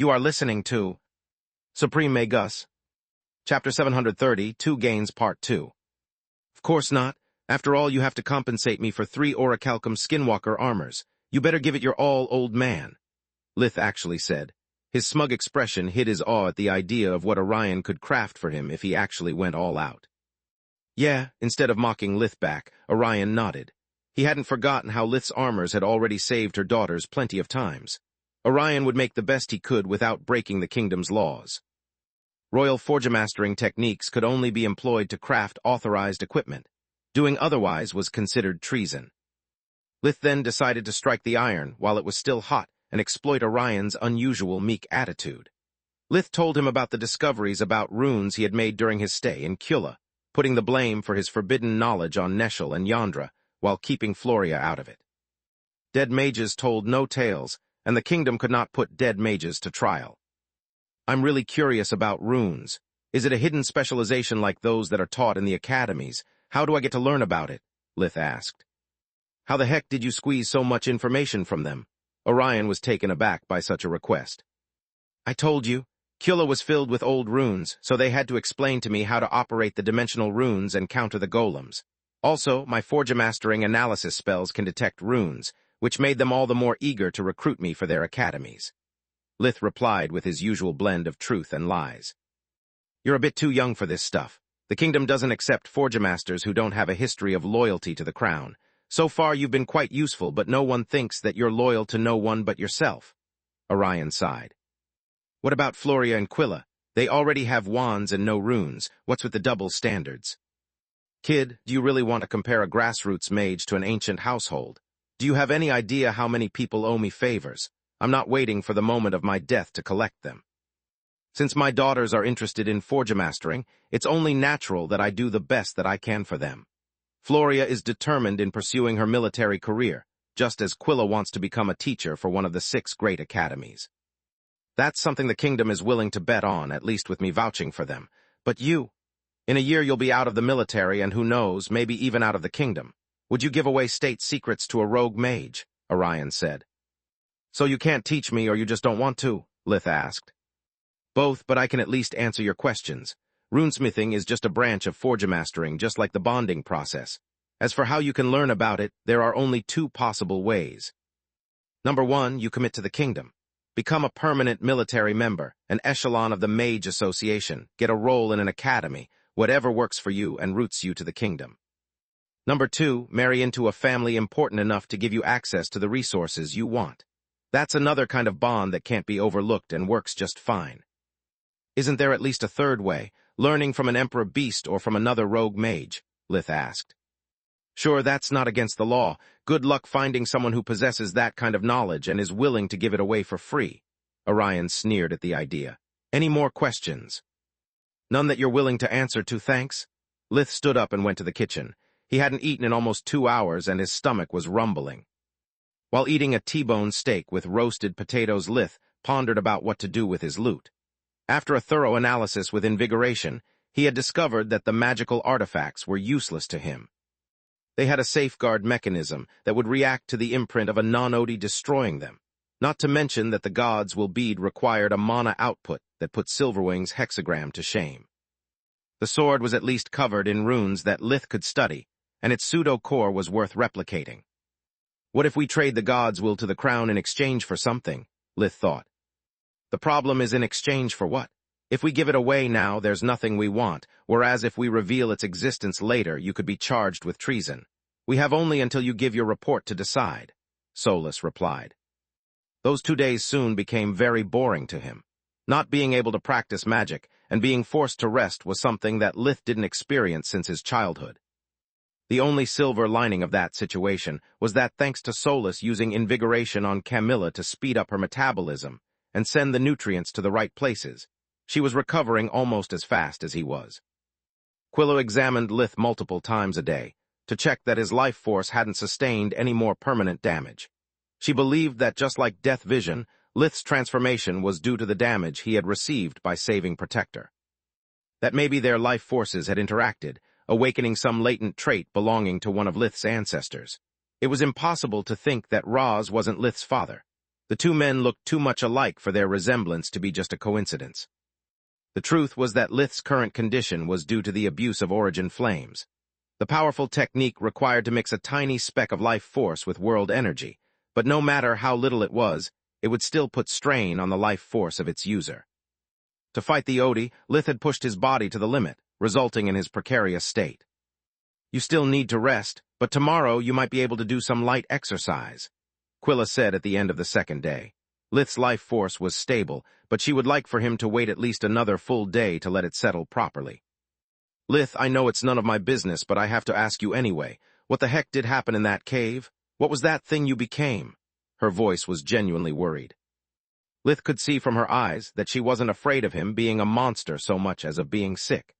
You are listening to Supreme Magus. Chapter 730, Two Gains Part 2. Of course not. After all, you have to compensate me for 3 orichalcum skinwalker armors. You better give it your all, old man. Lith actually said. His smug expression hid his awe at the idea of what Orion could craft for him if he actually went all out. Yeah, instead of mocking Lith back, Orion nodded. He hadn't forgotten how Lith's armors had already saved her daughters plenty of times. Orion would make the best he could without breaking the kingdom's laws. Royal forgemastering techniques could only be employed to craft authorized equipment. Doing otherwise was considered treason. Lith then decided to strike the iron while it was still hot and exploit Orion's unusual meek attitude. Lith told him about the discoveries about runes he had made during his stay in Kula, putting the blame for his forbidden knowledge on Neshel and Yandra, while keeping Floria out of it. Dead mages told no tales, and the kingdom could not put dead mages to trial. I'm really curious about runes. Is it a hidden specialization like those that are taught in the academies? How do I get to learn about it? Lith asked. How the heck did you squeeze so much information from them? Orion was taken aback by such a request. I told you, Kula was filled with old runes, so they had to explain to me how to operate the dimensional runes and counter the golems. Also, my forgemastering analysis spells can detect runes, which made them all the more eager to recruit me for their academies. Lith replied with his usual blend of truth and lies. You're a bit too young for this stuff. The kingdom doesn't accept forgemasters who don't have a history of loyalty to the crown. So far you've been quite useful, but no one thinks that you're loyal to no one but yourself. Orion sighed. What about Floria and Quilla? They already have wands and no runes. What's with the double standards? Kid, do you really want to compare a grassroots mage to an ancient household? Do you have any idea how many people owe me favors? I'm not waiting for the moment of my death to collect them. Since my daughters are interested in forgemastering, it's only natural that I do the best that I can for them. Floria is determined in pursuing her military career, just as Quilla wants to become a teacher for one of the 6 great academies. That's something the kingdom is willing to bet on, at least with me vouching for them. But you, in a year you'll be out of the military and who knows, maybe even out of the kingdom. Would you give away state secrets to a rogue mage? Orion said. So you can't teach me or you just don't want to? Lith asked. Both, but I can at least answer your questions. Runesmithing is just a branch of forgemastering, just like the bonding process. As for how you can learn about it, there are only 2 possible ways. Number 1, you commit to the kingdom. Become a permanent military member, an echelon of the Mage Association, get a role in an academy, whatever works for you and roots you to the kingdom. Number 2, marry into a family important enough to give you access to the resources you want. That's another kind of bond that can't be overlooked and works just fine. Isn't there at least a 3rd way? Learning from an emperor beast or from another rogue mage? Lith asked. Sure, that's not against the law. Good luck finding someone who possesses that kind of knowledge and is willing to give it away for free. Orion sneered at the idea. Any more questions? None that you're willing to answer to, thanks? Lith stood up and went to the kitchen. He hadn't eaten in almost 2 hours and his stomach was rumbling. While eating a T-bone steak with roasted potatoes, Lith pondered about what to do with his loot. After a thorough analysis with invigoration, he had discovered that the magical artifacts were useless to him. They had a safeguard mechanism that would react to the imprint of a non-Odi destroying them, not to mention that the gods' will bead required a mana output that put Silverwing's hexagram to shame. The sword was at least covered in runes that Lith could study, and its pseudo-core was worth replicating. What if we trade the gods' will to the crown in exchange for something? Lith thought. The problem is in exchange for what? If we give it away now, there's nothing we want, whereas if we reveal its existence later, you could be charged with treason. We have only until you give your report to decide, Solus replied. Those 2 days soon became very boring to him. Not being able to practice magic and being forced to rest was something that Lith didn't experience since his childhood. The only silver lining of that situation was that thanks to Solus using invigoration on Camilla to speed up her metabolism and send the nutrients to the right places, she was recovering almost as fast as he was. Quillo examined Lith multiple times a day to check that his life force hadn't sustained any more permanent damage. She believed that just like Death Vision, Lith's transformation was due to the damage he had received by saving Protector. That maybe their life forces had interacted, awakening some latent trait belonging to one of Lith's ancestors. It was impossible to think that Raz wasn't Lith's father. The two men looked too much alike for their resemblance to be just a coincidence. The truth was that Lith's current condition was due to the abuse of origin flames. The powerful technique required to mix a tiny speck of life force with world energy, but no matter how little it was, it would still put strain on the life force of its user. To fight the Odi, Lith had pushed his body to the limit, resulting in his precarious state. You still need to rest, but tomorrow you might be able to do some light exercise, Quilla said at the end of the second day. Lith's life force was stable, but she would like for him to wait at least another full day to let it settle properly. Lith, I know it's none of my business, but I have to ask you anyway. What the heck did happen in that cave? What was that thing you became? Her voice was genuinely worried. Lith could see from her eyes that she wasn't afraid of him being a monster so much as of being sick,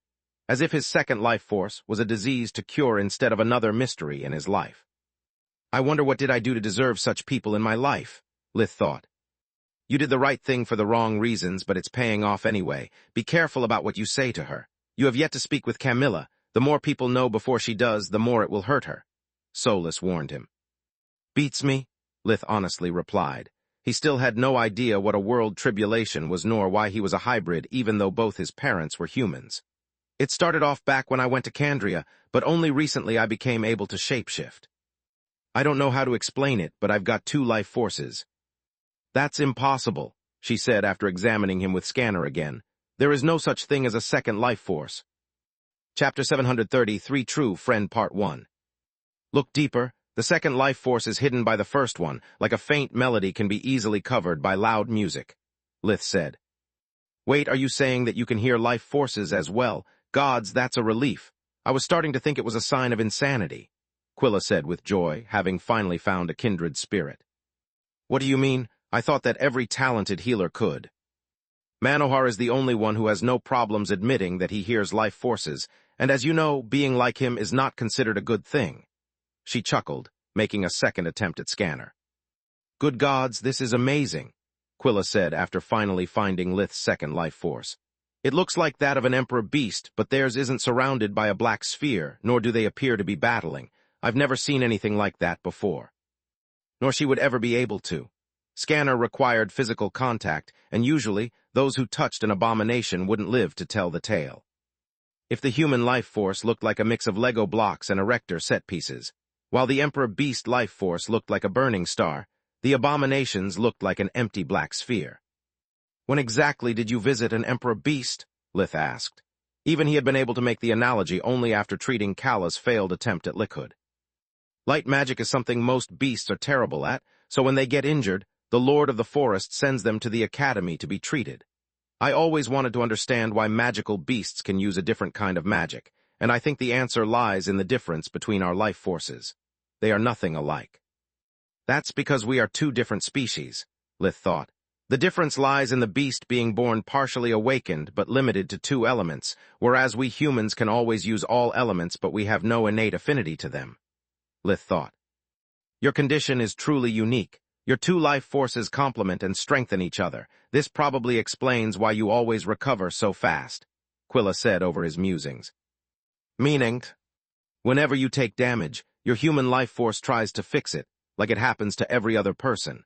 as if his second life force was a disease to cure instead of another mystery in his life. I wonder what did I do to deserve such people in my life, Lith thought. You did the right thing for the wrong reasons, but it's paying off anyway. Be careful about what you say to her. You have yet to speak with Camilla. The more people know before she does, the more it will hurt her, Solus warned him. Beats me, Lith honestly replied. He still had no idea what a world tribulation was nor why he was a hybrid even though both his parents were humans. It started off back when I went to Candria, but only recently I became able to shapeshift. I don't know how to explain it, but I've got two life forces. That's impossible, she said after examining him with scanner again. There is no such thing as a second life force. Chapter 733, True Friend Part 1. Look deeper. The second life force is hidden by the first one, like a faint melody can be easily covered by loud music, Lith said. Wait, are you saying that you can hear life forces as well? Gods, that's a relief. I was starting to think it was a sign of insanity, Quilla said with joy, having finally found a kindred spirit. What do you mean? I thought that every talented healer could. Manohar is the only one who has no problems admitting that he hears life forces, and as you know, being like him is not considered a good thing. She chuckled, making a second attempt at scanner. Good gods, this is amazing, Quilla said after finally finding Lith's second life force. It looks like that of an emperor beast, but theirs isn't surrounded by a black sphere, nor do they appear to be battling. I've never seen anything like that before. Nor she would ever be able to. Scanner required physical contact, and usually, those who touched an abomination wouldn't live to tell the tale. If the human life force looked like a mix of Lego blocks and erector set pieces, while the Emperor Beast life force looked like a burning star, the abominations looked like an empty black sphere. When exactly did you visit an Emperor Beast? Lith asked. Even he had been able to make the analogy only after treating Kalla's failed attempt at liquid. Light magic is something most beasts are terrible at, so when they get injured, the Lord of the Forest sends them to the Academy to be treated. I always wanted to understand why magical beasts can use a different kind of magic, and I think the answer lies in the difference between our life forces. They are nothing alike. That's because we are two different species, Lith thought. The difference lies in the beast being born partially awakened but limited to two elements, whereas we humans can always use all elements but we have no innate affinity to them, Lith thought. Your condition is truly unique. Your two life forces complement and strengthen each other. This probably explains why you always recover so fast, Quilla said over his musings. Meaning, whenever you take damage, your human life force tries to fix it, like it happens to every other person.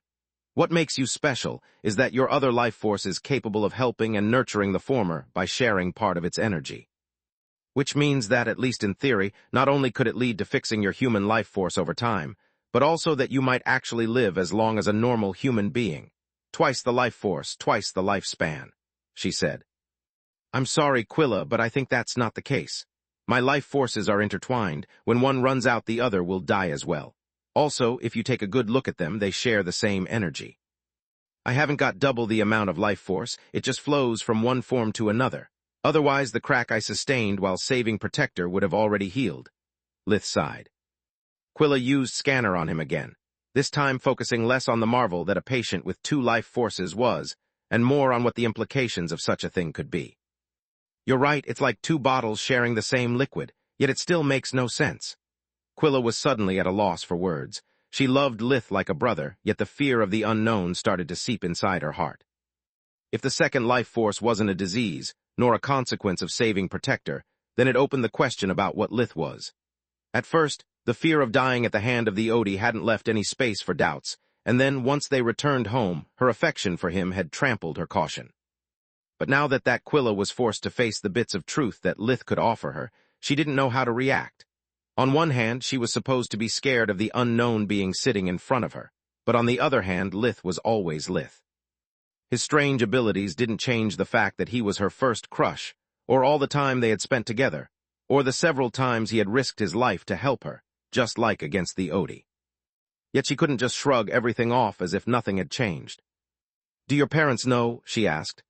What makes you special is that your other life force is capable of helping and nurturing the former by sharing part of its energy. Which means that, at least in theory, not only could it lead to fixing your human life force over time, but also that you might actually live as long as a normal human being. Twice the life force, twice the lifespan, she said. I'm sorry, Quilla, but I think that's not the case. My life forces are intertwined. When one runs out, the other will die as well. Also, if you take a good look at them, they share the same energy. I haven't got double the amount of life force, it just flows from one form to another. Otherwise, the crack I sustained while saving Protector would have already healed. Lith sighed. Quilla used scanner on him again, this time focusing less on the marvel that a patient with two life forces was, and more on what the implications of such a thing could be. You're right, it's like two bottles sharing the same liquid, yet it still makes no sense. Quilla was suddenly at a loss for words. She loved Lith like a brother, yet the fear of the unknown started to seep inside her heart. If the second life force wasn't a disease, nor a consequence of saving Protector, then it opened the question about what Lith was. At first, the fear of dying at the hand of the Odi hadn't left any space for doubts, and then, once they returned home, her affection for him had trampled her caution. But now that Quilla was forced to face the bits of truth that Lith could offer her, she didn't know how to react. On one hand, she was supposed to be scared of the unknown being sitting in front of her, but on the other hand, Lith was always Lith. His strange abilities didn't change the fact that he was her first crush, or all the time they had spent together, or the several times he had risked his life to help her, just like against the Odie. Yet she couldn't just shrug everything off as if nothing had changed. "Do your parents know?" she asked.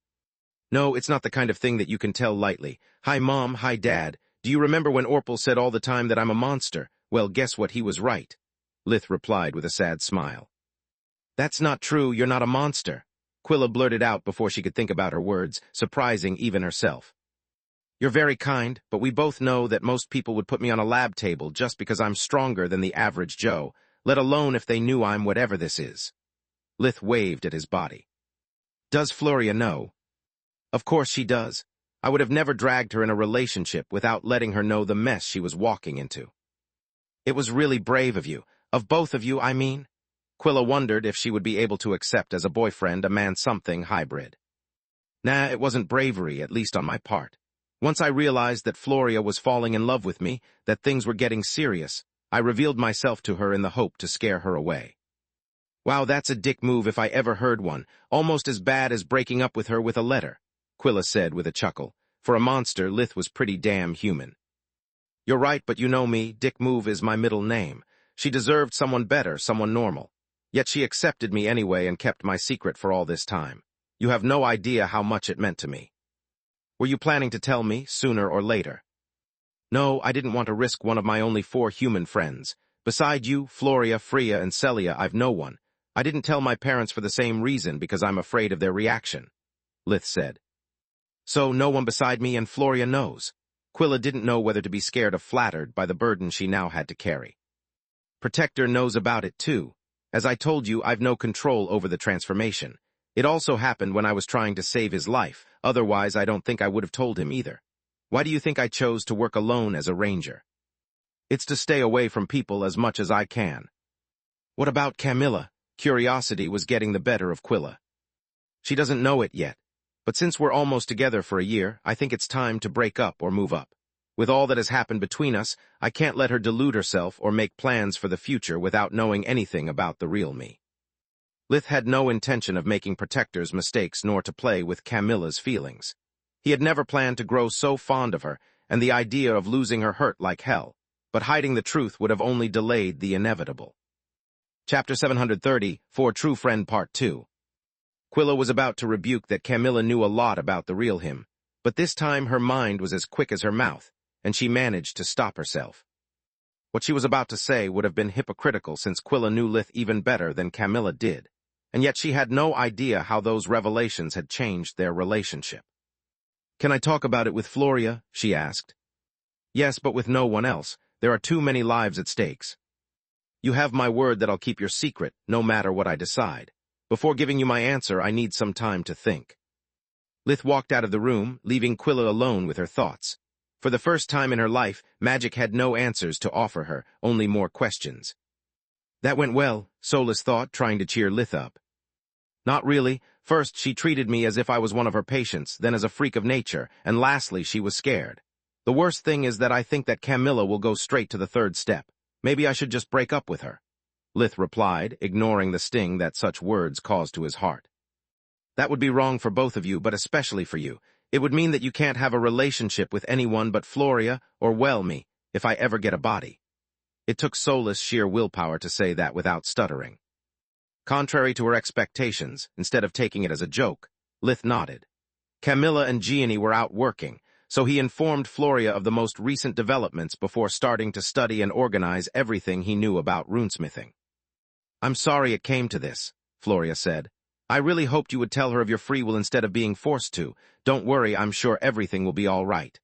"No, it's not the kind of thing that you can tell lightly. Hi, Mom, hi, Dad. Do you remember when Orpal said all the time that I'm a monster? Well, guess what, he was right," Lith replied with a sad smile. "That's not true, you're not a monster," Quilla blurted out before she could think about her words, surprising even herself. "You're very kind, but we both know that most people would put me on a lab table just because I'm stronger than the average Joe, let alone if they knew I'm whatever this is." Lith waved at his body. "Does Floria know?" "Of course she does. I would have never dragged her in a relationship without letting her know the mess she was walking into." "It was really brave of you. Of both of you, I mean." Quilla wondered if she would be able to accept as a boyfriend a man-something hybrid. "Nah, it wasn't bravery, at least on my part. Once I realized that Floria was falling in love with me, that things were getting serious, I revealed myself to her in the hope to scare her away." "Wow, that's a dick move if I ever heard one, almost as bad as breaking up with her with a letter," Quilla said with a chuckle. For a monster, Lith was pretty damn human. "You're right, but you know me, Dick Move is my middle name. She deserved someone better, someone normal. Yet she accepted me anyway and kept my secret for all this time. You have no idea how much it meant to me." "Were you planning to tell me, sooner or later?" "No, I didn't want to risk one of my only 4 human friends. Beside you, Floria, Freya, and Celia, I've no one. I didn't tell my parents for the same reason, because I'm afraid of their reaction," Lith said. "So no one beside me and Floria knows?" Quilla didn't know whether to be scared or flattered by the burden she now had to carry. "Protector knows about it too. As I told you, I've no control over the transformation. It also happened when I was trying to save his life, otherwise I don't think I would have told him either. Why do you think I chose to work alone as a ranger? It's to stay away from people as much as I can." "What about Camilla?" Curiosity was getting the better of Quilla. "She doesn't know it yet. But since we're almost together for a year, I think it's time to break up or move up. With all that has happened between us, I can't let her delude herself or make plans for the future without knowing anything about the real me." Lith had no intention of making Protector's mistakes nor to play with Camilla's feelings. He had never planned to grow so fond of her, and the idea of losing her hurt like hell, but hiding the truth would have only delayed the inevitable. Chapter 730, For True Friend Part 2. Quilla was about to rebuke that Camilla knew a lot about the real him, but this time her mind was as quick as her mouth, and she managed to stop herself. What she was about to say would have been hypocritical since Quilla knew Lith even better than Camilla did, and yet she had no idea how those revelations had changed their relationship. "Can I talk about it with Floria?" she asked. "Yes, but with no one else. There are too many lives at stakes." "You have my word that I'll keep your secret, no matter what I decide. Before giving you my answer, I need some time to think." Lith walked out of the room, leaving Quilla alone with her thoughts. For the first time in her life, magic had no answers to offer her, only more questions. "That went well," Solus thought, trying to cheer Lith up. "Not really. First, she treated me as if I was one of her patients, then as a freak of nature, and lastly, she was scared. The worst thing is that I think that Camilla will go straight to the 3rd step. Maybe I should just break up with her," Lith replied, ignoring the sting that such words caused to his heart. "That would be wrong for both of you, but especially for you. It would mean that you can't have a relationship with anyone but Floria or, well, me, if I ever get a body." It took Solus sheer willpower to say that without stuttering. Contrary to her expectations, instead of taking it as a joke, Lith nodded. Camilla and Gianni were out working, so he informed Floria of the most recent developments before starting to study and organize everything he knew about runesmithing. "I'm sorry it came to this," Floria said. "I really hoped you would tell her of your free will instead of being forced to. Don't worry, I'm sure everything will be all right."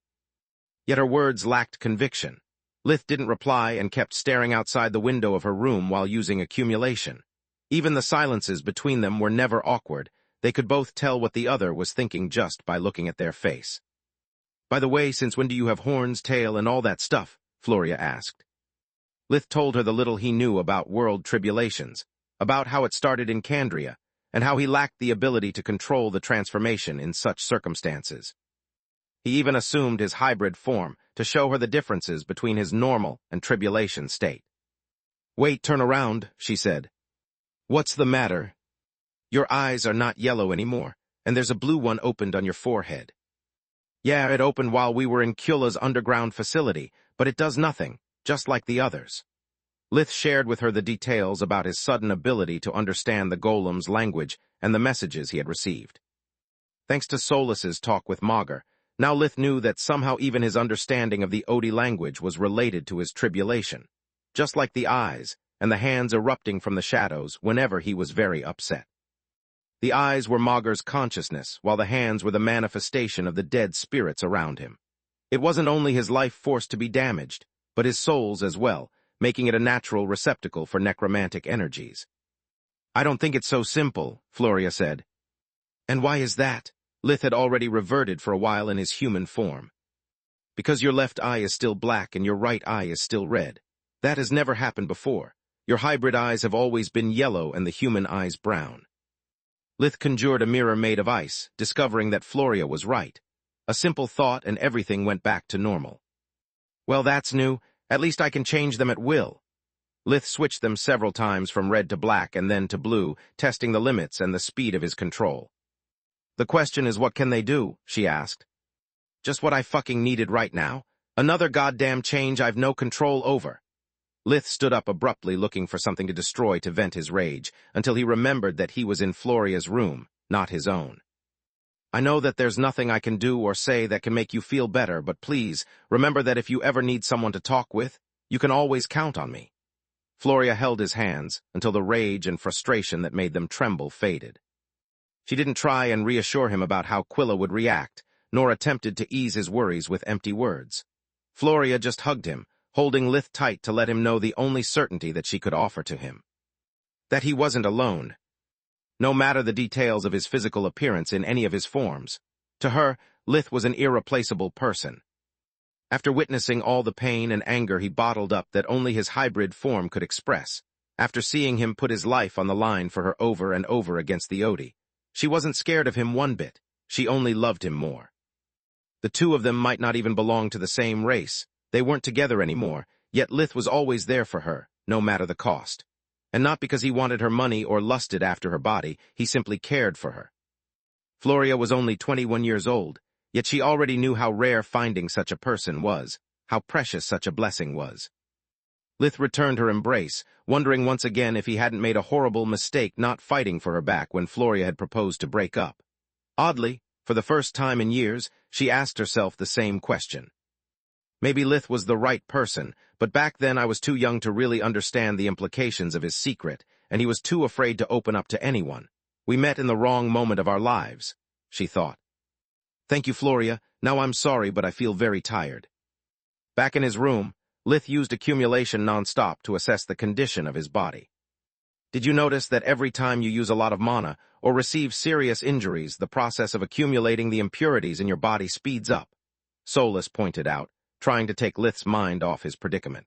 Yet her words lacked conviction. Lith didn't reply and kept staring outside the window of her room while using accumulation. Even the silences between them were never awkward. They could both tell what the other was thinking just by looking at their face. "By the way, since when do you have horns, tail, and all that stuff?" Floria asked. Lith told her the little he knew about world tribulations. about how it started in Candria, and how he lacked the ability to control the transformation in such circumstances. He even assumed his hybrid form to show her the differences between his normal and tribulation state. "Wait, turn around," she said. "What's the matter? Your eyes are not yellow anymore, and there's a blue one opened on your forehead." "Yeah, it opened while we were in Kyula's underground facility, but it does nothing, just like the others." Lith shared with her the details about his sudden ability to understand the golem's language and the messages he had received. Thanks to Solus's talk with Magur, now Lith knew that somehow even his understanding of the Odi language was related to his tribulation, just like the eyes and the hands erupting from the shadows whenever he was very upset. The eyes were Magur's consciousness, while the hands were the manifestation of the dead spirits around him. It wasn't only his life force to be damaged, but his soul's as well, making it a natural receptacle for necromantic energies. "I don't think it's so simple," Floria said. "And why is that?" Lith had already reverted for a while in his human form. "Because your left eye is still black and your right eye is still red. That has never happened before. Your hybrid eyes have always been yellow and the human eyes brown." Lith conjured a mirror made of ice, discovering that Floria was right. A simple thought and everything went back to normal. "Well, that's new. At least I can change them at will." Lith switched them several times from red to black and then to blue, testing the limits and the speed of his control. "The question is, what can they do?" she asked. "Just what I fucking needed right now. Another goddamn change I've no control over." Lith stood up abruptly, looking for something to destroy to vent his rage, until he remembered that he was in Floria's room, not his own. "I know that there's nothing I can do or say that can make you feel better, but please, remember that if you ever need someone to talk with, you can always count on me." Floria held his hands until the rage and frustration that made them tremble faded. She didn't try and reassure him about how Quilla would react, nor attempted to ease his worries with empty words. Floria just hugged him, holding Lith tight to let him know the only certainty that she could offer to him: that he wasn't alone. No matter the details of his physical appearance in any of his forms, to her, Lith was an irreplaceable person. After witnessing all the pain and anger he bottled up that only his hybrid form could express, after seeing him put his life on the line for her over and over against the Odi, she wasn't scared of him one bit. She only loved him more. The two of them might not even belong to the same race. They weren't together anymore, yet Lith was always there for her, no matter the cost. And not because he wanted her money or lusted after her body, he simply cared for her. Floria was only 21 years old, yet she already knew how rare finding such a person was, how precious such a blessing was. Lith returned her embrace, wondering once again if he hadn't made a horrible mistake not fighting for her back when Floria had proposed to break up. Oddly, for the first time in years, she asked herself the same question. Maybe Lith was the right person, but back then I was too young to really understand the implications of his secret, and he was too afraid to open up to anyone. We met in the wrong moment of our lives, she thought. "Thank you, Floria. Now I'm sorry, but I feel very tired." Back in his room, Lith used accumulation non-stop to assess the condition of his body. "Did you notice that every time you use a lot of mana or receive serious injuries, the process of accumulating the impurities in your body speeds up?" Solus pointed out, trying to take Lith's mind off his predicament.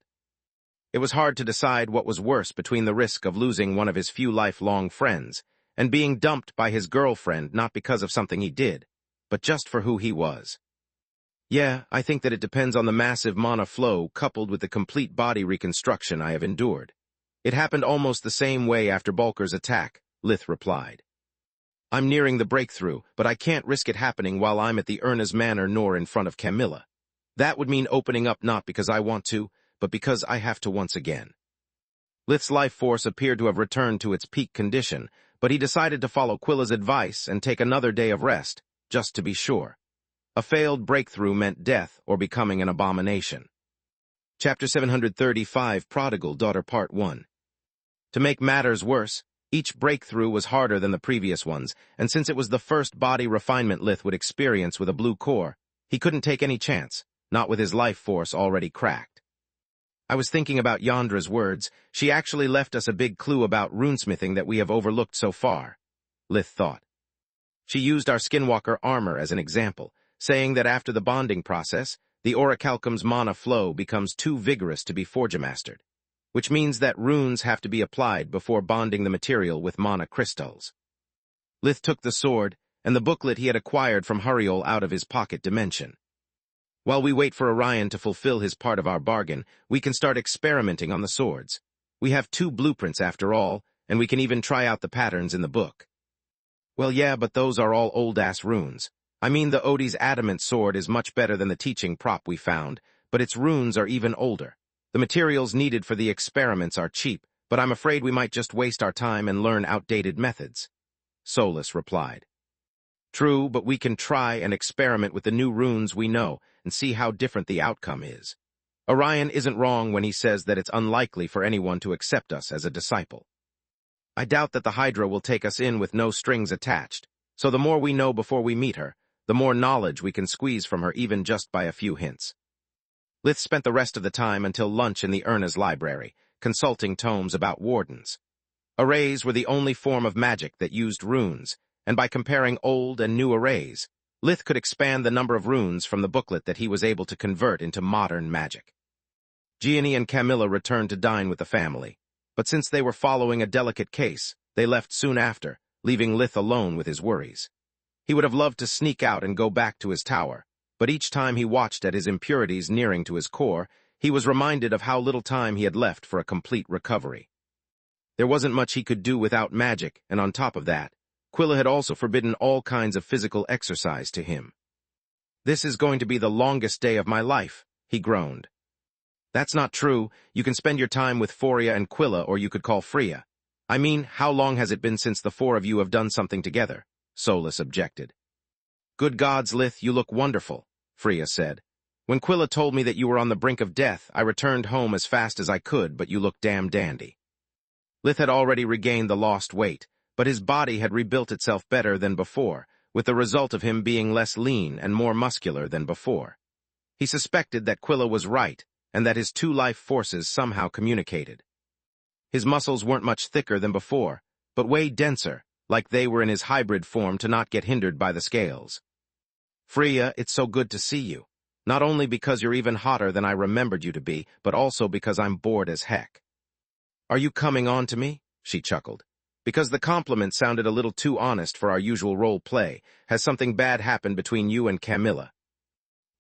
It was hard to decide what was worse between the risk of losing one of his few lifelong friends and being dumped by his girlfriend not because of something he did, but just for who he was. "Yeah, I think that it depends on the massive mana flow coupled with the complete body reconstruction I have endured. It happened almost the same way after Bulker's attack," Lith replied. "I'm nearing the breakthrough, but I can't risk it happening while I'm at the Erna's Manor nor in front of Camilla. That would mean opening up not because I want to, but because I have to once again." Lith's life force appeared to have returned to its peak condition, but he decided to follow Quilla's advice and take another day of rest, just to be sure. A failed breakthrough meant death or becoming an abomination. Chapter 735, Prodigal Daughter Part 1. To make matters worse, each breakthrough was harder than the previous ones, and since it was the first body refinement Lith would experience with a blue core, he couldn't take any chance, not with his life force already cracked. "I was thinking about Yandra's words. She actually left us a big clue about runesmithing that we have overlooked so far," Lith thought. She used our skinwalker armor as an example, saying that after the bonding process, the orichalcum's mana flow becomes too vigorous to be forge-mastered. which means that runes have to be applied before bonding the material with mana crystals. Lith took the sword and the booklet he had acquired from Huriel out of his pocket dimension. While we wait for Orion to fulfill his part of our bargain, we can start experimenting on the swords. We have 2 blueprints after all, and we can even try out the patterns in the book. Well, yeah, but those are all old-ass runes. I mean, the Odie's adamant sword is much better than the teaching prop we found, but its runes are even older. The materials needed for the experiments are cheap, but I'm afraid we might just waste our time and learn outdated methods. Solus replied. True, but we can try and experiment with the new runes we know and see how different the outcome is. Orion isn't wrong when he says that it's unlikely for anyone to accept us as a disciple. I doubt that the Hydra will take us in with no strings attached, so the more we know before we meet her, the more knowledge we can squeeze from her even just by a few hints. Lith spent the rest of the time until lunch in the Erna's library, consulting tomes about wardens. Arrays were the only form of magic that used runes, and by comparing old and new arrays, Lith could expand the number of runes from the booklet that he was able to convert into modern magic. Gianni and Camilla returned to dine with the family, but since they were following a delicate case, they left soon after, leaving Lith alone with his worries. He would have loved to sneak out and go back to his tower, but each time he watched at his impurities nearing to his core, he was reminded of how little time he had left for a complete recovery. There wasn't much he could do without magic, and on top of that, Quilla had also forbidden all kinds of physical exercise to him. "This is going to be the longest day of my life," he groaned. "That's not true. You can spend your time with Foria and Quilla, or you could call Freya. I mean, how long has it been since the 4 of you have done something together?" Solus objected. "Good gods, Lith, you look wonderful," Freya said. "When Quilla told me that you were on the brink of death, I returned home as fast as I could, but you look damn dandy." Lith had already regained the lost weight, but his body had rebuilt itself better than before, with the result of him being less lean and more muscular than before. He suspected that Quilla was right, and that his 2 life forces somehow communicated. His muscles weren't much thicker than before, but way denser, like they were in his hybrid form to not get hindered by the scales. "Freya, it's so good to see you. Not only because you're even hotter than I remembered you to be, but also because I'm bored as heck." "Are you coming on to me?" she chuckled. "Because the compliment sounded a little too honest for our usual role play. Has something bad happened between you and Camilla?"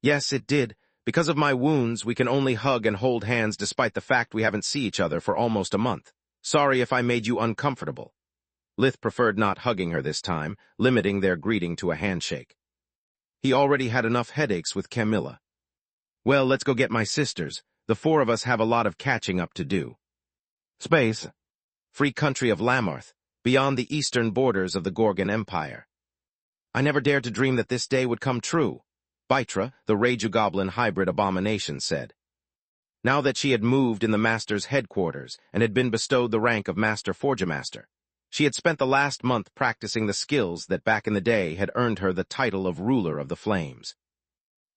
"Yes, it did. Because of my wounds, we can only hug and hold hands despite the fact we haven't seen each other for almost a month. Sorry if I made you uncomfortable." Lith preferred not hugging her this time, limiting their greeting to a handshake. He already had enough headaches with Camilla. "Well, let's go get my sisters. The 4 of us have a lot of catching up to do." Space. Free country of Lamarth, beyond the eastern borders of the Gorgon Empire. "I never dared to dream that this day would come true," Bytra, the Rage-Goblin hybrid abomination, said. Now that she had moved in the Master's headquarters and had been bestowed the rank of Master Forgemaster, she had spent the last month practicing the skills that back in the day had earned her the title of Ruler of the Flames.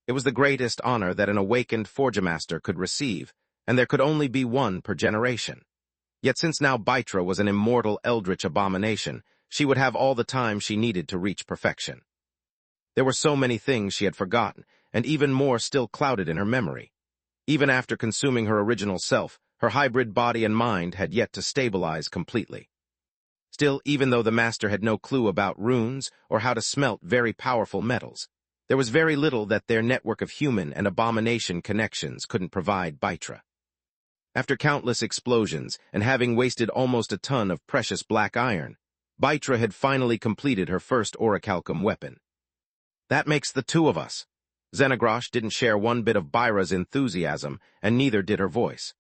It was the greatest honor that an awakened Forgemaster could receive, and there could only be one per generation. Yet since now Bytra was an immortal eldritch abomination, she would have all the time she needed to reach perfection. There were so many things she had forgotten, and even more still clouded in her memory. Even after consuming her original self, her hybrid body and mind had yet to stabilize completely. Still, even though the Master had no clue about runes or how to smelt very powerful metals, there was very little that their network of human and abomination connections couldn't provide Bytra. After countless explosions and having wasted almost a ton of precious black iron, Bytra had finally completed her first orichalcum weapon. "That makes the 2 of us." Xenogrosh didn't share one bit of Byra's enthusiasm, and neither did her voice.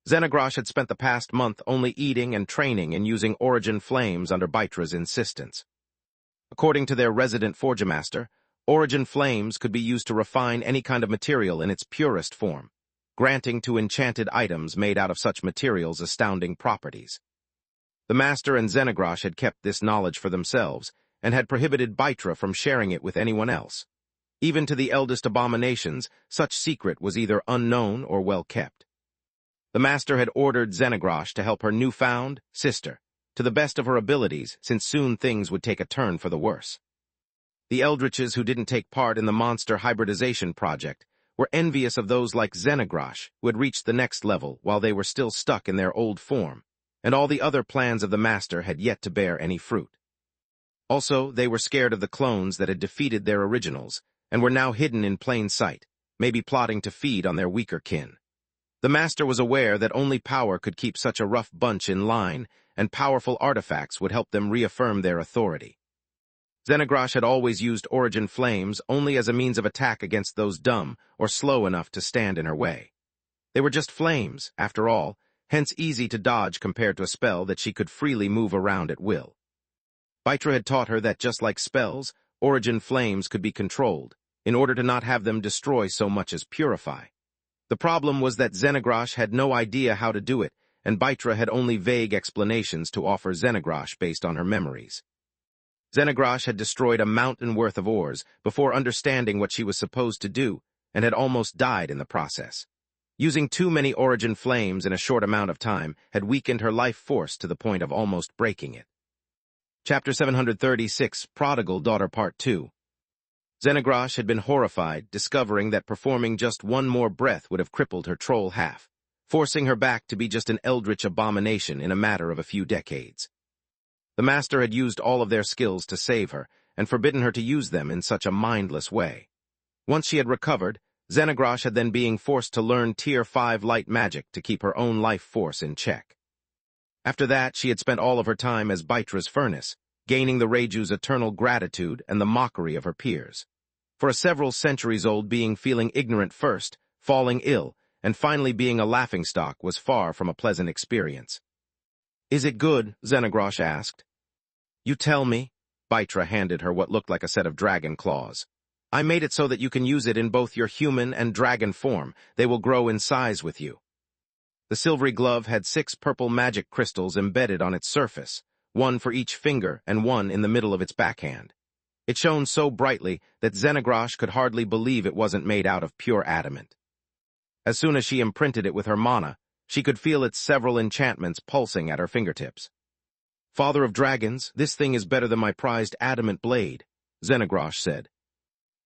Xenogrosh had spent the past month only eating and training and using origin flames under Bytra's insistence. According to their resident Forgemaster, origin flames could be used to refine any kind of material in its purest form, granting to enchanted items made out of such materials astounding properties. The Master and Xenogrosh had kept this knowledge for themselves, and had prohibited Bytra from sharing it with anyone else. Even to the eldest abominations, such secret was either unknown or well kept. The Master had ordered Xenogrosh to help her newfound sister, to the best of her abilities, since soon things would take a turn for the worse. The Eldritches who didn't take part in the monster hybridization project were envious of those like Xenogrash, who had reached the next level while they were still stuck in their old form, and all the other plans of the master had yet to bear any fruit. Also, they were scared of the clones that had defeated their originals, and were now hidden in plain sight, maybe plotting to feed on their weaker kin. The master was aware that only power could keep such a rough bunch in line, and powerful artifacts would help them reaffirm their authority. Xenogrash had always used origin flames only as a means of attack against those dumb or slow enough to stand in her way. They were just flames, after all, hence easy to dodge compared to a spell that she could freely move around at will. Baitra had taught her that just like spells, origin flames could be controlled, in order to not have them destroy so much as purify. The problem was that Xenogrash had no idea how to do it, and Baitra had only vague explanations to offer Xenogrash based on her memories. Xenogrash had destroyed a mountain worth of ores before understanding what she was supposed to do, and had almost died in the process. Using too many origin flames in a short amount of time had weakened her life force to the point of almost breaking it. Chapter 736, Prodigal Daughter Part 2. Xenogrash had been horrified, discovering that performing just one more breath would have crippled her troll half, forcing her back to be just an eldritch abomination in a matter of a few decades. The master had used all of their skills to save her, and forbidden her to use them in such a mindless way. Once she had recovered, Xenogrash had then being forced to learn Tier 5 light magic to keep her own life force in check. After that, she had spent all of her time as Baitra's furnace, gaining the Reiju's eternal gratitude and the mockery of her peers. For a several centuries-old being feeling ignorant first, falling ill, and finally being a laughingstock was far from a pleasant experience. "Is it good?" Xenogrash asked. "You tell me." Baitra handed her what looked like a set of dragon claws. "I made it so that you can use it in both your human and dragon form. They will grow in size with you." The silvery glove had 6 purple magic crystals embedded on its surface, 1 for each finger and 1 in the middle of its backhand. It shone so brightly that Xenogrash could hardly believe it wasn't made out of pure adamant. As soon as she imprinted it with her mana, she could feel its several enchantments pulsing at her fingertips. "Father of dragons, this thing is better than my prized adamant blade," Xenogrash said.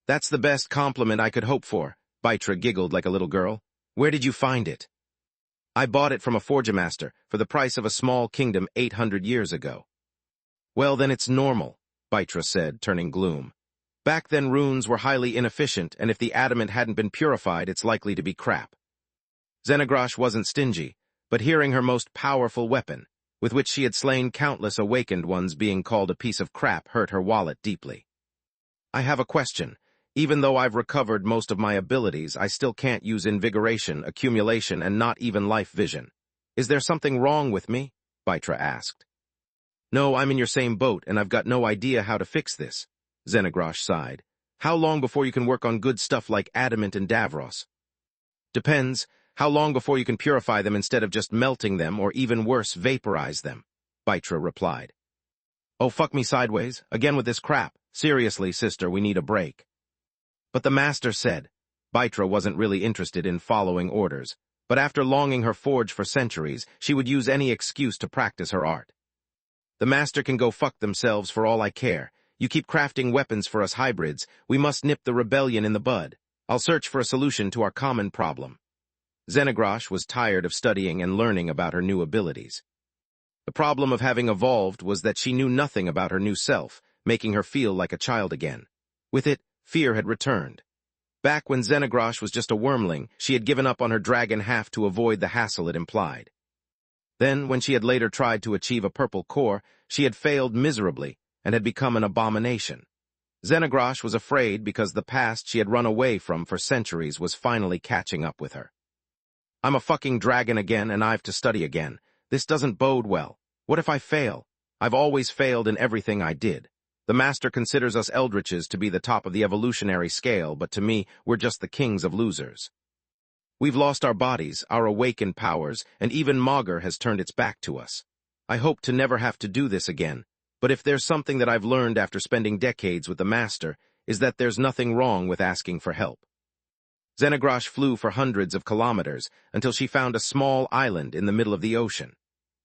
"That's the best compliment I could hope for," Baitra giggled like a little girl. "Where did you find it?" "I bought it from a forgemaster for the price of a small kingdom 800 years ago." "Well, then it's normal," Baitra said, turning gloom. "Back then runes were highly inefficient, and if the adamant hadn't been purified, it's likely to be crap." Xenogrash wasn't stingy, but hearing her most powerful weapon, with which she had slain countless awakened ones, being called a piece of crap hurt her wallet deeply. "I have a question. Even though I've recovered most of my abilities, I still can't use invigoration, accumulation, and not even life vision. Is there something wrong with me?" Baitra asked. "No, I'm in your same boat, and I've got no idea how to fix this," Xenogrash sighed. "How long before you can work on good stuff like adamant and Davros?" "Depends. How long before you can purify them instead of just melting them, or even worse, vaporize them?" Baitra replied. "Oh, fuck me sideways, again with this crap. Seriously, sister, we need a break." "But the master said." Baitra wasn't really interested in following orders, but after longing her forge for centuries, she would use any excuse to practice her art. "The master can go fuck themselves for all I care. You keep crafting weapons for us hybrids. We must nip the rebellion in the bud. I'll search for a solution to our common problem." Xenogrash was tired of studying and learning about her new abilities. The problem of having evolved was that she knew nothing about her new self, making her feel like a child again. With it, fear had returned. Back when Xenogrash was just a wormling, she had given up on her dragon half to avoid the hassle it implied. Then, when she had later tried to achieve a purple core, she had failed miserably and had become an abomination. Xenogrash was afraid because the past she had run away from for centuries was finally catching up with her. "I'm a fucking dragon again, and I've to study again. This doesn't bode well. What if I fail? I've always failed in everything I did. The master considers us eldritches to be the top of the evolutionary scale, but to me, we're just the kings of losers. We've lost our bodies, our awakened powers, and even Magus has turned its back to us. I hope to never have to do this again, but if there's something that I've learned after spending decades with the master, is that there's nothing wrong with asking for help." Xenogrash flew for hundreds of kilometers until she found a small island in the middle of the ocean.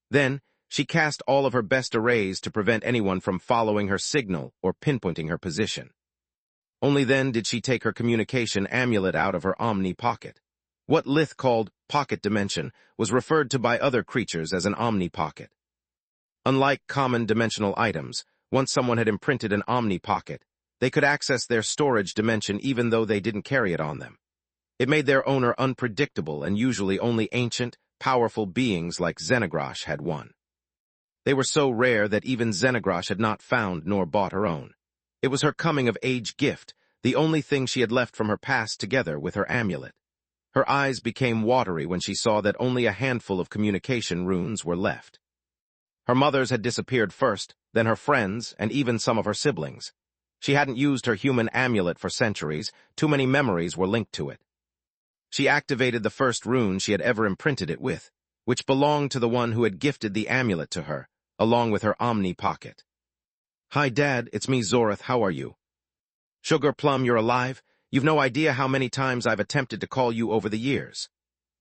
Then, she cast all of her best arrays to prevent anyone from following her signal or pinpointing her position. Only then did she take her communication amulet out of her omni pocket. What Lith called pocket dimension was referred to by other creatures as an omni pocket. Unlike common dimensional items, once someone had imprinted an omni pocket, they could access their storage dimension even though they didn't carry it on them. It made their owner unpredictable, and usually only ancient, powerful beings like Xenogrash had one. They were so rare that even Xenogrash had not found nor bought her own. It was her coming-of-age gift, the only thing she had left from her past together with her amulet. Her eyes became watery when she saw that only a handful of communication runes were left. Her mother's had disappeared first, then her friends, and even some of her siblings. She hadn't used her human amulet for centuries, too many memories were linked to it. She activated the first rune she had ever imprinted it with, which belonged to the one who had gifted the amulet to her, along with her omni pocket. "Hi, Dad, it's me, Zorith, how are you?" "Sugar Plum, you're alive? You've no idea how many times I've attempted to call you over the years,"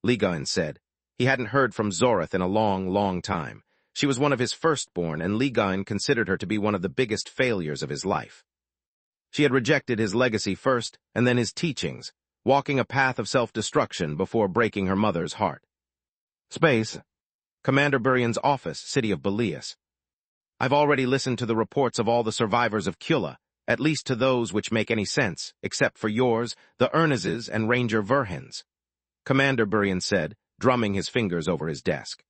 Ligain said. He hadn't heard from Zorith in a long, long time. She was one of his firstborn, and Ligain considered her to be one of the biggest failures of his life. She had rejected his legacy first, and then his teachings, walking a path of self-destruction before breaking her mother's heart. Space. Commander Burian's office, City of Belias. "I've already listened to the reports of all the survivors of Kula, at least to those which make any sense, except for yours, the Ernez's, and Ranger Verhin's," Commander Burian said, drumming his fingers over his desk.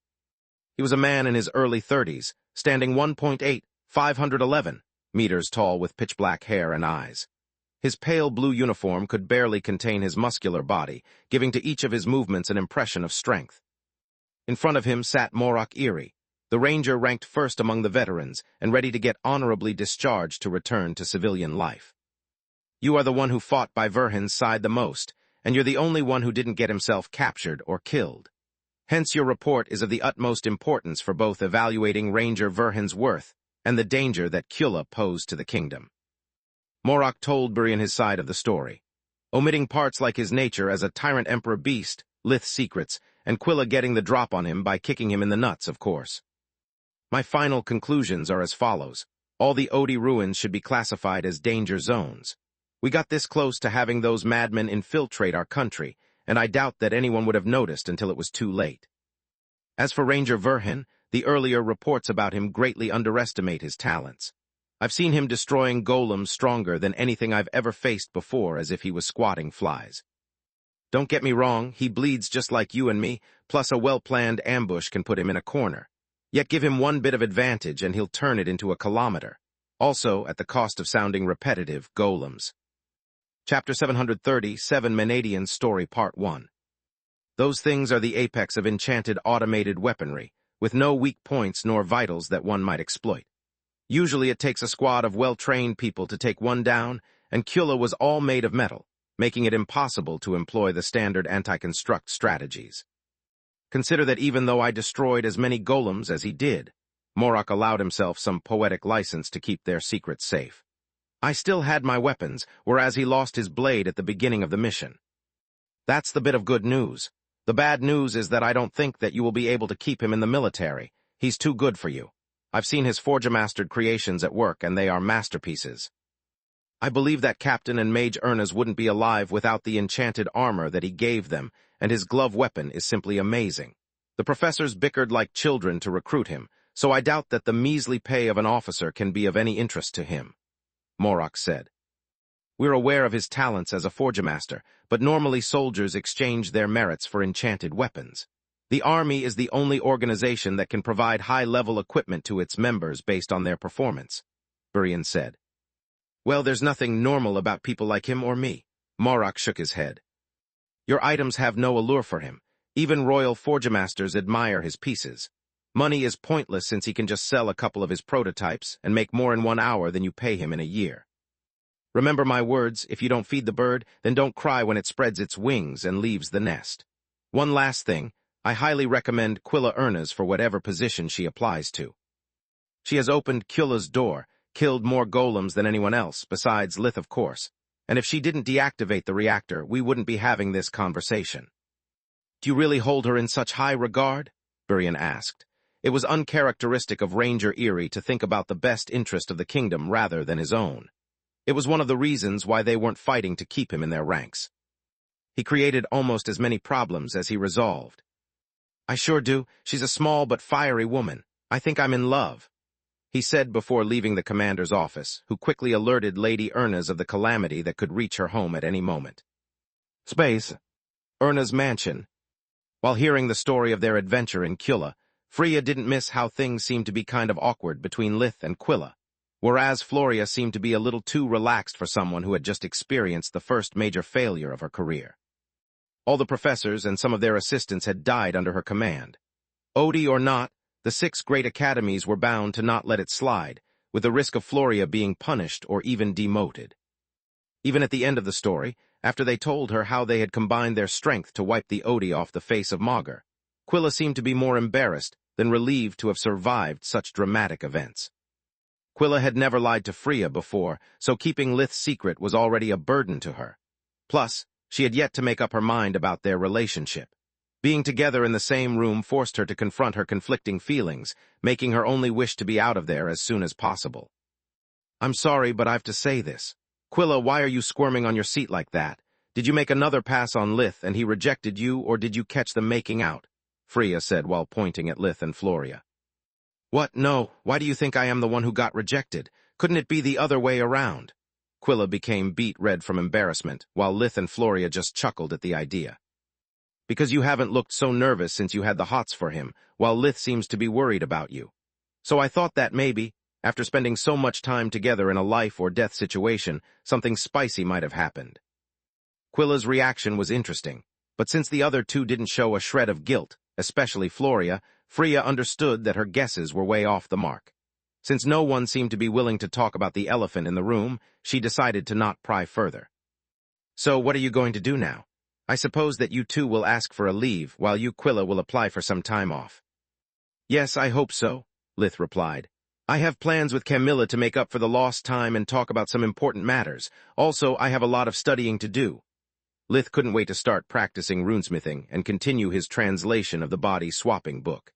He was a man in his early 30s, standing 1.8, 511 meters tall with pitch-black hair and eyes. His pale blue uniform could barely contain his muscular body, giving to each of his movements an impression of strength. In front of him sat Morok Erie, the ranger ranked first among the veterans and ready to get honorably discharged to return to civilian life. "You are the one who fought by Verhin's side the most, and you're the only one who didn't get himself captured or killed. Hence your report is of the utmost importance for both evaluating Ranger Verhin's worth and the danger that Kula posed to the kingdom." Morok told Burian his side of the story, omitting parts like his nature as a tyrant emperor beast, Lith's secrets, and Quilla getting the drop on him by kicking him in the nuts, of course. "My final conclusions are as follows. All the Odi ruins should be classified as danger zones. We got this close to having those madmen infiltrate our country, and I doubt that anyone would have noticed until it was too late. As for Ranger Verhin, the earlier reports about him greatly underestimate his talents. I've seen him destroying golems stronger than anything I've ever faced before, as if he was squatting flies. Don't get me wrong, he bleeds just like you and me, plus a well-planned ambush can put him in a corner. Yet give him one bit of advantage and he'll turn it into a kilometer. Also, at the cost of sounding repetitive, golems. Chapter 730, 7 Menadian Story Part 1. Those things are the apex of enchanted automated weaponry, with no weak points nor vitals that one might exploit. Usually it takes a squad of well-trained people to take one down, and Kula was all made of metal, making it impossible to employ the standard anti-construct strategies. Consider that even though I destroyed as many golems as he did, Morok allowed himself some poetic license to keep their secrets safe. I still had my weapons, whereas he lost his blade at the beginning of the mission. That's the bit of good news. The bad news is that I don't think that you will be able to keep him in the military. He's too good for you. I've seen his Forge-mastered creations at work, and they are masterpieces. I believe that Captain and Mage Ernez wouldn't be alive without the enchanted armor that he gave them, and his glove weapon is simply amazing. The professors bickered like children to recruit him, so I doubt that the measly pay of an officer can be of any interest to him," Morok said. "We're aware of his talents as a Forge-master, but normally soldiers exchange their merits for enchanted weapons. The Army is the only organization that can provide high-level equipment to its members based on their performance," Burian said. "Well, there's nothing normal about people like him or me," Morok shook his head. "Your items have no allure for him. Even royal Forge-masters admire his pieces. Money is pointless since he can just sell a couple of his prototypes and make more in 1 hour than you pay him in a year. Remember my words, if you don't feed the bird, then don't cry when it spreads its wings and leaves the nest. One last thing, I highly recommend Quilla Ernez for whatever position she applies to. She has opened Kula's door, killed more golems than anyone else, besides Lith of course, and if she didn't deactivate the reactor, we wouldn't be having this conversation." "Do you really hold her in such high regard?" Burian asked. It was uncharacteristic of Ranger Erie to think about the best interest of the kingdom rather than his own. It was one of the reasons why they weren't fighting to keep him in their ranks. He created almost as many problems as he resolved. "I sure do. She's a small but fiery woman. I think I'm in love," he said before leaving the commander's office, who quickly alerted Lady Erna's of the calamity that could reach her home at any moment. Space. Erna's mansion. While hearing the story of their adventure in Quilla, Freya didn't miss how things seemed to be kind of awkward between Lith and Quilla, whereas Floria seemed to be a little too relaxed for someone who had just experienced the first major failure of her career. All the professors and some of their assistants had died under her command. Odie or not, the 6 great academies were bound to not let it slide, with the risk of Floria being punished or even demoted. Even at the end of the story, after they told her how they had combined their strength to wipe the Odie off the face of Magur, Quilla seemed to be more embarrassed than relieved to have survived such dramatic events. Quilla had never lied to Freya before, so keeping Lith's secret was already a burden to her. Plus, she had yet to make up her mind about their relationship. Being together in the same room forced her to confront her conflicting feelings, making her only wish to be out of there as soon as possible. "I'm sorry, but I've to say this. Quilla, why are you squirming on your seat like that? Did you make another pass on Lith and he rejected you, or did you catch them making out?" Freya said while pointing at Lith and Floria. "What? No. Why do you think I am the one who got rejected? Couldn't it be the other way around?" Quilla became beet red from embarrassment, while Lith and Floria just chuckled at the idea. "Because you haven't looked so nervous since you had the hots for him, while Lith seems to be worried about you. So I thought that maybe, after spending so much time together in a life-or-death situation, something spicy might have happened." Quilla's reaction was interesting, but since the other two didn't show a shred of guilt, especially Floria, Freya understood that her guesses were way off the mark. Since no one seemed to be willing to talk about the elephant in the room, she decided to not pry further. "So what are you going to do now? I suppose that you two will ask for a leave, while you, Quilla, will apply for some time off." "Yes, I hope so," Lith replied. "I have plans with Camilla to make up for the lost time and talk about some important matters. Also, I have a lot of studying to do." Lith couldn't wait to start practicing runesmithing and continue his translation of the body-swapping book.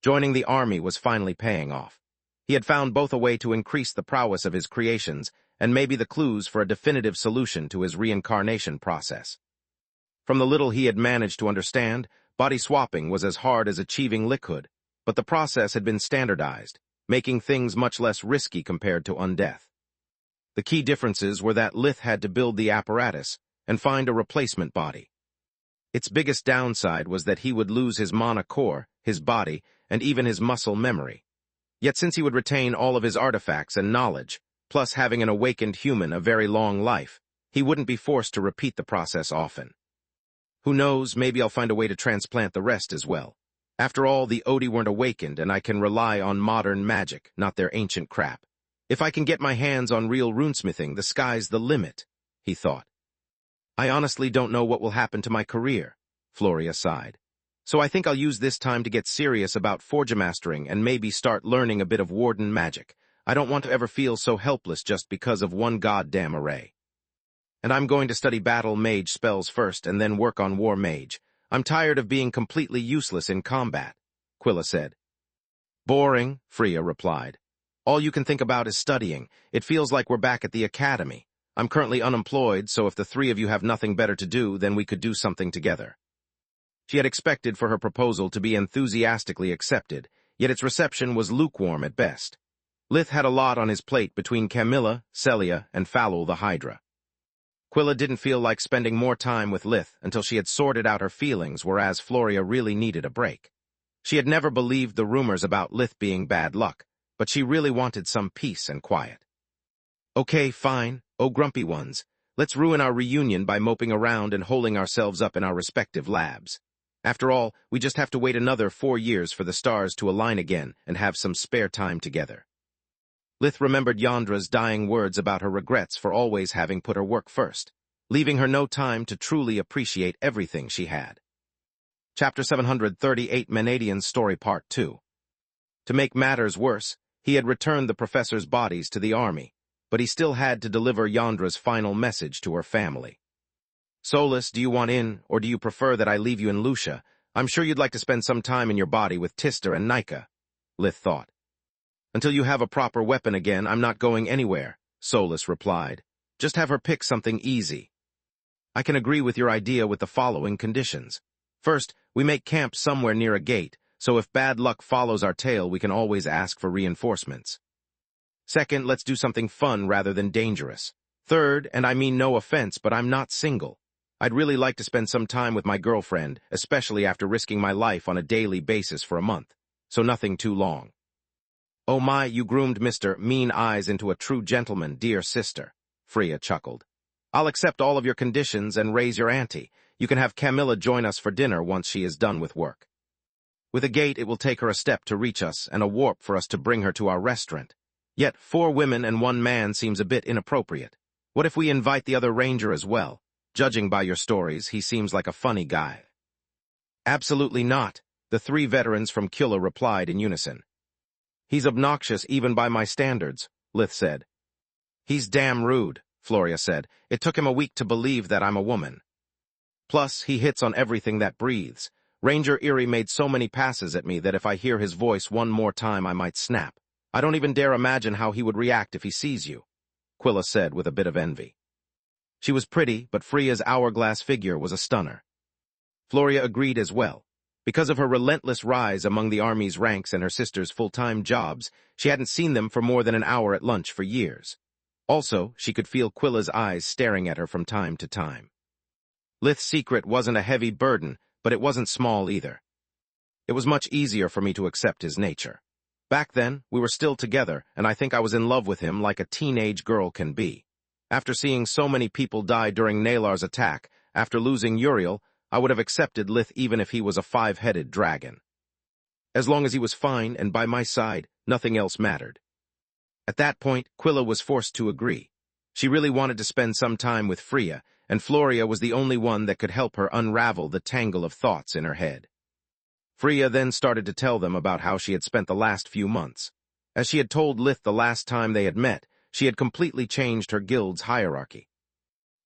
Joining the army was finally paying off. He had found both a way to increase the prowess of his creations and maybe the clues for a definitive solution to his reincarnation process. From the little he had managed to understand, body-swapping was as hard as achieving lickhood, but the process had been standardized, making things much less risky compared to undeath. The key differences were that Lith had to build the apparatus and find a replacement body. Its biggest downside was that he would lose his mana core, his body, and even his muscle memory. Yet since he would retain all of his artifacts and knowledge, plus having an awakened human a very long life, he wouldn't be forced to repeat the process often. Who knows, maybe I'll find a way to transplant the rest as well. After all, the Odie weren't awakened, and I can rely on modern magic, not their ancient crap. If I can get my hands on real runesmithing, the sky's the limit, he thought. "I honestly don't know what will happen to my career," Floria sighed. "So I think I'll use this time to get serious about forgemastering and maybe start learning a bit of warden magic. I don't want to ever feel so helpless just because of one goddamn array. And I'm going to study battle mage spells first and then work on war mage. I'm tired of being completely useless in combat," Quilla said. "Boring," Freya replied. "All you can think about is studying. It feels like we're back at the academy. I'm currently unemployed, so if the three of you have nothing better to do, then we could do something together." She had expected for her proposal to be enthusiastically accepted, yet its reception was lukewarm at best. Lith had a lot on his plate between Camilla, Celia, and Falul the Hydra. Quilla didn't feel like spending more time with Lith until she had sorted out her feelings, whereas Floria really needed a break. She had never believed the rumors about Lith being bad luck, but she really wanted some peace and quiet. "Okay, fine. Oh, grumpy ones. Let's ruin our reunion by moping around and holding ourselves up in our respective labs. After all, we just have to wait another 4 years for the stars to align again and have some spare time together." Lith remembered Yandra's dying words about her regrets for always having put her work first, leaving her no time to truly appreciate everything she had. Chapter 738, Menadian's Story Part 2. To make matters worse, he had returned the professor's bodies to the army, but he still had to deliver Yandra's final message to her family. "Solus, do you want in, or do you prefer that I leave you in Lucia? I'm sure you'd like to spend some time in your body with Tister and Nika," Lith thought. "Until you have a proper weapon again, I'm not going anywhere. Solus replied. Just have her pick something easy. I can agree with your idea with the following conditions. First, we make camp somewhere near a gate, so if bad luck follows our tail, we can always ask for reinforcements. Second, let's do something fun rather than dangerous. Third, and I mean no offense, but I'm not single. I'd really like to spend some time with my girlfriend, especially after risking my life on a daily basis for a month, so nothing too long. Oh my, you groomed Mr. Mean Eyes into a true gentleman, dear sister, Freya chuckled. I'll accept all of your conditions and raise your ante. You can have Camilla join us for dinner once she is done with work. With a gate, it will take her a step to reach us and a warp for us to bring her to our restaurant. Yet 4 women and 1 man seems a bit inappropriate. What if we invite the other ranger as well? Judging by your stories, he seems like a funny guy. Absolutely not, the 3 veterans from Kula replied in unison. He's obnoxious even by my standards, Lith said. He's damn rude, Floria said. It took him a week to believe that I'm a woman. Plus, he hits on everything that breathes. Ranger Erie made so many passes at me that if I hear his voice one more time, I might snap. I don't even dare imagine how he would react if he sees you, Quilla said with a bit of envy. She was pretty, but Freya's hourglass figure was a stunner. Floria agreed as well. Because of her relentless rise among the army's ranks and her sister's full-time jobs, she hadn't seen them for more than an hour at lunch for years. Also, she could feel Quilla's eyes staring at her from time to time. Lith's secret wasn't a heavy burden, but it wasn't small either. It was much easier for me to accept his nature. Back then, we were still together, and I think I was in love with him like a teenage girl can be. After seeing so many people die during Nalar's attack, after losing Uriel, I would have accepted Lith even if he was a 5-headed dragon. As long as he was fine and by my side, nothing else mattered. At that point, Quilla was forced to agree. She really wanted to spend some time with Freya, and Floria was the only one that could help her unravel the tangle of thoughts in her head. Freya then started to tell them about how she had spent the last few months. As she had told Lith the last time they had met, she had completely changed her guild's hierarchy.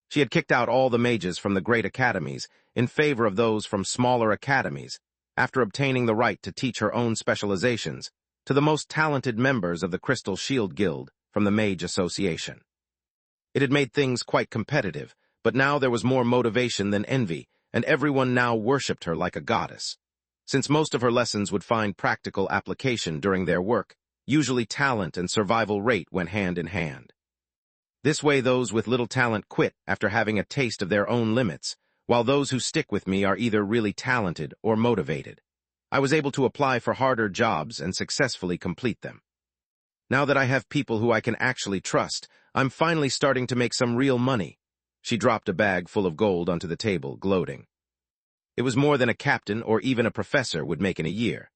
She had kicked out all the mages from the great academies in favor of those from smaller academies, after obtaining the right to teach her own specializations to the most talented members of the Crystal Shield Guild from the Mage Association. It had made things quite competitive, but now there was more motivation than envy, and everyone now worshipped her like a goddess. Since most of her lessons would find practical application during their work, usually talent and survival rate went hand in hand. This way those with little talent quit after having a taste of their own limits, while those who stick with me are either really talented or motivated. I was able to apply for harder jobs and successfully complete them. Now that I have people who I can actually trust, I'm finally starting to make some real money. She dropped a bag full of gold onto the table, gloating. It was more than a captain or even a professor would make in a year.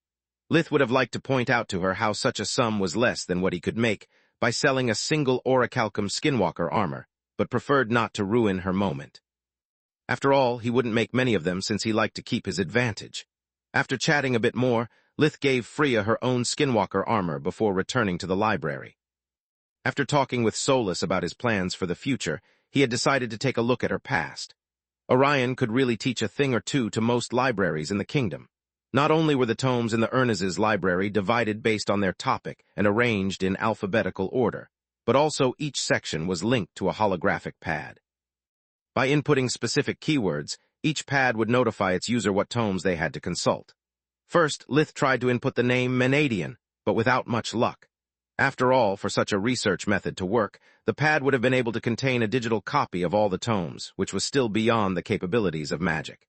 Lith would have liked to point out to her how such a sum was less than what he could make by selling a single orichalcum skinwalker armor, but preferred not to ruin her moment. After all, he wouldn't make many of them since he liked to keep his advantage. After chatting a bit more, Lith gave Freya her own skinwalker armor before returning to the library. After talking with Solus about his plans for the future, he had decided to take a look at her past. Orion could really teach a thing or two to most libraries in the kingdom. Not only were the tomes in the Ernez's library divided based on their topic and arranged in alphabetical order, but also each section was linked to a holographic pad. By inputting specific keywords, each pad would notify its user what tomes they had to consult. First, Lith tried to input the name Menadian, but without much luck. After all, for such a research method to work, the pad would have been able to contain a digital copy of all the tomes, which was still beyond the capabilities of magic.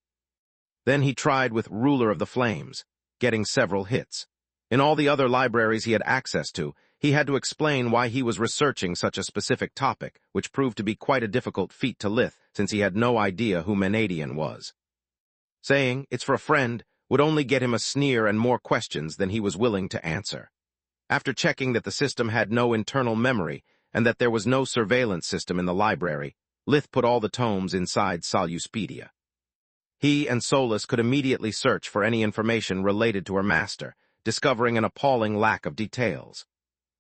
Then he tried with Ruler of the Flames, getting several hits. In all the other libraries he had access to, he had to explain why he was researching such a specific topic, which proved to be quite a difficult feat to Lith, since he had no idea who Menadian was. Saying, "It's for a friend," would only get him a sneer and more questions than he was willing to answer. After checking that the system had no internal memory and that there was no surveillance system in the library, Lith put all the tomes inside Soluspedia. He and Solus could immediately search for any information related to her master, discovering an appalling lack of details.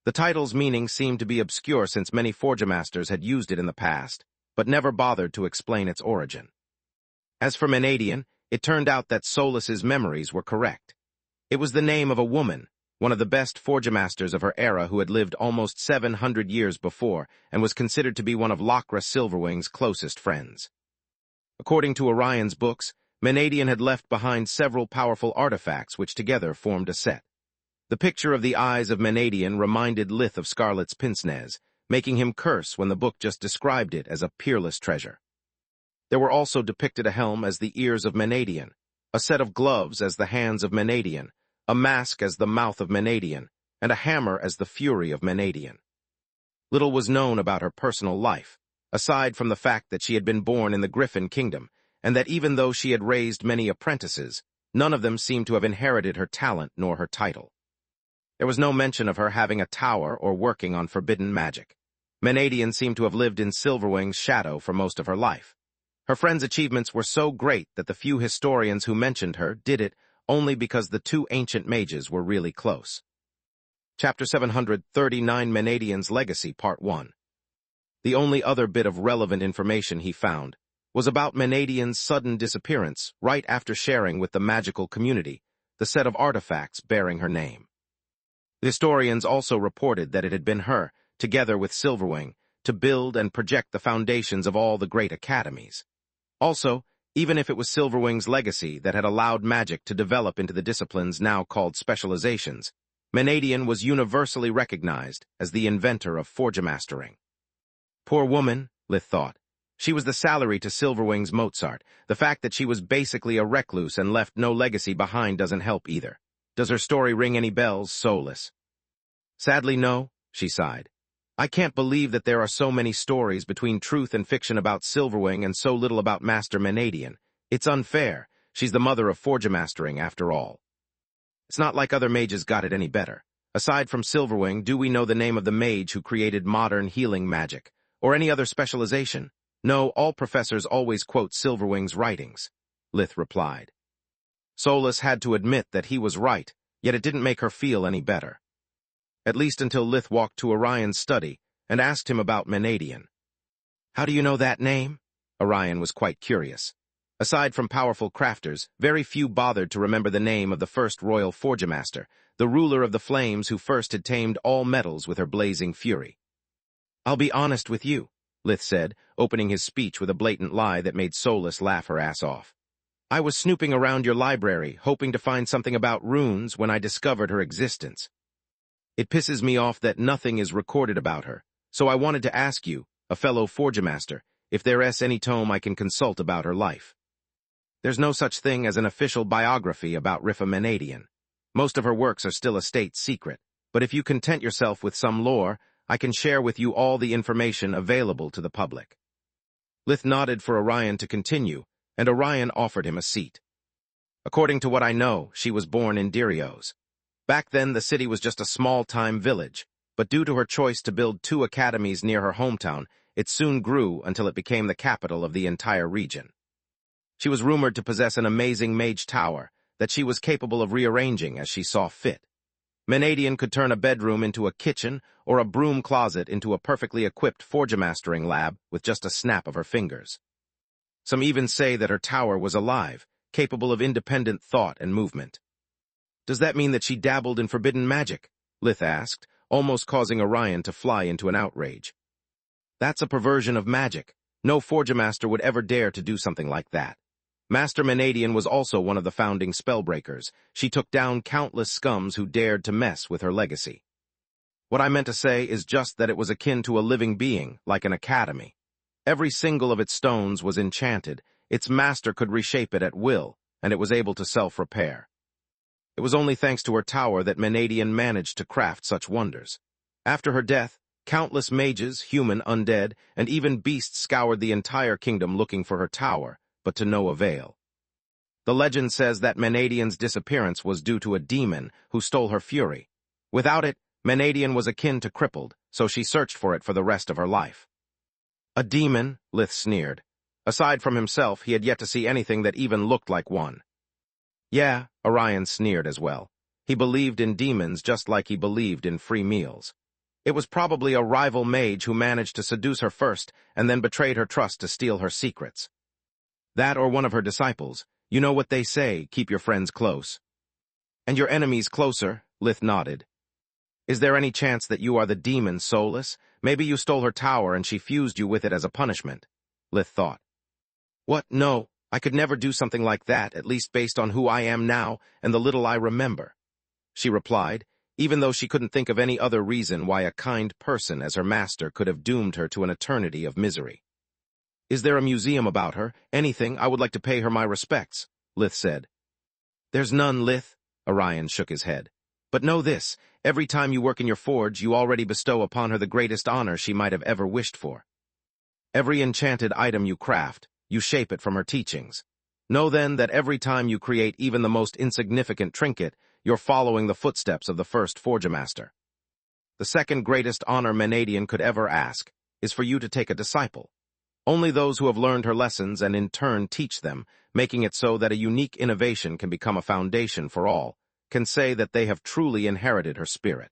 The title's meaning seemed to be obscure since many Forgemasters had used it in the past, but never bothered to explain its origin. As for Menadian, it turned out that Solus's memories were correct. It was the name of a woman, one of the best forgemasters of her era who had lived almost 700 years before and was considered to be one of Lokra Silverwing's closest friends. According to Orion's books, Menadian had left behind several powerful artifacts which together formed a set. The picture of the eyes of Menadian reminded Lith of Scarlet's pince-nez, making him curse when the book just described it as a peerless treasure. There were also depicted a helm as the ears of Menadian, a set of gloves as the hands of Menadian, a mask as the mouth of Menadian, and a hammer as the fury of Menadian. Little was known about her personal life, aside from the fact that she had been born in the Griffin Kingdom, and that even though she had raised many apprentices, none of them seemed to have inherited her talent nor her title. There was no mention of her having a tower or working on forbidden magic. Menadian seemed to have lived in Silverwing's shadow for most of her life. Her friend's achievements were so great that the few historians who mentioned her did it only because the two ancient mages were really close. Chapter 739, Menadian's Legacy, Part 1. The only other bit of relevant information he found was about Menadian's sudden disappearance right after sharing with the magical community the set of artifacts bearing her name. The historians also reported that it had been her, together with Silverwing, to build and project the foundations of all the great academies. Also, even if it was Silverwing's legacy that had allowed magic to develop into the disciplines now called specializations, Menadian was universally recognized as the inventor of forgemastering. Poor woman, Lith thought. She was the salary to Silverwing's Mozart. The fact that she was basically a recluse and left no legacy behind doesn't help either. Does her story ring any bells, Soulless? Sadly, no, she sighed. I can't believe that there are so many stories between truth and fiction about Silverwing and so little about Master Menadian. It's unfair. She's the mother of forgemastering, after all. It's not like other mages got it any better. Aside from Silverwing, do we know the name of the mage who created modern healing magic, or any other specialization? No, all professors always quote Silverwing's writings, Lith replied. Soulless had to admit that he was right, yet it didn't make her feel any better. At least until Lith walked to Orion's study and asked him about Menadian. How do you know that name? Orion was quite curious. Aside from powerful crafters, very few bothered to remember the name of the first royal forgemaster, the ruler of the flames who first had tamed all metals with her blazing fury. I'll be honest with you, Lith said, opening his speech with a blatant lie that made Soulless laugh her ass off. I was snooping around your library, hoping to find something about runes when I discovered her existence. It pisses me off that nothing is recorded about her, so I wanted to ask you, a fellow forgemaster, if there's any tome I can consult about her life. There's no such thing as an official biography about Riffa Menadian. Most of her works are still a state secret, but if you content yourself with some lore, I can share with you all the information available to the public. Lith nodded for Orion to continue, and Orion offered him a seat. According to what I know, she was born in Dirios. Back then, the city was just a small-time village, but due to her choice to build 2 academies near her hometown, it soon grew until it became the capital of the entire region. She was rumored to possess an amazing mage tower that she was capable of rearranging as she saw fit. Menadian could turn a bedroom into a kitchen or a broom closet into a perfectly equipped forgemastering lab with just a snap of her fingers. Some even say that her tower was alive, capable of independent thought and movement. Does that mean that she dabbled in forbidden magic? Lith asked, almost causing Orion to fly into an outrage. That's a perversion of magic. No forgemaster would ever dare to do something like that. Master Menadian was also one of the founding spellbreakers. She took down countless scums who dared to mess with her legacy. What I meant to say is just that it was akin to a living being, like an academy. Every single of its stones was enchanted, its master could reshape it at will, and it was able to self-repair. It was only thanks to her tower that Menadian managed to craft such wonders. After her death, countless mages, human, undead, and even beasts scoured the entire kingdom looking for her tower, but to no avail. The legend says that Menadian's disappearance was due to a demon who stole her fury. Without it, Menadian was akin to crippled, so she searched for it for the rest of her life. A demon, Lith sneered. Aside from himself, he had yet to see anything that even looked like one. Yeah, Orion sneered as well. He believed in demons just like he believed in free meals. It was probably a rival mage who managed to seduce her first and then betrayed her trust to steal her secrets. That or one of her disciples. You know what they say, keep your friends close. And your enemies closer, Lith nodded. Is there any chance that you are the demon Soulless? Maybe you stole her tower and she fused you with it as a punishment, Lith thought. What? No, I could never do something like that, at least based on who I am now and the little I remember, she replied, even though she couldn't think of any other reason why a kind person as her master could have doomed her to an eternity of misery. Is there a museum about her? Anything? I would like to pay her my respects, Lith said. There's none, Lith, Orion shook his head. But know this, every time you work in your forge, you already bestow upon her the greatest honor she might have ever wished for. Every enchanted item you craft, you shape it from her teachings. Know then that every time you create even the most insignificant trinket, you're following the footsteps of the first Forgemaster. The second greatest honor Menadian could ever ask is for you to take a disciple. Only those who have learned her lessons and in turn teach them, making it so that a unique innovation can become a foundation for all, can say that they have truly inherited her spirit.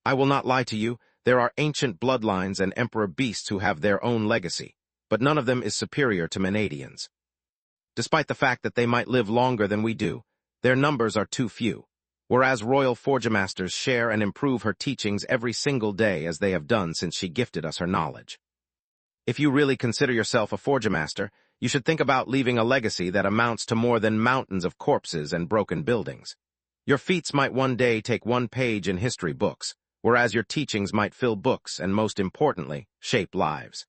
I will not lie to you, there are ancient bloodlines and emperor beasts who have their own legacy, but none of them is superior to Menadians. Despite the fact that they might live longer than we do, their numbers are too few, whereas royal Forgemasters share and improve her teachings every single day as they have done since she gifted us her knowledge. If you really consider yourself a Forgemaster, you should think about leaving a legacy that amounts to more than mountains of corpses and broken buildings. Your feats might one day take one page in history books, whereas your teachings might fill books and, most importantly, shape lives.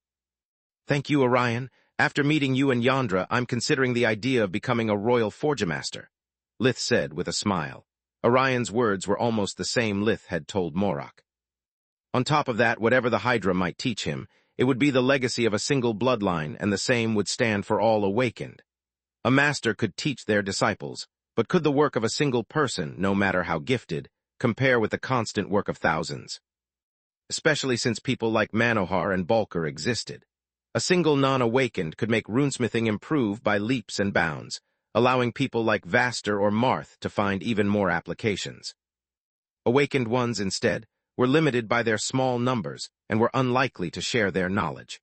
Thank you, Orion. After meeting you and Yandra, I'm considering the idea of becoming a royal Forgemaster, Lith said with a smile. Orion's words were almost the same Lith had told Morak. On top of that, whatever the Hydra might teach him, it would be the legacy of a single bloodline, and the same would stand for all awakened. A master could teach their disciples, but could the work of a single person, no matter how gifted, compare with the constant work of thousands? Especially since people like Manohar and Balker existed. A single non-awakened could make runesmithing improve by leaps and bounds, allowing people like Vaster or Marth to find even more applications. Awakened ones, instead, were limited by their small numbers and were unlikely to share their knowledge.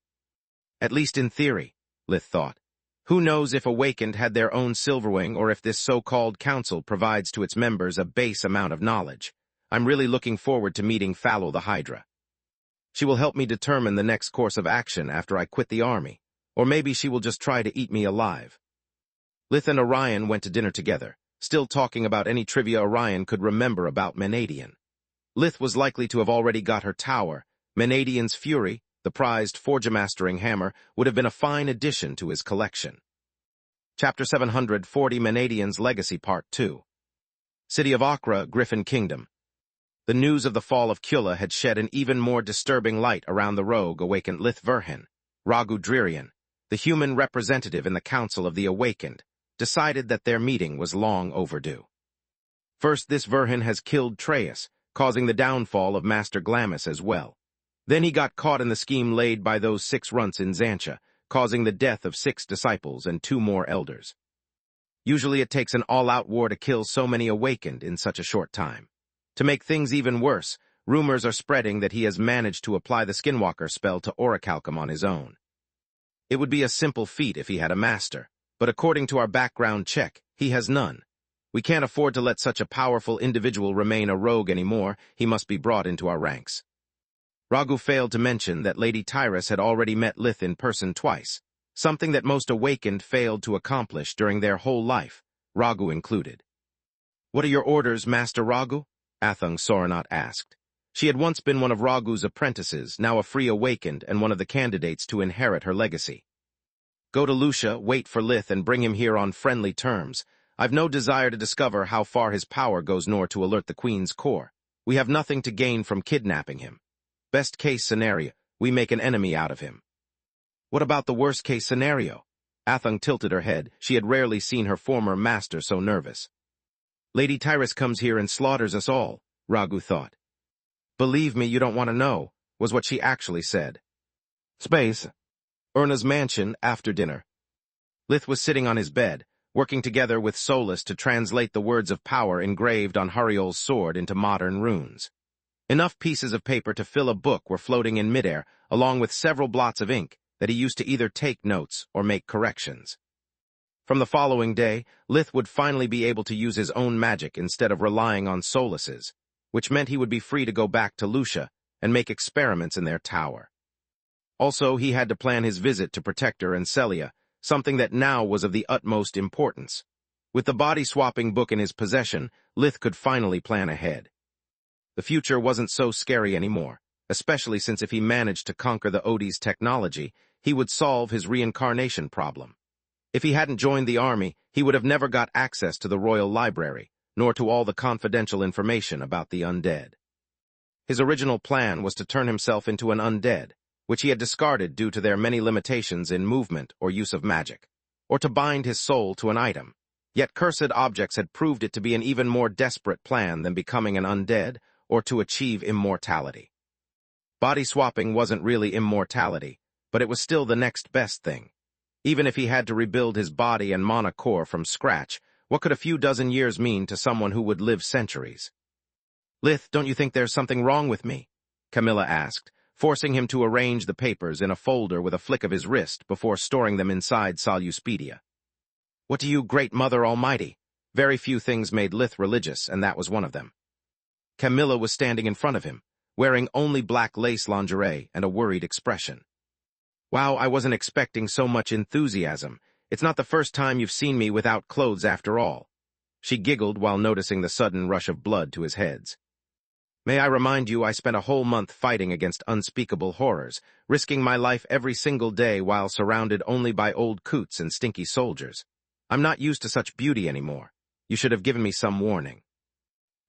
At least in theory, Lith thought. Who knows if Awakened had their own Silverwing or if this so-called council provides to its members a base amount of knowledge. I'm really looking forward to meeting Fallow the Hydra. She will help me determine the next course of action after I quit the army, or maybe she will just try to eat me alive. Lith and Orion went to dinner together, still talking about any trivia Orion could remember about Menadian. Lith was likely to have already got her tower. Menadian's Fury, the prized Forgemastering hammer, would have been a fine addition to his collection. Chapter 740, Menadian's Legacy Part 2. City of Akra, Griffin Kingdom. The news of the fall of Kula had shed an even more disturbing light around the rogue awakened Lith Verhin. Ragu Dririan, the human representative in the Council of the Awakened, decided that their meeting was long overdue. First, this Verhin has killed Treus, causing the downfall of Master Glamis as well. Then he got caught in the scheme laid by those 6 runts in Xantia, causing the death of 6 disciples and 2 more elders. Usually it takes an all-out war to kill so many awakened in such a short time. To make things even worse, rumors are spreading that he has managed to apply the Skinwalker spell to Orichalcum on his own. It would be a simple feat if he had a master, but according to our background check, he has none. We can't afford to let such a powerful individual remain a rogue anymore. He must be brought into our ranks. Ragu failed to mention that Lady Tyrus had already met Lith in person twice, something that most awakened failed to accomplish during their whole life, Ragu included. What are your orders, Master Ragu? Athung Soranot asked. She had once been one of Ragu's apprentices, now a free awakened and one of the candidates to inherit her legacy. Go to Lucia, wait for Lith, and bring him here on friendly terms. I've no desire to discover how far his power goes nor to alert the Queen's core. We have nothing to gain from kidnapping him. Best case scenario, we make an enemy out of him. What about the worst case scenario? Athung tilted her head. She had rarely seen her former master so nervous. Lady Tyrus comes here and slaughters us all, Ragu thought. Believe me, you don't want to know, was what she actually said. Space. Urna's mansion after dinner. Lith was sitting on his bed, working together with Solus to translate the words of power engraved on Hariol's sword into modern runes. Enough pieces of paper to fill a book were floating in midair, along with several blots of ink that he used to either take notes or make corrections. From the following day, Lith would finally be able to use his own magic instead of relying on Solus's, which meant he would be free to go back to Lucia and make experiments in their tower. Also, he had to plan his visit to Protector and Celia, something that now was of the utmost importance. With the body-swapping book in his possession, Lith could finally plan ahead. The future wasn't so scary anymore, especially since if he managed to conquer the Odie's technology, he would solve his reincarnation problem. If he hadn't joined the army, he would have never got access to the royal library, nor to all the confidential information about the undead. His original plan was to turn himself into an undead, which he had discarded due to their many limitations in movement or use of magic, or to bind his soul to an item. Yet cursed objects had proved it to be an even more desperate plan than becoming an undead or to achieve immortality. Body swapping wasn't really immortality, but it was still the next best thing. Even if he had to rebuild his body and mana core from scratch, what could a few dozen years mean to someone who would live centuries? "Lith, don't you think there's something wrong with me?" Camilla asked, forcing him to arrange the papers in a folder with a flick of his wrist before storing them inside Soluspedia. "What do you, great mother almighty?" Very few things made Lith religious, and that was one of them. Camilla was standing in front of him, wearing only black lace lingerie and a worried expression. "Wow, I wasn't expecting so much enthusiasm. It's not the first time you've seen me without clothes after all." She giggled while noticing the sudden rush of blood to his head. "May I remind you I spent a whole month fighting against unspeakable horrors, risking my life every single day while surrounded only by old coots and stinky soldiers. I'm not used to such beauty anymore. You should have given me some warning."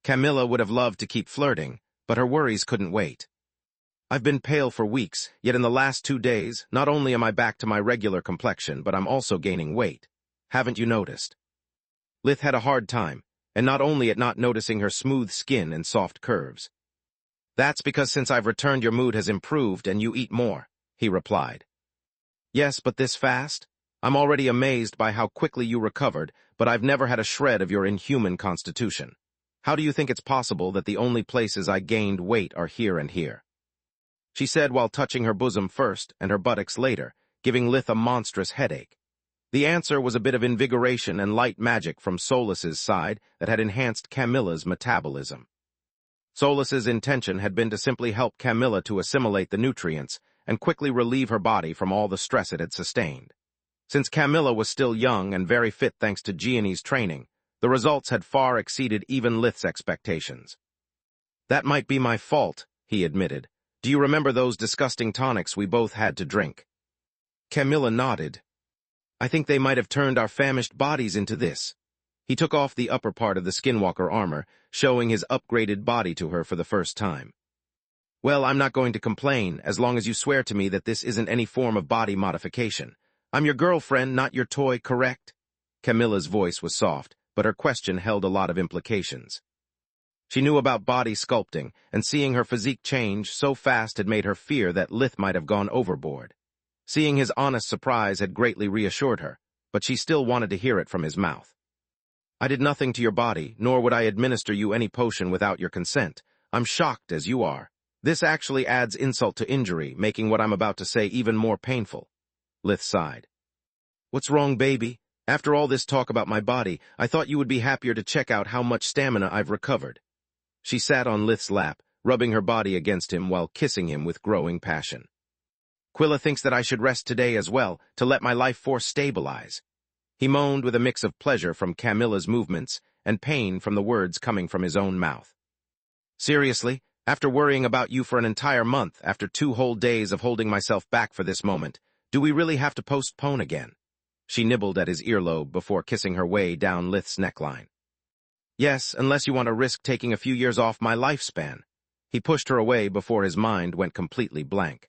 Camilla would have loved to keep flirting, but her worries couldn't wait. "I've been pale for weeks, yet in the last 2 days, not only am I back to my regular complexion, but I'm also gaining weight. Haven't you noticed?" Lith had a hard time, and not only at not noticing her smooth skin and soft curves. "That's because since I've returned your mood has improved and you eat more," he replied. "Yes, but this fast? I'm already amazed by how quickly you recovered, but I've never had a shred of your inhuman constitution. How do you think it's possible that the only places I gained weight are here and here?" She said while touching her bosom first and her buttocks later, giving Lith a monstrous headache. The answer was a bit of invigoration and light magic from Solus's side that had enhanced Camilla's metabolism. Solus's intention had been to simply help Camilla to assimilate the nutrients and quickly relieve her body from all the stress it had sustained. Since Camilla was still young and very fit thanks to Gianni's training, the results had far exceeded even Lith's expectations. "That might be my fault," he admitted. "Do you remember those disgusting tonics we both had to drink?" Camilla nodded. "I think they might have turned our famished bodies into this." He took off the upper part of the skinwalker armor, showing his upgraded body to her for the first time. "Well, I'm not going to complain, as long as you swear to me that this isn't any form of body modification. I'm your girlfriend, not your toy, correct?" Camilla's voice was soft, but her question held a lot of implications. She knew about body sculpting, and seeing her physique change so fast had made her fear that Lith might have gone overboard. Seeing his honest surprise had greatly reassured her, but she still wanted to hear it from his mouth. "I did nothing to your body, nor would I administer you any potion without your consent. I'm shocked as you are. This actually adds insult to injury, making what I'm about to say even more painful." Lith sighed. "What's wrong, baby? After all this talk about my body, I thought you would be happier to check out how much stamina I've recovered." She sat on Lith's lap, rubbing her body against him while kissing him with growing passion. "Quilla thinks that I should rest today as well, to let my life force stabilize." He moaned with a mix of pleasure from Camilla's movements and pain from the words coming from his own mouth. "Seriously, after worrying about you for an entire month, after 2 whole days of holding myself back for this moment, do we really have to postpone again?" She nibbled at his earlobe before kissing her way down Lith's neckline. "Yes, unless you want to risk taking a few years off my lifespan." He pushed her away before his mind went completely blank.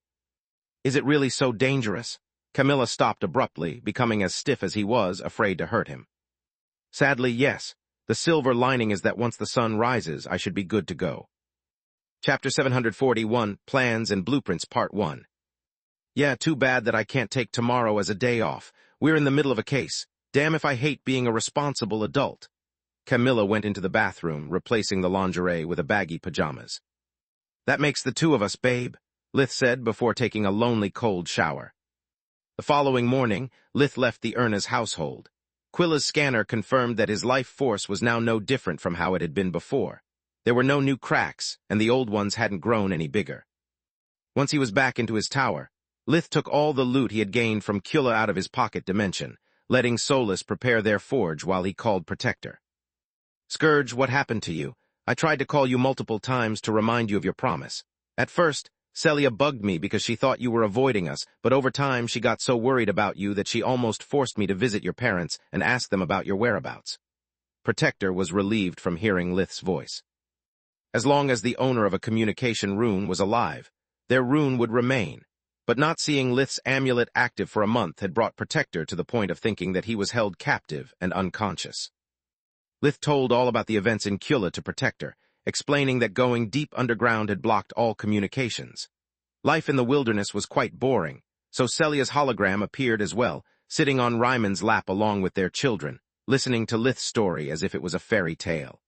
"Is it really so dangerous?" Camilla stopped abruptly, becoming as stiff as he was, afraid to hurt him. "Sadly, yes. The silver lining is that once the sun rises, I should be good to go." Chapter 741, Plans and Blueprints, Part 1. "Yeah, too bad that I can't take tomorrow as a day off. We're in the middle of a case. Damn if I hate being a responsible adult." Camilla went into the bathroom, replacing the lingerie with a baggy pajamas. "That makes the 2 of us, babe," Lith said before taking a lonely cold shower. The following morning, Lith left the Erna's household. Quilla's scanner confirmed that his life force was now no different from how it had been before. There were no new cracks, and the old ones hadn't grown any bigger. Once he was back into his tower, Lith took all the loot he had gained from Quilla out of his pocket dimension, letting Solus prepare their forge while he called Protector. "Scourge, what happened to you? I tried to call you multiple times to remind you of your promise. At first, Celia bugged me because she thought you were avoiding us, but over time she got so worried about you that she almost forced me to visit your parents and ask them about your whereabouts." Protector was relieved from hearing Lith's voice. As long as the owner of a communication rune was alive, their rune would remain, but not seeing Lith's amulet active for a month had brought Protector to the point of thinking that he was held captive and unconscious. Lith told all about the events in Quilla to Protector, explaining that going deep underground had blocked all communications. Life in the wilderness was quite boring, so Celia's hologram appeared as well, sitting on Ryman's lap along with their children, listening to Lith's story as if it was a fairy tale.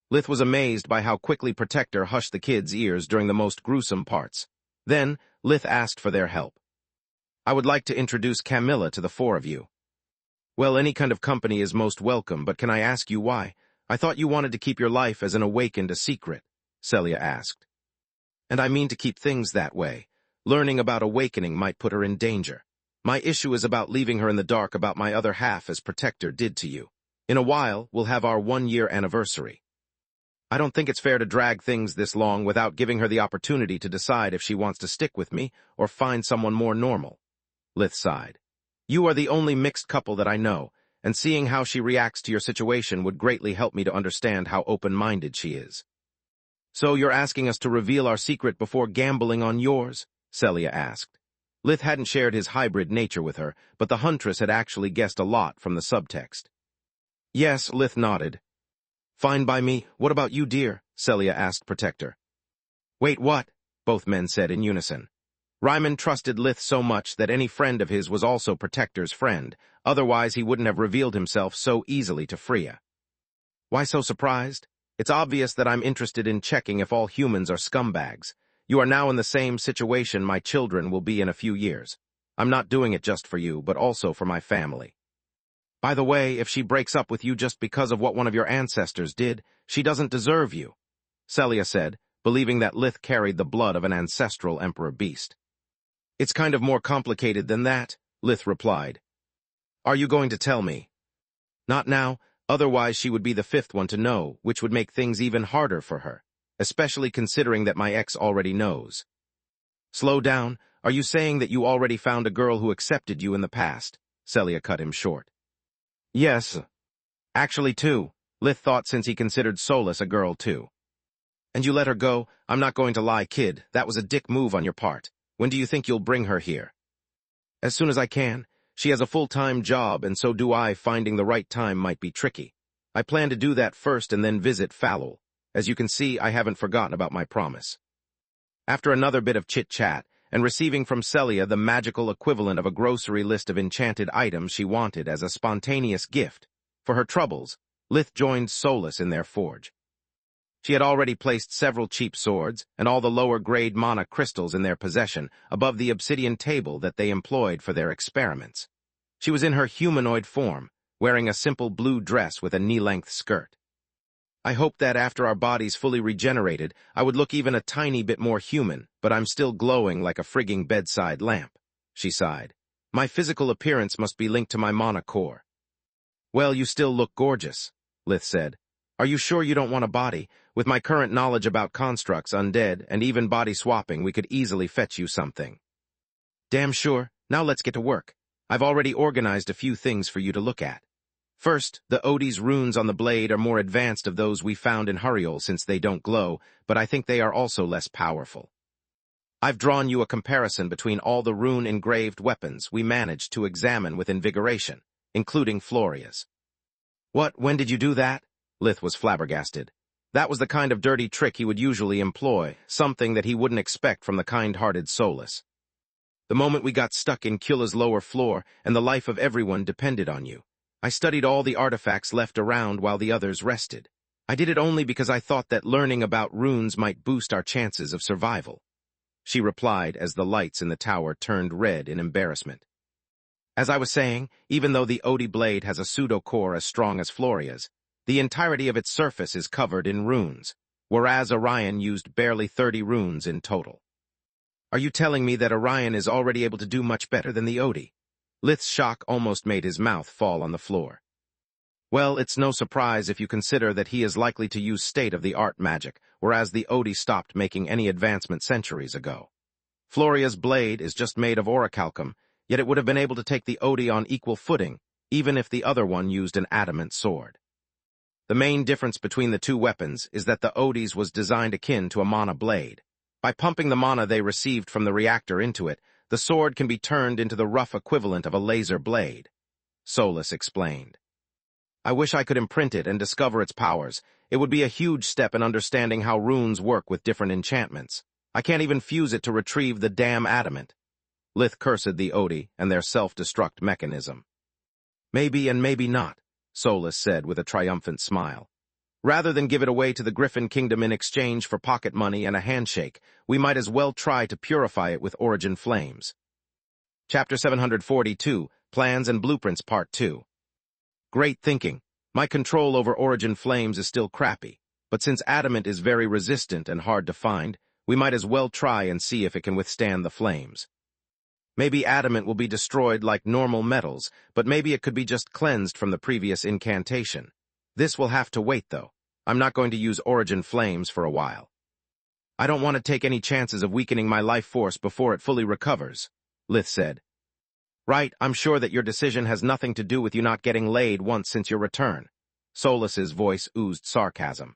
Lith was amazed by how quickly Protector hushed the kids' ears during the most gruesome parts. Then, Lith asked for their help. "I would like to introduce Camilla to the four of you." "Well, any kind of company is most welcome, but can I ask you why? I thought you wanted to keep your life as an awakened a secret," Celia asked. "And I mean to keep things that way. Learning about awakening might put her in danger. My issue is about leaving her in the dark about my other half as Protector did to you. In a while, we'll have our 1-year anniversary. I don't think it's fair to drag things this long without giving her the opportunity to decide if she wants to stick with me or find someone more normal." Lith sighed. "You are the only mixed couple that I know, and seeing how she reacts to your situation would greatly help me to understand how open-minded she is." "So you're asking us to reveal our secret before gambling on yours?" Celia asked. Lith hadn't shared his hybrid nature with her, but the Huntress had actually guessed a lot from the subtext. "Yes," Lith nodded. "Fine by me. What about you, dear?" Celia asked Protector. "Wait, what?" both men said in unison. Ryman trusted Lith so much that any friend of his was also Protector's friend, otherwise he wouldn't have revealed himself so easily to Freya. "Why so surprised? It's obvious that I'm interested in checking if all humans are scumbags. You are now in the same situation my children will be in a few years. I'm not doing it just for you, but also for my family. By the way, if she breaks up with you just because of what one of your ancestors did, she doesn't deserve you," Celia said, believing that Lith carried the blood of an ancestral emperor beast. "It's kind of more complicated than that," Lith replied. "Are you going to tell me?" "Not now, otherwise she would be the fifth one to know, which would make things even harder for her, especially considering that my ex already knows." "Slow down. Are you saying that you already found a girl who accepted you in the past?" Celia cut him short. "Yes. Actually, two," Lith thought, since he considered Solus a girl too. "And you let her go? I'm not going to lie, kid. That was a dick move on your part. When do you think you'll bring her here?" "As soon as I can. She has a full-time job, and so do I. Finding the right time might be tricky. I plan to do that first and then visit Falul. As you can see, I haven't forgotten about my promise." After another bit of chit-chat, and receiving from Celia the magical equivalent of a grocery list of enchanted items she wanted as a spontaneous gift for her troubles, Lith joined Solus in their forge. She had already placed several cheap swords and all the lower-grade mana crystals in their possession above the obsidian table that they employed for their experiments. She was in her humanoid form, wearing a simple blue dress with a knee-length skirt. "I hope that after our bodies fully regenerated, I would look even a tiny bit more human, but I'm still glowing like a frigging bedside lamp," she sighed. "My physical appearance must be linked to my mana core." "Well, you still look gorgeous," Lith said. "Are you sure you don't want a body? With my current knowledge about constructs, undead, and even body swapping, we could easily fetch you something." "Damn sure. Now let's get to work. I've already organized a few things for you to look at. First, the Odie's runes on the blade are more advanced of those we found in Huriol since they don't glow, but I think they are also less powerful. I've drawn you a comparison between all the rune-engraved weapons we managed to examine with invigoration, including Floria's." "What, when did you do that?" Lith was flabbergasted. That was the kind of dirty trick he would usually employ, something that he wouldn't expect from the kind-hearted Solus. "The moment we got stuck in Qulla's lower floor, and the life of everyone depended on you. I studied all the artifacts left around while the others rested. I did it only because I thought that learning about runes might boost our chances of survival," she replied as the lights in the tower turned red in embarrassment. As I was saying, even though the Odie blade has a pseudo-core as strong as Floria's, the entirety of its surface is covered in runes, whereas Orion used barely 30 runes in total. Are you telling me that Orion is already able to do much better than the Odie? Lith's shock almost made his mouth fall on the floor. Well, it's no surprise if you consider that he is likely to use state-of-the-art magic, whereas the Odie stopped making any advancement centuries ago. Floria's blade is just made of orichalcum, yet it would have been able to take the Odie on equal footing, even if the other one used an adamant sword. The main difference between the two weapons is that the Odie's was designed akin to a mana blade. By pumping the mana they received from the reactor into it, the sword can be turned into the rough equivalent of a laser blade. Solus explained. I wish I could imprint it and discover its powers. It would be a huge step in understanding how runes work with different enchantments. I can't even fuse it to retrieve the damn adamant. Lith cursed the Odie and their self-destruct mechanism. Maybe and maybe not, Solus said with a triumphant smile. Rather than give it away to the Griffin Kingdom in exchange for pocket money and a handshake, we might as well try to purify it with origin flames. Chapter 742, Plans and Blueprints Part 2. Great thinking. My control over origin flames is still crappy, but since adamant is very resistant and hard to find, we might as well try and see if it can withstand the flames. Maybe adamant will be destroyed like normal metals, but maybe it could be just cleansed from the previous incantation. This will have to wait, though. I'm not going to use origin flames for a while. I don't want to take any chances of weakening my life force before it fully recovers, Lith said. Right, I'm sure that your decision has nothing to do with you not getting laid once since your return. Solus's voice oozed sarcasm.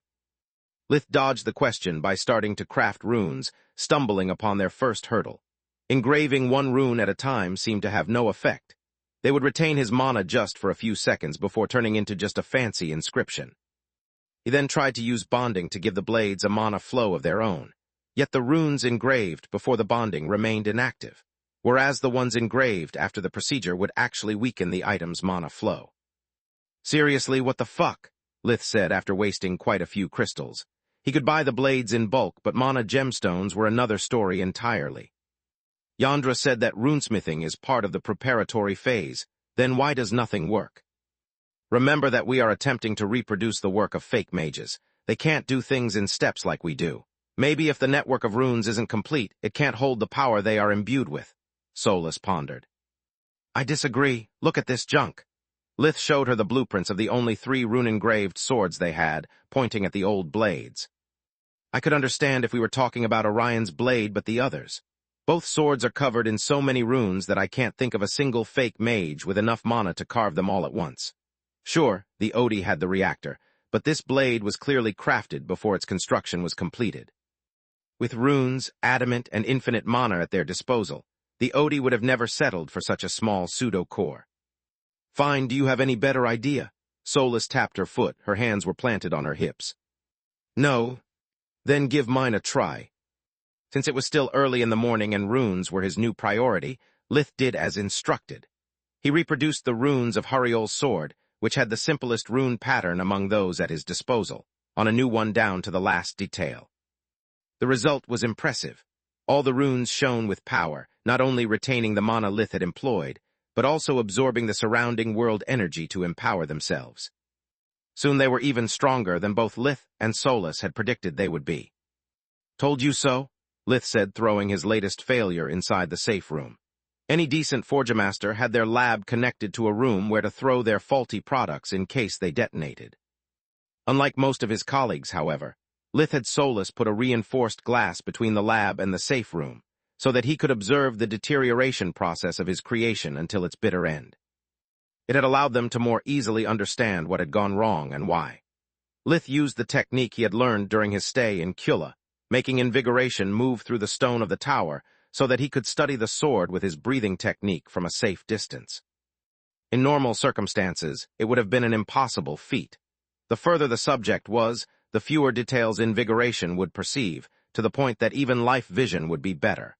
Lith dodged the question by starting to craft runes, stumbling upon their first hurdle. Engraving one rune at a time seemed to have no effect. They would retain his mana just for a few seconds before turning into just a fancy inscription. He then tried to use bonding to give the blades a mana flow of their own, yet the runes engraved before the bonding remained inactive, whereas the ones engraved after the procedure would actually weaken the item's mana flow. Seriously, what the fuck? Lith said after wasting quite a few crystals. He could buy the blades in bulk, but mana gemstones were another story entirely. Yandra said that runesmithing is part of the preparatory phase, then why does nothing work? Remember that we are attempting to reproduce the work of fake mages. They can't do things in steps like we do. Maybe if the network of runes isn't complete, it can't hold the power they are imbued with, Solus pondered. I disagree. Look at this junk. Lith showed her the blueprints of the only 3 rune-engraved swords they had, pointing at the old blades. I could understand if we were talking about Orion's blade, but the others. Both swords are covered in so many runes that I can't think of a single fake mage with enough mana to carve them all at once. Sure, the Odie had the reactor, but this blade was clearly crafted before its construction was completed. With runes, adamant, and infinite mana at their disposal, the Odie would have never settled for such a small pseudo-core. Fine, do you have any better idea? Solus tapped her foot, her hands were planted on her hips. No. Then give mine a try. Since it was still early in the morning and runes were his new priority, Lith did as instructed. He reproduced the runes of Hariol's sword, which had the simplest rune pattern among those at his disposal, on a new one down to the last detail. The result was impressive. All the runes shone with power, not only retaining the mana Lith had employed, but also absorbing the surrounding world energy to empower themselves. Soon they were even stronger than both Lith and Solus had predicted they would be. Told you so? Lith said, throwing his latest failure inside the safe room. Any decent forgemaster had their lab connected to a room where to throw their faulty products in case they detonated. Unlike most of his colleagues, however, Lith had Solus put a reinforced glass between the lab and the safe room, so that he could observe the deterioration process of his creation until its bitter end. It had allowed them to more easily understand what had gone wrong and why. Lith used the technique he had learned during his stay in Kula, making invigoration move through the stone of the tower so that he could study the sword with his breathing technique from a safe distance. In normal circumstances, it would have been an impossible feat. The further the subject was, the fewer details invigoration would perceive, to the point that even life vision would be better.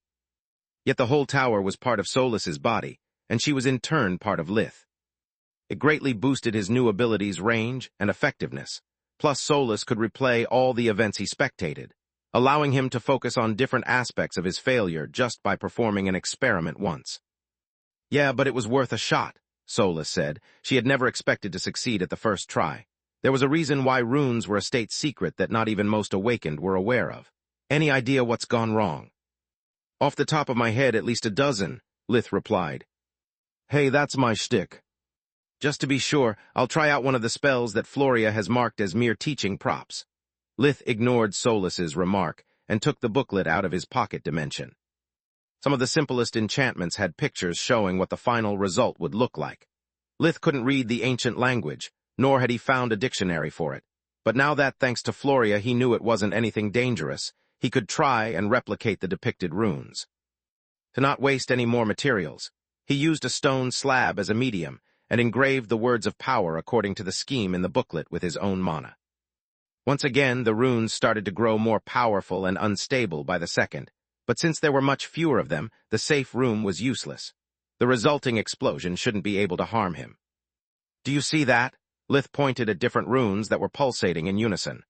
Yet the whole tower was part of Solus's body, and she was in turn part of Lith. It greatly boosted his new abilities' range and effectiveness, plus Solus could replay all the events he spectated, allowing him to focus on different aspects of his failure just by performing an experiment once. Yeah, but it was worth a shot, Solus said. She had never expected to succeed at the first try. There was a reason why runes were a state secret that not even most awakened were aware of. Any idea what's gone wrong? Off the top of my head, at least a dozen, Lith replied. Hey, that's my shtick. Just to be sure, I'll try out one of the spells that Floria has marked as mere teaching props. Lith ignored Solus's remark and took the booklet out of his pocket dimension. Some of the simplest enchantments had pictures showing what the final result would look like. Lith couldn't read the ancient language, nor had he found a dictionary for it. But now that, thanks to Floria, he knew it wasn't anything dangerous, he could try and replicate the depicted runes. To not waste any more materials, he used a stone slab as a medium and engraved the words of power according to the scheme in the booklet with his own mana. Once again, the runes started to grow more powerful and unstable by the second, but since there were much fewer of them, the safe room was useless. The resulting explosion shouldn't be able to harm him. Do you see that? Lith pointed at different runes that were pulsating in unison.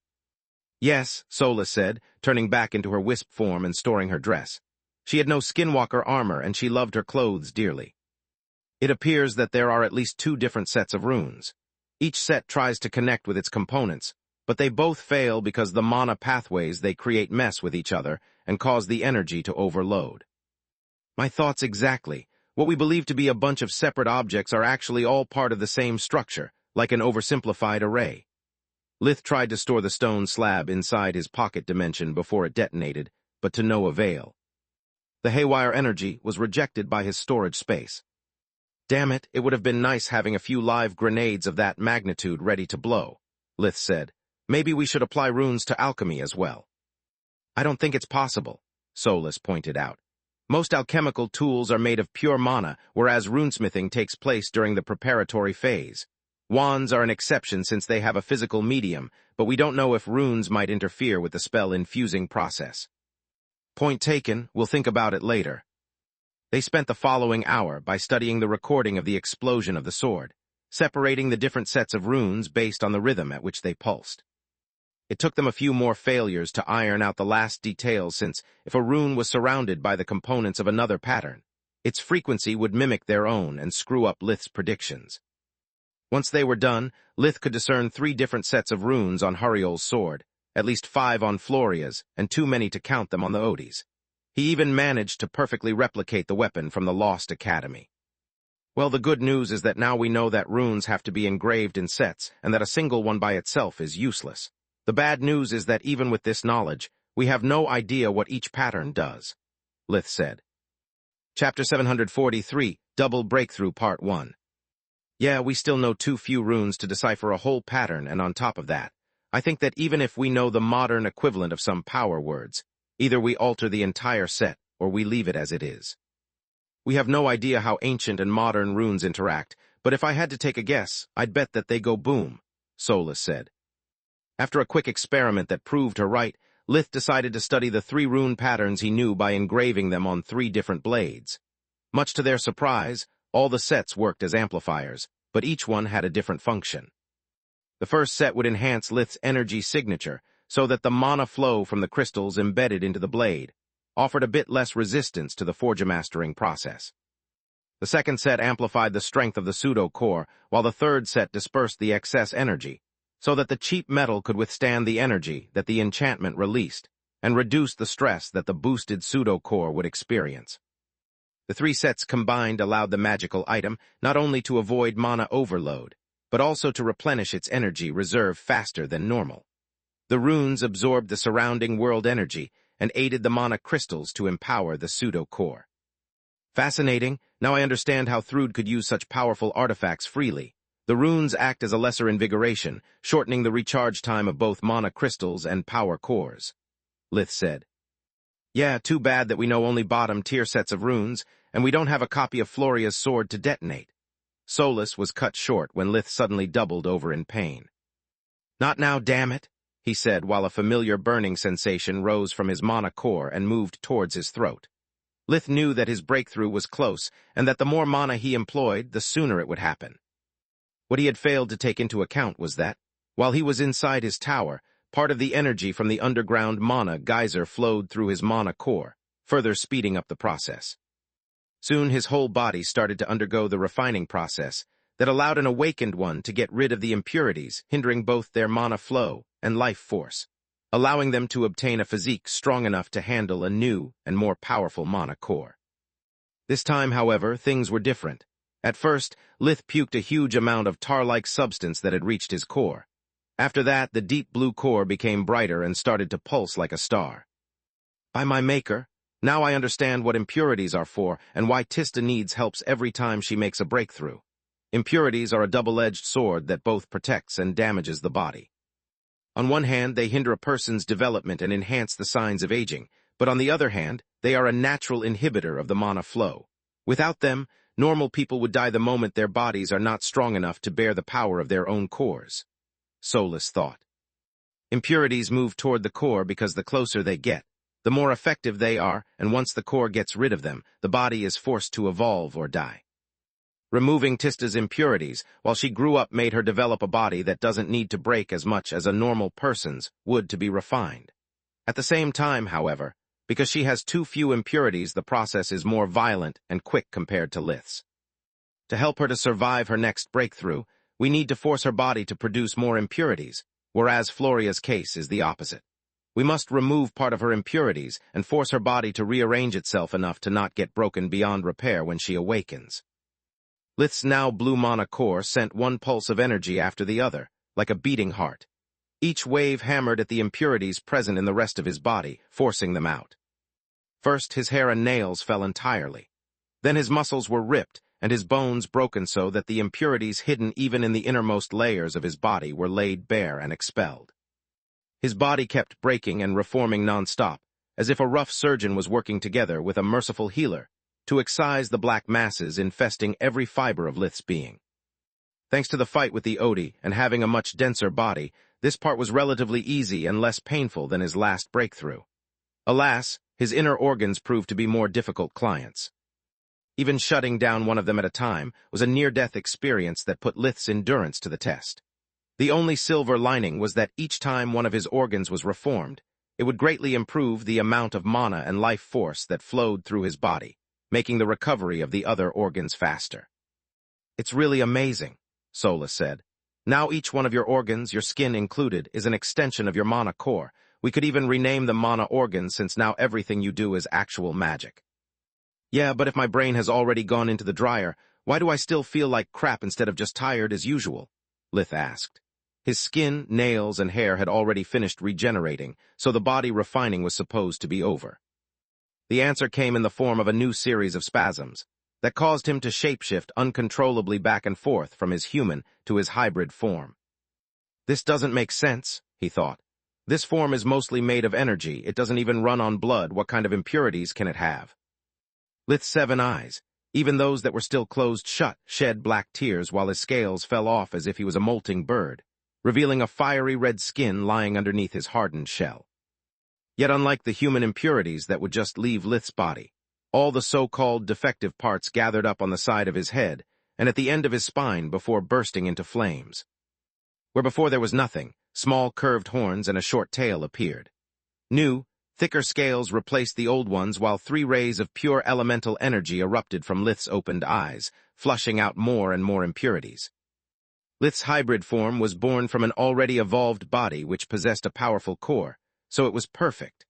Yes, Solus said, turning back into her wisp form and storing her dress. She had no skinwalker armor, and she loved her clothes dearly. It appears that there are at least 2 different sets of runes. Each set tries to connect with its components, but they both fail because the mana pathways they create mess with each other and cause the energy to overload. My thoughts exactly. What we believe to be a bunch of separate objects are actually all part of the same structure, like an oversimplified array. Lith tried to store the stone slab inside his pocket dimension before it detonated, but to no avail. The haywire energy was rejected by his storage space. Damn it, it would have been nice having a few live grenades of that magnitude ready to blow, Lith said. Maybe we should apply runes to alchemy as well. I don't think it's possible, Solus pointed out. Most alchemical tools are made of pure mana, whereas runesmithing takes place during the preparatory phase. Wands are an exception since they have a physical medium, but we don't know if runes might interfere with the spell infusing process. Point taken, we'll think about it later. They spent the following hour by studying the recording of the explosion of the sword, separating the different sets of runes based on the rhythm at which they pulsed. It took them a few more failures to iron out the last details since, if a rune was surrounded by the components of another pattern, its frequency would mimic their own and screw up Lith's predictions. Once they were done, Lith could discern 3 different sets of runes on Huriol's sword, at least 5 on Floria's, and too many to count them on the Odie's. He even managed to perfectly replicate the weapon from the Lost Academy. Well, the good news is that now we know that runes have to be engraved in sets and that a single one by itself is useless. The bad news is that even with this knowledge, we have no idea what each pattern does, Lith said. Chapter 743, Double Breakthrough Part 1. Yeah, we still know too few runes to decipher a whole pattern, and on top of that, I think that even if we know the modern equivalent of some power words, either we alter the entire set or we leave it as it is. We have no idea how ancient and modern runes interact, but if I had to take a guess, I'd bet that they go boom, Solus said. After a quick experiment that proved her right, Lith decided to study the 3 rune patterns he knew by engraving them on 3 different blades. Much to their surprise, all the sets worked as amplifiers, but each one had a different function. The first set would enhance Lith's energy signature so that the mana flow from the crystals embedded into the blade offered a bit less resistance to the forgemastering process. The second set amplified the strength of the pseudo-core, while the third set dispersed the excess energy, so that the cheap metal could withstand the energy that the enchantment released and reduce the stress that the boosted pseudo-core would experience. The 3 sets combined allowed the magical item not only to avoid mana overload, but also to replenish its energy reserve faster than normal. The runes absorbed the surrounding world energy and aided the mana crystals to empower the pseudo-core. Fascinating, now I understand how Thrud could use such powerful artifacts freely. The runes act as a lesser invigoration, shortening the recharge time of both mana crystals and power cores, Lith said. Yeah, too bad that we know only bottom-tier sets of runes, and we don't have a copy of Floria's sword to detonate. Solus was cut short when Lith suddenly doubled over in pain. Not now, damn it, he said while a familiar burning sensation rose from his mana core and moved towards his throat. Lith knew that his breakthrough was close, and that the more mana he employed, the sooner it would happen. What he had failed to take into account was that, while he was inside his tower, part of the energy from the underground mana geyser flowed through his mana core, further speeding up the process. Soon his whole body started to undergo the refining process that allowed an awakened one to get rid of the impurities, hindering both their mana flow and life force, allowing them to obtain a physique strong enough to handle a new and more powerful mana core. This time, however, things were different. At first, Lith puked a huge amount of tar-like substance that had reached his core. After that, the deep blue core became brighter and started to pulse like a star. By my maker, now I understand what impurities are for and why Tista needs helps every time she makes a breakthrough. Impurities are a double-edged sword that both protects and damages the body. On one hand, they hinder a person's development and enhance the signs of aging, but on the other hand, they are a natural inhibitor of the mana flow. Without them, normal people would die the moment their bodies are not strong enough to bear the power of their own cores. Soulless thought. Impurities move toward the core because the closer they get, the more effective they are, and once the core gets rid of them, the body is forced to evolve or die. Removing Tista's impurities, while she grew up, made her develop a body that doesn't need to break as much as a normal person's would to be refined. At the same time, however, because she has too few impurities, the process is more violent and quick compared to Lith's. To help her to survive her next breakthrough, we need to force her body to produce more impurities, whereas Floria's case is the opposite. We must remove part of her impurities and force her body to rearrange itself enough to not get broken beyond repair when she awakens. Lith's now blue mana core sent one pulse of energy after the other, like a beating heart. Each wave hammered at the impurities present in the rest of his body, forcing them out. First, his hair and nails fell entirely. Then his muscles were ripped, and his bones broken so that the impurities hidden even in the innermost layers of his body were laid bare and expelled. His body kept breaking and reforming non-stop, as if a rough surgeon was working together with a merciful healer to excise the black masses infesting every fiber of Lith's being. Thanks to the fight with the Odi and having a much denser body, this part was relatively easy and less painful than his last breakthrough. Alas, his inner organs proved to be more difficult clients. Even shutting down one of them at a time was a near-death experience that put Lith's endurance to the test. The only silver lining was that each time one of his organs was reformed, it would greatly improve the amount of mana and life force that flowed through his body, making the recovery of the other organs faster. "It's really amazing," Sola said. "Now each one of your organs, your skin included, is an extension of your mana core. We could even rename them mana organs since now everything you do is actual magic." "Yeah, but if my brain has already gone into the dryer, why do I still feel like crap instead of just tired as usual?" Lith asked. His skin, nails, and hair had already finished regenerating, so the body refining was supposed to be over. The answer came in the form of a new series of spasms that caused him to shapeshift uncontrollably back and forth from his human to his hybrid form. "This doesn't make sense," he thought. "This form is mostly made of energy. It doesn't even run on blood. What kind of impurities can it have?" Lith's 7 eyes, even those that were still closed shut, shed black tears while his scales fell off as if he was a molting bird, revealing a fiery red skin lying underneath his hardened shell. Yet unlike the human impurities that would just leave Lith's body, all the so-called defective parts gathered up on the side of his head and at the end of his spine before bursting into flames. Where before there was nothing, small curved horns and a short tail appeared. New, thicker scales replaced the old ones while 3 rays of pure elemental energy erupted from Lith's opened eyes, flushing out more and more impurities. Lith's hybrid form was born from an already evolved body which possessed a powerful core, so it was perfect.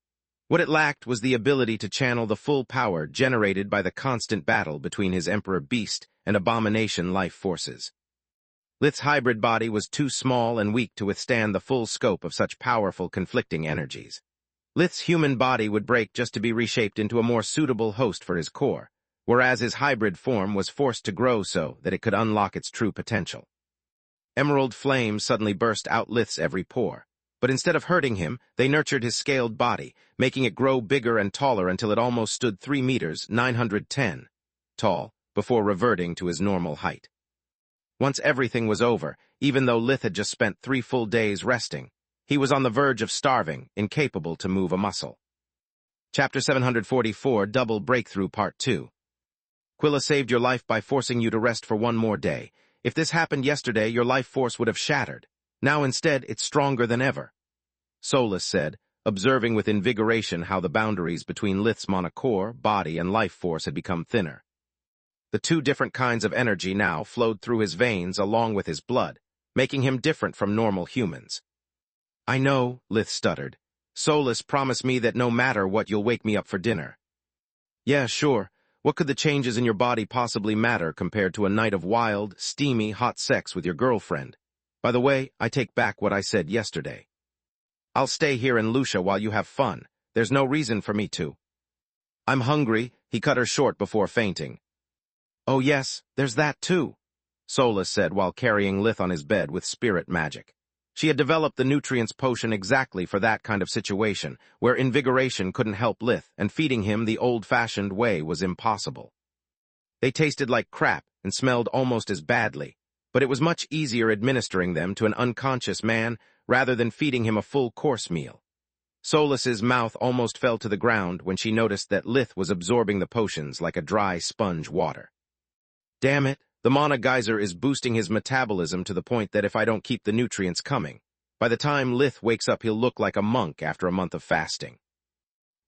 What it lacked was the ability to channel the full power generated by the constant battle between his Emperor Beast and Abomination life forces. Lith's hybrid body was too small and weak to withstand the full scope of such powerful conflicting energies. Lith's human body would break just to be reshaped into a more suitable host for his core, whereas his hybrid form was forced to grow so that it could unlock its true potential. Emerald flames suddenly burst out Lith's every pore, but instead of hurting him, they nurtured his scaled body, making it grow bigger and taller until it almost stood 3 meters, 910 tall, before reverting to his normal height. Once everything was over, even though Lith had just spent 3 full days resting, he was on the verge of starving, incapable to move a muscle. Chapter 744, Double Breakthrough Part 2. Quilla saved your life by forcing you to rest for 1 more day. If this happened yesterday, your life force would have shattered. Now instead, it's stronger than ever. Solus said, observing with invigoration how the boundaries between Lith's mana core, body, and life force had become thinner. The two different kinds of energy now flowed through his veins along with his blood, making him different from normal humans. "I know," Lith stuttered. "Solus promised me that no matter what, you'll wake me up for dinner." "Yeah, sure. What could the changes in your body possibly matter compared to a night of wild, steamy, hot sex with your girlfriend? By the way, I take back what I said yesterday. I'll stay here in Lucia while you have fun. There's no reason for me to." "I'm hungry," he cut her short before fainting. "Oh yes, there's that too," Solus said while carrying Lith on his bed with spirit magic. She had developed the nutrients potion exactly for that kind of situation, where invigoration couldn't help Lith, and feeding him the old-fashioned way was impossible. They tasted like crap and smelled almost as badly, but it was much easier administering them to an unconscious man rather than feeding him a full-course meal. Solus's mouth almost fell to the ground when she noticed that Lith was absorbing the potions like a dry sponge water. "Damn it, the mana geyser is boosting his metabolism to the point that if I don't keep the nutrients coming, by the time Lith wakes up he'll look like a monk after a month of fasting."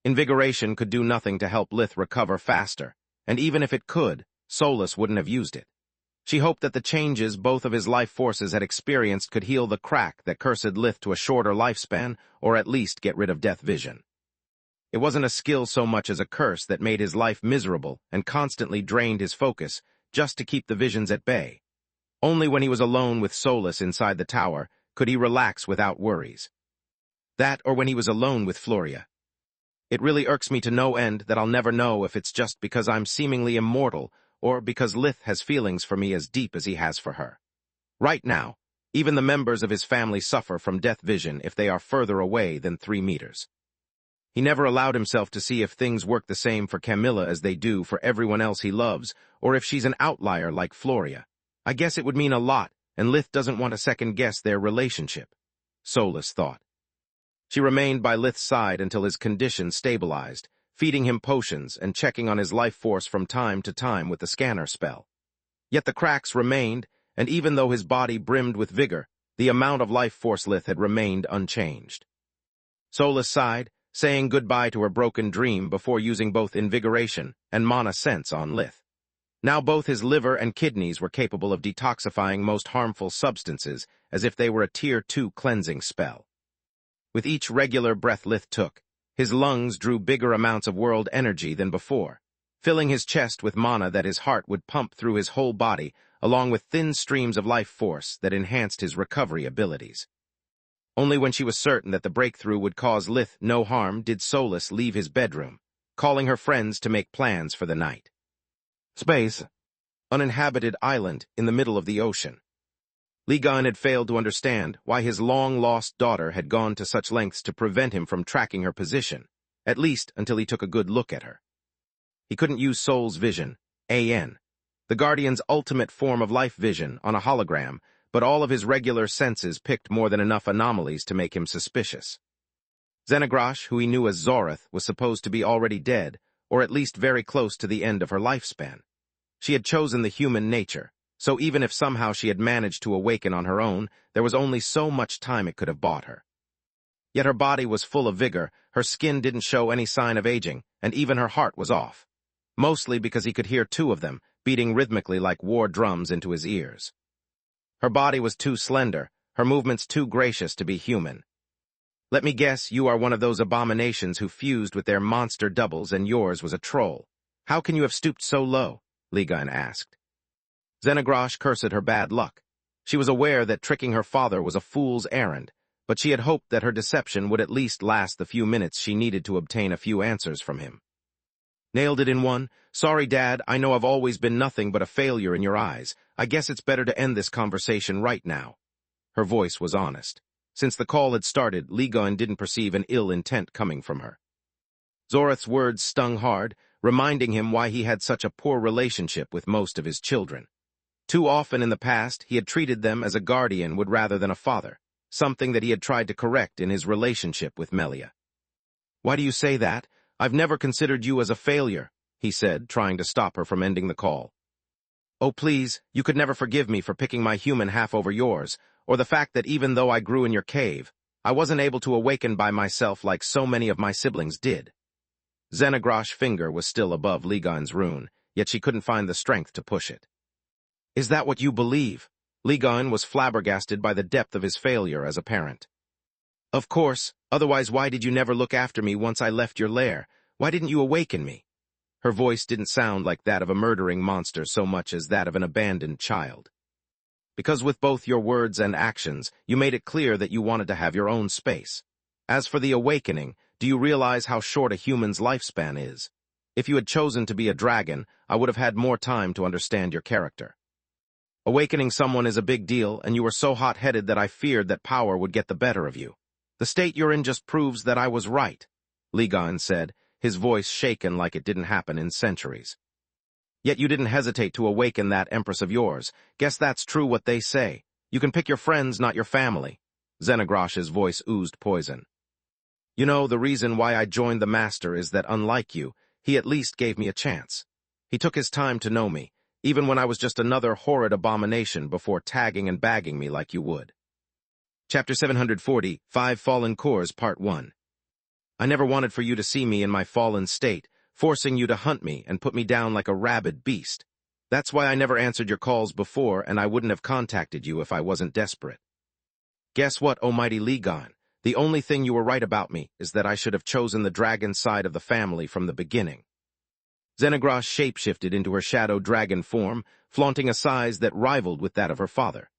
Invigoration could do nothing to help Lith recover faster, and even if it could, Solus wouldn't have used it. She hoped that the changes both of his life forces had experienced could heal the crack that cursed Lith to a shorter lifespan, or at least get rid of death vision. It wasn't a skill so much as a curse that made his life miserable and constantly drained his focus, just to keep the visions at bay. Only when he was alone with Solus inside the tower could he relax without worries. That or when he was alone with Floria. "It really irks me to no end that I'll never know if it's just because I'm seemingly immortal or because Lith has feelings for me as deep as he has for her. Right now, even the members of his family suffer from death vision if they are further away than 3 meters. He never allowed himself to see if things work the same for Camilla as they do for everyone else he loves, or if she's an outlier like Floria. I guess it would mean a lot, and Lith doesn't want to second-guess their relationship," Solus thought. She remained by Lith's side until his condition stabilized, feeding him potions and checking on his life force from time to time with the scanner spell. Yet the cracks remained, and even though his body brimmed with vigor, the amount of life force Lith had remained unchanged. Solus sighed, saying goodbye to her broken dream before using both invigoration and mana sense on Lith. Now both his liver and kidneys were capable of detoxifying most harmful substances, as if they were a Tier 2 cleansing spell. With each regular breath Lith took, his lungs drew bigger amounts of world energy than before, filling his chest with mana that his heart would pump through his whole body, along with thin streams of life force that enhanced his recovery abilities. Only when she was certain that the breakthrough would cause Lith no harm did Solus leave his bedroom, calling her friends to make plans for the night. Space. Uninhabited island in the middle of the ocean. Ligon had failed to understand why his long-lost daughter had gone to such lengths to prevent him from tracking her position, at least until he took a good look at her. He couldn't use Soul's vision, AN, the Guardian's ultimate form of life vision, on a hologram, but all of his regular senses picked more than enough anomalies to make him suspicious. Xenagrash, who he knew as Zorith, was supposed to be already dead, or at least very close to the end of her lifespan. She had chosen the human nature, so even if somehow she had managed to awaken on her own, there was only so much time it could have bought her. Yet her body was full of vigor, her skin didn't show any sign of aging, and even her heart was off. Mostly because he could hear 2 of them, beating rhythmically like war drums into his ears. Her body was too slender, her movements too gracious to be human. "Let me guess you are one of those abominations who fused with their monster doubles and yours was a troll. How can you have stooped so low?" Ligon asked. Xenagrash cursed her bad luck. She was aware that tricking her father was a fool's errand, but she had hoped that her deception would at least last the few minutes she needed to obtain a few answers from him. "Nailed it in one. Sorry, Dad, I know I've always been nothing but a failure in your eyes. I guess it's better to end this conversation right now." Her voice was honest. Since the call had started, Ligon didn't perceive an ill intent coming from her. Zorith's words stung hard, reminding him why he had such a poor relationship with most of his children. Too often in the past, he had treated them as a guardian would rather than a father, something that he had tried to correct in his relationship with Melia. "Why do you say that? I've never considered you as a failure," he said, trying to stop her from ending the call. "Oh, please, you could never forgive me for picking my human half over yours, or the fact that even though I grew in your cave, I wasn't able to awaken by myself like so many of my siblings did." Xenagrash's finger was still above Ligon's rune, yet she couldn't find the strength to push it. "Is that what you believe?" Ligon was flabbergasted by the depth of his failure as a parent. "Of course, otherwise why did you never look after me once I left your lair? Why didn't you awaken me?" Her voice didn't sound like that of a murdering monster so much as that of an abandoned child. "Because with both your words and actions, you made it clear that you wanted to have your own space. As for the awakening, do you realize how short a human's lifespan is? If you had chosen to be a dragon, I would have had more time to understand your character. Awakening someone is a big deal, and you were so hot-headed that I feared that power would get the better of you. The state you're in just proves that I was right," Ligon said, his voice shaken like it didn't happen in centuries. "Yet you didn't hesitate to awaken that empress of yours. Guess that's true what they say. You can pick your friends, not your family." Xenogrosh's voice oozed poison. "You know, the reason why I joined the Master is that, unlike you, he at least gave me a chance. He took his time to know me, even when I was just another horrid abomination before tagging and bagging me like you would." Chapter 740, 5 Fallen Cores, Part 1. "I never wanted for you to see me in my fallen state, forcing you to hunt me and put me down like a rabid beast. That's why I never answered your calls before, and I wouldn't have contacted you if I wasn't desperate. Guess what, Almighty Ligon? The only thing you were right about me is that I should have chosen the dragon side of the family from the beginning." Xenogrosh shapeshifted into her shadow dragon form, flaunting a size that rivaled with that of her father.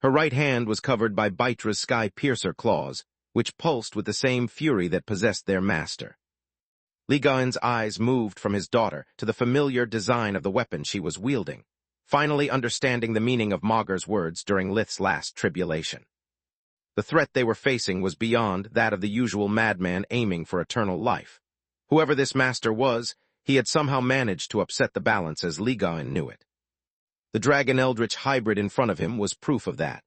Her right hand was covered by Bytra's sky piercer claws, which pulsed with the same fury that possessed their master. Ligon's eyes moved from his daughter to the familiar design of the weapon she was wielding, finally understanding the meaning of Maugre's words during Lith's last tribulation. The threat they were facing was beyond that of the usual madman aiming for eternal life. Whoever this master was, he had somehow managed to upset the balance as Ligon knew it. The dragon eldritch hybrid in front of him was proof of that.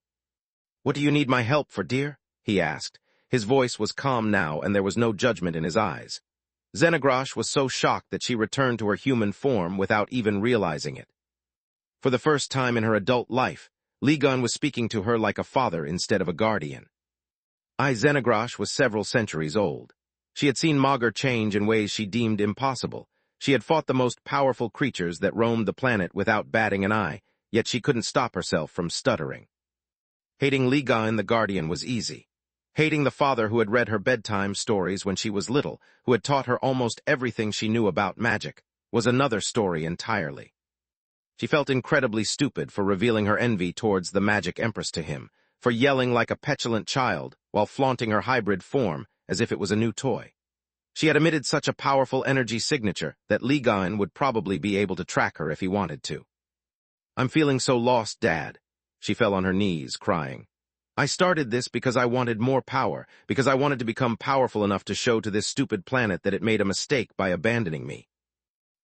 "What do you need my help for, dear?" he asked. His voice was calm now, and there was no judgment in his eyes. Xenogrosh was so shocked that she returned to her human form without even realizing it. For the first time in her adult life, Ligon was speaking to her like a father instead of a guardian. Xenogrosh was several centuries old. She had seen Maugre change in ways she deemed impossible. She had fought the most powerful creatures that roamed the planet without batting an eye, yet she couldn't stop herself from stuttering. Hating Ligon the Guardian was easy. Hating the father who had read her bedtime stories when she was little, who had taught her almost everything she knew about magic, was another story entirely. She felt incredibly stupid for revealing her envy towards the Magic Empress to him, for yelling like a petulant child while flaunting her hybrid form as if it was a new toy. She had emitted such a powerful energy signature that Ligon would probably be able to track her if he wanted to. "I'm feeling so lost, Dad." She fell on her knees, crying. "I started this because I wanted more power, because I wanted to become powerful enough to show to this stupid planet that it made a mistake by abandoning me.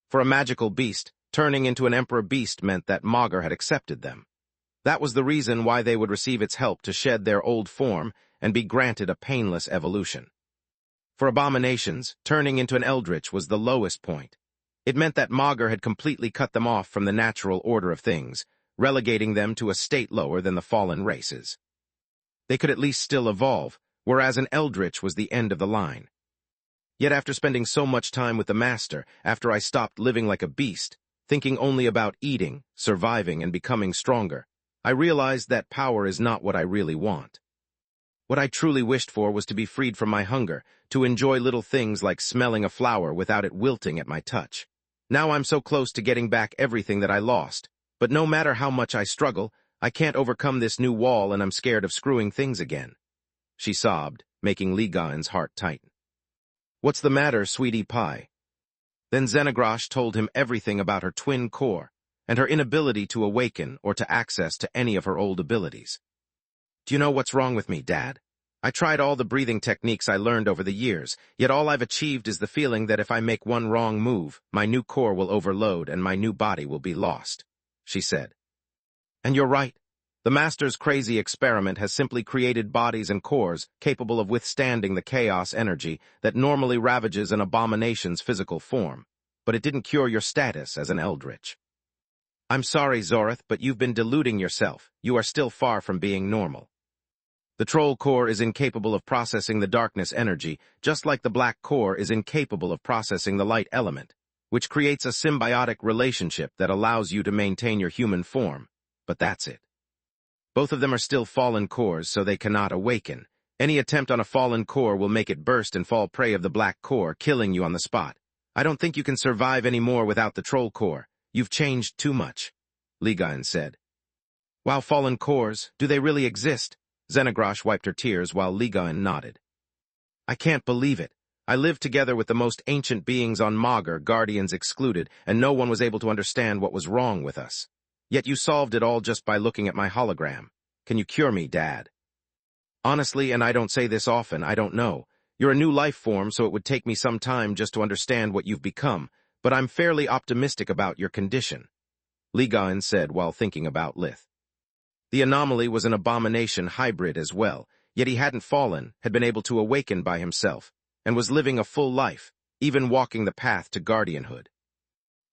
For a magical beast, turning into an emperor beast meant that Maugre had accepted them. That was the reason why they would receive its help to shed their old form and be granted a painless evolution. For abominations, turning into an eldritch was the lowest point. It meant that Maugre had completely cut them off from the natural order of things, relegating them to a state lower than the fallen races. They could at least still evolve, whereas an eldritch was the end of the line. Yet after spending so much time with the Master, after I stopped living like a beast, thinking only about eating, surviving, and becoming stronger, I realized that power is not what I really want. What I truly wished for was to be freed from my hunger, to enjoy little things like smelling a flower without it wilting at my touch. Now I'm so close to getting back everything that I lost, but no matter how much I struggle, I can't overcome this new wall and I'm scared of screwing things again." She sobbed, making Ligon's heart tighten. "What's the matter, sweetie pie?" Then Xenogrosh told him everything about her twin core, and her inability to awaken or to access to any of her old abilities. "Do you know what's wrong with me, Dad? I tried all the breathing techniques I learned over the years, yet all I've achieved is the feeling that if I make one wrong move, my new core will overload and my new body will be lost," she said. "And you're right. The Master's crazy experiment has simply created bodies and cores capable of withstanding the chaos energy that normally ravages an abomination's physical form, but it didn't cure your status as an eldritch. I'm sorry, Zorith, but you've been deluding yourself. You are still far from being normal. The troll core is incapable of processing the darkness energy, just like the black core is incapable of processing the light element, which creates a symbiotic relationship that allows you to maintain your human form. But that's it. Both of them are still fallen cores, so they cannot awaken. Any attempt on a fallen core will make it burst and fall prey of the black core, killing you on the spot. I don't think you can survive anymore without the troll core. You've changed too much, Ligaen said. Wow, fallen cores, do they really exist? Xenogrosh wiped her tears while Ligaen nodded. I can't believe it. I lived together with the most ancient beings on Magur, guardians excluded, and no one was able to understand what was wrong with us. Yet you solved it all just by looking at my hologram. Can you cure me, Dad? Honestly, and I don't say this often, I don't know. You're a new life form, so it would take me some time just to understand what you've become, but I'm fairly optimistic about your condition, Ligaen said while thinking about Lith. The anomaly was an abomination hybrid as well, yet he hadn't fallen, had been able to awaken by himself, and was living a full life, even walking the path to guardianhood.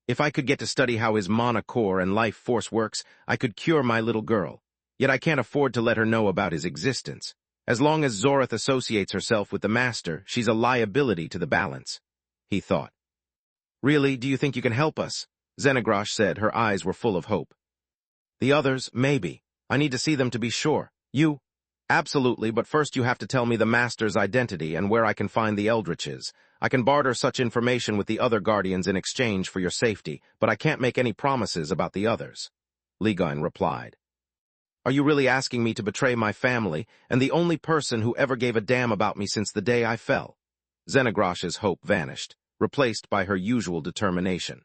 If I could get to study how his mana core and life force works, I could cure my little girl. Yet I can't afford to let her know about his existence. As long as Zorith associates herself with the Master, she's a liability to the balance, he thought. Really, do you think you can help us? Xenogrosh said, her eyes were full of hope. The others, maybe. I need to see them to be sure. You? Absolutely, but first you have to tell me the Master's identity and where I can find the Eldritches. I can barter such information with the other Guardians in exchange for your safety, but I can't make any promises about the others, Ligaen replied. Are you really asking me to betray my family and the only person who ever gave a damn about me since the day I fell? Xenogrosh's hope vanished, replaced by her usual determination.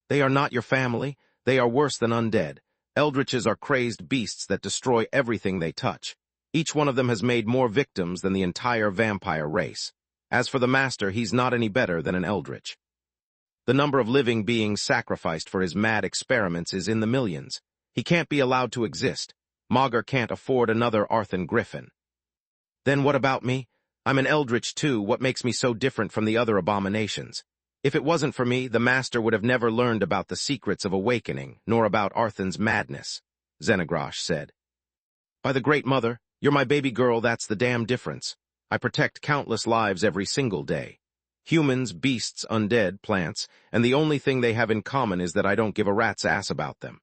They are not your family. They are worse than undead. Eldritches are crazed beasts that destroy everything they touch. Each one of them has made more victims than the entire vampire race. As for the Master, he's not any better than an Eldritch. The number of living beings sacrificed for his mad experiments is in the millions. He can't be allowed to exist. Magur can't afford another Arthan Griffin. Then what about me? I'm an Eldritch too. What makes me so different from the other abominations? If it wasn't for me, the Master would have never learned about the secrets of awakening, nor about Arthan's madness, Xenogrosh said. By the Great Mother, you're my baby girl, that's the damn difference. I protect countless lives every single day. Humans, beasts, undead, plants, and the only thing they have in common is that I don't give a rat's ass about them.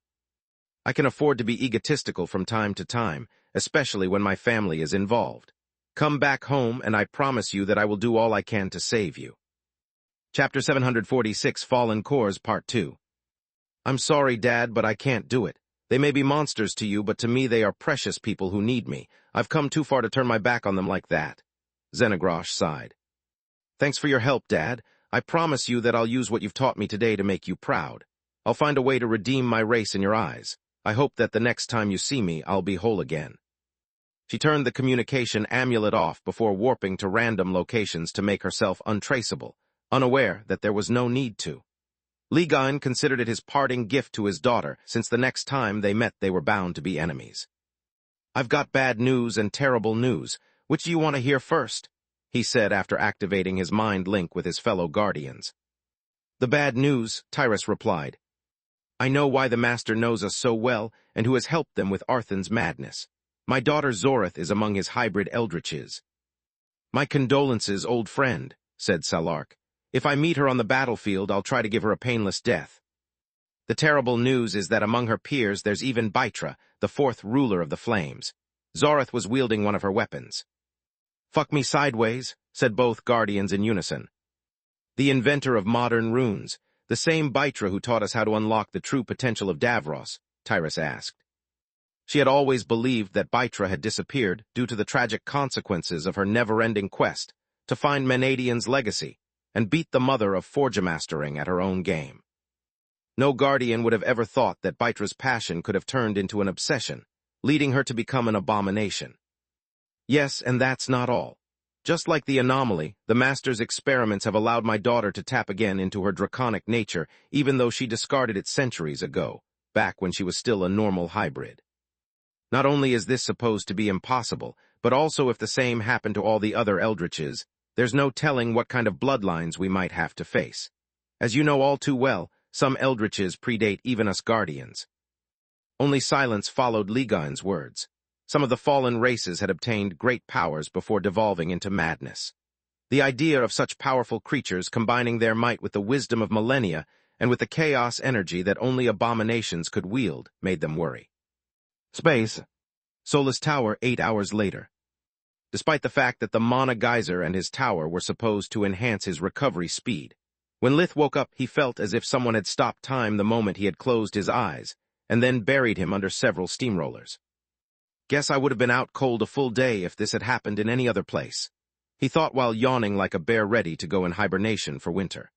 I can afford to be egotistical from time to time, especially when my family is involved. Come back home, and I promise you that I will do all I can to save you. Chapter 746, Fallen Cores, Part 2. I'm sorry, Dad, but I can't do it. They may be monsters to you, but to me they are precious people who need me. I've come too far to turn my back on them like that. Xenogrosh sighed. Thanks for your help, Dad. I promise you that I'll use what you've taught me today to make you proud. I'll find a way to redeem my race in your eyes. I hope that the next time you see me, I'll be whole again. She turned the communication amulet off before warping to random locations to make herself untraceable, unaware that there was no need to. Ligaen considered it his parting gift to his daughter, since the next time they met they were bound to be enemies. I've got bad news and terrible news. Which do you want to hear first? He said after activating his mind link with his fellow Guardians. The bad news, Tyrus replied. I know why the Master knows us so well and who has helped them with Arthan's madness. My daughter Zorith is among his hybrid Eldritches. My condolences, old friend, said Salark. If I meet her on the battlefield, I'll try to give her a painless death. The terrible news is that among her peers there's even Baitra, the fourth ruler of the flames. Zorith was wielding one of her weapons. Fuck me sideways, said both Guardians in unison. The inventor of modern runes, the same Baitra who taught us how to unlock the true potential of Davros, Tyrus asked. She had always believed that Baitra had disappeared due to the tragic consequences of her never-ending quest to find Menadian's legacy and beat the mother of Forgemastering at her own game. No Guardian would have ever thought that Baitra's passion could have turned into an obsession, leading her to become an abomination. Yes, and that's not all. Just like the anomaly, the Master's experiments have allowed my daughter to tap again into her draconic nature, even though she discarded it centuries ago, back when she was still a normal hybrid. Not only is this supposed to be impossible, but also if the same happened to all the other Eldritches, there's no telling what kind of bloodlines we might have to face. As you know all too well, some Eldritches predate even us Guardians. Only silence followed Ligaen's words. Some of the fallen races had obtained great powers before devolving into madness. The idea of such powerful creatures combining their might with the wisdom of millennia and with the chaos energy that only abominations could wield made them worry. Space. Solus Tower 8 hours later. Despite the fact that the mana geyser and his tower were supposed to enhance his recovery speed, when Lith woke up, he felt as if someone had stopped time the moment he had closed his eyes, and then buried him under several steamrollers. Guess I would have been out cold a full day if this had happened in any other place, he thought while yawning like a bear ready to go in hibernation for winter.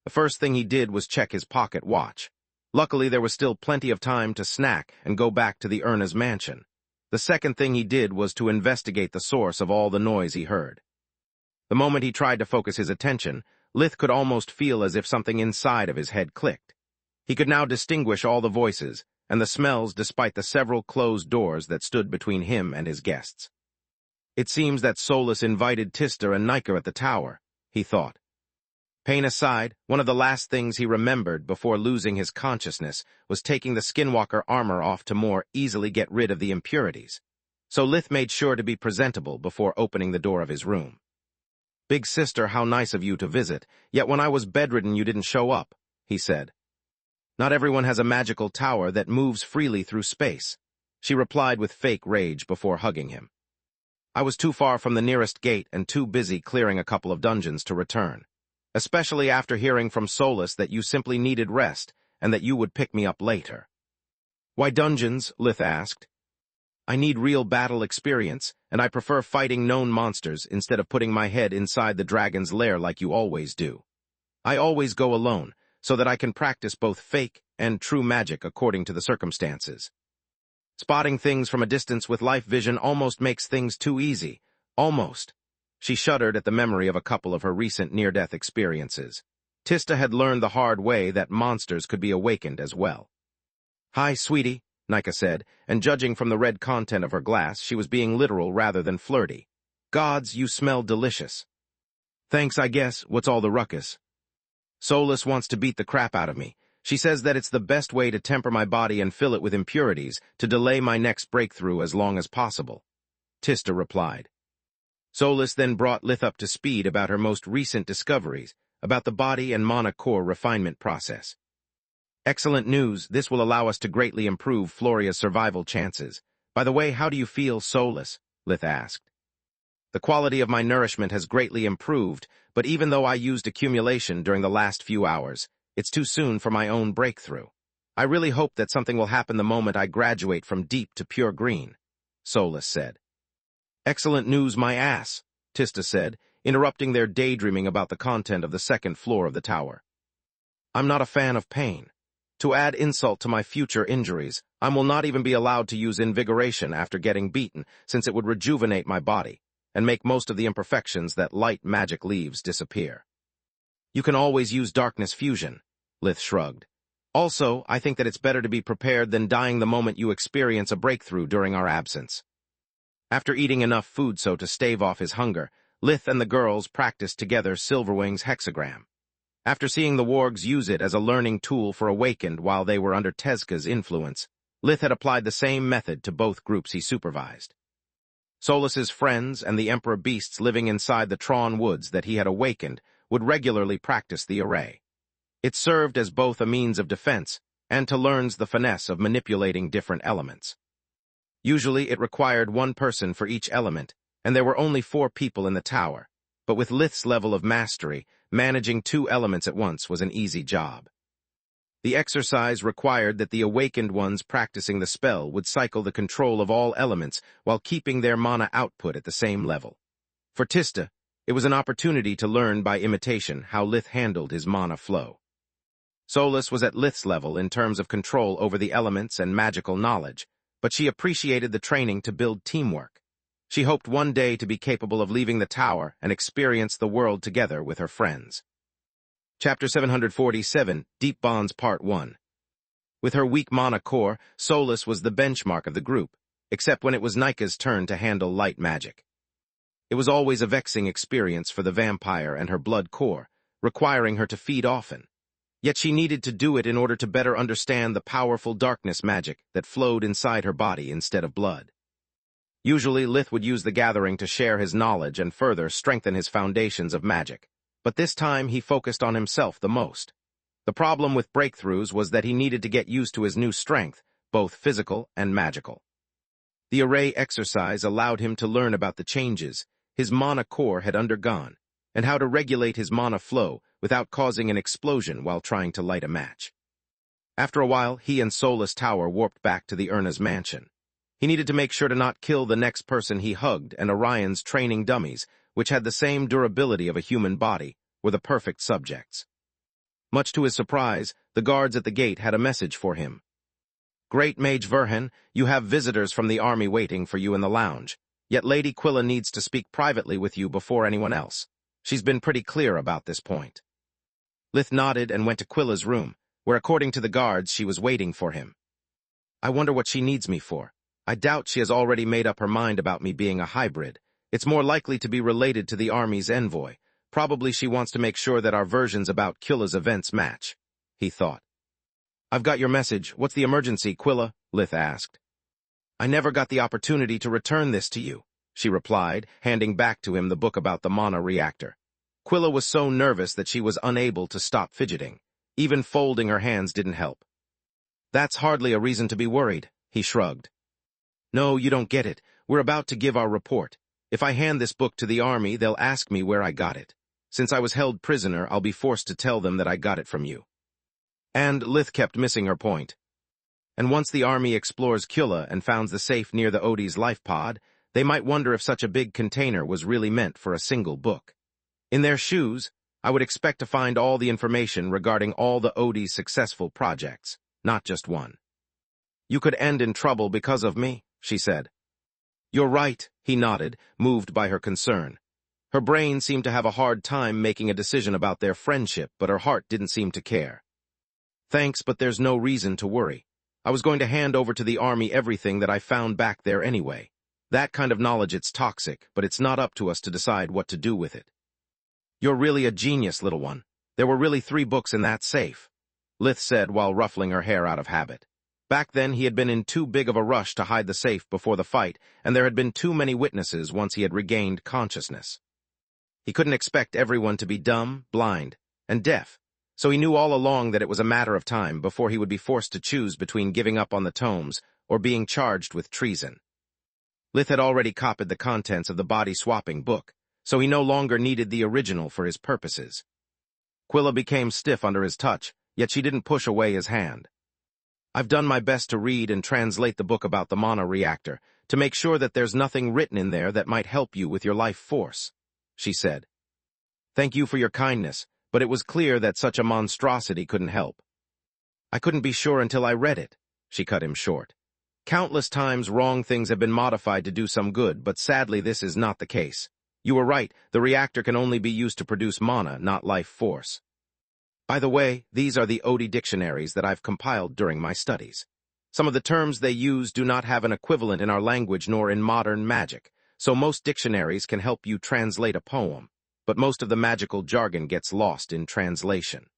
The first thing he did was check his pocket watch. Luckily, there was still plenty of time to snack and go back to the Erna's mansion. The second thing he did was to investigate the source of all the noise he heard. The moment he tried to focus his attention, Lith could almost feel as if something inside of his head clicked. He could now distinguish all the voices and the smells despite the several closed doors that stood between him and his guests. It seems that Solus invited Tista and Nika at the tower, he thought. Pain aside, one of the last things he remembered before losing his consciousness was taking the Skinwalker armor off to more easily get rid of the impurities. So Lith made sure to be presentable before opening the door of his room. "Big sister, how nice of you to visit, yet when I was bedridden you didn't show up," he said. "Not everyone has a magical tower that moves freely through space," she replied with fake rage before hugging him. "I was too far from the nearest gate and too busy clearing a couple of dungeons to return. Especially after hearing from Solus that you simply needed rest and that you would pick me up later." "Why dungeons?" Lith asked. "I need real battle experience, and I prefer fighting known monsters instead of putting my head inside the dragon's lair like you always do. I always go alone, so that I can practice both fake and true magic according to the circumstances. Spotting things from a distance with life vision almost makes things too easy. Almost." She shuddered at the memory of a couple of her recent near-death experiences. Tista had learned the hard way that monsters could be awakened as well. "Hi, sweetie," Nika said, and judging from the red content of her glass, she was being literal rather than flirty. "Gods, you smell delicious." "Thanks, I guess. What's all the ruckus?" "Solus wants to beat the crap out of me. She says that it's the best way to temper my body and fill it with impurities to delay my next breakthrough as long as possible," Tista replied. Solus then brought Lith up to speed about her most recent discoveries, about the body and mana core refinement process. "Excellent news. This will allow us to greatly improve Floria's survival chances. By the way, how do you feel, Solus?" Lith asked. "The quality of my nourishment has greatly improved, but even though I used accumulation during the last few hours, it's too soon for my own breakthrough. I really hope that something will happen the moment I graduate from deep to pure green," Solus said. "Excellent news, my ass," Tista said, interrupting their daydreaming about the content of the second floor of the tower. "I'm not a fan of pain. To add insult to my future injuries, I will not even be allowed to use invigoration after getting beaten, since it would rejuvenate my body and make most of the imperfections that light magic leaves disappear." "You can always use darkness fusion," Lith shrugged. "Also, I think that it's better to be prepared than dying the moment you experience a breakthrough during our absence." After eating enough food so to stave off his hunger, Lith and the girls practiced together Silverwing's hexagram. After seeing the wargs use it as a learning tool for Awakened while they were under Tezca's influence, Lith had applied the same method to both groups he supervised. Solus's friends and the Emperor beasts living inside the Tron woods that he had awakened would regularly practice the array. It served as both a means of defense and to learn the finesse of manipulating different elements. Usually it required one person for each element, and there were only 4 people in the tower, but with Lith's level of mastery, managing 2 elements at once was an easy job. The exercise required that the awakened ones practicing the spell would cycle the control of all elements while keeping their mana output at the same level. For Tista, it was an opportunity to learn by imitation how Lith handled his mana flow. Solus was at Lith's level in terms of control over the elements and magical knowledge, but she appreciated the training to build teamwork. She hoped one day to be capable of leaving the tower and experience the world together with her friends. Chapter 747, Deep Bonds Part 1. With her weak mana core, Solus was the benchmark of the group, except when it was Nika's turn to handle light magic. It was always a vexing experience for the vampire and her blood core, requiring her to feed often. Yet she needed to do it in order to better understand the powerful darkness magic that flowed inside her body instead of blood. Usually, Lith would use the gathering to share his knowledge and further strengthen his foundations of magic. But this time, he focused on himself the most. The problem with breakthroughs was that he needed to get used to his new strength, both physical and magical. The array exercise allowed him to learn about the changes his mana core had undergone, and how to regulate his mana flow without causing an explosion while trying to light a match. After a while, he and Soulless Tower warped back to the Urna's mansion. He needed to make sure to not kill the next person he hugged, and Orion's training dummies, which had the same durability of a human body, were the perfect subjects. Much to his surprise, the guards at the gate had a message for him. "Great Mage Verhen, you have visitors from the army waiting for you in the lounge, yet Lady Quilla needs to speak privately with you before anyone else. She's been pretty clear about this point." Lith nodded and went to Quilla's room, where according to the guards she was waiting for him. "I wonder what she needs me for. I doubt she has already made up her mind about me being a hybrid. It's more likely to be related to the army's envoy. Probably she wants to make sure that our versions about Quilla's events match," he thought. "I've got your message. What's the emergency, Quilla?" Lith asked. "I never got the opportunity to return this to you," she replied, handing back to him the book about the mana reactor. Quilla was so nervous that she was unable to stop fidgeting. Even folding her hands didn't help. "That's hardly a reason to be worried," he shrugged. "No, you don't get it. We're about to give our report. If I hand this book to the army, they'll ask me where I got it. Since I was held prisoner, I'll be forced to tell them that I got it from you." And Lith kept missing her point. "And once the army explores Quilla and founds the safe near the Odie's life pod, they might wonder if such a big container was really meant for a single book. In their shoes, I would expect to find all the information regarding all the Odie's successful projects, not just one." "You could end in trouble because of me," she said. "You're right," he nodded, moved by her concern. Her brain seemed to have a hard time making a decision about their friendship, but her heart didn't seem to care. "Thanks, but there's no reason to worry. I was going to hand over to the army everything that I found back there anyway. That kind of knowledge, it's toxic, but it's not up to us to decide what to do with it." "You're really a genius, little one. There were really 3 books in that safe," Lith said while ruffling her hair out of habit. Back then, he had been in too big of a rush to hide the safe before the fight, and there had been too many witnesses once he had regained consciousness. He couldn't expect everyone to be dumb, blind, and deaf, so he knew all along that it was a matter of time before he would be forced to choose between giving up on the tomes or being charged with treason. Lith had already copied the contents of the body-swapping book, so he no longer needed the original for his purposes. Quilla became stiff under his touch, yet she didn't push away his hand. "I've done my best to read and translate the book about the mana reactor, to make sure that there's nothing written in there that might help you with your life force," she said. "Thank you for your kindness, but it was clear that such a monstrosity couldn't help." "I couldn't be sure until I read it," she cut him short. "Countless times wrong things have been modified to do some good, but sadly this is not the case. You were right, the reactor can only be used to produce mana, not life force. By the way, these are the Odie dictionaries that I've compiled during my studies. Some of the terms they use do not have an equivalent in our language nor in modern magic, so most dictionaries can help you translate a poem, but most of the magical jargon gets lost in translation."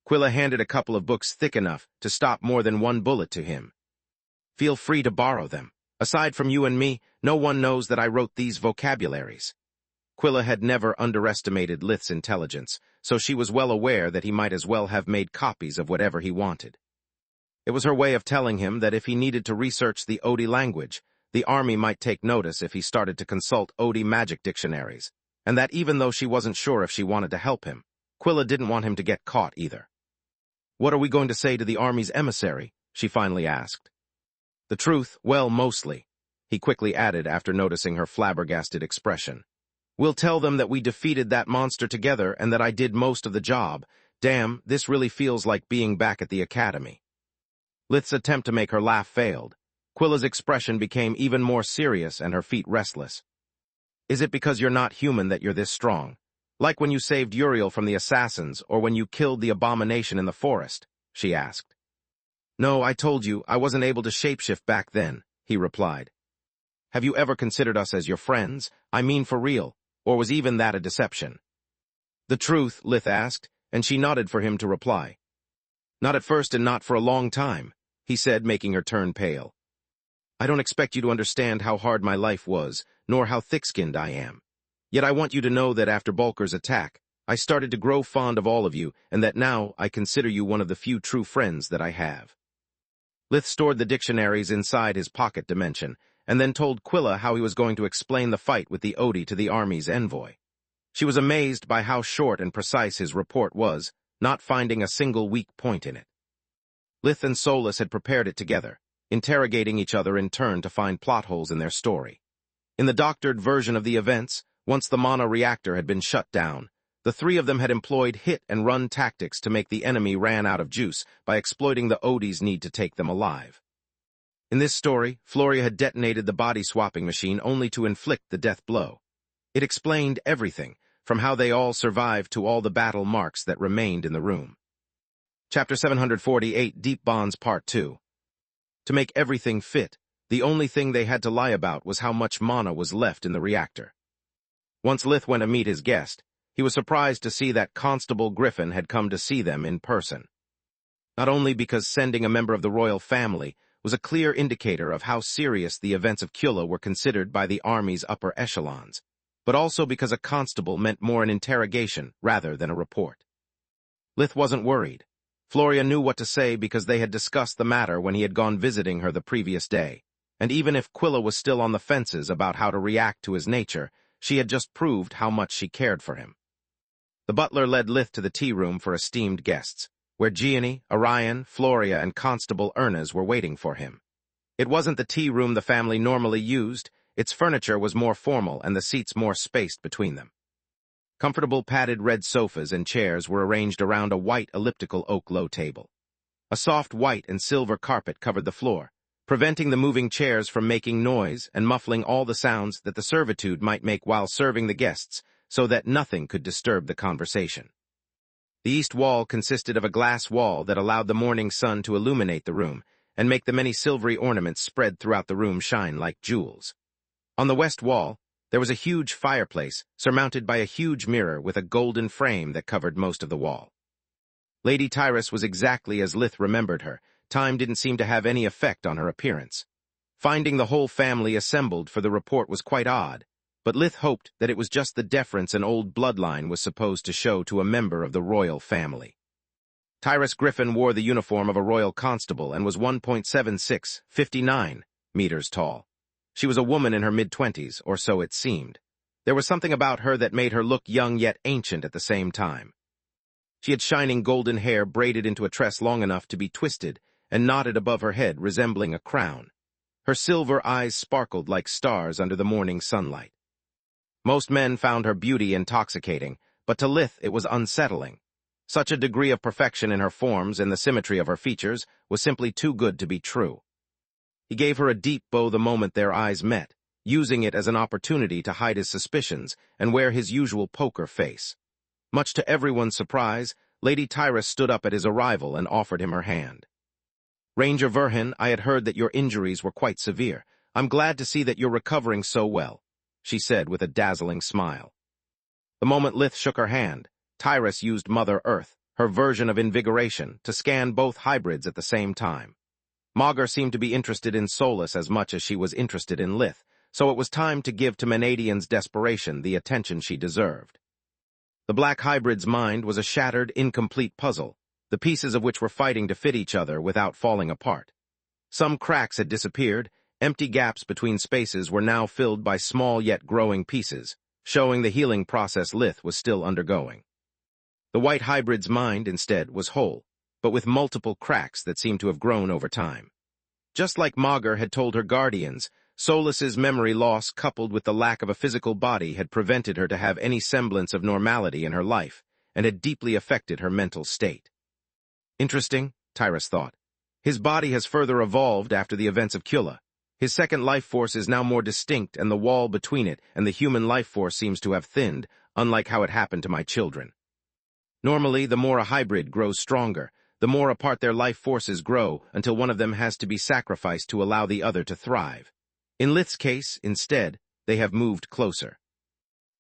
Quilla handed a couple of books thick enough to stop more than one bullet to him. "Feel free to borrow them. Aside from you and me, no one knows that I wrote these vocabularies." Quilla had never underestimated Lith's intelligence, so she was well aware that he might as well have made copies of whatever he wanted. It was her way of telling him that if he needed to research the Odie language, the army might take notice if he started to consult Odie magic dictionaries, and that even though she wasn't sure if she wanted to help him, Quilla didn't want him to get caught either. "What are we going to say to the army's emissary?" she finally asked. "The truth, well, mostly," he quickly added after noticing her flabbergasted expression. "We'll tell them that we defeated that monster together and that I did most of the job. Damn, this really feels like being back at the academy." Lith's attempt to make her laugh failed. Quilla's expression became even more serious and her feet restless. "Is it because you're not human that you're this strong? Like when you saved Uriel from the assassins or when you killed the abomination in the forest?" she asked. "No, I told you, I wasn't able to shapeshift back then," he replied. "Have you ever considered us as your friends? I mean for real. Or was even that a deception?" "The truth," Lith asked, and she nodded for him to reply. "Not at first and not for a long time," he said, making her turn pale. I don't expect you to understand how hard my life was, nor how thick-skinned I am. Yet I want you to know that after Bulker's attack, I started to grow fond of all of you, and that now I consider you one of the few true friends that I have. Lith stored the dictionaries inside his pocket dimension, and then told Quilla how he was going to explain the fight with the Odie to the army's envoy. She was amazed by how short and precise his report was, not finding a single weak point in it. Lith and Solus had prepared it together, interrogating each other in turn to find plot holes in their story. In the doctored version of the events, once the mono reactor had been shut down, the three of them had employed hit-and-run tactics to make the enemy ran out of juice by exploiting the Odie's need to take them alive. In this story, Floria had detonated the body-swapping machine only to inflict the death blow. It explained everything, from how they all survived to all the battle marks that remained in the room. Chapter 748, Deep Bonds Part 2. To make everything fit, the only thing they had to lie about was how much mana was left in the reactor. Once Lith went to meet his guest, he was surprised to see that Constable Griffin had come to see them in person. Not only because sending a member of the royal family was a clear indicator of how serious the events of Kula were considered by the army's upper echelons, but also because a constable meant more an interrogation rather than a report. Lith wasn't worried. Floria knew what to say because they had discussed the matter when he had gone visiting her the previous day, and even if Quilla was still on the fences about how to react to his nature, she had just proved how much she cared for him. The butler led Lith to the tea room for esteemed guests, where Gianni, Orion, Floria, and Constable Ernest were waiting for him. It wasn't the tea room the family normally used. Its furniture was more formal and the seats more spaced between them. Comfortable padded red sofas and chairs were arranged around a white elliptical oak low table. A soft white and silver carpet covered the floor, preventing the moving chairs from making noise and muffling all the sounds that the servitude might make while serving the guests, so that nothing could disturb the conversation. The east wall consisted of a glass wall that allowed the morning sun to illuminate the room and make the many silvery ornaments spread throughout the room shine like jewels. On the west wall, there was a huge fireplace surmounted by a huge mirror with a golden frame that covered most of the wall. Lady Tyrus was exactly as Lith remembered her. Time didn't seem to have any effect on her appearance. Finding the whole family assembled for the report was quite odd, but Lith hoped that it was just the deference an old bloodline was supposed to show to a member of the royal family. Tyrus Griffin wore the uniform of a royal constable and was 1.76, 59 meters tall. She was a woman in her mid-20s, or so it seemed. There was something about her that made her look young yet ancient at the same time. She had shining golden hair braided into a tress long enough to be twisted and knotted above her head, resembling a crown. Her silver eyes sparkled like stars under the morning sunlight. Most men found her beauty intoxicating, but to Lith it was unsettling. Such a degree of perfection in her forms and the symmetry of her features was simply too good to be true. He gave her a deep bow the moment their eyes met, using it as an opportunity to hide his suspicions and wear his usual poker face. Much to everyone's surprise, Lady Tyrus stood up at his arrival and offered him her hand. "Ranger Verhin, I had heard that your injuries were quite severe. I'm glad to see that you're recovering so well," she said with a dazzling smile. The moment Lith shook her hand, Tyrus used Mother Earth, her version of invigoration, to scan both hybrids at the same time. Magus seemed to be interested in Solus as much as she was interested in Lith, so it was time to give to Menadian's desperation the attention she deserved. The black hybrid's mind was a shattered, incomplete puzzle, the pieces of which were fighting to fit each other without falling apart. Some cracks had disappeared. Empty gaps between spaces were now filled by small yet growing pieces, showing the healing process Lith was still undergoing. The white hybrid's mind, instead, was whole, but with multiple cracks that seemed to have grown over time. Just like Magur had told her guardians, Solus's memory loss coupled with the lack of a physical body had prevented her to have any semblance of normality in her life, and had deeply affected her mental state. Interesting, Tyrus thought. His body has further evolved after the events of Kula. His second life force is now more distinct, and the wall between it and the human life force seems to have thinned, unlike how it happened to my children. Normally, the more a hybrid grows stronger, the more apart their life forces grow until one of them has to be sacrificed to allow the other to thrive. In Lith's case, instead, they have moved closer.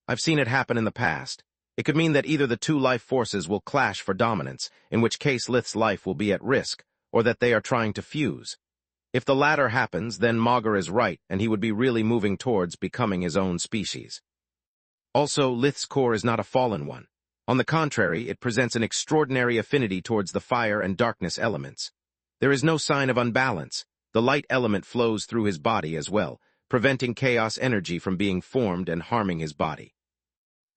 I've seen it happen in the past. It could mean that either the two life forces will clash for dominance, in which case Lith's life will be at risk, or that they are trying to fuse. If the latter happens, then Magus is right, and he would be really moving towards becoming his own species. Also, Lith's core is not a fallen one. On the contrary, it presents an extraordinary affinity towards the fire and darkness elements. There is no sign of unbalance. The light element flows through his body as well, preventing chaos energy from being formed and harming his body.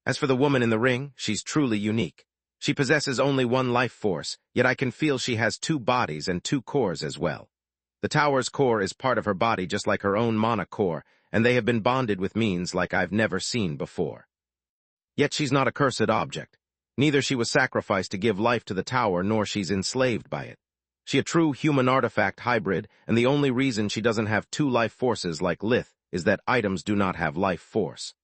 As for the woman in the ring, she's truly unique. She possesses only one life force, yet I can feel she has two bodies and two cores as well. The tower's core is part of her body just like her own mana core, and they have been bonded with means like I've never seen before. Yet she's not a cursed object. Neither she was sacrificed to give life to the tower, nor she's enslaved by it. She a true human artifact hybrid, and the only reason she doesn't have two life forces like Lith is that items do not have life force.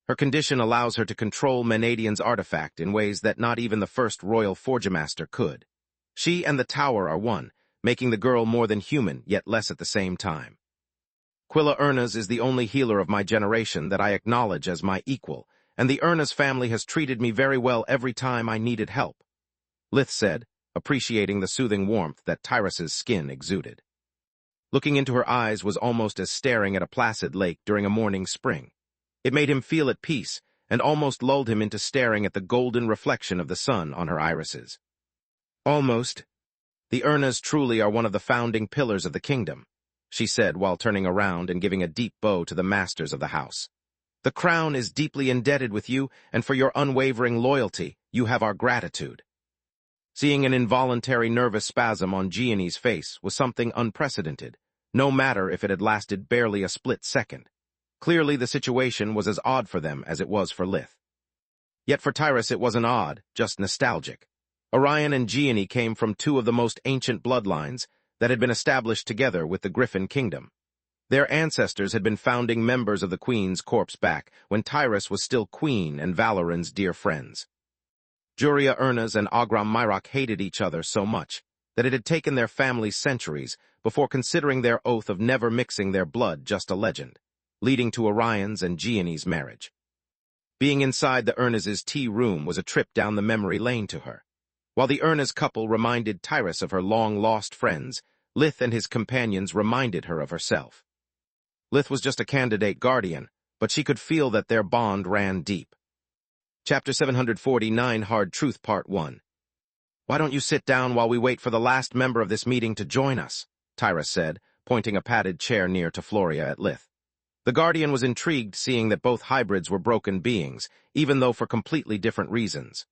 Her condition allows her to control Menadian's artifact in ways that not even the first royal Forgemaster could. She and the tower are one, making the girl more than human, yet less at the same time. Quilla Ernaz is the only healer of my generation that I acknowledge as my equal, and the Ernaz family has treated me very well every time I needed help, Lith said, appreciating the soothing warmth that Tyrus's skin exuded. Looking into her eyes was almost as staring at a placid lake during a morning spring. It made him feel at peace, and almost lulled him into staring at the golden reflection of the sun on her irises. Almost. The Ernaz truly are one of the founding pillars of the kingdom, she said while turning around and giving a deep bow to the masters of the house. The crown is deeply indebted with you, and for your unwavering loyalty, you have our gratitude. Seeing an involuntary nervous spasm on Gianni's face was something unprecedented, no matter if it had lasted barely a split second. Clearly the situation was as odd for them as it was for Lith. Yet for Tyrus it wasn't odd, just nostalgic. Orion and Gianni came from two of the most ancient bloodlines that had been established together with the Griffin Kingdom. Their ancestors had been founding members of the Queen's Corps back when Tyrus was still Queen and Valoran's dear friends. Juria Ernaz and Agram Myrock hated each other so much that it had taken their families centuries before considering their oath of never mixing their blood just a legend, leading to Orion's and Gianni's marriage. Being inside the Ernaz's tea room was a trip down the memory lane to her. While the Ernaz couple reminded Tyrus of her long-lost friends, Lith and his companions reminded her of herself. Lith was just a candidate guardian, but she could feel that their bond ran deep. Chapter 749, Hard Truth Part 1. Why don't you sit down while we wait for the last member of this meeting to join us? Tyrus said, pointing a padded chair near to Floria at Lith. The Guardian was intrigued seeing that both hybrids were broken beings, even though for completely different reasons.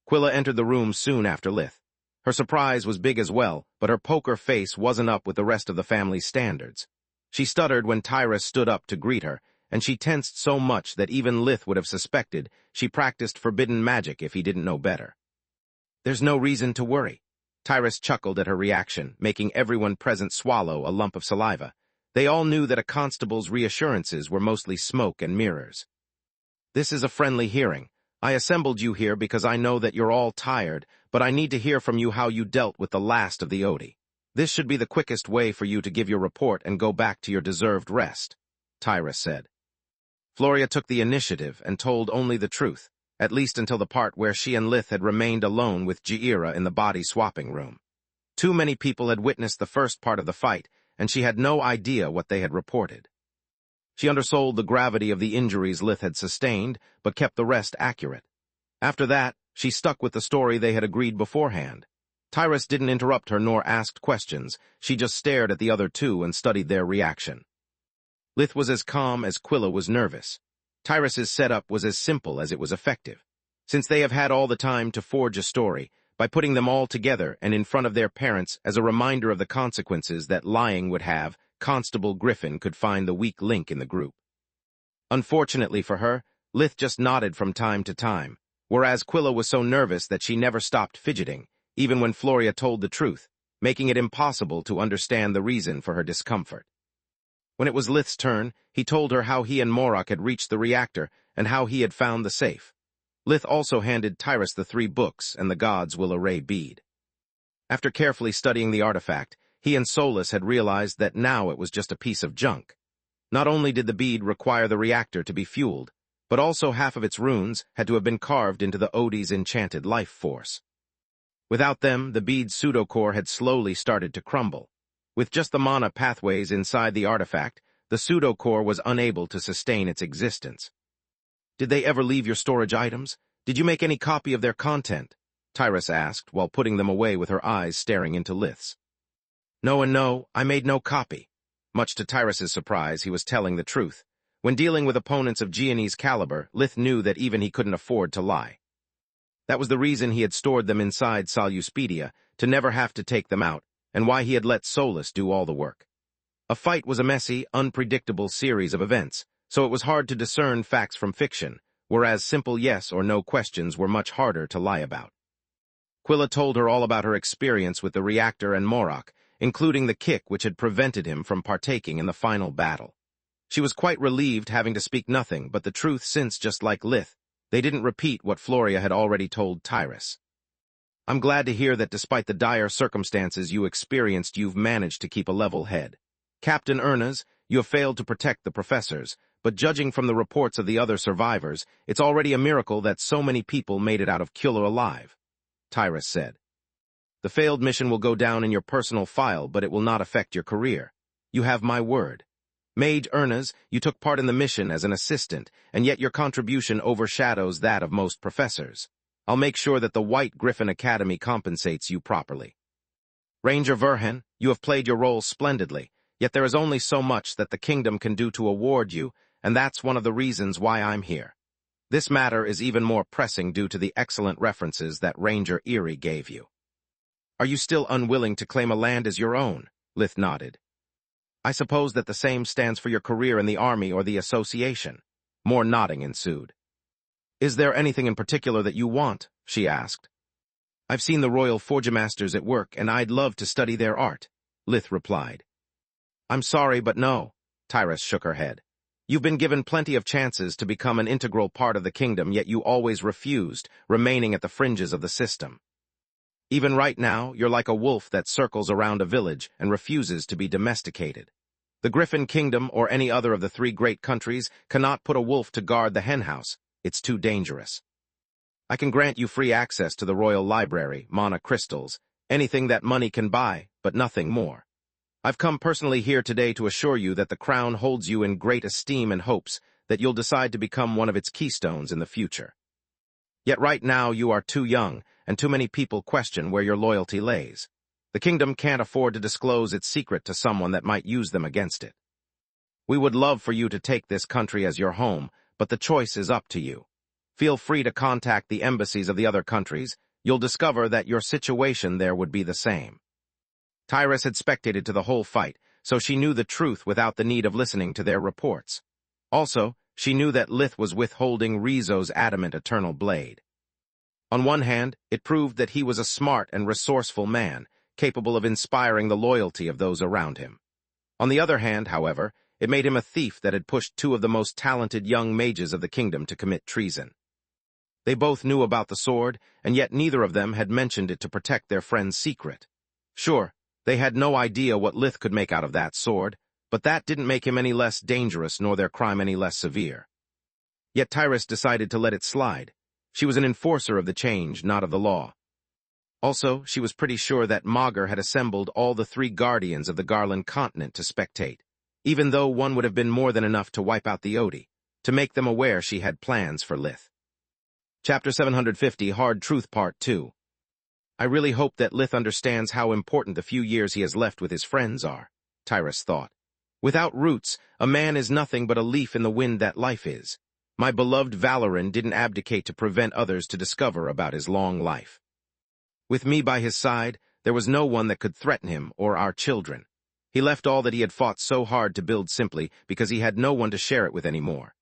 Quilla entered the room soon after Lith. Her surprise was big as well, but her poker face wasn't up with the rest of the family's standards. She stuttered when Tyrus stood up to greet her, and she tensed so much that even Lith would have suspected she practiced forbidden magic if he didn't know better. There's no reason to worry. Tyrus chuckled at her reaction, making everyone present swallow a lump of saliva. They all knew that a constable's reassurances were mostly smoke and mirrors. This is a friendly hearing. I assembled you here because I know that you're all tired, but I need to hear from you how you dealt with the last of the Odi. This should be the quickest way for you to give your report and go back to your deserved rest, Tyrus said. Floria took the initiative and told only the truth, at least until the part where she and Lith had remained alone with Jaira in the body-swapping room. Too many people had witnessed the first part of the fight, and she had no idea what they had reported. She undersold the gravity of the injuries Lith had sustained, but kept the rest accurate. After that, she stuck with the story they had agreed beforehand. Tyrus didn't interrupt her nor asked questions. She just stared at the other two and studied their reaction. Lith was as calm as Quilla was nervous. Tyrus's setup was as simple as it was effective. Since they have had all the time to forge a story, by putting them all together and in front of their parents as a reminder of the consequences that lying would have, Constable Griffin could find the weak link in the group. Unfortunately for her, Lith just nodded from time to time, whereas Quilla was so nervous that she never stopped fidgeting, even when Floria told the truth, making it impossible to understand the reason for her discomfort. When it was Lith's turn, he told her how he and Morak had reached the reactor and how he had found the safe. Lith also handed Tyrus the 3 books and the God's Will Array bead. After carefully studying the artifact, he and Solus had realized that now it was just a piece of junk. Not only did the bead require the reactor to be fueled, but also half of its runes had to have been carved into the Odi's enchanted life force. Without them, the bead's pseudocore had slowly started to crumble. With just the mana pathways inside the artifact, the pseudo-core was unable to sustain its existence. "Did they ever leave your storage items? Did you make any copy of their content?" Tyrus asked, while putting them away with her eyes staring into Lith's. "No and no, I made no copy." Much to Tyrus's surprise, he was telling the truth. When dealing with opponents of Gianni's caliber, Lith knew that even he couldn't afford to lie. That was the reason he had stored them inside Soluspedia, to never have to take them out, and why he had let Solus do all the work. A fight was a messy, unpredictable series of events, so it was hard to discern facts from fiction, whereas simple yes or no questions were much harder to lie about. Quilla told her all about her experience with the reactor and Morok, including the kick which had prevented him from partaking in the final battle. She was quite relieved having to speak nothing but the truth since, just like Lith, they didn't repeat what Floria had already told Tyrus. "I'm glad to hear that despite the dire circumstances you experienced, you've managed to keep a level head. Captain Ernas, you have failed to protect the professors, but judging from the reports of the other survivors, it's already a miracle that so many people made it out of Killer alive," Tyrus said. "The failed mission will go down in your personal file, but it will not affect your career. You have my word. Mage Ernas, you took part in the mission as an assistant, and yet your contribution overshadows that of most professors. I'll make sure that the White Griffin Academy compensates you properly. Ranger Verhen, you have played your role splendidly, yet there is only so much that the kingdom can do to award you, and that's one of the reasons why I'm here. This matter is even more pressing due to the excellent references that Ranger Erie gave you." "Are you still unwilling to claim a land as your own?" Lith nodded. "I suppose that the same stands for your career in the army or the association." More nodding ensued. "Is there anything in particular that you want?" she asked. "I've seen the Royal Forgemasters at work, and I'd love to study their art," Lith replied. "I'm sorry, but no," Tyrus shook her head. "You've been given plenty of chances to become an integral part of the kingdom, yet you always refused, remaining at the fringes of the system. Even right now, you're like a wolf that circles around a village and refuses to be domesticated. The Griffin Kingdom, or any other of the 3 great countries, cannot put a wolf to guard the henhouse. It's too dangerous. I can grant you free access to the Royal Library, mana crystals, anything that money can buy, but nothing more. I've come personally here today to assure you that the Crown holds you in great esteem and hopes that you'll decide to become one of its keystones in the future. Yet right now you are too young, and too many people question where your loyalty lays. The kingdom can't afford to disclose its secret to someone that might use them against it. We would love for you to take this country as your home, but the choice is up to you. Feel free to contact the embassies of the other countries. You'll discover that your situation there would be the same." Tyrus had spectated to the whole fight, so she knew the truth without the need of listening to their reports. Also, she knew that Lith was withholding Rizzo's adamant eternal blade. On one hand, it proved that he was a smart and resourceful man, capable of inspiring the loyalty of those around him. On the other hand, however, it made him a thief that had pushed 2 of the most talented young mages of the kingdom to commit treason. They both knew about the sword, and yet neither of them had mentioned it to protect their friend's secret. Sure, they had no idea what Lith could make out of that sword, but that didn't make him any less dangerous nor their crime any less severe. Yet Tyrus decided to let it slide. She was an enforcer of the change, not of the law. Also, she was pretty sure that Magur had assembled all the 3 guardians of the Garland continent to spectate, even though one would have been more than enough to wipe out the Odi, to make them aware she had plans for Lith. Chapter 750, Hard Truth Part 2. I really hope that Lith understands how important the few years he has left with his friends are, Tyrus thought. Without roots, a man is nothing but a leaf in the wind that life is. My beloved Valoran didn't abdicate to prevent others to discover about his long life. With me by his side, there was no one that could threaten him or our children. He left all that he had fought so hard to build simply because he had no one to share it with anymore.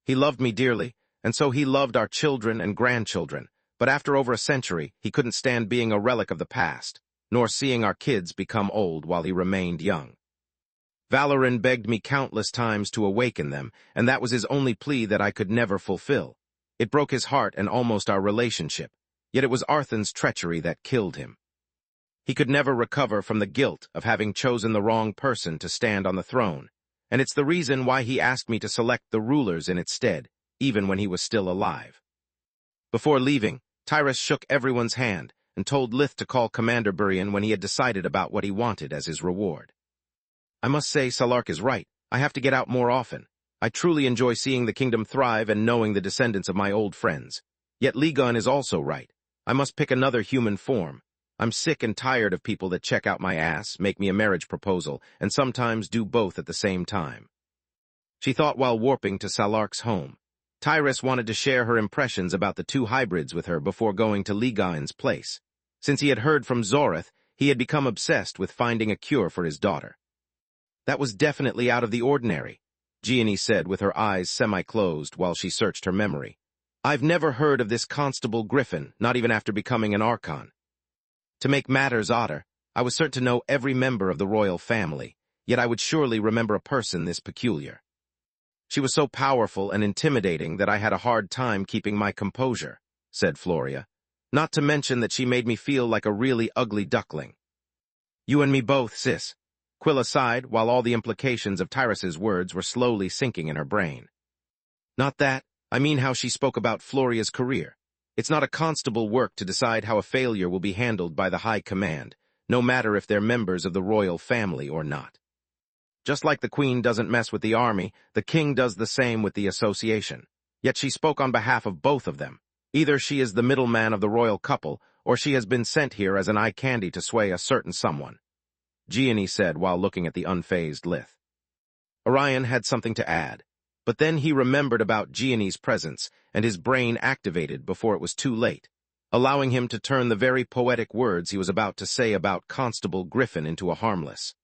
He loved me dearly, and so he loved our children and grandchildren, but after over a century, he couldn't stand being a relic of the past, nor seeing our kids become old while he remained young. Valoran begged me countless times to awaken them, and that was his only plea that I could never fulfill. It broke his heart and almost our relationship. Yet it was Arthan's treachery that killed him. He could never recover from the guilt of having chosen the wrong person to stand on the throne, and it's the reason why he asked me to select the rulers in its stead, even when he was still alive. Before leaving, Tyrus shook everyone's hand and told Lith to call Commander Burian when he had decided about what he wanted as his reward. I must say Salark is right. I have to get out more often. I truly enjoy seeing the kingdom thrive and knowing the descendants of my old friends. Yet Ligon is also right. I must pick another human form. I'm sick and tired of people that check out my ass, make me a marriage proposal, and sometimes do both at the same time. She thought while warping to Salark's home. Tyrus wanted to share her impressions about the two hybrids with her before going to Ligon's place. Since he had heard from Zoreth, he had become obsessed with finding a cure for his daughter. That was definitely out of the ordinary, Gianni said with her eyes semi-closed while she searched her memory. I've never heard of this Constable Griffin, not even after becoming an Archon. To make matters odder, I was certain to know every member of the royal family, yet I would surely remember a person this peculiar. She was so powerful and intimidating that I had a hard time keeping my composure, said Floria. Not to mention that she made me feel like a really ugly duckling. You and me both, sis. Quilla sighed while all the implications of Tyrus's words were slowly sinking in her brain. Not that, I mean how she spoke about Floria's career. It's not a constable work to decide how a failure will be handled by the High Command, no matter if they're members of the royal family or not. Just like the Queen doesn't mess with the army, the King does the same with the association. Yet she spoke on behalf of both of them. Either she is the middleman of the royal couple, or she has been sent here as an eye candy to sway a certain someone, Gianni said while looking at the unfazed Lith. Orion had something to add, but then he remembered about Gianni's presence, and his brain activated before it was too late, allowing him to turn the very poetic words he was about to say about Constable Griffin into a harmless.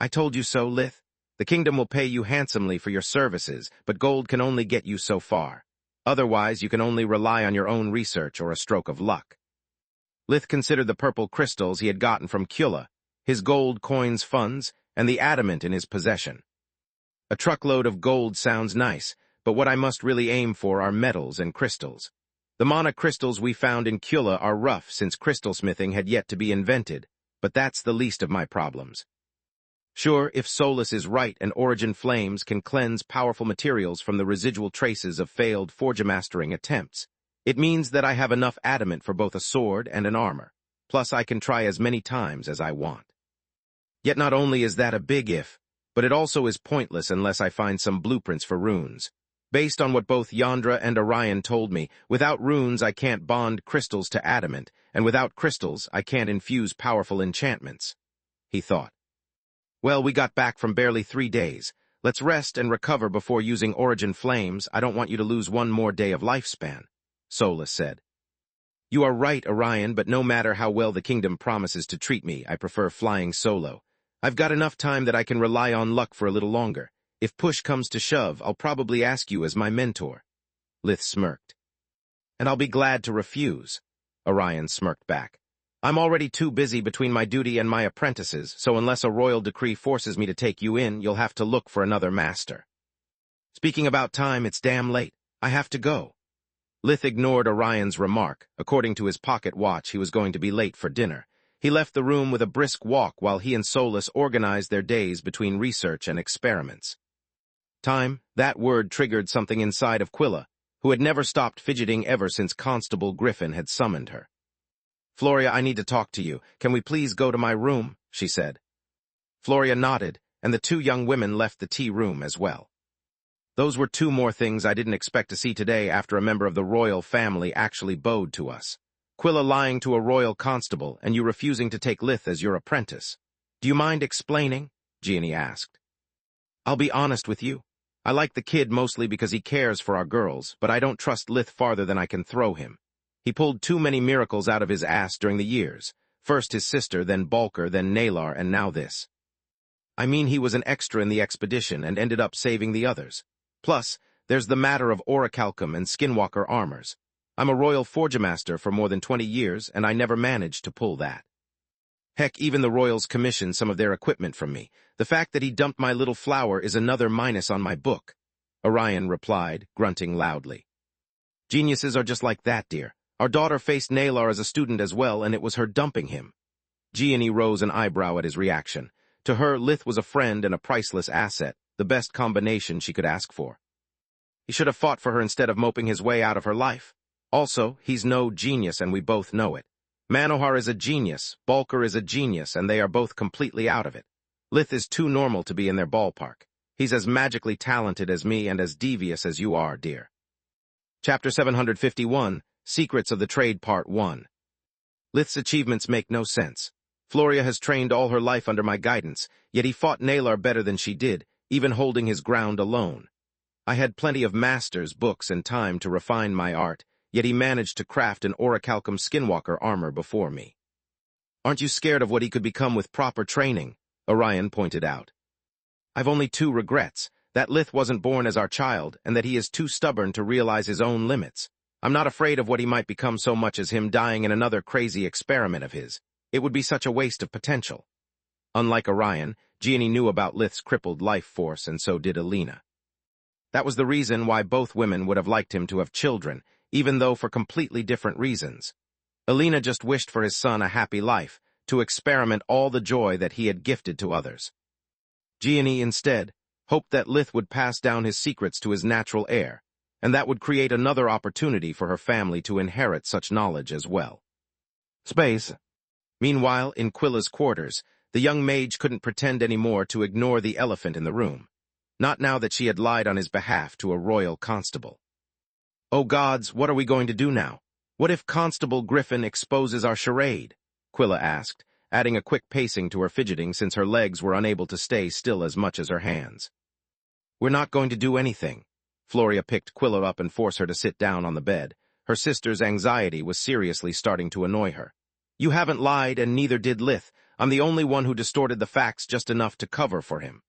I told you so, Lith. The kingdom will pay you handsomely for your services, but gold can only get you so far. Otherwise, you can only rely on your own research or a stroke of luck. Lith considered the purple crystals he had gotten from Kulla, his gold coins funds, and the adamant in his possession. A truckload of gold sounds nice, but what I must really aim for are metals and crystals. The mana crystals we found in Kulla are rough since crystal smithing had yet to be invented, but that's the least of my problems. Sure, if Solus is right and Origin Flames can cleanse powerful materials from the residual traces of failed forgemastering attempts, it means that I have enough adamant for both a sword and an armor, plus I can try as many times as I want. Yet not only is that a big if, but it also is pointless unless I find some blueprints for runes. Based on what both Yandra and Orion told me, without runes I can't bond crystals to adamant, and without crystals I can't infuse powerful enchantments, he thought. Well, we got back from barely 3 days. Let's rest and recover before using Origin Flames. I don't want you to lose one more day of lifespan, Solus said. You are right, Orion, but no matter how well the kingdom promises to treat me, I prefer flying solo. I've got enough time that I can rely on luck for a little longer. If push comes to shove, I'll probably ask you as my mentor. Lith smirked. And I'll be glad to refuse, Orion smirked back. I'm already too busy between my duty and my apprentices, so unless a royal decree forces me to take you in, you'll have to look for another master. Speaking about time, it's damn late. I have to go. Lith ignored Orion's remark. According to his pocket watch, he was going to be late for dinner. He left the room with a brisk walk while he and Solus organized their days between research and experiments. Time, that word triggered something inside of Quilla, who had never stopped fidgeting ever since Constable Griffin had summoned her. Floria, I need to talk to you. Can we please go to my room? She said. Floria nodded, and the two young women left the tea room as well. Those were 2 more things I didn't expect to see today after a member of the royal family actually bowed to us. Quilla lying to a royal constable, and you refusing to take Lith as your apprentice. Do you mind explaining? Gianni asked. I'll be honest with you. I like the kid mostly because he cares for our girls, but I don't trust Lith farther than I can throw him. He pulled too many miracles out of his ass during the years. First his sister, then Balker, then Nalar, and now this. I mean, he was an extra in the expedition and ended up saving the others. Plus, there's the matter of orichalcum and skinwalker armors. I'm a royal forgemaster for more than 20 years, and I never managed to pull that. Heck, even the royals commissioned some of their equipment from me. The fact that he dumped my little flower is another minus on my book, Orion replied, grunting loudly. Geniuses are just like that, dear. Our daughter faced Nalar as a student as well, and it was her dumping him. Gianni rose an eyebrow at his reaction. To her, Lith was a friend and a priceless asset, the best combination she could ask for. He should have fought for her instead of moping his way out of her life. Also, he's no genius, and we both know it. Manohar is a genius, Balker is a genius, and they are both completely out of it. Lith is too normal to be in their ballpark. He's as magically talented as me and as devious as you are, dear. Chapter 751, Secrets of the Trade Part 1. Lith's achievements make no sense. Floria has trained all her life under my guidance, yet he fought Nalar better than she did, even holding his ground alone. I had plenty of masters, books, and time to refine my art, yet he managed to craft an orichalcum skinwalker armor before me. Aren't you scared of what he could become with proper training? Orion pointed out. I've only two regrets, that Lith wasn't born as our child, and that he is too stubborn to realize his own limits. I'm not afraid of what he might become so much as him dying in another crazy experiment of his. It would be such a waste of potential. Unlike Orion, Gianni knew about Lith's crippled life force, and so did Alina. That was the reason why both women would have liked him to have children, even though for completely different reasons. Alina just wished for his son a happy life, to experiment all the joy that he had gifted to others. Gianni, instead, hoped that Lith would pass down his secrets to his natural heir, and that would create another opportunity for her family to inherit such knowledge as well. Space. Meanwhile, in Quilla's quarters, the young mage couldn't pretend anymore to ignore the elephant in the room. Not now that she had lied on his behalf to a royal constable. Oh gods, what are we going to do now? What if Constable Griffin exposes our charade? Quilla asked, adding a quick pacing to her fidgeting since her legs were unable to stay still as much as her hands. We're not going to do anything. Floria picked Quilla up and forced her to sit down on the bed. Her sister's anxiety was seriously starting to annoy her. You haven't lied, and neither did Lith. I'm the only one who distorted the facts just enough to cover for him.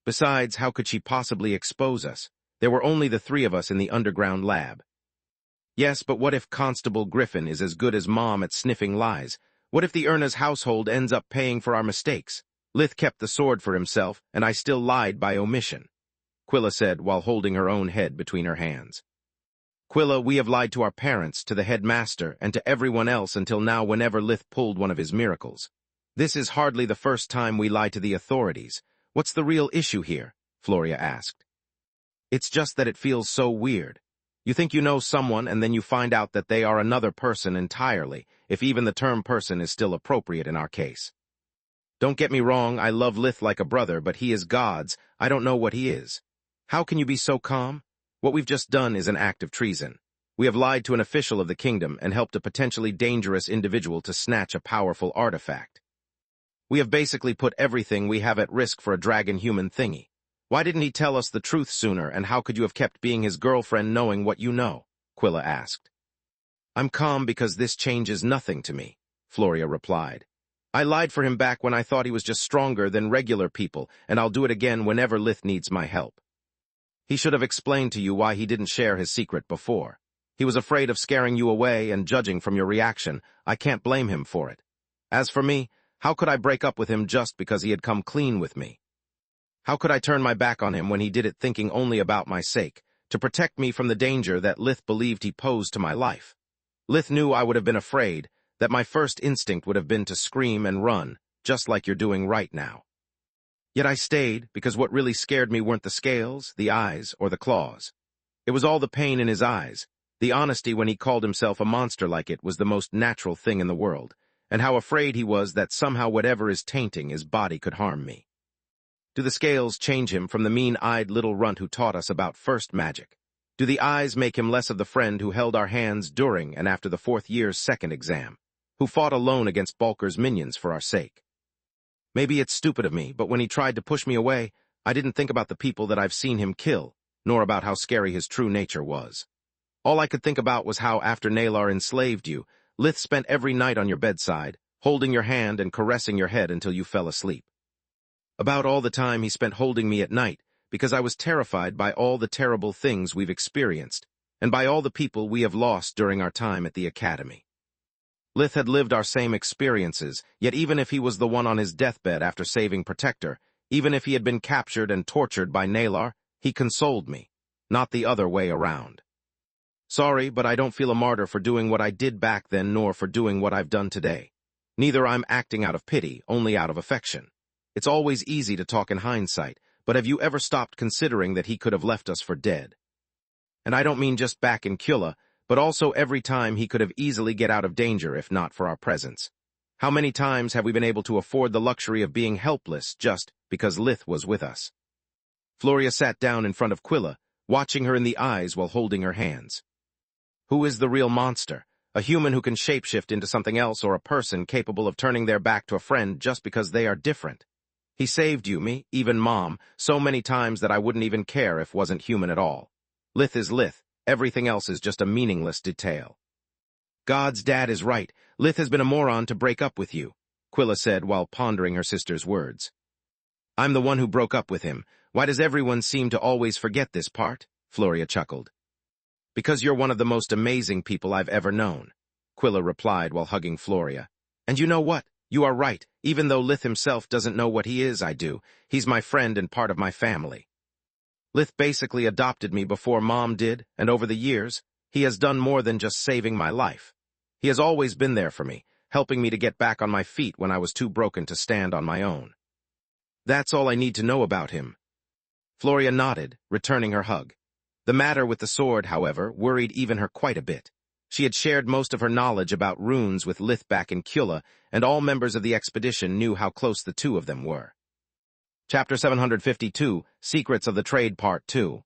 Besides, how could she possibly expose us? There were only the three of us in the underground lab. Yes, but what if Constable Griffin is as good as Mom at sniffing lies? What if the Erna's household ends up paying for our mistakes? Lith kept the sword for himself, and I still lied by omission, Quilla said while holding her own head between her hands. Quilla, we have lied to our parents, to the headmaster, and to everyone else until now whenever Lith pulled one of his miracles. This is hardly the first time we lie to the authorities. What's the real issue here? Floria asked. It's just that it feels so weird. You think you know someone and then you find out that they are another person entirely, if even the term person is still appropriate in our case. Don't get me wrong, I love Lith like a brother, but he is God's. I don't know what he is. How can you be so calm? What we've just done is an act of treason. We have lied to an official of the kingdom and helped a potentially dangerous individual to snatch a powerful artifact. We have basically put everything we have at risk for a dragon-human thingy. Why didn't he tell us the truth sooner, and how could you have kept being his girlfriend knowing what you know? Quilla asked. I'm calm because this changes nothing to me, Floria replied. I lied for him back when I thought he was just stronger than regular people, and I'll do it again whenever Lith needs my help. He should have explained to you why he didn't share his secret before. He was afraid of scaring you away, and judging from your reaction, I can't blame him for it. As for me, how could I break up with him just because he had come clean with me? How could I turn my back on him when he did it thinking only about my sake, to protect me from the danger that Lith believed he posed to my life? Lith knew I would have been afraid, that my first instinct would have been to scream and run, just like you're doing right now. Yet I stayed, because what really scared me weren't the scales, the eyes, or the claws. It was all the pain in his eyes. The honesty when he called himself a monster like it was the most natural thing in the world, and how afraid he was that somehow whatever is tainting his body could harm me. Do the scales change him from the mean-eyed little runt who taught us about first magic? Do the eyes make him less of the friend who held our hands during and after the fourth year's second exam, who fought alone against Balker's minions for our sake? Maybe it's stupid of me, but when he tried to push me away, I didn't think about the people that I've seen him kill, nor about how scary his true nature was. All I could think about was how, after Nalar enslaved you, Lith spent every night on your bedside, holding your hand and caressing your head until you fell asleep. About all the time he spent holding me at night, because I was terrified by all the terrible things we've experienced, and by all the people we have lost during our time at the academy. Lith had lived our same experiences, yet even if he was the one on his deathbed after saving Protector, even if he had been captured and tortured by Nalar, he consoled me, not the other way around. Sorry, but I don't feel a martyr for doing what I did back then nor for doing what I've done today. Neither I'm acting out of pity, only out of affection. It's always easy to talk in hindsight, but have you ever stopped considering that he could have left us for dead? And I don't mean just back in Kula, but also every time he could have easily get out of danger if not for our presence. How many times have we been able to afford the luxury of being helpless just because Lith was with us? Floria sat down in front of Quilla, watching her in the eyes while holding her hands. Who is the real monster? A human who can shapeshift into something else, or a person capable of turning their back to a friend just because they are different? He saved you, me, even Mom, so many times that I wouldn't even care if wasn't human at all. Lith is Lith. Everything else is just a meaningless detail. God's dad is right. Lith has been a moron to break up with you, Quilla said while pondering her sister's words. I'm the one who broke up with him. Why does everyone seem to always forget this part? Floria chuckled. Because you're one of the most amazing people I've ever known, Quilla replied while hugging Floria. And you know what? You are right. Even though Lith himself doesn't know what he is, I do. He's my friend and part of my family. Lith basically adopted me before Mom did, and over the years, he has done more than just saving my life. He has always been there for me, helping me to get back on my feet when I was too broken to stand on my own. That's all I need to know about him. Floria nodded, returning her hug. The matter with the sword, however, worried even her quite a bit. She had shared most of her knowledge about runes with Lith back in Kulla, and all members of the expedition knew how close the two of them were. Chapter 752, Secrets of the Trade Part 2.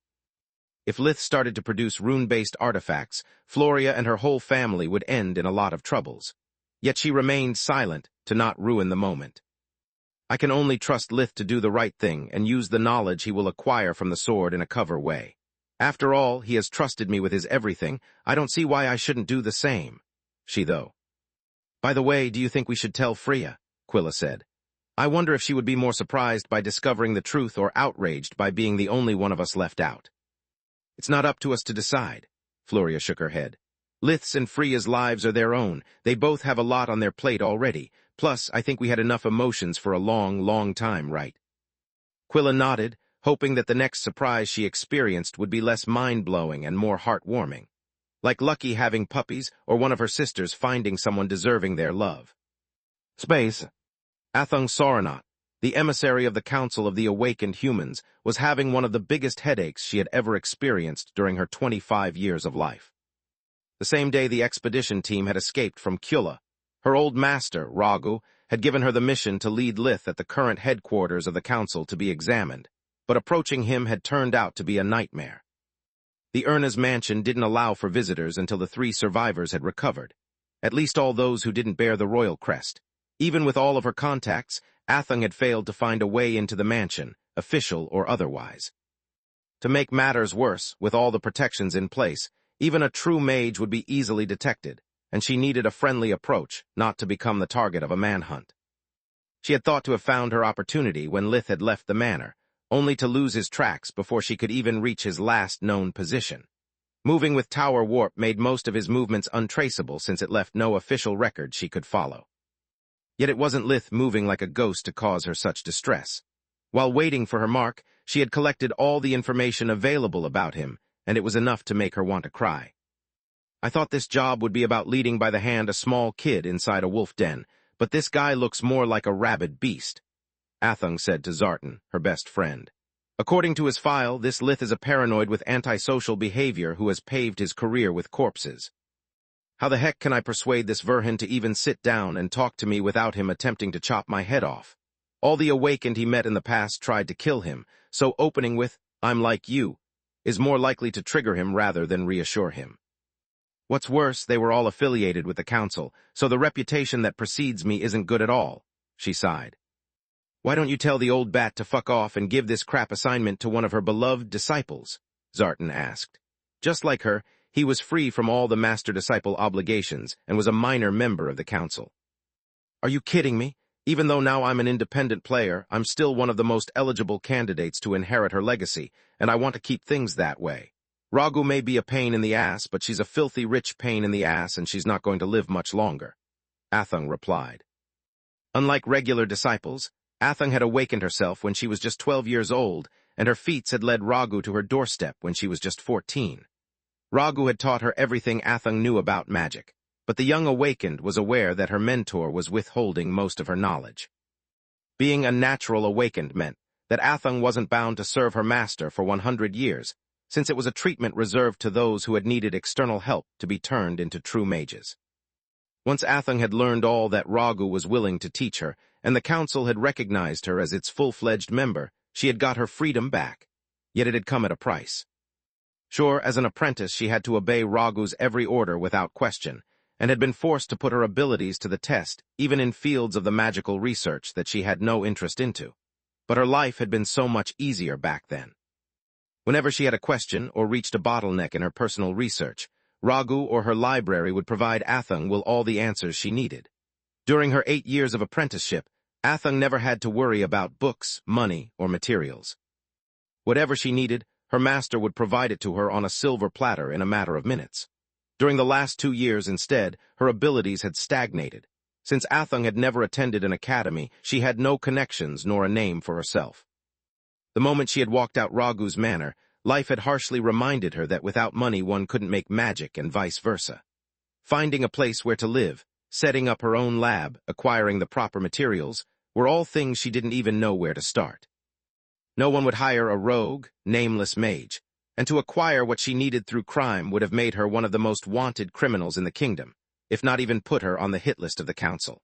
If Lith started to produce rune-based artifacts, Floria and her whole family would end in a lot of troubles. Yet she remained silent to not ruin the moment. I can only trust Lith to do the right thing and use the knowledge he will acquire from the sword in a cover way. After all, he has trusted me with his everything. I don't see why I shouldn't do the same. Though. By the way, do you think we should tell Freya? Quilla said. I wonder if she would be more surprised by discovering the truth or outraged by being the only one of us left out. It's not up to us to decide. Floria shook her head. Lith's and Freya's lives are their own. They both have a lot on their plate already. Plus, I think we had enough emotions for a long, long time, right? Quilla nodded, hoping that the next surprise she experienced would be less mind-blowing and more heartwarming. Like Lucky having puppies or one of her sisters finding someone deserving their love. Space. Athung Saranat, the emissary of the Council of the Awakened Humans, was having one of the biggest headaches she had ever experienced during her 25 years of life. The same day the expedition team had escaped from Kulla, her old master, Ragu, had given her the mission to lead Lith at the current headquarters of the Council to be examined, but approaching him had turned out to be a nightmare. The Erna's mansion didn't allow for visitors until the 3 survivors had recovered, at least all those who didn't bear the royal crest. Even with all of her contacts, Athung had failed to find a way into the mansion, official or otherwise. To make matters worse, with all the protections in place, even a true mage would be easily detected, and she needed a friendly approach, not to become the target of a manhunt. She had thought to have found her opportunity when Lith had left the manor, only to lose his tracks before she could even reach his last known position. Moving with Tower Warp made most of his movements untraceable since it left no official record she could follow. Yet it wasn't Lith moving like a ghost to cause her such distress. While waiting for her mark, she had collected all the information available about him, and it was enough to make her want to cry. I thought this job would be about leading by the hand a small kid inside a wolf den, but this guy looks more like a rabid beast, Athung said to Zartan, her best friend. According to his file, this Lith is a paranoid with antisocial behavior who has paved his career with corpses. How the heck can I persuade this Verhin to even sit down and talk to me without him attempting to chop my head off? All the awakened he met in the past tried to kill him, so opening with, I'm like you, is more likely to trigger him rather than reassure him. What's worse, they were all affiliated with the council, so the reputation that precedes me isn't good at all, she sighed. Why don't you tell the old bat to fuck off and give this crap assignment to one of her beloved disciples? Zartan asked. Just like her, he was free from all the master-disciple obligations and was a minor member of the council. Are you kidding me? Even though now I'm an independent player, I'm still one of the most eligible candidates to inherit her legacy, and I want to keep things that way. Ragu may be a pain in the ass, but she's a filthy rich pain in the ass, and she's not going to live much longer, Athung replied. Unlike regular disciples, Athung had awakened herself when she was just 12 years old, and her feats had led Ragu to her doorstep when she was just 14. Ragu had taught her everything Athung knew about magic, but the young awakened was aware that her mentor was withholding most of her knowledge. Being a natural awakened meant that Athung wasn't bound to serve her master for 100 years, since it was a treatment reserved to those who had needed external help to be turned into true mages. Once Athung had learned all that Ragu was willing to teach her, and the council had recognized her as its full-fledged member, she had got her freedom back. Yet it had come at a price. Sure, as an apprentice she had to obey Ragu's every order without question, and had been forced to put her abilities to the test, even in fields of the magical research that she had no interest into. But her life had been so much easier back then. Whenever she had a question or reached a bottleneck in her personal research, Ragu or her library would provide Athung with all the answers she needed. During her 8 years of apprenticeship, Athung never had to worry about books, money, or materials. Whatever she needed, her master would provide it to her on a silver platter in a matter of minutes. During the last 2 years, instead, her abilities had stagnated. Since Athung had never attended an academy, she had no connections nor a name for herself. The moment she had walked out Ragu's manor, life had harshly reminded her that without money one couldn't make magic and vice versa. Finding a place where to live, setting up her own lab, acquiring the proper materials, were all things she didn't even know where to start. No one would hire a rogue, nameless mage, and to acquire what she needed through crime would have made her one of the most wanted criminals in the kingdom, if not even put her on the hit list of the council.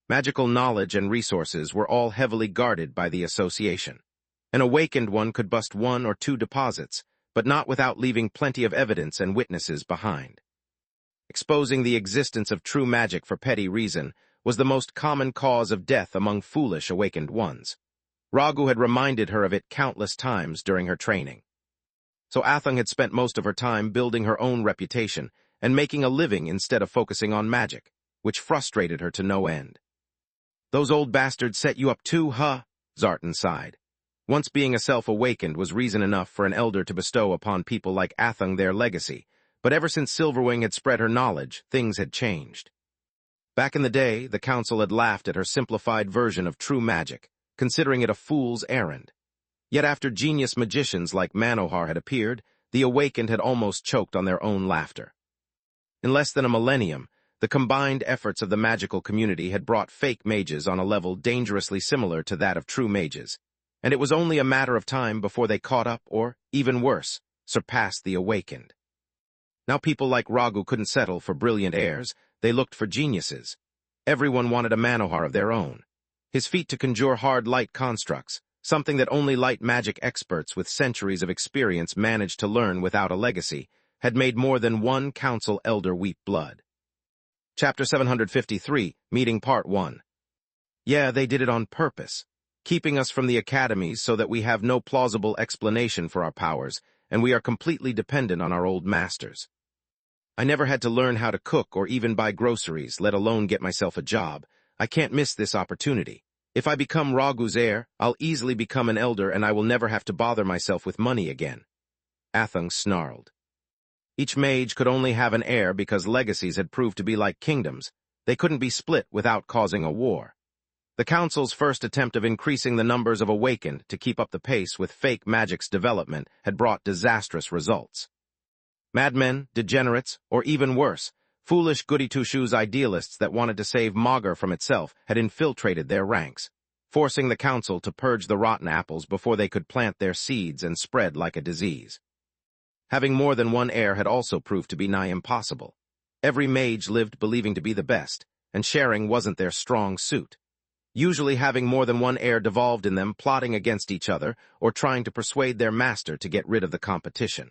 Magical knowledge and resources were all heavily guarded by the association. An awakened one could bust 1 or 2 deposits, but not without leaving plenty of evidence and witnesses behind. Exposing the existence of true magic for petty reason was the most common cause of death among foolish awakened ones. Ragu had reminded her of it countless times during her training. So Athung had spent most of her time building her own reputation and making a living instead of focusing on magic, which frustrated her to no end. "Those old bastards set you up too, huh?" Zartan sighed. Once being a self-awakened was reason enough for an elder to bestow upon people like Athung their legacy, but ever since Silverwing had spread her knowledge, things had changed. Back in the day, the council had laughed at her simplified version of true magic, considering it a fool's errand. Yet after genius magicians like Manohar had appeared, the awakened had almost choked on their own laughter. In less than a millennium, the combined efforts of the magical community had brought fake mages on a level dangerously similar to that of true mages, and it was only a matter of time before they caught up or, even worse, surpassed the awakened. Now people like Ragu couldn't settle for brilliant heirs, they looked for geniuses. Everyone wanted a Manohar of their own. His feat to conjure hard light constructs, something that only light magic experts with centuries of experience managed to learn without a legacy, had made more than one council elder weep blood. Chapter 753, Meeting Part 1. Yeah, they did it on purpose, keeping us from the academies so that we have no plausible explanation for our powers, and we are completely dependent on our old masters. I never had to learn how to cook or even buy groceries, let alone get myself a job. I can't miss this opportunity. If I become Ragu's heir, I'll easily become an elder and I will never have to bother myself with money again. Athung snarled. Each mage could only have an heir because legacies had proved to be like kingdoms. They couldn't be split without causing a war. The council's first attempt of increasing the numbers of awakened to keep up the pace with fake magic's development had brought disastrous results. Madmen, degenerates, or even worse, foolish goody-two-shoes idealists that wanted to save Magur from itself had infiltrated their ranks, forcing the council to purge the rotten apples before they could plant their seeds and spread like a disease. Having more than one heir had also proved to be nigh impossible. Every mage lived believing to be the best, and sharing wasn't their strong suit. Usually having more than one heir devolved in them plotting against each other or trying to persuade their master to get rid of the competition.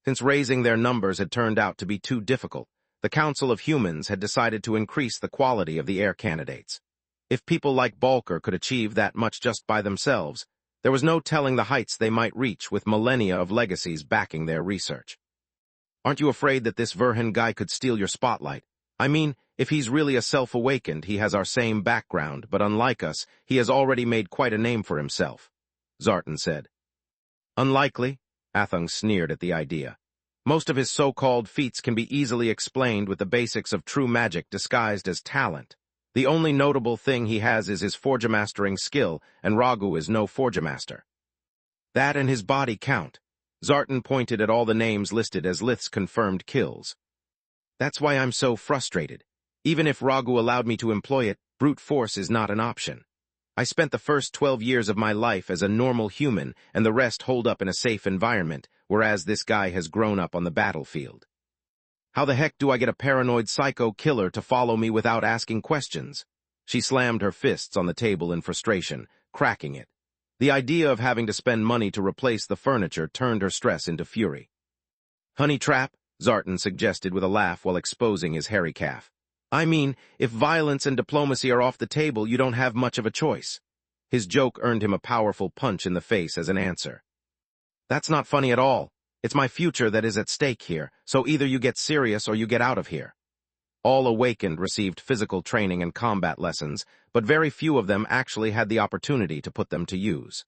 Since raising their numbers had turned out to be too difficult, the Council of Humans had decided to increase the quality of the heir candidates. If people like Balker could achieve that much just by themselves, there was no telling the heights they might reach with millennia of legacies backing their research. Aren't you afraid that this Verhin guy could steal your spotlight? I mean, if he's really a self-awakened, he has our same background, but unlike us, he has already made quite a name for himself, Zartan said. Unlikely, Athung sneered at the idea. Most of his so-called feats can be easily explained with the basics of true magic disguised as talent. The only notable thing he has is his forgemastering skill, and Ragu is no forgemaster. That and his body count. Zartan pointed at all the names listed as Lith's confirmed kills. That's why I'm so frustrated. Even if Ragu allowed me to employ it, brute force is not an option. I spent the first 12 years of my life as a normal human and the rest holed up in a safe environment, whereas this guy has grown up on the battlefield. How the heck do I get a paranoid psycho killer to follow me without asking questions? She slammed her fists on the table in frustration, cracking it. The idea of having to spend money to replace the furniture turned her stress into fury. Honey trap, Zartan suggested with a laugh while exposing his hairy calf. I mean, if violence and diplomacy are off the table, you don't have much of a choice. His joke earned him a powerful punch in the face as an answer. That's not funny at all. It's my future that is at stake here, so either you get serious or you get out of here. All awakened received physical training and combat lessons, but very few of them actually had the opportunity to put them to use.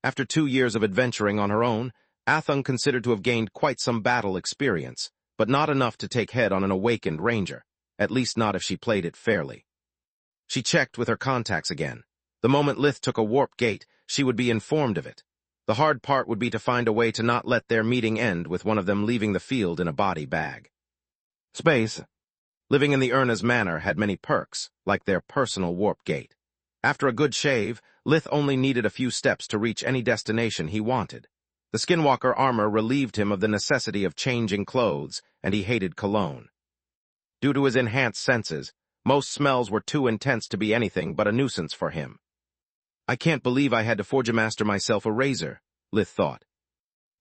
After 2 years of adventuring on her own, Athung considered to have gained quite some battle experience, but not enough to take head on an awakened ranger, at least not if she played it fairly. She checked with her contacts again. The moment Lith took a warp gate, she would be informed of it. The hard part would be to find a way to not let their meeting end with one of them leaving the field in a body bag. Space. Living in the Erna's manor had many perks, like their personal warp gate. After a good shave, Lith only needed a few steps to reach any destination he wanted. The skinwalker armor relieved him of the necessity of changing clothes, and he hated cologne. Due to his enhanced senses, most smells were too intense to be anything but a nuisance for him. I can't believe I had to forge-master myself a razor, Lith thought.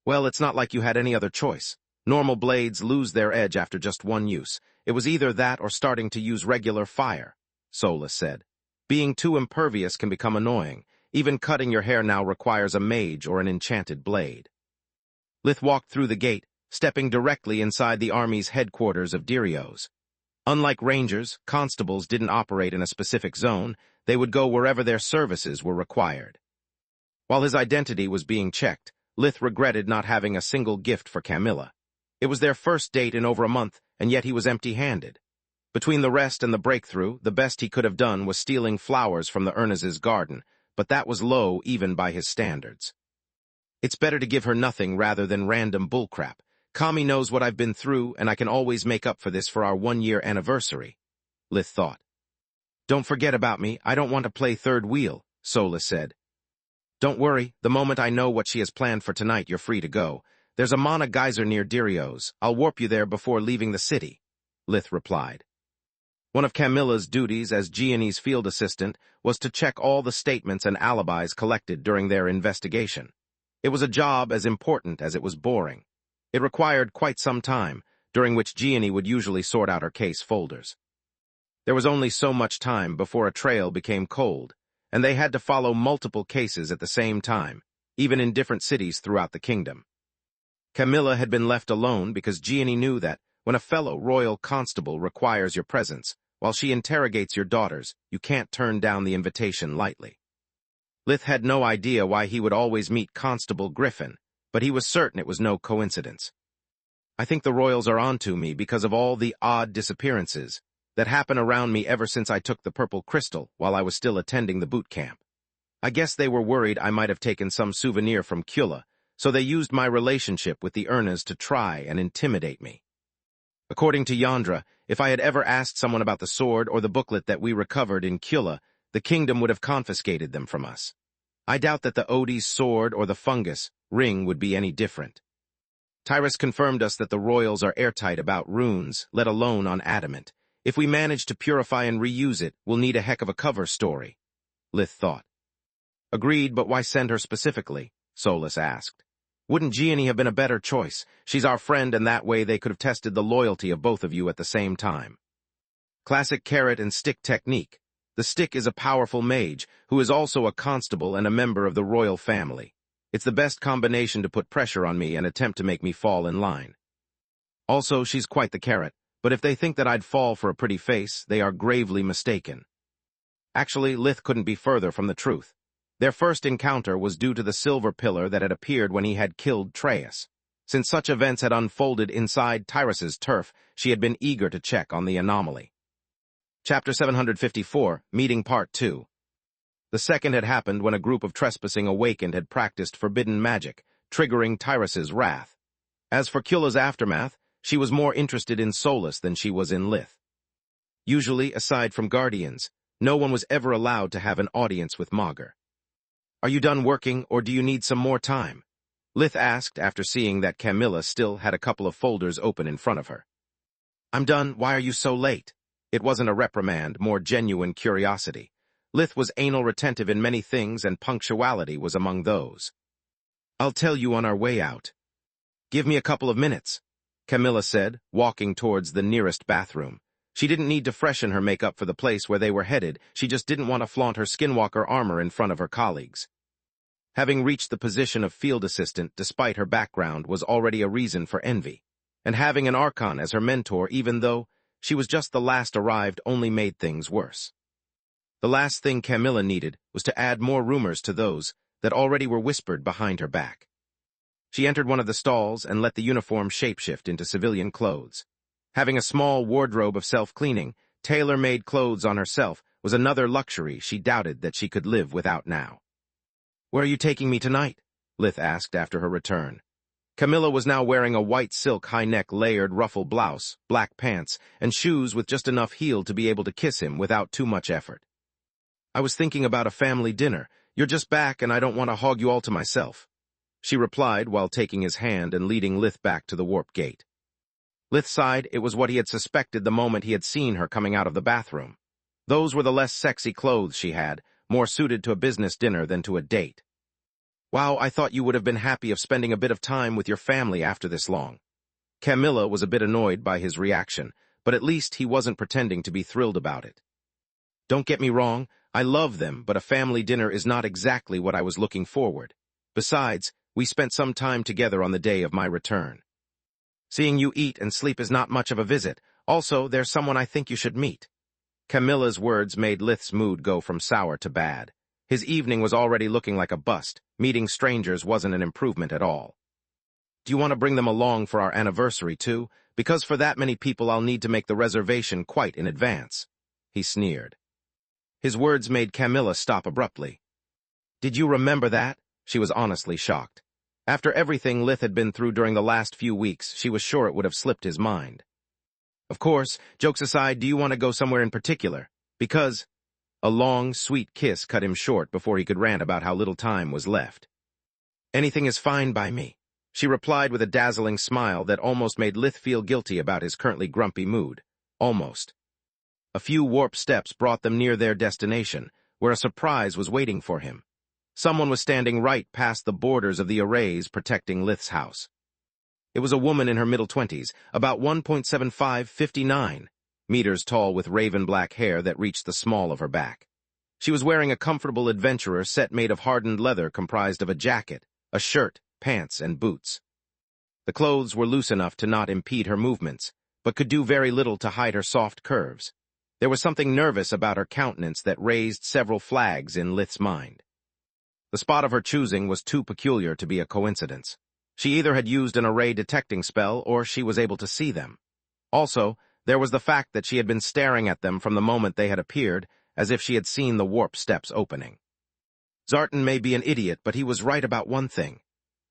Well, it's not like you had any other choice. Normal blades lose their edge after just one use. It was either that or starting to use regular fire, Solus said. Being too impervious can become annoying. Even cutting your hair now requires a mage or an enchanted blade. Lith walked through the gate, stepping directly inside the army's headquarters of Dirios. Unlike rangers, constables didn't operate in a specific zone. They would go wherever their services were required. While his identity was being checked, Lith regretted not having a single gift for Camilla. It was their first date in over a month, and yet he was empty-handed. Between the rest and the breakthrough, the best he could have done was stealing flowers from the Ernaz's garden, but that was low even by his standards. It's better to give her nothing rather than random bullcrap. Kami knows what I've been through, and I can always make up for this for our 1-year anniversary, Lith thought. Don't forget about me, I don't want to play third wheel, Solus said. Don't worry, the moment I know what she has planned for tonight, you're free to go. There's a mana geyser near Dirios. I'll warp you there before leaving the city, Lith replied. One of Camilla's duties as Gianni's field assistant was to check all the statements and alibis collected during their investigation. It was a job as important as it was boring. It required quite some time, during which Gianni would usually sort out her case folders. There was only so much time before a trail became cold, and they had to follow multiple cases at the same time, even in different cities throughout the kingdom. Camilla had been left alone because Gianni knew that when a fellow royal constable requires your presence, while she interrogates your daughters, you can't turn down the invitation lightly. Lith had no idea why he would always meet Constable Griffin, but he was certain it was no coincidence. I think the royals are onto me because of all the odd disappearances that happen around me ever since I took the purple crystal while I was still attending the boot camp. I guess they were worried I might have taken some souvenir from Kula, so they used my relationship with the Ernas to try and intimidate me. According to Yandra, if I had ever asked someone about the sword or the booklet that we recovered in Kula, the kingdom would have confiscated them from us. I doubt that the Odie's sword or the fungus ring would be any different. Tyrus confirmed us that the royals are airtight about runes, let alone on adamant. If we manage to purify and reuse it, we'll need a heck of a cover story, Lith thought. Agreed, but why send her specifically? Solus asked. Wouldn't Gianni have been a better choice? She's our friend, and that way they could have tested the loyalty of both of you at the same time. Classic carrot and stick technique. The stick is a powerful mage, who is also a constable and a member of the royal family. It's the best combination to put pressure on me and attempt to make me fall in line. Also, she's quite the carrot, but if they think that I'd fall for a pretty face, they are gravely mistaken. Actually, Lith couldn't be further from the truth. Their first encounter was due to the silver pillar that had appeared when he had killed Traius. Since such events had unfolded inside Tyrus's turf, she had been eager to check on the anomaly. Chapter 754, Meeting Part 2. The second had happened when a group of trespassing awakened had practiced forbidden magic, triggering Tyrus's wrath. As for Kula's aftermath, she was more interested in Solus than she was in Lith. Usually, aside from guardians, no one was ever allowed to have an audience with Magur. Are you done working, or do you need some more time? Lith asked after seeing that Camilla still had a couple of folders open in front of her. I'm done. Why are you so late? It wasn't a reprimand, more genuine curiosity. Lith was anal retentive in many things, and punctuality was among those. I'll tell you on our way out. Give me a couple of minutes, Camilla said, walking towards the nearest bathroom. She didn't need to freshen her makeup for the place where they were headed, she just didn't want to flaunt her skinwalker armor in front of her colleagues. Having reached the position of field assistant despite her background was already a reason for envy, and having an Archon as her mentor, even though she was just the last arrived, only made things worse. The last thing Camilla needed was to add more rumors to those that already were whispered behind her back. She entered one of the stalls and let the uniform shapeshift into civilian clothes. Having a small wardrobe of self-cleaning, tailor-made clothes on herself was another luxury she doubted that she could live without now. Where are you taking me tonight? Lith asked after her return. Camilla was now wearing a white silk high-neck layered ruffle blouse, black pants, and shoes with just enough heel to be able to kiss him without too much effort. I was thinking about a family dinner. You're just back and I don't want to hog you all to myself, she replied while taking his hand and leading Lith back to the warp gate. Lith sighed. It was what he had suspected the moment he had seen her coming out of the bathroom. Those were the less sexy clothes she had, more suited to a business dinner than to a date. Wow, I thought you would have been happy of spending a bit of time with your family after this long. Camilla was a bit annoyed by his reaction, but at least he wasn't pretending to be thrilled about it. Don't get me wrong, I love them, but a family dinner is not exactly what I was looking forward. Besides, we spent some time together on the day of my return. Seeing you eat and sleep is not much of a visit. Also, there's someone I think you should meet. Camilla's words made Lith's mood go from sour to bad. His evening was already looking like a bust. Meeting strangers wasn't an improvement at all. Do you want to bring them along for our anniversary, too? Because for that many people I'll need to make the reservation quite in advance. He sneered. His words made Camilla stop abruptly. Did you remember that? She was honestly shocked. After everything Lith had been through during the last few weeks, she was sure it would have slipped his mind. Of course, jokes aside, do you want to go somewhere in particular? Because... A long, sweet kiss cut him short before he could rant about how little time was left. Anything is fine by me, she replied with a dazzling smile that almost made Lith feel guilty about his currently grumpy mood. Almost. A few warp steps brought them near their destination, where a surprise was waiting for him. Someone was standing right past the borders of the arrays protecting Lith's house. It was a woman in her middle 20s, about 1.75-59 meters tall with raven-black hair that reached the small of her back. She was wearing a comfortable adventurer set made of hardened leather comprised of a jacket, a shirt, pants, and boots. The clothes were loose enough to not impede her movements, but could do very little to hide her soft curves. There was something nervous about her countenance that raised several flags in Lith's mind. The spot of her choosing was too peculiar to be a coincidence. She either had used an array detecting spell or she was able to see them. Also, there was the fact that she had been staring at them from the moment they had appeared, as if she had seen the warp steps opening. Zartan may be an idiot, but he was right about one thing,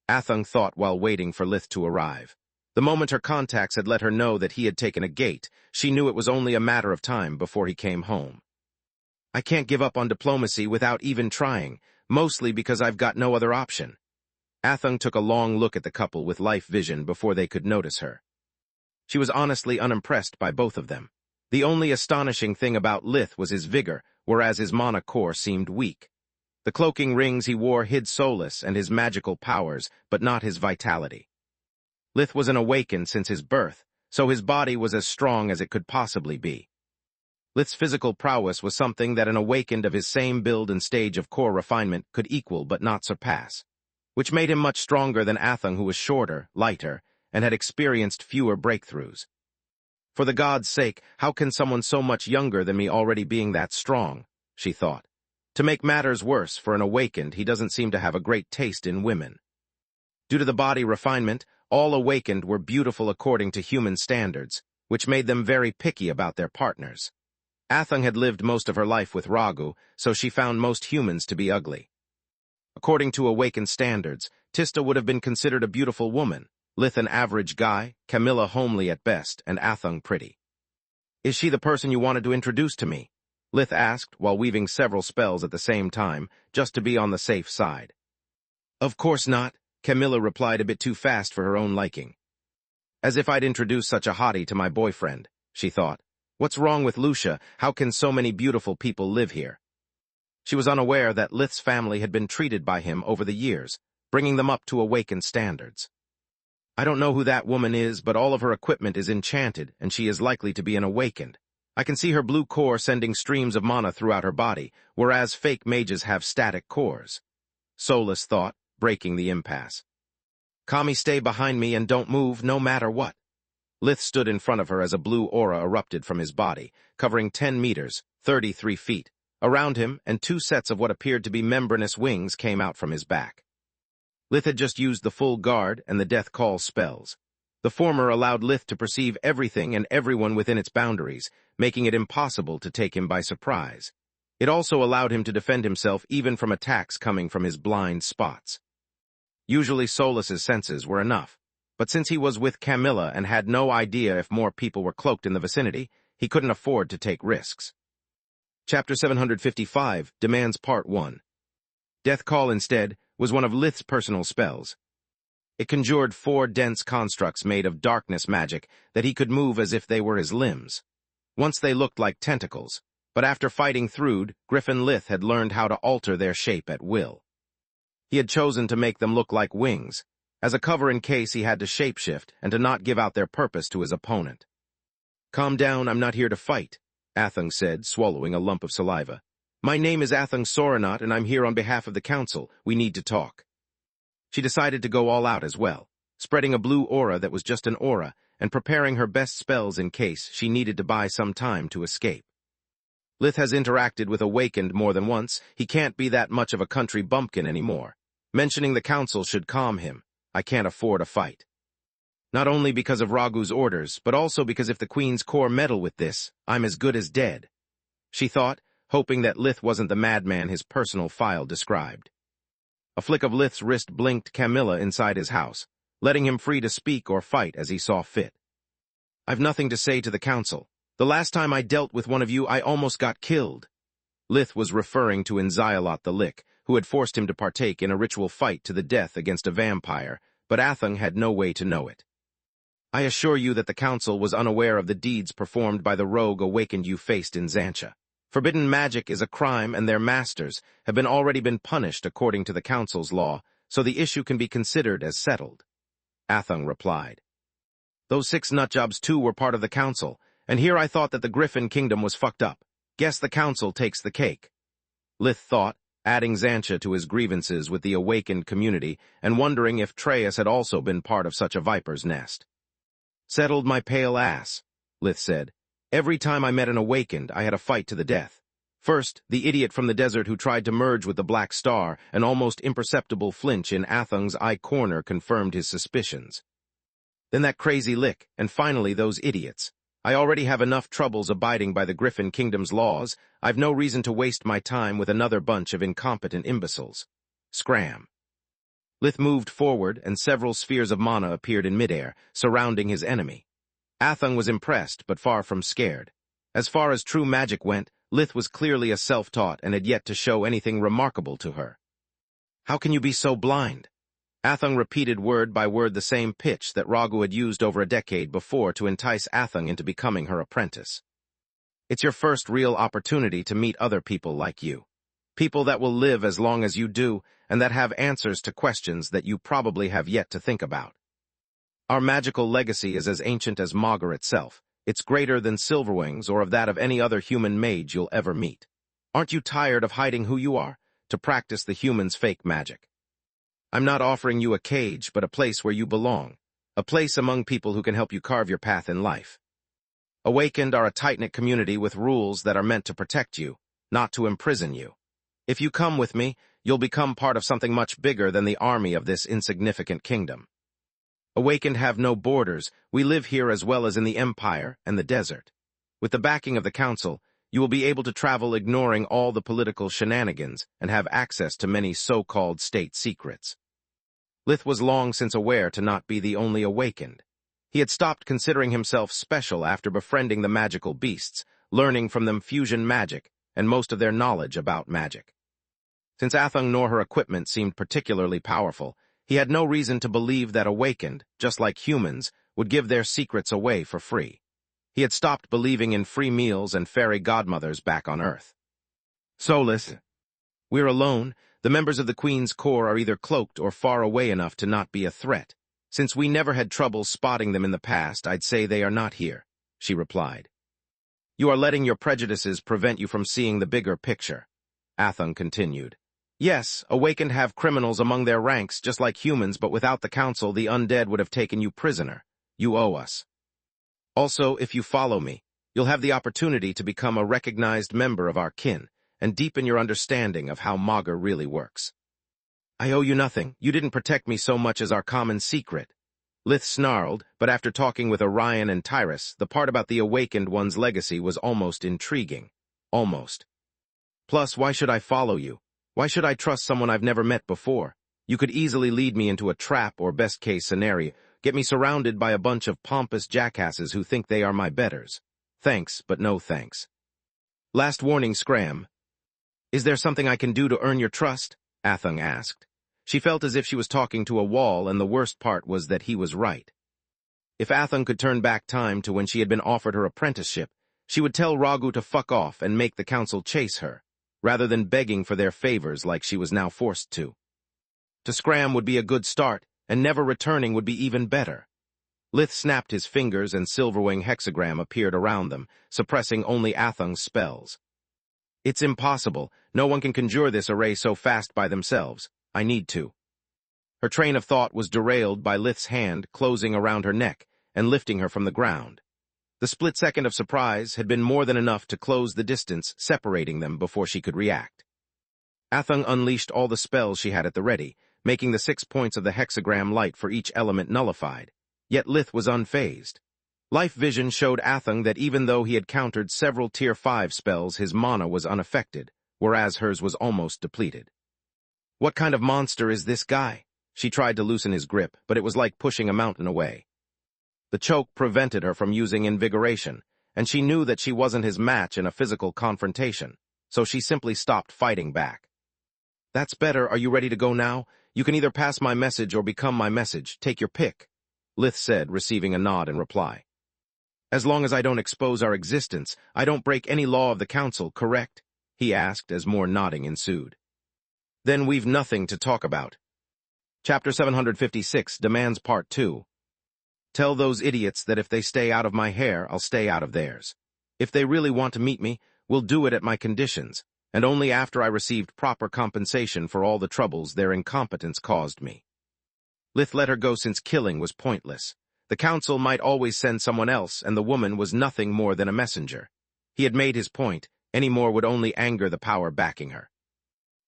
Athung thought while waiting for Lith to arrive. The moment her contacts had let her know that he had taken a gate, she knew it was only a matter of time before he came home. I can't give up on diplomacy without even trying, mostly because I've got no other option. Athung took a long look at the couple with life vision before they could notice her. She was honestly unimpressed by both of them. The only astonishing thing about Lith was his vigor, whereas his mana core seemed weak. The cloaking rings he wore hid Solus and his magical powers, but not his vitality. Lith was an awakened since his birth, so his body was as strong as it could possibly be. Lith's physical prowess was something that an awakened of his same build and stage of core refinement could equal but not surpass, which made him much stronger than Athung, who was shorter, lighter, and had experienced fewer breakthroughs. For the gods' sake, how can someone so much younger than me already being that strong? She thought. To make matters worse, for an awakened, he doesn't seem to have a great taste in women. Due to the body refinement, all awakened were beautiful according to human standards, which made them very picky about their partners. Athung had lived most of her life with Ragu, so she found most humans to be ugly. According to awakened standards, Tista would have been considered a beautiful woman, Lith an average guy, Camilla homely at best, and Athung pretty. Is she the person you wanted to introduce to me? Lith asked, while weaving several spells at the same time, just to be on the safe side. Of course not. Camilla replied a bit too fast for her own liking. As if I'd introduce such a hottie to my boyfriend, she thought. What's wrong with Lucia? How can so many beautiful people live here? She was unaware that Lith's family had been treated by him over the years, bringing them up to awakened standards. I don't know who that woman is, but all of her equipment is enchanted, and she is likely to be an awakened. I can see her blue core sending streams of mana throughout her body, whereas fake mages have static cores. Solus thought, breaking the impasse. Kami, stay behind me and don't move, no matter what. Lith stood in front of her as a blue aura erupted from his body, covering 10 meters, 33 feet. Around him, and 2 sets of what appeared to be membranous wings came out from his back. Lith had just used the full guard and the death call spells. The former allowed Lith to perceive everything and everyone within its boundaries, making it impossible to take him by surprise. It also allowed him to defend himself even from attacks coming from his blind spots. Usually Solus's senses were enough, but since he was with Camilla and had no idea if more people were cloaked in the vicinity, he couldn't afford to take risks. Chapter 755 demands Part 1. Death Call, instead, was one of Lith's personal spells. It conjured 4 dense constructs made of darkness magic that he could move as if they were his limbs. Once they looked like tentacles, but after fighting Thrude, Griffin Lith had learned how to alter their shape at will. He had chosen to make them look like wings, as a cover in case he had to shapeshift and to not give out their purpose to his opponent. Calm down, I'm not here to fight, Athung said, swallowing a lump of saliva. My name is Athung Soranot, and I'm here on behalf of the council. We need to talk. She decided to go all out as well, spreading a blue aura that was just an aura, and preparing her best spells in case she needed to buy some time to escape. Lith has interacted with Awakened more than once. He can't be that much of a country bumpkin anymore. Mentioning the council should calm him. I can't afford a fight. Not only because of Ragu's orders, but also because if the Queen's core meddle with this, I'm as good as dead. She thought, hoping that Lith wasn't the madman his personal file described. A flick of Lith's wrist blinked Camilla inside his house, letting him free to speak or fight as he saw fit. I've nothing to say to the council. The last time I dealt with one of you, I almost got killed. Lith was referring to Enzialot the Lick, who had forced him to partake in a ritual fight to the death against a vampire, but Athung had no way to know it. I assure you that the council was unaware of the deeds performed by the rogue Awakened you faced in Xantia. Forbidden magic is a crime, and their masters have already been punished according to the council's law, so the issue can be considered as settled. Athung replied. Those 6 nutjobs too were part of the council, and here I thought that the Griffin Kingdom was fucked up. Guess the council takes the cake. Lith thought, adding Xantia to his grievances with the Awakened community and wondering if Traius had also been part of such a viper's nest. Settled my pale ass, Lith said. Every time I met an Awakened, I had a fight to the death. First, the idiot from the desert who tried to merge with the Black Star, an almost imperceptible flinch in Athung's eye corner confirmed his suspicions. Then that crazy Lick, and finally those idiots. I already have enough troubles abiding by the Griffin Kingdom's laws. I've no reason to waste my time with another bunch of incompetent imbeciles. Scram. Lith moved forward, and several spheres of mana appeared in midair, surrounding his enemy. Athung was impressed, but far from scared. As far as true magic went, Lith was clearly a self-taught and had yet to show anything remarkable to her. How can you be so blind? Athung repeated word by word the same pitch that Ragu had used over a decade before to entice Athung into becoming her apprentice. It's your first real opportunity to meet other people like you. People that will live as long as you do, and that have answers to questions that you probably have yet to think about. Our magical legacy is as ancient as Magur itself. It's greater than Silverwings or of that of any other human mage you'll ever meet. Aren't you tired of hiding who you are, to practice the human's fake magic? I'm not offering you a cage, but a place where you belong, a place among people who can help you carve your path in life. Awakened are a tight-knit community with rules that are meant to protect you, not to imprison you. If you come with me, you'll become part of something much bigger than the army of this insignificant kingdom. Awakened have no borders. We live here as well as in the Empire and the desert. With the backing of the Council, you will be able to travel ignoring all the political shenanigans and have access to many so-called state secrets. Lith was long since aware to not be the only Awakened. He had stopped considering himself special after befriending the magical beasts, learning from them fusion magic and most of their knowledge about magic. Since Athung nor her equipment seemed particularly powerful, He had no reason to believe that awakened, just like humans, would give their secrets away for free. He had stopped believing in free meals and fairy godmothers back on Earth. So listen. We're alone. The members of the Queen's Corps are either cloaked or far away enough to not be a threat. Since we never had trouble spotting them in the past, I'd say they are not here, she replied. You are letting your prejudices prevent you from seeing the bigger picture, Athung continued. Yes, awakened have criminals among their ranks, just like humans, but without the council, the undead would have taken you prisoner. You owe us. Also, if you follow me, you'll have the opportunity to become a recognized member of our kin and deepen your understanding of how Magus really works. I owe you nothing. You didn't protect me so much as our common secret. Lith snarled, but after talking with Orion and Tyrus, the part about the awakened one's legacy was almost intriguing. Almost. Plus, why should I follow you? Why should I trust someone I've never met before? You could easily lead me into a trap or best-case scenario, get me surrounded by a bunch of pompous jackasses who think they are my betters. Thanks, but no thanks. Last warning, Scram. Is there something I can do to earn your trust? Athung asked. She felt as if she was talking to a wall, and the worst part was that he was right. If Athung could turn back time to when she had been offered her apprenticeship, she would tell Ragu to fuck off and make the council chase her, rather than begging for their favors like she was now forced to. To scram would be a good start, and never returning would be even better. Lith snapped his fingers, and Silverwing hexagram appeared around them, suppressing only Athung's spells. It's impossible. No one can conjure this array so fast by themselves. I need to. Her train of thought was derailed by Lith's hand closing around her neck and lifting her from the ground. The split second of surprise had been more than enough to close the distance separating them before she could react. Athung unleashed all the spells she had at the ready, making the 6 points of the hexagram light for each element nullified. Yet Lith was unfazed. Life Vision showed Athung that even though he had countered several Tier 5 spells, his mana was unaffected, whereas hers was almost depleted. What kind of monster is this guy? She tried to loosen his grip, but it was like pushing a mountain away. The choke prevented her from using invigoration, and she knew that she wasn't his match in a physical confrontation, so she simply stopped fighting back. That's better. Are you ready to go now? You can either pass my message or become my message. Take your pick, Lith said, receiving a nod in reply. As long as I don't expose our existence, I don't break any law of the council, correct? He asked as more nodding ensued. Then we've nothing to talk about. Chapter 756 demands Part 2. Tell those idiots that if they stay out of my hair, I'll stay out of theirs. If they really want to meet me, we'll do it at my conditions, and only after I received proper compensation for all the troubles their incompetence caused me. Lith let her go since killing was pointless. The council might always send someone else, and the woman was nothing more than a messenger. He had made his point. Any more would only anger the power backing her.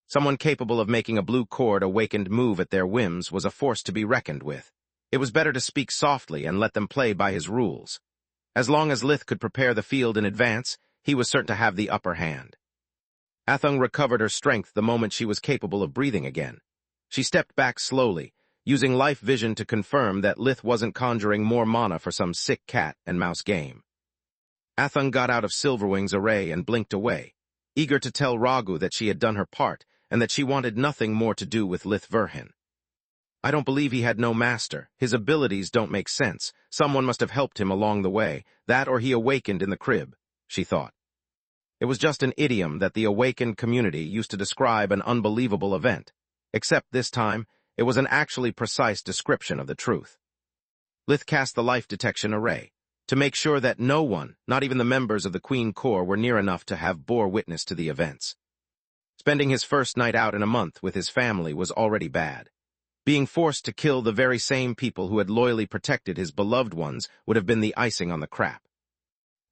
Someone capable of making a blue cord awakened move at their whims was a force to be reckoned with. It was better to speak softly and let them play by his rules. As long as Lith could prepare the field in advance, he was certain to have the upper hand. Athung recovered her strength the moment she was capable of breathing again. She stepped back slowly, using life vision to confirm that Lith wasn't conjuring more mana for some sick cat and mouse game. Athung got out of Silverwing's array and blinked away, eager to tell Ragu that she had done her part and that she wanted nothing more to do with Lith Verhin. I don't believe he had no master. His abilities don't make sense. Someone must have helped him along the way, that or he awakened in the crib, she thought. It was just an idiom that the awakened community used to describe an unbelievable event, except this time it was an actually precise description of the truth. Lith cast the life detection array, to make sure that no one, not even the members of the Queen Corps, were near enough to have bore witness to the events. Spending his first night out in a month with his family was already bad. Being forced to kill the very same people who had loyally protected his beloved ones would have been the icing on the crap.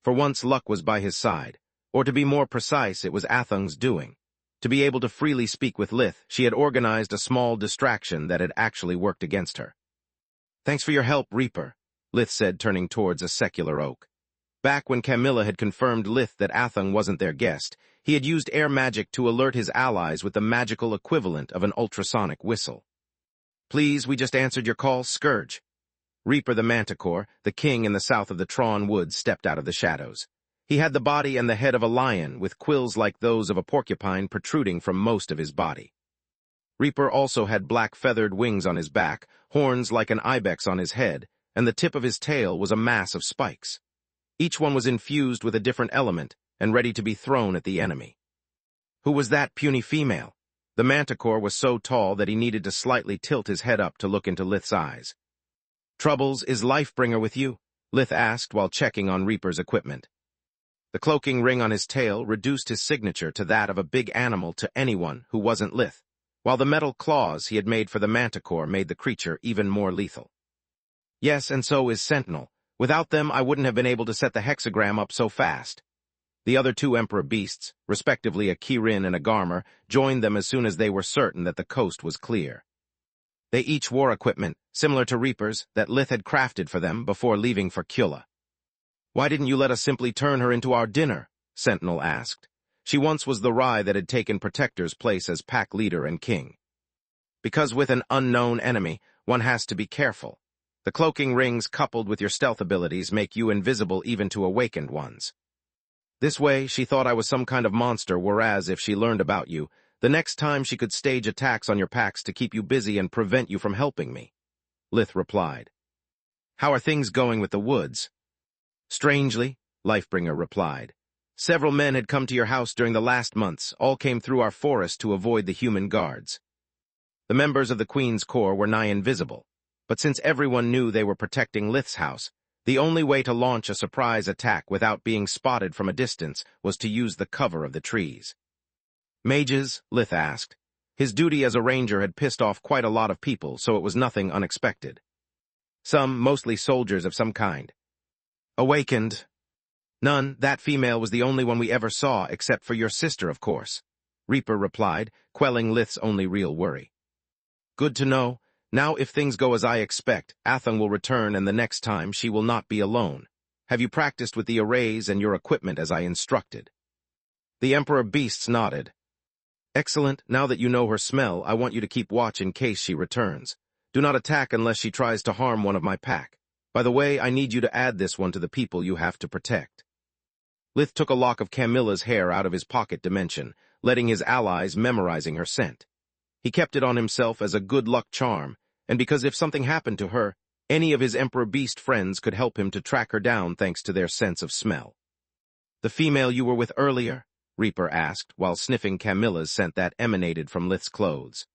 For once luck was by his side, or to be more precise, it was Athung's doing. To be able to freely speak with Lith, she had organized a small distraction that had actually worked against her. Thanks for your help, Reaper, Lith said, turning towards a secular oak. Back when Camilla had confirmed Lith that Athung wasn't their guest, he had used air magic to alert his allies with the magical equivalent of an ultrasonic whistle. Please, we just answered your call, Scourge. Reaper the Manticore, the king in the south of the Tron Woods, stepped out of the shadows. He had the body and the head of a lion, with quills like those of a porcupine protruding from most of his body. Reaper also had black feathered wings on his back, horns like an ibex on his head, and the tip of his tail was a mass of spikes. Each one was infused with a different element and ready to be thrown at the enemy. Who was that puny female? The manticore was so tall that he needed to slightly tilt his head up to look into Lith's eyes. "Troubles, is Lifebringer with you?" Lith asked while checking on Reaper's equipment. The cloaking ring on his tail reduced his signature to that of a big animal to anyone who wasn't Lith, while the metal claws he had made for the manticore made the creature even more lethal. "Yes, and so is Sentinel. Without them, I wouldn't have been able to set the hexagram up so fast." The other two Emperor beasts, respectively a Kirin and a Garmer, joined them as soon as they were certain that the coast was clear. They each wore equipment, similar to Reaper's, that Lith had crafted for them before leaving for Kula. "Why didn't you let us simply turn her into our dinner?" Sentinel asked. She once was the Rye that had taken Protector's place as pack leader and king. "Because with an unknown enemy, one has to be careful. The cloaking rings coupled with your stealth abilities make you invisible even to awakened ones. This way, she thought I was some kind of monster, whereas if she learned about you, the next time she could stage attacks on your packs to keep you busy and prevent you from helping me," Lith replied. "How are things going with the woods?" "Strangely," Lifebringer replied. "Several men had come to your house during the last months, all came through our forest to avoid the human guards. The members of the Queen's Corps were nigh invisible, but since everyone knew they were protecting Lith's house, the only way to launch a surprise attack without being spotted from a distance was to use the cover of the trees." "Mages?" Lith asked. His duty as a ranger had pissed off quite a lot of people, so it was nothing unexpected. "Some, mostly soldiers of some kind." "Awakened?" "None. That female was the only one we ever saw, except for your sister, of course," Reaper replied, quelling Lith's only real worry. "Good to know. Now, if things go as I expect, Athung will return, and the next time she will not be alone. Have you practiced with the arrays and your equipment as I instructed?" The Emperor Beasts nodded. "Excellent. Now that you know her smell, I want you to keep watch in case she returns. Do not attack unless she tries to harm one of my pack. By the way, I need you to add this one to the people you have to protect." Lith took a lock of Camilla's hair out of his pocket dimension, letting his allies memorizing her scent. He kept it on himself as a good luck charm, and because if something happened to her, any of his Emperor Beast friends could help him to track her down thanks to their sense of smell. "The female you were with earlier?" Reaper asked, while sniffing Camilla's scent that emanated from Lith's clothes.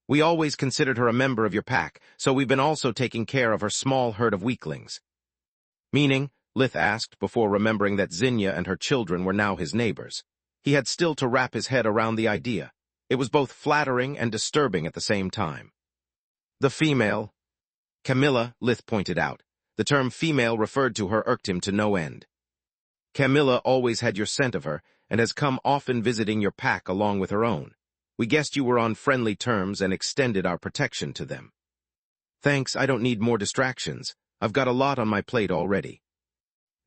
"We always considered her a member of your pack, so we've been also taking care of her small herd of weaklings." "Meaning?" Lith asked before remembering that Zinnia and her children were now his neighbors. He had still to wrap his head around the idea. It was both flattering and disturbing at the same time. "The female." "Camilla," Lith pointed out. The term female referred to her irked him to no end. "Camilla always had your scent of her, and has come often visiting your pack along with her own. We guessed you were on friendly terms and extended our protection to them." "Thanks, I don't need more distractions. I've got a lot on my plate already."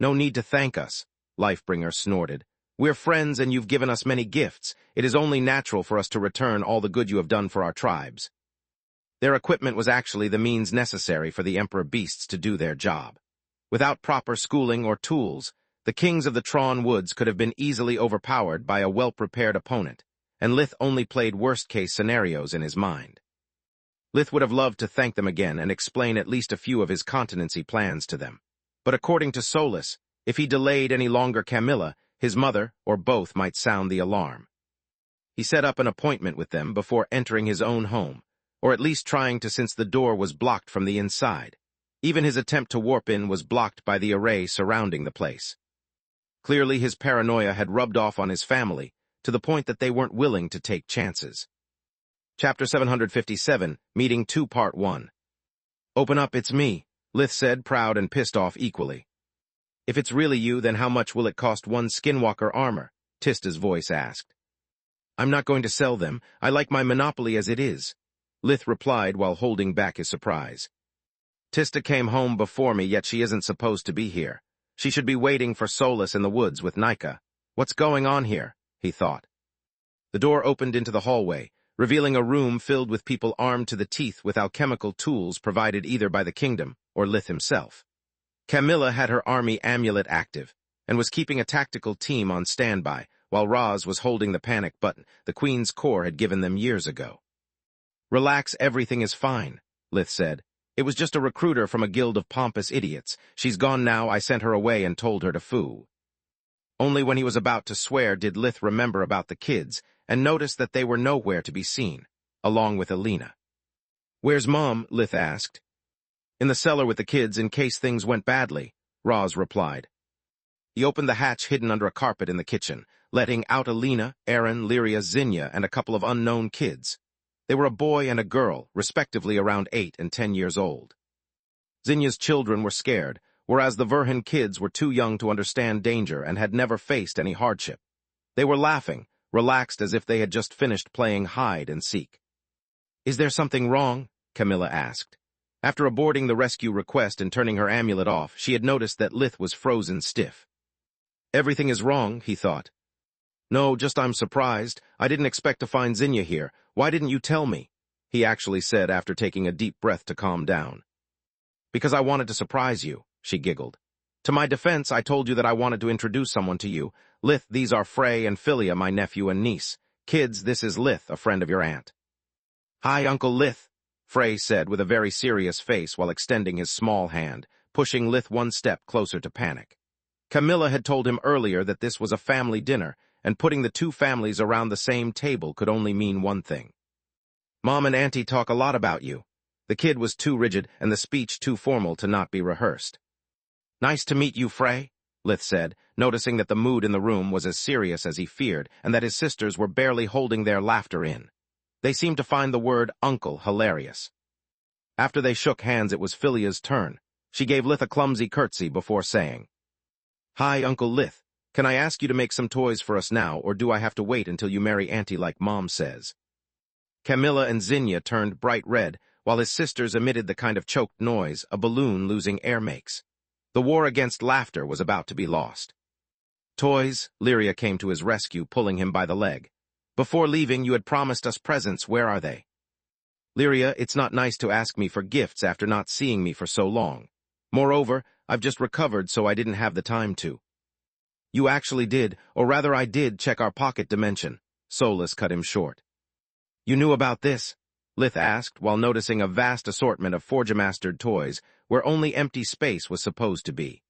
"No need to thank us," Lifebringer snorted. "We're friends and you've given us many gifts. It is only natural for us to return all the good you have done for our tribes." Their equipment was actually the means necessary for the Emperor Beasts to do their job. Without proper schooling or tools, the kings of the Tron Woods could have been easily overpowered by a well-prepared opponent, and Lith only played worst-case scenarios in his mind. Lith would have loved to thank them again and explain at least a few of his continency plans to them. But according to Solus, if he delayed any longer Camilla, his mother, or both, might sound the alarm. He set up an appointment with them before entering his own home, or at least trying to, since the door was blocked from the inside. Even his attempt to warp in was blocked by the array surrounding the place. Clearly his paranoia had rubbed off on his family, to the point that they weren't willing to take chances. Chapter 757, Meeting 2 Part 1. "Open up, it's me," Lith said, proud and pissed off equally. "If it's really you, then how much will it cost one skinwalker armor?" Tista's voice asked. "I'm not going to sell them. I like my monopoly as it is," Lith replied while holding back his surprise. "Tista came home before me, yet she isn't supposed to be here. She should be waiting for Solus in the woods with Nika. What's going on here?" he thought. The door opened into the hallway, revealing a room filled with people armed to the teeth with alchemical tools provided either by the kingdom or Lith himself. Camilla had her army amulet active, and was keeping a tactical team on standby, while Raz was holding the panic button the Queen's Corps had given them years ago. Relax, everything is fine, Lith said. It was just a recruiter from a guild of pompous idiots. She's gone now. I sent her away and told her to foo. Only when he was about to swear did Lith remember about the kids and notice that they were nowhere to be seen, along with Alina. Where's Mom? Lith asked. In the cellar with the kids in case things went badly, Roz replied. He opened the hatch hidden under a carpet in the kitchen, letting out Alina, Aaron, Lyria, Zinnia, and a couple of unknown kids. They were a boy and a girl, respectively around 8 and 10 years old. Zinnia's children were scared, whereas the Verhan kids were too young to understand danger and had never faced any hardship. They were laughing, relaxed as if they had just finished playing hide and seek. Is there something wrong? Camilla asked. After aborting the rescue request and turning her amulet off, she had noticed that Lith was frozen stiff. Everything is wrong, he thought. No, just I'm surprised. I didn't expect to find Zinnia here. Why didn't you tell me? He actually said after taking a deep breath to calm down. Because I wanted to surprise you, she giggled. To my defense, I told you that I wanted to introduce someone to you. Lith, these are Frey and Philia, my nephew and niece. Kids, this is Lith, a friend of your aunt. Hi, Uncle Lith, Frey said with a very serious face while extending his small hand, pushing Lith one step closer to panic. Camilla had told him earlier that this was a family dinner, and putting the two families around the same table could only mean one thing. Mom and Auntie talk a lot about you. The kid was too rigid and the speech too formal to not be rehearsed. Nice to meet you, Frey, Lith said, noticing that the mood in the room was as serious as he feared and that his sisters were barely holding their laughter in. They seemed to find the word uncle hilarious. After they shook hands, it was Philia's turn. She gave Lith a clumsy curtsy before saying, Hi, Uncle Lith. Can I ask you to make some toys for us now, or do I have to wait until you marry Auntie like Mom says? Camilla and Zinnia turned bright red, while his sisters emitted the kind of choked noise a balloon losing air makes. The war against laughter was about to be lost. Toys, Lyria came to his rescue, pulling him by the leg. Before leaving, you had promised us presents. Where are they? Lyria, it's not nice to ask me for gifts after not seeing me for so long. Moreover, I've just recovered, so I didn't have the time to. You actually did, or rather I did check our pocket dimension. Solus cut him short. You knew about this? Lith asked, while noticing a vast assortment of Forgemastered toys, where only empty space was supposed to be.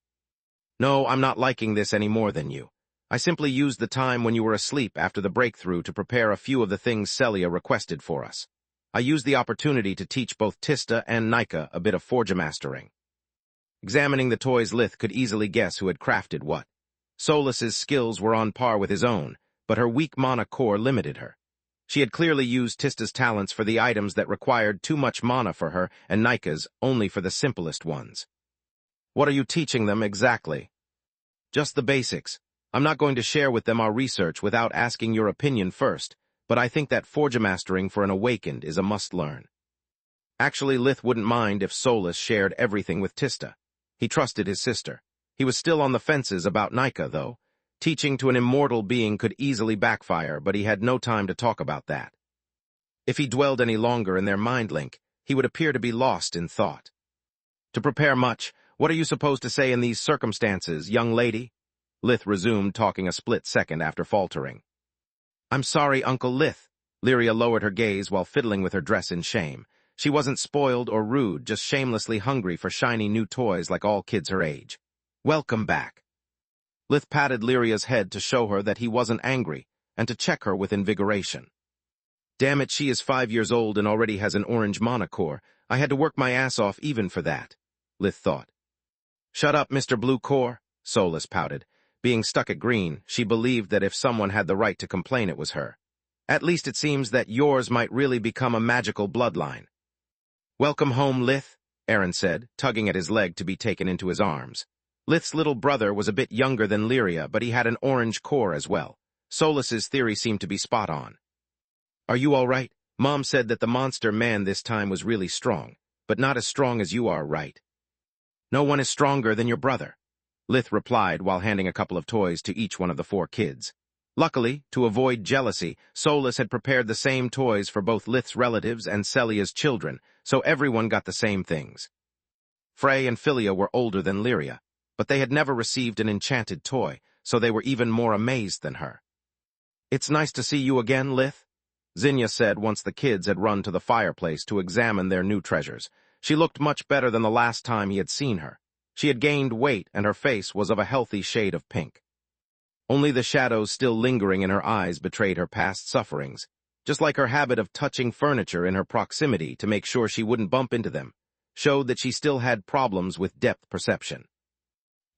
No, I'm not liking this any more than you. I simply used the time when you were asleep after the breakthrough to prepare a few of the things Celia requested for us. I used the opportunity to teach both Tista and Nika a bit of Forgemastering. Examining the toys, Lith could easily guess who had crafted what. Solus's skills were on par with his own, but her weak mana core limited her. She had clearly used Tista's talents for the items that required too much mana for her, and Nika's only for the simplest ones. What are you teaching them exactly? Just the basics. I'm not going to share with them our research without asking your opinion first, but I think that Forgemastering for an Awakened is a must-learn. Actually, Lith wouldn't mind if Solus shared everything with Tista. He trusted his sister. He was still on the fences about Nika, though. Teaching to an immortal being could easily backfire, but he had no time to talk about that. If he dwelled any longer in their mind link, he would appear to be lost in thought. To prepare much, what are you supposed to say in these circumstances, young lady? Lith resumed, talking a split second after faltering. I'm sorry, Uncle Lith. Lyria lowered her gaze while fiddling with her dress in shame. She wasn't spoiled or rude, just shamelessly hungry for shiny new toys like all kids her age. Welcome back. Lith patted Lyria's head to show her that he wasn't angry, and to check her with invigoration. Damn it, she is 5 years old and already has an orange mana core. I had to work my ass off even for that, Lith thought. Shut up, Mr. Blue Core, Solus pouted. Being stuck at green, she believed that if someone had the right to complain, it was her. At least it seems that yours might really become a magical bloodline. Welcome home, Lith, Aaron said, tugging at his leg to be taken into his arms. Lith's little brother was a bit younger than Lyria, but he had an orange core as well. Solus's theory seemed to be spot on. Are you all right? Mom said that the monster man this time was really strong, but not as strong as you are, right? No one is stronger than your brother, Lith replied while handing a couple of toys to each one of the 4 kids. Luckily, to avoid jealousy, Solus had prepared the same toys for both Lith's relatives and Celia's children, so everyone got the same things. Frey and Philia were older than Lyria, but they had never received an enchanted toy, so they were even more amazed than her. It's nice to see you again, Lith. Zinnia said once the kids had run to the fireplace to examine their new treasures. She looked much better than the last time he had seen her. She had gained weight, and her face was of a healthy shade of pink. Only the shadows still lingering in her eyes betrayed her past sufferings, just like her habit of touching furniture in her proximity to make sure she wouldn't bump into them, showed that she still had problems with depth perception.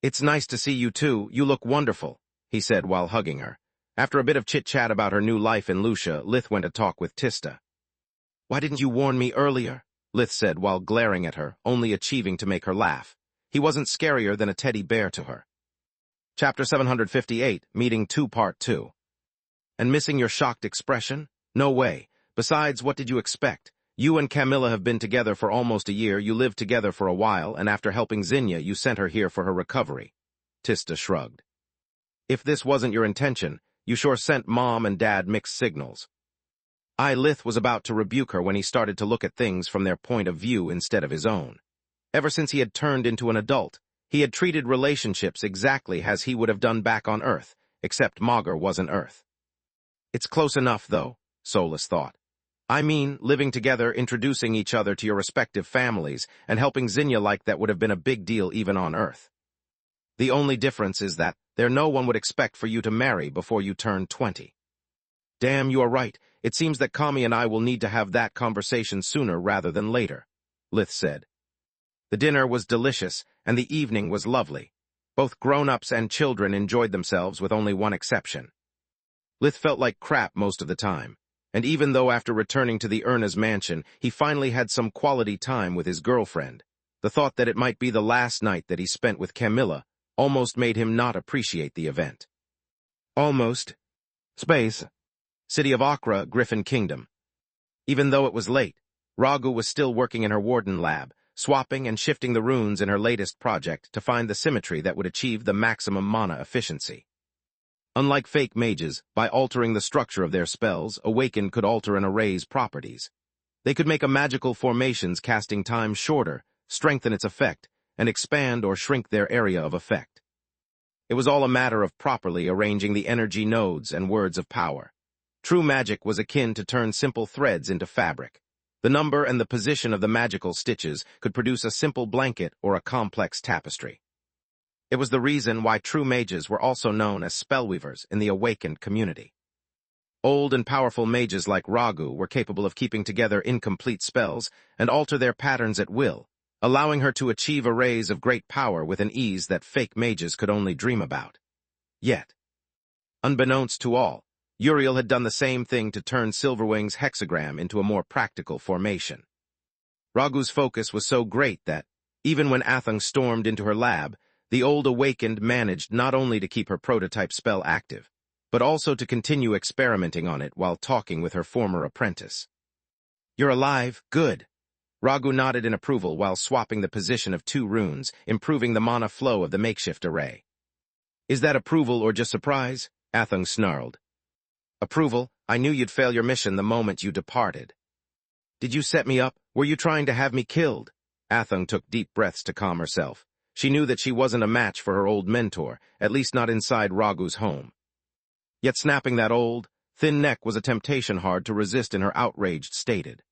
"It's nice to see you too. You look wonderful," he said while hugging her. After a bit of chit-chat about her new life in Lucia, Lith went to talk with Tista. "Why didn't you warn me earlier?" Lith said while glaring at her, only achieving to make her laugh. He wasn't scarier than a teddy bear to her. Chapter 758, Meeting 2 Part 2. "And missing your shocked expression? No way. Besides, what did you expect? You and Camilla have been together for almost a year, you lived together for a while, and after helping Zinnia, you sent her here for her recovery." Tista shrugged. "If this wasn't your intention, you sure sent Mom and Dad mixed signals." Lith was about to rebuke her when he started to look at things from their point of view instead of his own. Ever since he had turned into an adult, he had treated relationships exactly as he would have done back on Earth, except Magur wasn't Earth. "It's close enough, though," Solus thought. "I mean, living together, introducing each other to your respective families, and helping Zinnia like that would have been a big deal even on Earth. The only difference is that no one would expect for you to marry before you turn 20. "Damn, you are right. It seems that Kami and I will need to have that conversation sooner rather than later," Lith said. The dinner was delicious, and the evening was lovely. Both grown-ups and children enjoyed themselves with only one exception. Lith felt like crap most of the time, and even though after returning to the Erna's mansion, he finally had some quality time with his girlfriend, the thought that it might be the last night that he spent with Camilla almost made him not appreciate the event. Almost. Space. City of Akra, Griffin Kingdom. Even though it was late, Ragu was still working in her warden lab, swapping and shifting the runes in her latest project to find the symmetry that would achieve the maximum mana efficiency. Unlike fake mages, by altering the structure of their spells, Awakened could alter an array's properties. They could make a magical formation's casting time shorter, strengthen its effect, and expand or shrink their area of effect. It was all a matter of properly arranging the energy nodes and words of power. True magic was akin to turn simple threads into fabric. The number and the position of the magical stitches could produce a simple blanket or a complex tapestry. It was the reason why true mages were also known as spellweavers in the Awakened community. Old and powerful mages like Ragu were capable of keeping together incomplete spells and alter their patterns at will, allowing her to achieve arrays of great power with an ease that fake mages could only dream about. Yet, unbeknownst to all, Uriel had done the same thing to turn Silverwing's hexagram into a more practical formation. Ragu's focus was so great that, even when Athung stormed into her lab, the old Awakened managed not only to keep her prototype spell active, but also to continue experimenting on it while talking with her former apprentice. "You're alive, good." Ragu nodded in approval while swapping the position of 2 runes, improving the mana flow of the makeshift array. "Is that approval or just surprise?" Athung snarled. "Approval. I knew you'd fail your mission the moment you departed." "Did you set me up? Were you trying to have me killed?" Athung took deep breaths to calm herself. She knew that she wasn't a match for her old mentor, at least not inside Ragu's home. Yet snapping that old, thin neck was a temptation hard to resist in her outraged stated.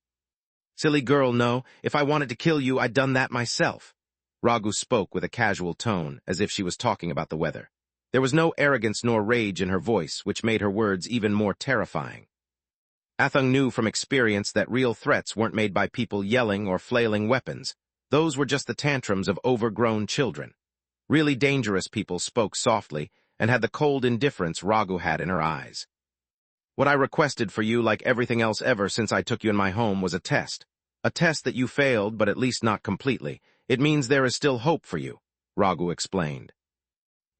"Silly girl, no. If I wanted to kill you, I'd done that myself." Ragu spoke with a casual tone, as if she was talking about the weather. There was no arrogance nor rage in her voice, which made her words even more terrifying. Athung knew from experience that real threats weren't made by people yelling or flailing weapons. Those were just the tantrums of overgrown children. Really dangerous people spoke softly and had the cold indifference Ragu had in her eyes. "What I requested for you, like everything else ever since I took you in my home, was a test. A test that you failed, but at least not completely. It means there is still hope for you," Ragu explained.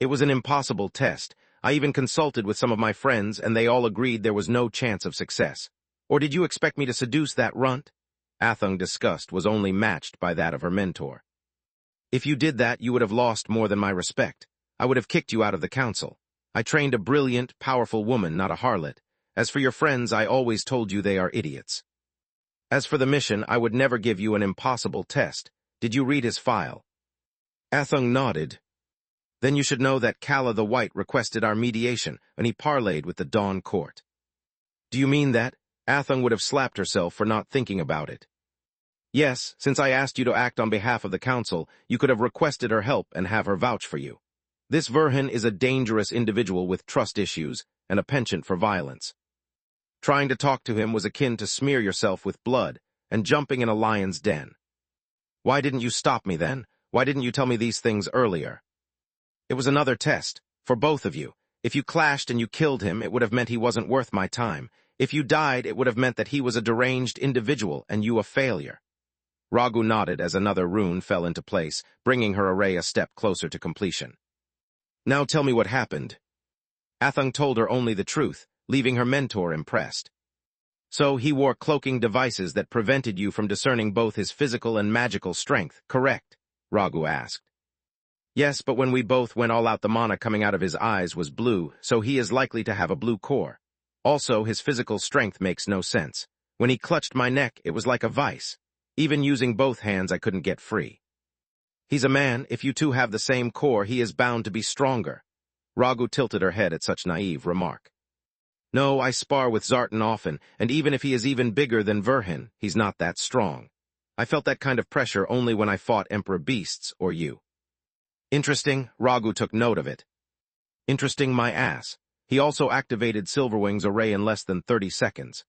"It was an impossible test. I even consulted with some of my friends, and they all agreed there was no chance of success. Or did you expect me to seduce that runt?" Athung's disgust was only matched by that of her mentor. "If you did that, you would have lost more than my respect. I would have kicked you out of the council. I trained a brilliant, powerful woman, not a harlot. As for your friends, I always told you they are idiots. As for the mission, I would never give you an impossible test. Did you read his file?" Athung nodded. "Then you should know that Kala the White requested our mediation, and he parleyed with the Dawn Court." "Do you mean that?" Athung would have slapped herself for not thinking about it. Yes, since I asked you to act on behalf of the council, you could have requested her help and have her vouch for you. This Verhin is a dangerous individual with trust issues and a penchant for violence. Trying to talk to him was akin to smear yourself with blood and jumping in a lion's den. Why didn't you stop me then? Why didn't you tell me these things earlier? It was another test, for both of you. If you clashed and you killed him, it would have meant he wasn't worth my time. If you died, it would have meant that he was a deranged individual and you a failure. Ragu nodded as another rune fell into place, bringing her array a step closer to completion. Now tell me what happened. Athung told her only the truth, leaving her mentor impressed. So he wore cloaking devices that prevented you from discerning both his physical and magical strength, correct? Ragu asked. Yes, but when we both went all out, the mana coming out of his eyes was blue, so he is likely to have a blue core. Also, his physical strength makes no sense. When he clutched my neck, it was like a vice. Even using both hands, I couldn't get free. He's a man. If you two have the same core, he is bound to be stronger. Ragu tilted her head at such naive remark. No, I spar with Zartan often, and even if he is even bigger than Verhin, he's not that strong. I felt that kind of pressure only when I fought Emperor Beasts or you. Interesting, Ragu took note of it. Interesting my ass. He also activated Silverwing's array in less than 30 seconds.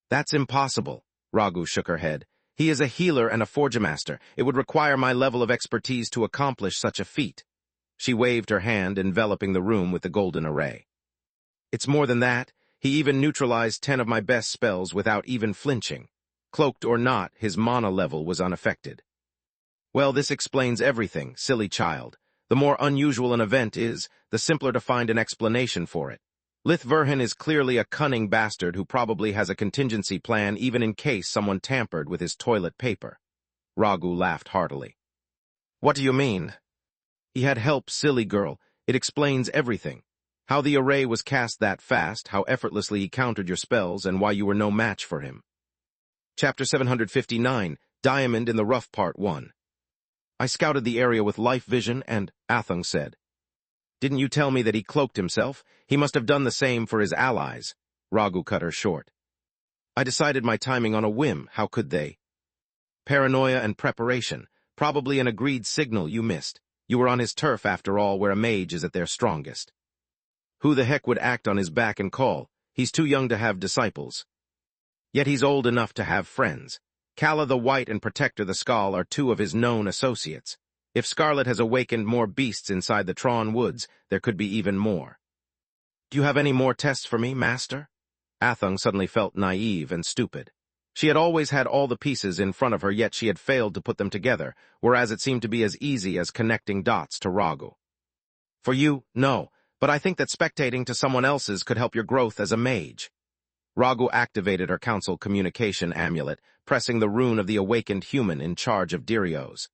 That's impossible, Ragu shook her head. He is a healer and a forgemaster. It would require my level of expertise to accomplish such a feat. She waved her hand, enveloping the room with the golden array. It's more than that. He even neutralized 10 of my best spells without even flinching. Cloaked or not, his mana level was unaffected. Well, this explains everything, silly child. The more unusual an event is, the simpler to find an explanation for it. Lith Verhin is clearly a cunning bastard who probably has a contingency plan even in case someone tampered with his toilet paper. Ragu laughed heartily. What do you mean? He had help, silly girl. It explains everything. How the array was cast that fast, how effortlessly he countered your spells, and why you were no match for him. Chapter 759, Diamond in the Rough Part 1. I scouted the area with life vision and, Athung said. Didn't you tell me that he cloaked himself? He must have done the same for his allies. Ragu cut her short. I decided my timing on a whim. How could they? Paranoia and preparation. Probably an agreed signal you missed. You were on his turf after all, where a mage is at their strongest. Who the heck would act on his back and call? He's too young to have disciples. Yet he's old enough to have friends. Kala the White and Protector the Skull are two of his known associates. If Scarlet has awakened more beasts inside the Tron Woods, there could be even more. Do you have any more tests for me, Master? Athung suddenly felt naive and stupid. She had always had all the pieces in front of her, yet she had failed to put them together, whereas it seemed to be as easy as connecting dots to Ragu. For you, no, but I think that spectating to someone else's could help your growth as a mage. Ragu activated her council communication amulet, pressing the rune of the awakened human in charge of Dirios.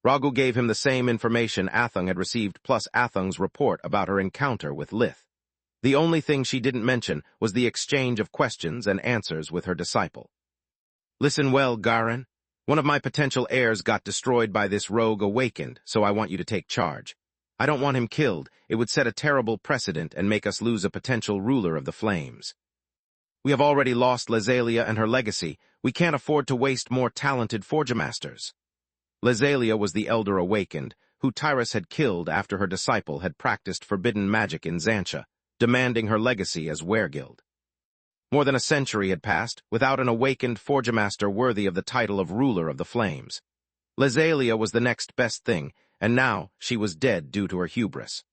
Ragu gave him the same information Athung had received plus Athung's report about her encounter with Lith. The only thing she didn't mention was the exchange of questions and answers with her disciple. Listen well, Garin. One of my potential heirs got destroyed by this rogue awakened, so I want you to take charge. I don't want him killed. It would set a terrible precedent and make us lose a potential ruler of the flames. We have already lost Lazalia and her legacy. We can't afford to waste more talented forgemasters. Lazalia was the Elder Awakened, who Tyrus had killed after her disciple had practiced forbidden magic in Xantia, demanding her legacy as Weregild. More than a century had passed without an awakened forgemaster worthy of the title of Ruler of the Flames. Lazalia was the next best thing, and now she was dead due to her hubris.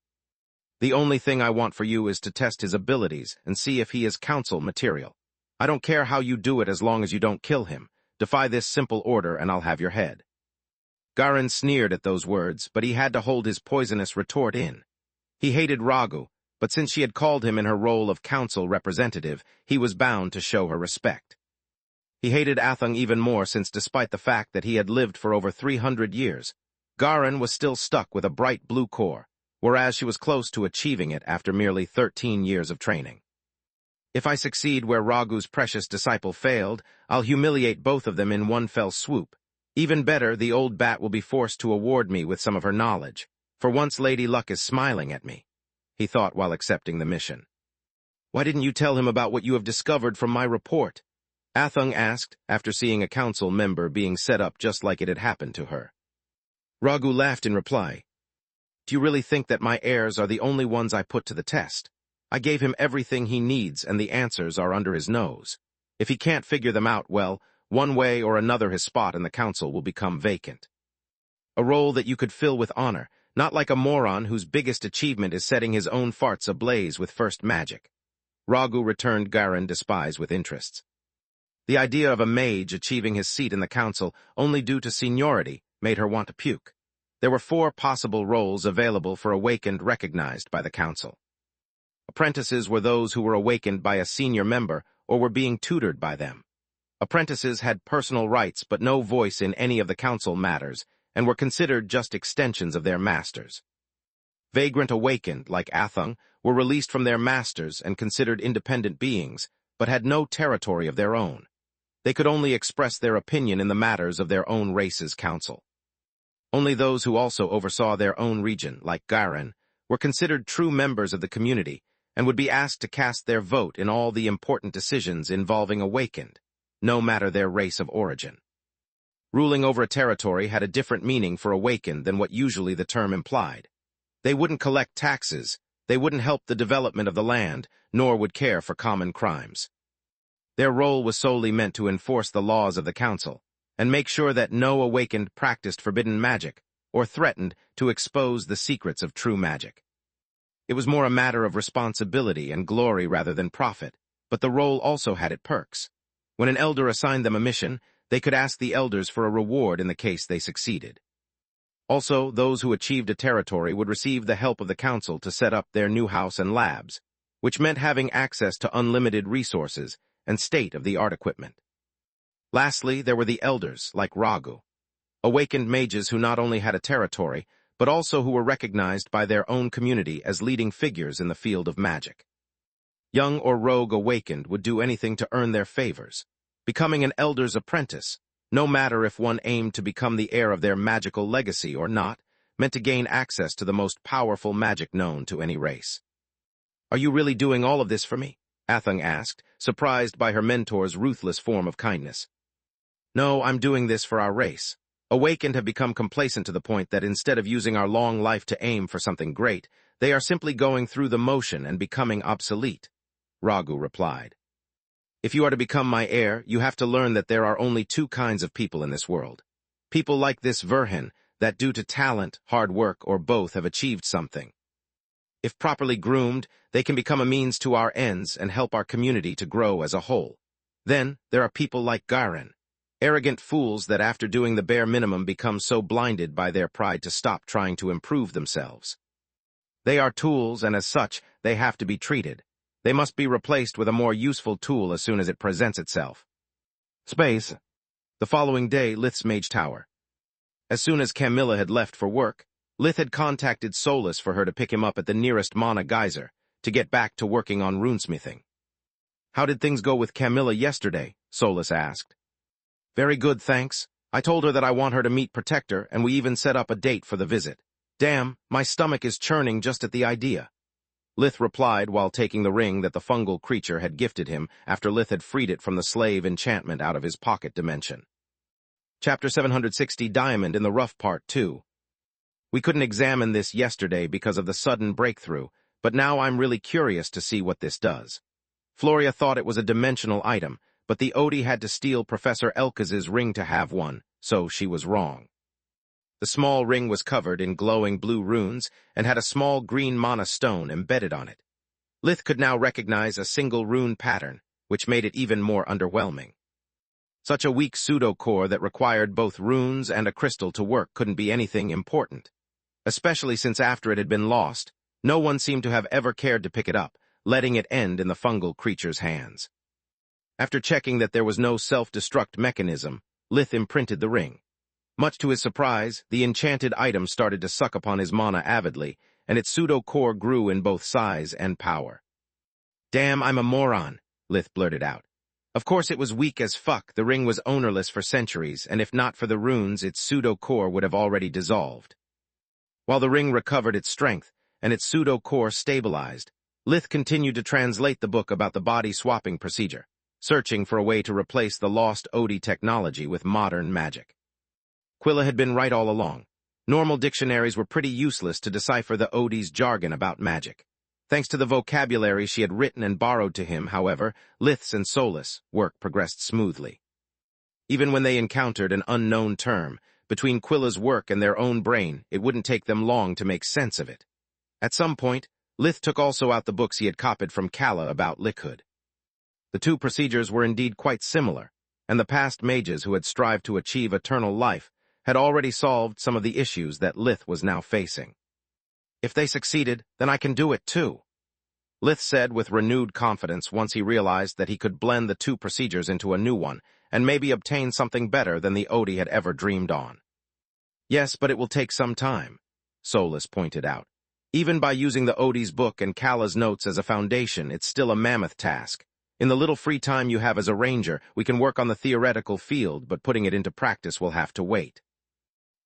The only thing I want for you is to test his abilities and see if he is council material. I don't care how you do it as long as you don't kill him. Defy this simple order and I'll have your head. Garin sneered at those words, but he had to hold his poisonous retort in. He hated Ragu, but since she had called him in her role of council representative, he was bound to show her respect. He hated Athung even more since despite the fact that he had lived for over 300 years, Garin was still stuck with a bright blue core, whereas she was close to achieving it after merely 13 years of training. If I succeed where Ragu's precious disciple failed, I'll humiliate both of them in one fell swoop. Even better, the old bat will be forced to award me with some of her knowledge. For once Lady Luck is smiling at me, he thought while accepting the mission. Why didn't you tell him about what you have discovered from my report? Athung asked, after seeing a council member being set up just like it had happened to her. Raghu laughed in reply. Do you really think that my heirs are the only ones I put to the test? I gave him everything he needs, and the answers are under his nose. If he can't figure them out, well, one way or another his spot in the council will become vacant. A role that you could fill with honor, not like a moron whose biggest achievement is setting his own farts ablaze with first magic. Raghu returned Garin despised with interests. The idea of a mage achieving his seat in the council only due to seniority made her want to puke. There were 4 possible roles available for awakened recognized by the council. Apprentices were those who were awakened by a senior member or were being tutored by them. Apprentices had personal rights but no voice in any of the council matters and were considered just extensions of their masters. Vagrant awakened, like Athung, were released from their masters and considered independent beings, but had no territory of their own. They could only express their opinion in the matters of their own race's council. Only those who also oversaw their own region, like Garin, were considered true members of the community and would be asked to cast their vote in all the important decisions involving awakened, no matter their race of origin. Ruling over a territory had a different meaning for awakened than what usually the term implied. They wouldn't collect taxes, they wouldn't help the development of the land, nor would care for common crimes. Their role was solely meant to enforce the laws of the council and make sure that no awakened practiced forbidden magic or threatened to expose the secrets of true magic. It was more a matter of responsibility and glory rather than profit, but the role also had its perks. When an elder assigned them a mission, they could ask the elders for a reward in the case they succeeded. Also, those who achieved a territory would receive the help of the council to set up their new house and labs, which meant having access to unlimited resources and state-of-the-art equipment. Lastly, there were the elders, like Raghu, awakened mages who not only had a territory, but also who were recognized by their own community as leading figures in the field of magic. Young or rogue awakened would do anything to earn their favors, becoming an elder's apprentice, no matter if one aimed to become the heir of their magical legacy or not, meant to gain access to the most powerful magic known to any race. Are you really doing all of this for me? Athung asked, surprised by her mentor's ruthless form of kindness. No, I'm doing this for our race. Awakened have become complacent to the point that instead of using our long life to aim for something great, they are simply going through the motion and becoming obsolete, Raghu replied. If you are to become my heir, you have to learn that there are only 2 kinds of people in this world. People like this Verhin, that due to talent, hard work, or both have achieved something. If properly groomed, they can become a means to our ends and help our community to grow as a whole. Then, there are people like Garin, arrogant fools that after doing the bare minimum become so blinded by their pride to stop trying to improve themselves. They are tools, and as such, they have to be treated. They must be replaced with a more useful tool as soon as it presents itself. Space. The following day, Lith's Mage Tower. As soon as Camilla had left for work, Lith had contacted Solus for her to pick him up at the nearest mana geyser to get back to working on runesmithing. How did things go with Camilla yesterday? Solus asked. Very good, thanks. I told her that I want her to meet Protector, and we even set up a date for the visit. Damn, my stomach is churning just at the idea. Lith replied while taking the ring that the fungal creature had gifted him after Lith had freed it from the slave enchantment out of his pocket dimension. Chapter 760 Diamond in the Rough Part 2. We couldn't examine this yesterday because of the sudden breakthrough, but now I'm really curious to see what this does. Floria thought it was a dimensional item, but the Odie had to steal Professor Elkaz's ring to have one, so she was wrong. The small ring was covered in glowing blue runes and had a small green mana stone embedded on it. Lith could now recognize a single rune pattern, which made it even more underwhelming. Such a weak pseudo-core that required both runes and a crystal to work couldn't be anything important, especially since after it had been lost, no one seemed to have ever cared to pick it up, letting it end in the fungal creature's hands. After checking that there was no self-destruct mechanism, Lith imprinted the ring. Much to his surprise, the enchanted item started to suck upon his mana avidly, and its pseudo-core grew in both size and power. Damn, I'm a moron, Lith blurted out. Of course it was weak as fuck, the ring was ownerless for centuries, and if not for the runes, its pseudo-core would have already dissolved. While the ring recovered its strength, and its pseudo-core stabilized, Lith continued to translate the book about the body-swapping procedure, searching for a way to replace the lost Odie technology with modern magic. Quilla had been right all along. Normal dictionaries were pretty useless to decipher the Odie's jargon about magic. Thanks to the vocabulary she had written and borrowed to him, however, Lith's and Solus' work progressed smoothly. Even when they encountered an unknown term, between Quilla's work and their own brain, it wouldn't take them long to make sense of it. At some point, Lith took also out the books he had copied from Kala about liquid. The two procedures were indeed quite similar, and the past mages who had strived to achieve eternal life had already solved some of the issues that Lith was now facing. If they succeeded, then I can do it too, Lith said with renewed confidence once he realized that he could blend the two procedures into a new one and maybe obtain something better than the Odie had ever dreamed on. Yes, but it will take some time, Solus pointed out. Even by using the Odie's book and Kala's notes as a foundation, it's still a mammoth task. In the little free time you have as a ranger, we can work on the theoretical field, but putting it into practice will have to wait.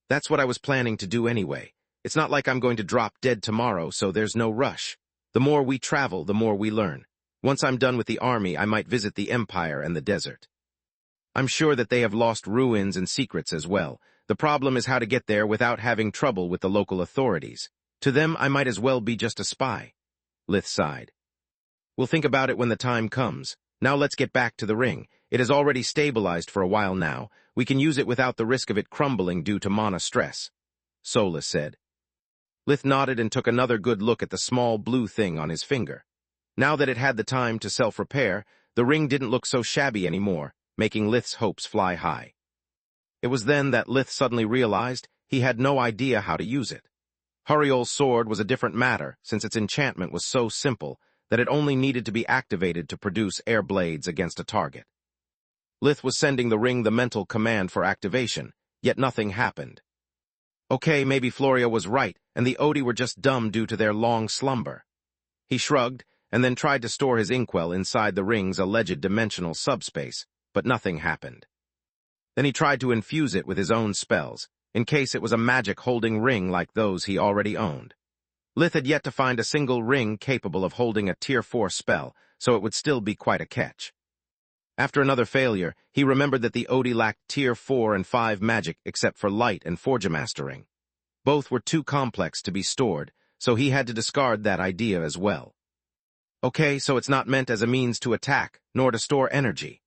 That's what I was planning to do anyway. It's not like I'm going to drop dead tomorrow, so there's no rush. The more we travel, the more we learn. Once I'm done with the army, I might visit the Empire and the desert. I'm sure that they have lost ruins and secrets as well. The problem is how to get there without having trouble with the local authorities. To them, I might as well be just a spy. Lith sighed. We'll think about it when the time comes. Now let's get back to the ring. It has already stabilized for a while now. We can use it without the risk of it crumbling due to mana stress, Solus said. Lith nodded and took another good look at the small blue thing on his finger. Now that it had the time to self-repair, the ring didn't look so shabby anymore, making Lith's hopes fly high. It was then that Lith suddenly realized he had no idea how to use it. Huriol's sword was a different matter, since its enchantment was so simple that it only needed to be activated to produce air blades against a target. Lith was sending the ring the mental command for activation, yet nothing happened. Okay, maybe Floria was right, and the Odie were just dumb due to their long slumber. He shrugged, and then tried to store his inkwell inside the ring's alleged dimensional subspace, but nothing happened. Then he tried to infuse it with his own spells, in case it was a magic-holding ring like those he already owned. Lith had yet to find a single ring capable of holding a Tier 4 spell, so it would still be quite a catch. After another failure, he remembered that the Odie lacked Tier 4 and 5 magic except for Light and Forgemastering. Both were too complex to be stored, so he had to discard that idea as well. Okay, so it's not meant as a means to attack, nor to store energy.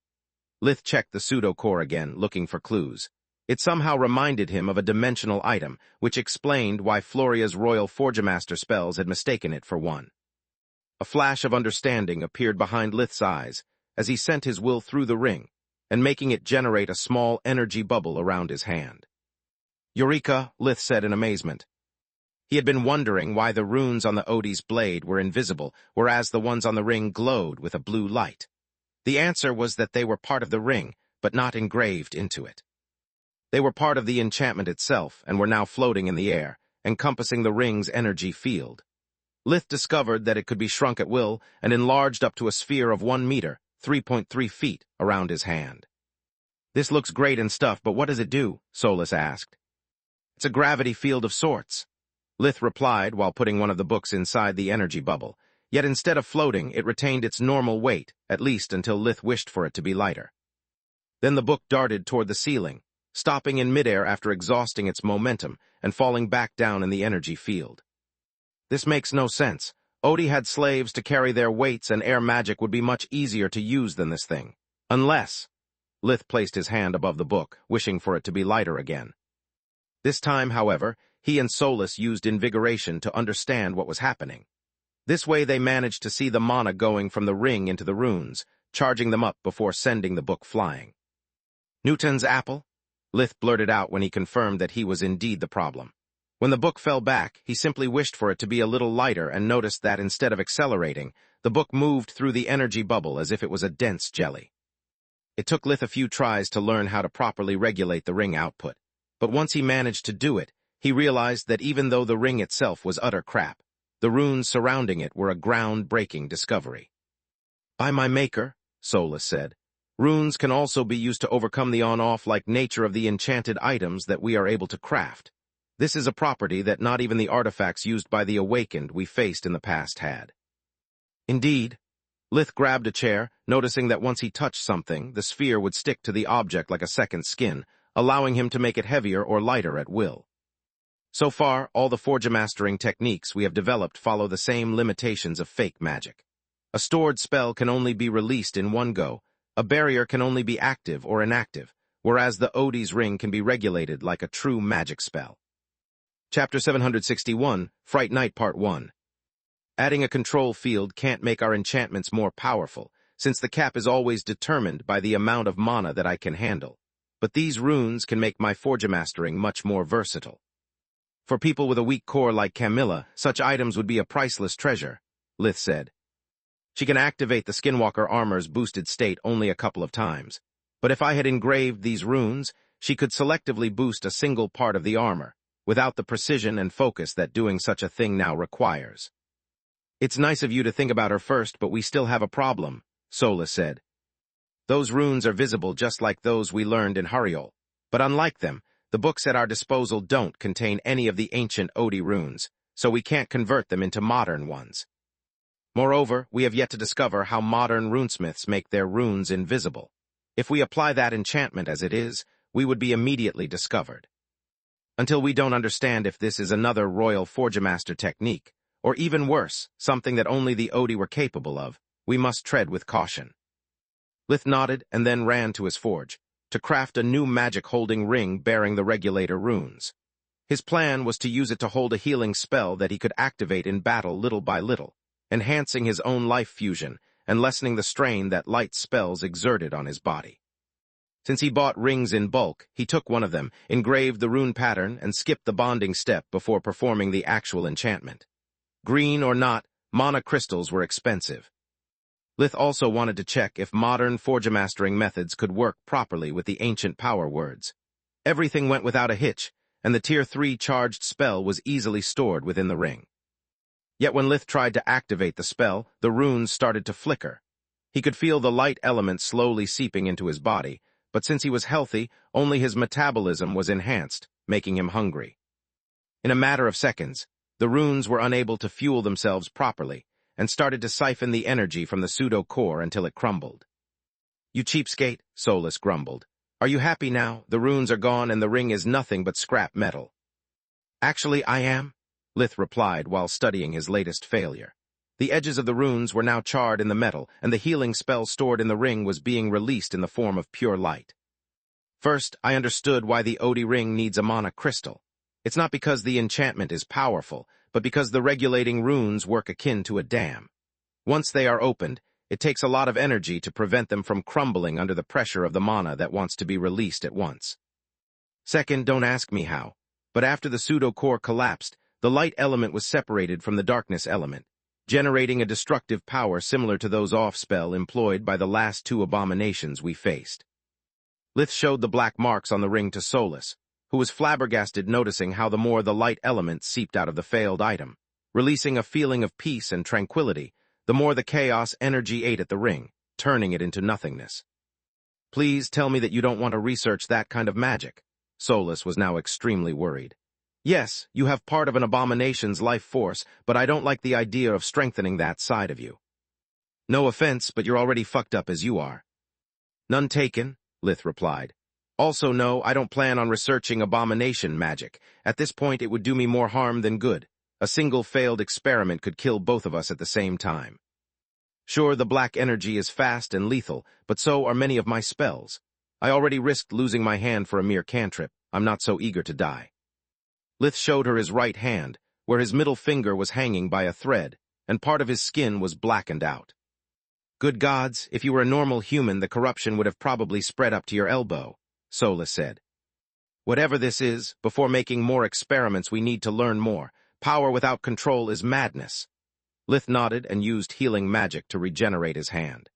Lith checked the pseudo-core again, looking for clues. It somehow reminded him of a dimensional item, which explained why Floria's Royal Forgemaster spells had mistaken it for one. A flash of understanding appeared behind Lith's eyes, as he sent his will through the ring, and making it generate a small energy bubble around his hand. Eureka, Lith said in amazement. He had been wondering why the runes on the Odie's blade were invisible, whereas the ones on the ring glowed with a blue light. The answer was that they were part of the ring, but not engraved into it. They were part of the enchantment itself, and were now floating in the air, encompassing the ring's energy field. Lith discovered that it could be shrunk at will and enlarged up to a sphere of 1 meter, 3.3 feet, around his hand. This looks great and stuff, but what does it do? Solus asked. It's a gravity field of sorts, Lith replied while putting one of the books inside the energy bubble, yet instead of floating, it retained its normal weight, at least until Lith wished for it to be lighter. Then the book darted toward the ceiling, stopping in midair after exhausting its momentum and falling back down in the energy field. This makes no sense. Odie had slaves to carry their weights, and air magic would be much easier to use than this thing. Unless... Lith placed his hand above the book, wishing for it to be lighter again. This time, however, he and Solus used invigoration to understand what was happening. This way they managed to see the mana going from the ring into the runes, charging them up before sending the book flying. Newton's apple? Lith blurted out when he confirmed that he was indeed the problem. When the book fell back, he simply wished for it to be a little lighter and noticed that instead of accelerating, the book moved through the energy bubble as if it was a dense jelly. It took Lith a few tries to learn how to properly regulate the ring output, but once he managed to do it, he realized that even though the ring itself was utter crap, the runes surrounding it were a ground-breaking discovery. By my maker, Solus said, runes can also be used to overcome the on-off-like nature of the enchanted items that we are able to craft. This is a property that not even the artifacts used by the Awakened we faced in the past had. Indeed. Lith grabbed a chair, noticing that once he touched something, the sphere would stick to the object like a second skin, allowing him to make it heavier or lighter at will. So far, all the Forge Mastering techniques we have developed follow the same limitations of fake magic. A stored spell can only be released in one go, a barrier can only be active or inactive, whereas the Odie's ring can be regulated like a true magic spell. Chapter 761, Fright Night Part 1. Adding a control field can't make our enchantments more powerful, since the cap is always determined by the amount of mana that I can handle. But these runes can make my Forge Mastering much more versatile. For people with a weak core like Camilla, such items would be a priceless treasure, Lith said. She can activate the Skinwalker armor's boosted state only a couple of times, but if I had engraved these runes, she could selectively boost a single part of the armor, without the precision and focus that doing such a thing now requires. It's nice of you to think about her first, but we still have a problem, Sola said. Those runes are visible just like those we learned in Hariol, but unlike them, the books at our disposal don't contain any of the ancient Odie runes, so we can't convert them into modern ones. Moreover, we have yet to discover how modern runesmiths make their runes invisible. If we apply that enchantment as it is, we would be immediately discovered. Until we don't understand if this is another Royal Forgemaster technique, or even worse, something that only the Odie were capable of, we must tread with caution. Lith nodded and then ran to his forge, to craft a new magic-holding ring bearing the regulator runes. His plan was to use it to hold a healing spell that he could activate in battle little by little, enhancing his own life fusion and lessening the strain that light spells exerted on his body. Since he bought rings in bulk, he took one of them, engraved the rune pattern, and skipped the bonding step before performing the actual enchantment. Green or not, mana crystals were expensive. Lith also wanted to check if modern Forgemastering methods could work properly with the ancient power words. Everything went without a hitch, and the Tier 3 charged spell was easily stored within the ring. Yet when Lith tried to activate the spell, the runes started to flicker. He could feel the light element slowly seeping into his body, but since he was healthy, only his metabolism was enhanced, making him hungry. In a matter of seconds, the runes were unable to fuel themselves properly, and started to siphon the energy from the pseudo-core until it crumbled. "You cheapskate," Solus grumbled. "Are you happy now? The runes are gone and the ring is nothing but scrap metal." "Actually, I am," Lith replied while studying his latest failure. The edges of the runes were now charred in the metal, and the healing spell stored in the ring was being released in the form of pure light. First, I understood why the Odie ring needs a mana crystal. It's not because the enchantment is powerful, but because the regulating runes work akin to a dam. Once they are opened, it takes a lot of energy to prevent them from crumbling under the pressure of the mana that wants to be released at once. Second, don't ask me how, but after the pseudo-core collapsed, the light element was separated from the darkness element, generating a destructive power similar to those off-spell employed by the last two abominations we faced. Lith showed the black marks on the ring to Solus, who was flabbergasted noticing how the more the light element seeped out of the failed item, releasing a feeling of peace and tranquility, the more the chaos energy ate at the ring, turning it into nothingness. "Please tell me that you don't want to research that kind of magic." Solus was now extremely worried. "Yes, you have part of an abomination's life force, but I don't like the idea of strengthening that side of you." "No offense, but you're already fucked up as you are." "None taken," Lith replied. "Also, no, I don't plan on researching abomination magic. At this point, it would do me more harm than good. A single failed experiment could kill both of us at the same time. Sure, the black energy is fast and lethal, but so are many of my spells. I already risked losing my hand for a mere cantrip. I'm not so eager to die." Lith showed her his right hand, where his middle finger was hanging by a thread, and part of his skin was blackened out. "Good gods, if you were a normal human, the corruption would have probably spread up to your elbow," Solus said. "Whatever this is, before making more experiments we need to learn more. Power without control is madness." Lith nodded and used healing magic to regenerate his hand.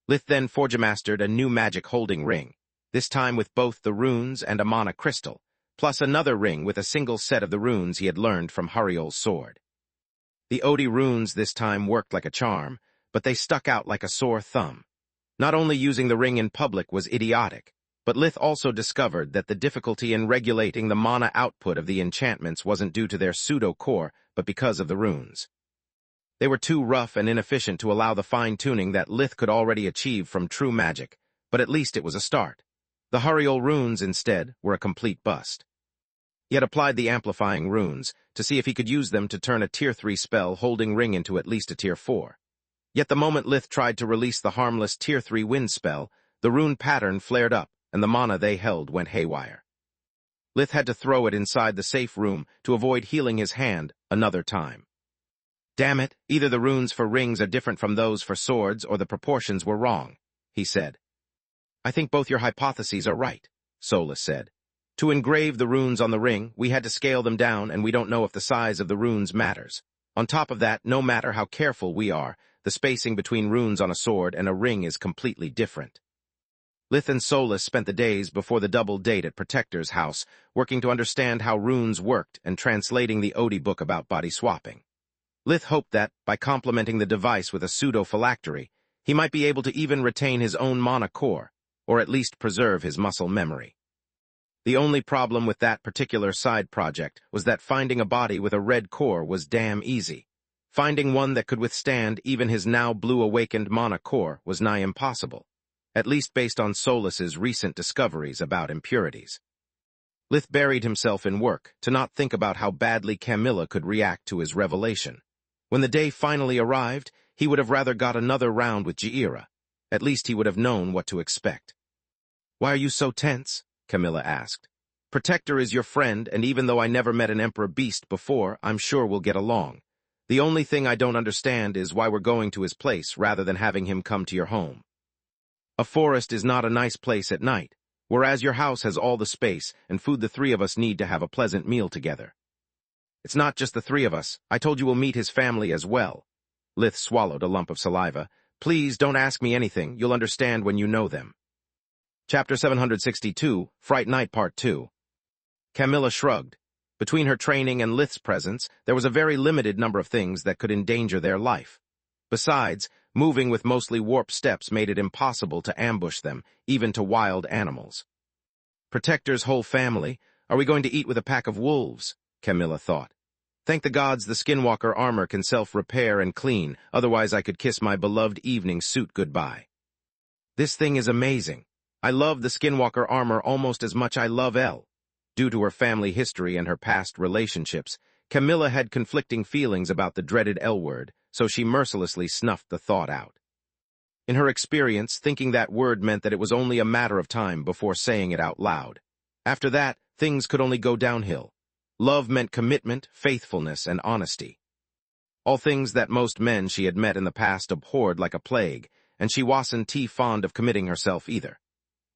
Lith then forgemastered a new magic-holding ring, this time with both the runes and a mana crystal, plus another ring with a single set of the runes he had learned from Hariol's sword. The Odie runes this time worked like a charm, but they stuck out like a sore thumb. Not only using the ring in public was idiotic, but Lith also discovered that the difficulty in regulating the mana output of the enchantments wasn't due to their pseudo-core, but because of the runes. They were too rough and inefficient to allow the fine-tuning that Lith could already achieve from true magic, but at least it was a start. The Huriel runes, instead, were a complete bust. He had applied the amplifying runes to see if he could use them to turn a Tier 3 spell holding ring into at least a Tier 4. Yet the moment Lith tried to release the harmless Tier 3 wind spell, the rune pattern flared up, and the mana they held went haywire. Lith had to throw it inside the safe room to avoid healing his hand another time. Damn it, either the runes for rings are different from those for swords or the proportions were wrong, he said. I think both your hypotheses are right, Solus said. To engrave the runes on the ring, we had to scale them down, and we don't know if the size of the runes matters. On top of that, no matter how careful we are, the spacing between runes on a sword and a ring is completely different. Lith and Solus spent the days before the double date at Protector's house, working to understand how runes worked and translating the Audiobook about body swapping. Lith hoped that, by complementing the device with a pseudo-phylactery, he might be able to even retain his own mana core, or at least preserve his muscle memory. The only problem with that particular side project was that finding a body with a red core was damn easy. Finding one that could withstand even his now blue-awakened mana core was nigh impossible, at least based on Solus's recent discoveries about impurities. Lith buried himself in work to not think about how badly Camilla could react to his revelation. When the day finally arrived, he would have rather got another round with Jaira. At least he would have known what to expect. Why are you so tense? Camilla asked. Protector is your friend, and even though I never met an Emperor Beast before, I'm sure we'll get along. The only thing I don't understand is why we're going to his place rather than having him come to your home. A forest is not a nice place at night, whereas your house has all the space and food the three of us need to have a pleasant meal together. It's not just the three of us. I told you we'll meet his family as well. Lith swallowed a lump of saliva. Please don't ask me anything. You'll understand when you know them. Chapter 762, Fright Night Part 2. Camilla shrugged. Between her training and Lith's presence, there was a very limited number of things that could endanger their life. Besides, moving with mostly warped steps made it impossible to ambush them, even to wild animals. Protector's whole family? Are we going to eat with a pack of wolves? Camilla thought. Thank the gods the skinwalker armor can self-repair and clean, otherwise I could kiss my beloved evening suit goodbye. This thing is amazing. I love the skinwalker armor almost as much I love Elle. Due to her family history and her past relationships, Camilla had conflicting feelings about the dreaded L word, so she mercilessly snuffed the thought out. In her experience, thinking that word meant that it was only a matter of time before saying it out loud. After that, things could only go downhill. Love meant commitment, faithfulness, and honesty. All things that most men she had met in the past abhorred like a plague, and she wasn't too fond of committing herself either.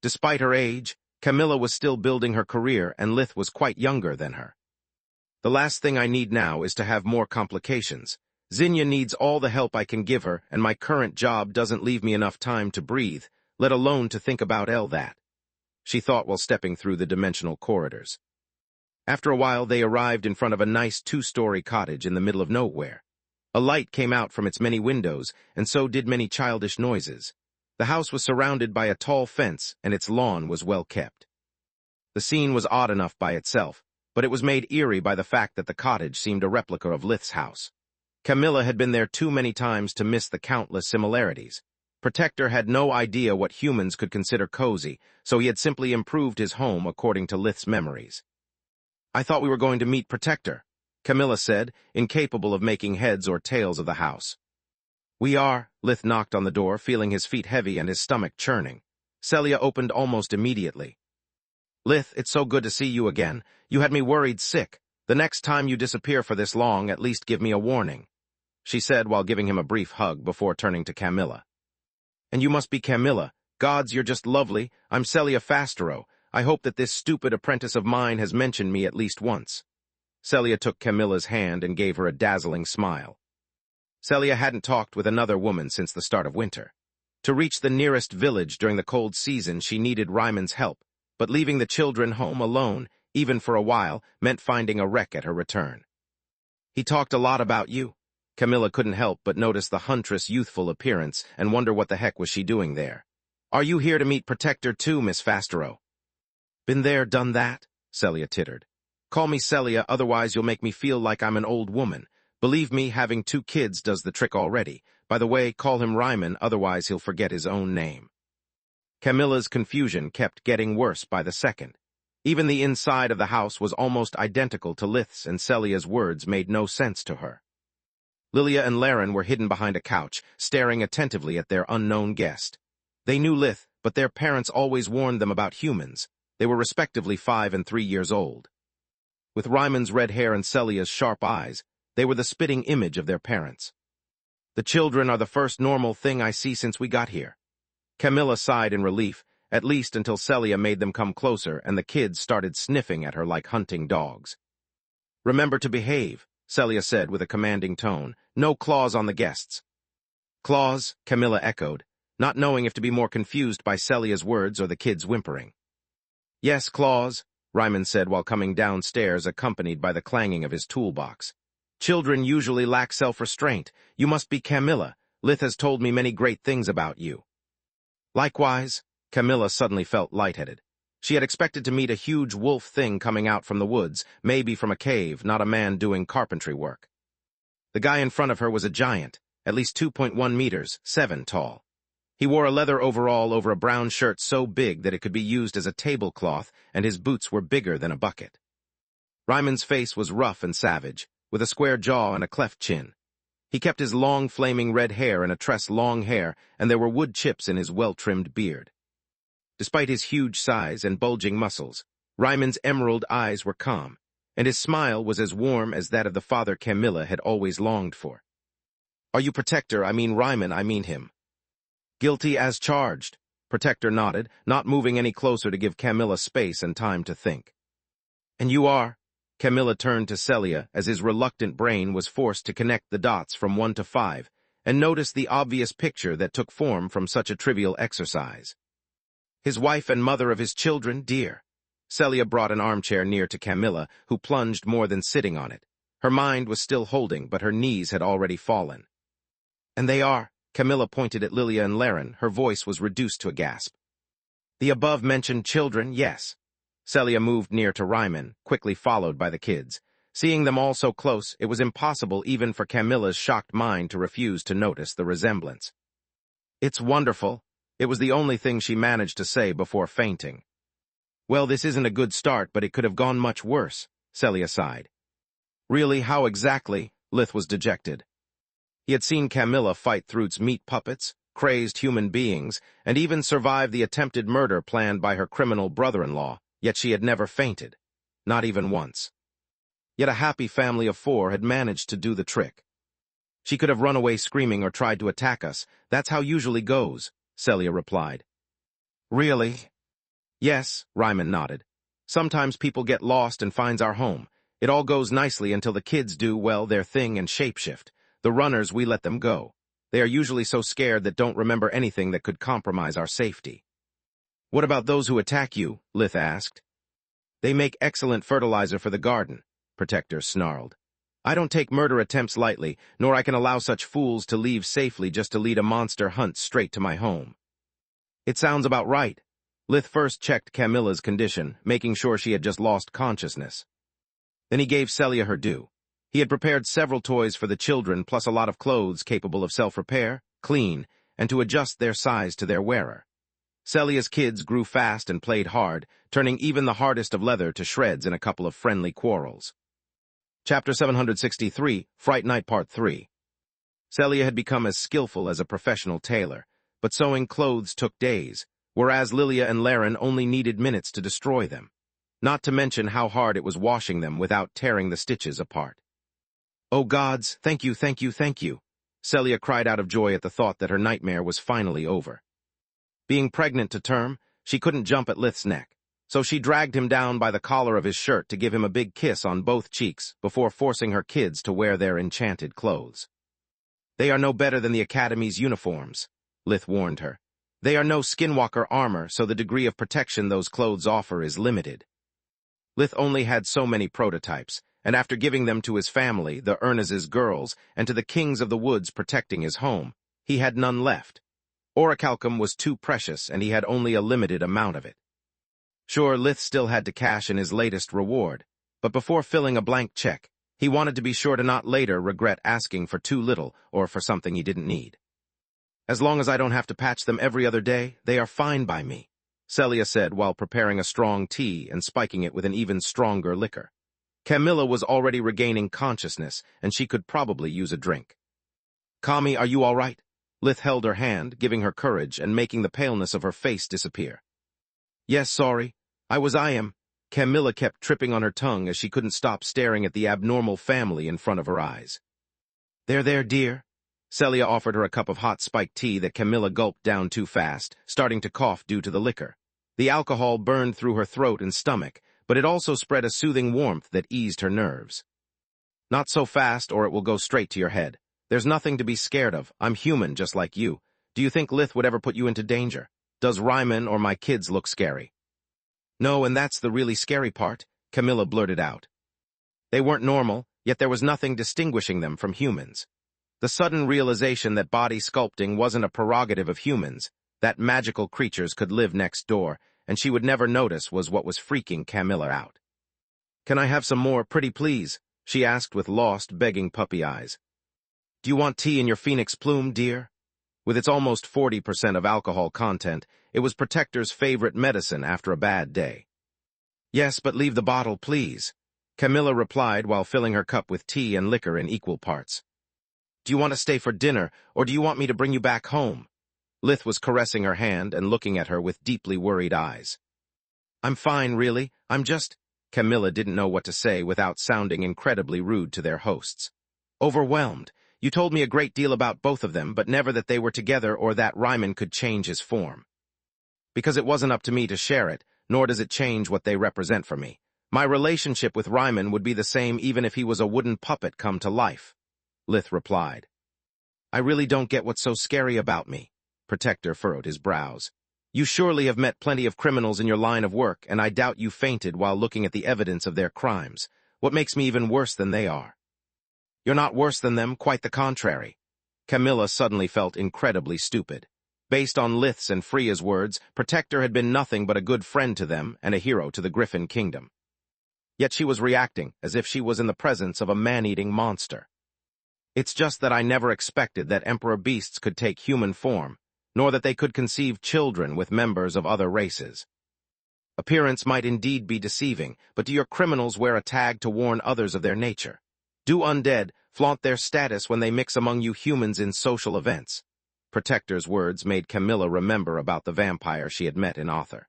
Despite her age, Camilla was still building her career, and Lith was quite younger than her. The last thing I need now is to have more complications. Zinnia needs all the help I can give her, and my current job doesn't leave me enough time to breathe, let alone to think about that, she thought while stepping through the dimensional corridors. After a while, they arrived in front of a nice 2-story cottage in the middle of nowhere. A light came out from its many windows, and so did many childish noises. The house was surrounded by a tall fence, and its lawn was well kept. The scene was odd enough by itself, but it was made eerie by the fact that the cottage seemed a replica of Lith's house. Camilla had been there too many times to miss the countless similarities. Protector had no idea what humans could consider cozy, so he had simply improved his home according to Lith's memories. I thought we were going to meet Protector, Camilla said, incapable of making heads or tails of the house. We are. Lith knocked on the door, feeling his feet heavy and his stomach churning. Celia opened almost immediately. Lith, it's so good to see you again. You had me worried sick. The next time you disappear for this long, at least give me a warning, she said while giving him a brief hug before turning to Camilla. And you must be Camilla. Gods, you're just lovely. I'm Celia Fastero. I hope that this stupid apprentice of mine has mentioned me at least once. Celia took Camilla's hand and gave her a dazzling smile. Celia hadn't talked with another woman since the start of winter. To reach the nearest village during the cold season, she needed Ryman's help, but leaving the children home alone, even for a while, meant finding a wreck at her return. He talked a lot about you. Camilla couldn't help but notice the huntress' youthful appearance and wonder what the heck was she doing there. Are you here to meet Protector too, Miss Fastero? Been there, done that, Celia tittered. Call me Celia, otherwise you'll make me feel like I'm an old woman, Believe me, having 2 kids does the trick already. By the way, call him Ryman, otherwise he'll forget his own name. Camilla's confusion kept getting worse by the second. Even the inside of the house was almost identical to Lith's, and Celia's words made no sense to her. Lilia and Laren were hidden behind a couch, staring attentively at their unknown guest. They knew Lith, but their parents always warned them about humans. They were respectively 5 and 3 years old. With Ryman's red hair and Celia's sharp eyes, they were the spitting image of their parents. The children are the first normal thing I see since we got here. Camilla sighed in relief, at least until Celia made them come closer and the kids started sniffing at her like hunting dogs. Remember to behave, Celia said with a commanding tone. No claws on the guests. Claws, Camilla echoed, not knowing if to be more confused by Celia's words or the kids' whimpering. Yes, claws, Ryman said while coming downstairs accompanied by the clanging of his toolbox. Children usually lack self-restraint. You must be Camilla. Lith has told me many great things about you. Likewise, Camilla suddenly felt lightheaded. She had expected to meet a huge wolf thing coming out from the woods, maybe from a cave, not a man doing carpentry work. The guy in front of her was a giant, at least 2.1 meters, 7 tall. He wore a leather overall over a brown shirt so big that it could be used as a tablecloth, and his boots were bigger than a bucket. Ryman's face was rough and savage, with a square jaw and a cleft chin. He kept his long, flaming red hair in a tress long hair, and there were wood chips in his well-trimmed beard. Despite his huge size and bulging muscles, Ryman's emerald eyes were calm, and his smile was as warm as that of the father Camilla had always longed for. Are you Protector? I mean Ryman, I mean him. Guilty as charged, Protector nodded, not moving any closer to give Camilla space and time to think. And you are? Camilla turned to Celia as his reluctant brain was forced to connect the dots from 1 to 5, and noticed the obvious picture that took form from such a trivial exercise. His wife and mother of his children, dear. Celia brought an armchair near to Camilla, who plunged more than sitting on it. Her mind was still holding, but her knees had already fallen. And they are, Camilla pointed at Lilia and Laren, her voice was reduced to a gasp. The above-mentioned children, yes. Celia moved near to Ryman, quickly followed by the kids. Seeing them all so close, it was impossible even for Camilla's shocked mind to refuse to notice the resemblance. It's wonderful. It was the only thing she managed to say before fainting. Well, this isn't a good start, but it could have gone much worse, Celia sighed. Really, how exactly? Lith was dejected. He had seen Camilla fight Throot's meat puppets, crazed human beings, and even survive the attempted murder planned by her criminal brother-in-law, yet she had never fainted. Not even once. Yet a happy family of 4 had managed to do the trick. She could have run away screaming or tried to attack us. That's how usually goes, Celia replied. Really? Yes, Ryman nodded. Sometimes people get lost and finds our home. It all goes nicely until the kids do, well, their thing and shapeshift. The runners, we let them go. They are usually so scared that don't remember anything that could compromise our safety. What about those who attack you? Lith asked. They make excellent fertilizer for the garden, Protector snarled. I don't take murder attempts lightly, nor I can allow such fools to leave safely just to lead a monster hunt straight to my home. It sounds about right. Lith first checked Camilla's condition, making sure she had just lost consciousness. Then he gave Celia her due. He had prepared several toys for the children, plus a lot of clothes capable of self-repair, clean, and to adjust their size to their wearer. Celia's kids grew fast and played hard, turning even the hardest of leather to shreds in a couple of friendly quarrels. Chapter 763, Fright Night Part 3. Celia had become as skillful as a professional tailor, but sewing clothes took days, whereas Lilia and Laren only needed minutes to destroy them, not to mention how hard it was washing them without tearing the stitches apart. Oh gods, thank you, thank you, thank you. Celia cried out of joy at the thought that her nightmare was finally over. Being pregnant to term, she couldn't jump at Lith's neck, so she dragged him down by the collar of his shirt to give him a big kiss on both cheeks before forcing her kids to wear their enchanted clothes. They are no better than the Academy's uniforms, Lith warned her. They are no skinwalker armor, so the degree of protection those clothes offer is limited. Lith only had so many prototypes, and after giving them to his family, the Ernez's girls, and to the kings of the woods protecting his home, he had none left. Orichalcum was too precious, and he had only a limited amount of it. Sure, Lith still had to cash in his latest reward, but before filling a blank check, He wanted to be sure to not later regret asking for too little or for something he didn't need. As long as I don't have to patch them every other day, they are fine by me, Celia said while preparing a strong tea and spiking it with an even stronger liquor. Camilla was already regaining consciousness, and she could probably use a drink. Kami, are you all right? Lith held her hand, giving her courage and making the paleness of her face disappear. Yes, sorry. I am. Camilla kept tripping on her tongue as she couldn't stop staring at the abnormal family in front of her eyes. There, dear. Celia offered her a cup of hot spiked tea that Camilla gulped down too fast, starting to cough due to the liquor. The alcohol burned through her throat and stomach, but it also spread a soothing warmth that eased her nerves. Not so fast, or it will go straight to your head. There's nothing to be scared of. I'm human, just like you. Do you think Lith would ever put you into danger? Does Ryman or my kids look scary? No, and that's the really scary part, Camilla blurted out. They weren't normal, yet there was nothing distinguishing them from humans. The sudden realization that body sculpting wasn't a prerogative of humans, that magical creatures could live next door, and she would never notice, was what was freaking Camilla out. Can I have some more, pretty please? She asked with lost, begging puppy eyes. Do you want tea in your phoenix plume, dear? With its almost 40% of alcohol content, it was Protector's favorite medicine after a bad day. Yes, but leave the bottle, please, Camilla replied while filling her cup with tea and liquor in equal parts. Do you want to stay for dinner, or do you want me to bring you back home? Lith was caressing her hand and looking at her with deeply worried eyes. I'm fine, really. I'm just... Camilla didn't know what to say without sounding incredibly rude to their hosts. Overwhelmed. You told me a great deal about both of them, but never that they were together or that Ryman could change his form. Because it wasn't up to me to share it, nor does it change what they represent for me. My relationship with Ryman would be the same even if he was a wooden puppet come to life, Lith replied. I really don't get what's so scary about me. Protector furrowed his brows. You surely have met plenty of criminals in your line of work, and I doubt you fainted while looking at the evidence of their crimes. What makes me even worse than they are? You're not worse than them, quite the contrary. Camilla suddenly felt incredibly stupid. Based on Lith's and Freya's words, Protector had been nothing but a good friend to them and a hero to the Griffin Kingdom. Yet she was reacting as if she was in the presence of a man-eating monster. It's just that I never expected that Emperor beasts could take human form, nor that they could conceive children with members of other races. Appearance might indeed be deceiving, but do your criminals wear a tag to warn others of their nature? Do undead flaunt their status when they mix among you humans in social events? Protector's words made Camilla remember about the vampire she had met in Author.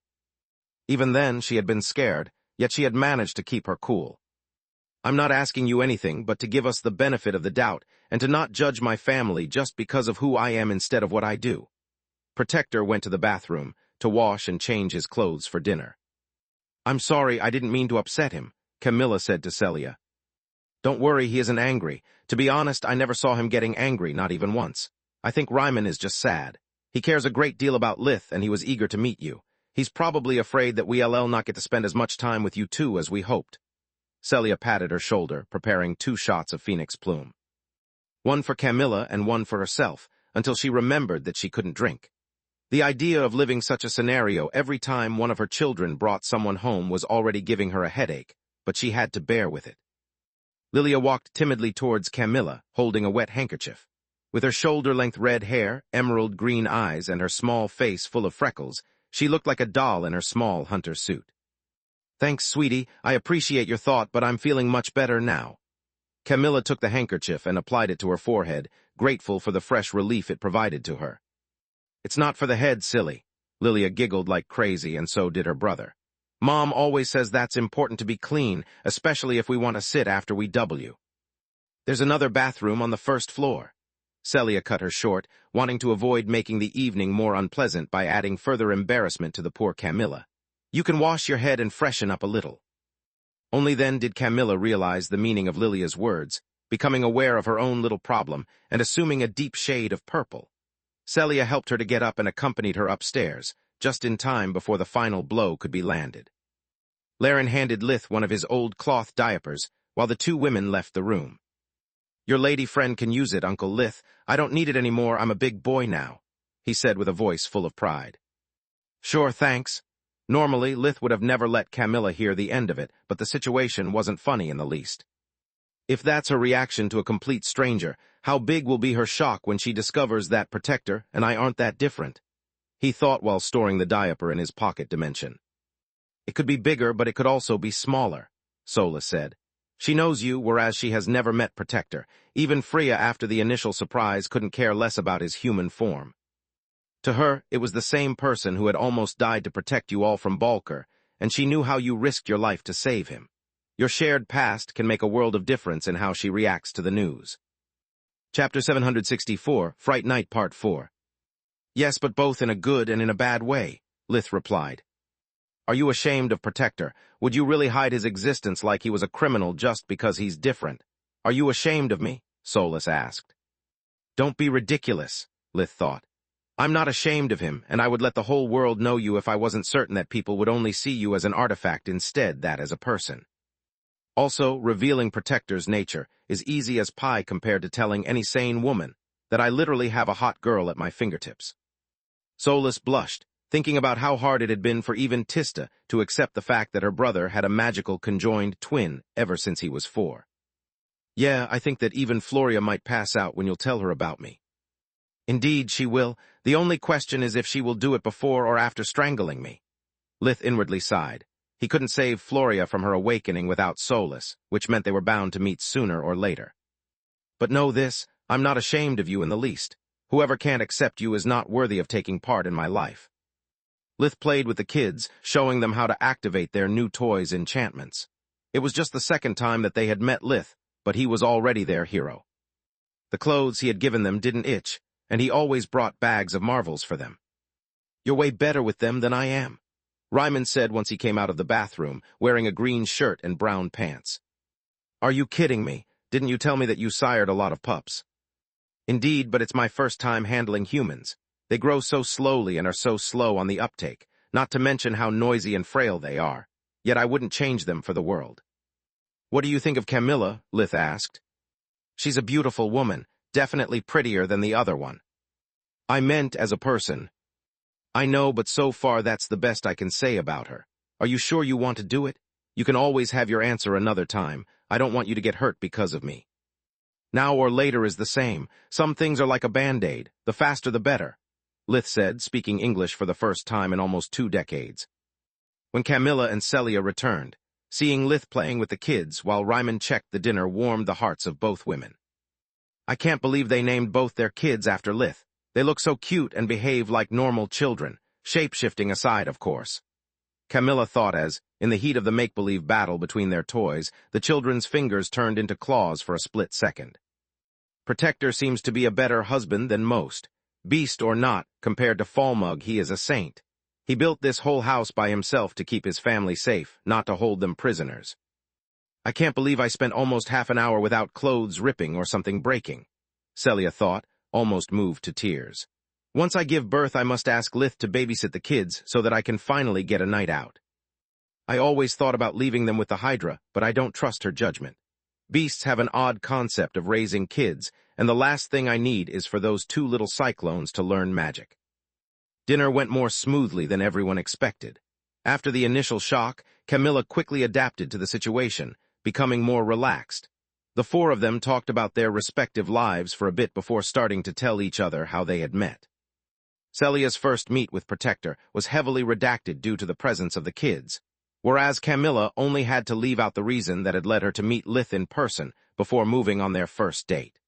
Even then, she had been scared, yet she had managed to keep her cool. I'm not asking you anything but to give us the benefit of the doubt and to not judge my family just because of who I am instead of what I do. Protector went to the bathroom to wash and change his clothes for dinner. I'm sorry, I didn't mean to upset him, Camilla said to Celia. Don't worry, he isn't angry. To be honest, I never saw him getting angry, not even once. I think Ryman is just sad. He cares a great deal about Lith, and he was eager to meet you. He's probably afraid that we'll not get to spend as much time with you two as we hoped. Celia patted her shoulder, preparing 2 shots of Phoenix Plume. One for Camilla and one for herself, until she remembered that she couldn't drink. The idea of living such a scenario every time one of her children brought someone home was already giving her a headache, but she had to bear with it. Lilia walked timidly towards Camilla, holding a wet handkerchief. With her shoulder-length red hair, emerald green eyes, and her small face full of freckles, she looked like a doll in her small hunter suit. Thanks, sweetie. I appreciate your thought, but I'm feeling much better now. Camilla took the handkerchief and applied it to her forehead, grateful for the fresh relief it provided to her. It's not for the head, silly. Lilia giggled like crazy, and so did her brother. Mom always says that's important to be clean, especially if we want to sit after we W. There's another bathroom on the 1st floor. Celia cut her short, wanting to avoid making the evening more unpleasant by adding further embarrassment to the poor Camilla. You can wash your head and freshen up a little. Only then did Camilla realize the meaning of Lilia's words, becoming aware of her own little problem and assuming a deep shade of purple. Celia helped her to get up and accompanied her upstairs, just in time before the final blow could be landed. Laren handed Lith one of his old cloth diapers, while the 2 women left the room. Your lady friend can use it, Uncle Lith. I don't need it anymore, I'm a big boy now, he said with a voice full of pride. Sure, thanks. Normally, Lith would have never let Camilla hear the end of it, but the situation wasn't funny in the least. If that's her reaction to a complete stranger, how big will be her shock when she discovers that Protector and I aren't that different? He thought while storing the diaper in his pocket dimension. It could be bigger, but it could also be smaller, Sola said. She knows you, whereas she has never met Protector. Even Freya, after the initial surprise, couldn't care less about his human form. To her, it was the same person who had almost died to protect you all from Balker, and she knew how you risked your life to save him. Your shared past can make a world of difference in how she reacts to the news. Chapter 764, Fright Night Part 4. Yes, but both in a good and in a bad way, Lith replied. Are you ashamed of Protector? Would you really hide his existence like he was a criminal just because he's different? Are you ashamed of me? Solus asked. Don't be ridiculous, Lith thought. I'm not ashamed of him, and I would let the whole world know you if I wasn't certain that people would only see you as an artifact instead that as a person. Also, revealing Protector's nature is easy as pie compared to telling any sane woman that I literally have a hot girl at my fingertips. Solus blushed, thinking about how hard it had been for even Tista to accept the fact that her brother had a magical conjoined twin ever since he was 4. Yeah, I think that even Floria might pass out when you'll tell her about me. Indeed, she will. The only question is if she will do it before or after strangling me. Lith inwardly sighed. He couldn't save Floria from her awakening without Solus, which meant they were bound to meet sooner or later. But know this, I'm not ashamed of you in the least. Whoever can't accept you is not worthy of taking part in my life. Lith played with the kids, showing them how to activate their new toys' enchantments. It was just the second time that they had met Lith, but he was already their hero. The clothes he had given them didn't itch, and he always brought bags of marvels for them. You're way better with them than I am, Ryman said once he came out of the bathroom, wearing a green shirt and brown pants. Are you kidding me? Didn't you tell me that you sired a lot of pups? Indeed, but it's my first time handling humans. They grow so slowly and are so slow on the uptake, not to mention how noisy and frail they are. Yet I wouldn't change them for the world. What do you think of Camilla? Lith asked. She's a beautiful woman, definitely prettier than the other one. I meant as a person. I know, but so far that's the best I can say about her. Are you sure you want to do it? You can always have your answer another time. I don't want you to get hurt because of me. Now or later is the same. Some things are like a band-aid. The faster the better, Lith said, speaking English for the first time in almost 2 decades. When Camilla and Celia returned, seeing Lith playing with the kids while Ryman checked the dinner warmed the hearts of both women. I can't believe they named both their kids after Lith. They look so cute and behave like normal children, shape-shifting aside, of course. Camilla thought as, in the heat of the make-believe battle between their toys, the children's fingers turned into claws for a split second. Protector seems to be a better husband than most. Beast or not, compared to Falmug, he is a saint. He built this whole house by himself to keep his family safe, not to hold them prisoners. I can't believe I spent almost half an hour without clothes ripping or something breaking, Celia thought, almost moved to tears. Once I give birth, I must ask Lith to babysit the kids so that I can finally get a night out. I always thought about leaving them with the Hydra, but I don't trust her judgment. Beasts have an odd concept of raising kids, and the last thing I need is for those 2 little cyclones to learn magic. Dinner went more smoothly than everyone expected. After the initial shock, Camilla quickly adapted to the situation, becoming more relaxed. The 4 of them talked about their respective lives for a bit before starting to tell each other how they had met. Celia's first meet with Protector was heavily redacted due to the presence of the kids, whereas Camilla only had to leave out the reason that had led her to meet Lith in person before moving on their first date.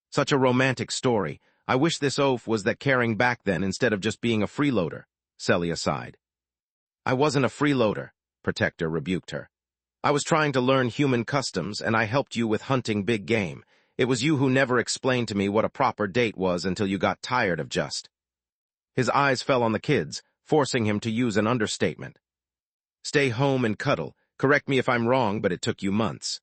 Such a romantic story. I wish this oaf was that caring back then instead of just being a freeloader, Celia sighed. I wasn't a freeloader, Protector rebuked her. I was trying to learn human customs, and I helped you with hunting big game. It was you who never explained to me what a proper date was until you got tired of just. His eyes fell on the kids, forcing him to use an understatement. Stay home and cuddle. Correct me if I'm wrong, but it took you months.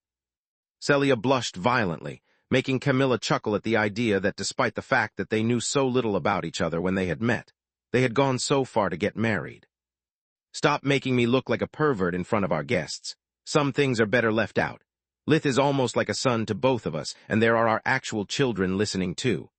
Celia blushed violently, making Camilla chuckle at the idea that despite the fact that they knew so little about each other when they had met, they had gone so far to get married. Stop making me look like a pervert in front of our guests. Some things are better left out. Lith is almost like a son to both of us, and there are our actual children listening too.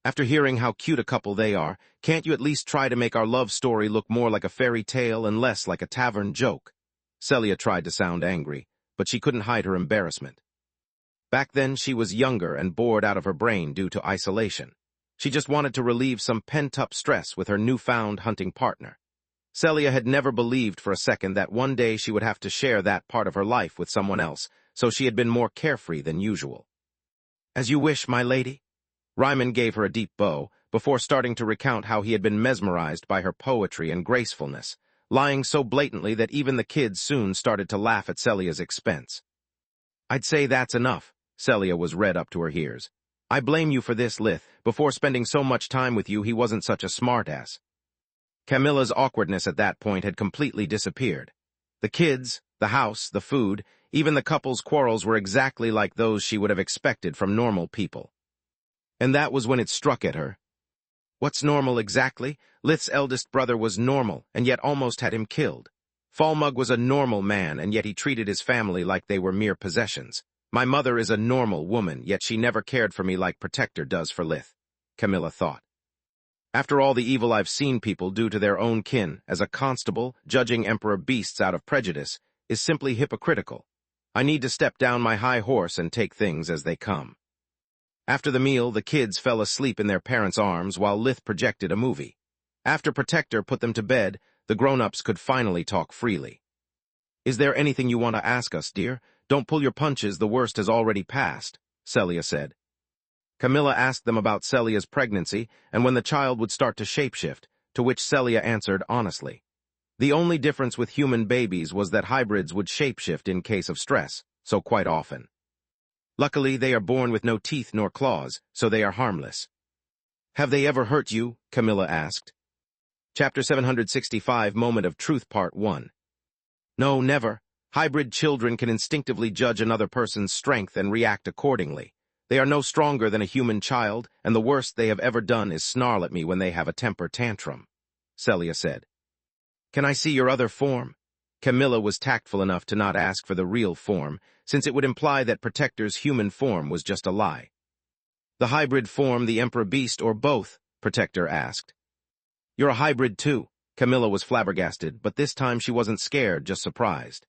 After hearing how cute a couple they are, can't you at least try to make our love story look more like a fairy tale and less like a tavern joke? Celia tried to sound angry, but she couldn't hide her embarrassment. Back then, she was younger and bored out of her brain due to isolation. She just wanted to relieve some pent-up stress with her newfound hunting partner. Celia had never believed for a second that one day she would have to share that part of her life with someone else, so she had been more carefree than usual. "As you wish, my lady." Ryman gave her a deep bow, before starting to recount how he had been mesmerized by her poetry and gracefulness, lying so blatantly that even the kids soon started to laugh at Celia's expense. "I'd say that's enough." Celia was red up to her ears. "I blame you for this, Lith. Before spending so much time with you, he wasn't such a smartass." Camilla's awkwardness at that point had completely disappeared. The kids, the house, the food, even the couple's quarrels were exactly like those she would have expected from normal people. And that was when it struck at her. What's normal exactly? Lith's eldest brother was normal, and yet almost had him killed. Falmug was a normal man, and yet he treated his family like they were mere possessions. My mother is a normal woman, yet she never cared for me like Protector does for Lith, Camilla thought. After all the evil I've seen people do to their own kin, as a constable, judging Emperor beasts out of prejudice, is simply hypocritical. I need to step down my high horse and take things as they come. After the meal, the kids fell asleep in their parents' arms while Lith projected a movie. After Protector put them to bed, the grown-ups could finally talk freely. "Is there anything you want to ask us, dear? Don't pull your punches, the worst has already passed," Celia said. Camilla asked them about Celia's pregnancy and when the child would start to shapeshift, to which Celia answered honestly. The only difference with human babies was that hybrids would shapeshift in case of stress, so quite often. Luckily, they are born with no teeth nor claws, so they are harmless. "Have they ever hurt you?" Camilla asked. Chapter 765, Moment of Truth, Part 1. "No, never. Hybrid children can instinctively judge another person's strength and react accordingly. They are no stronger than a human child, and the worst they have ever done is snarl at me when they have a temper tantrum," Celia said. "Can I see your other form?" Camilla was tactful enough to not ask for the real form, since it would imply that Protector's human form was just a lie. "The hybrid form, the Emperor Beast, or both?" Protector asked. "You're a hybrid too." Camilla was flabbergasted, but this time she wasn't scared, just surprised.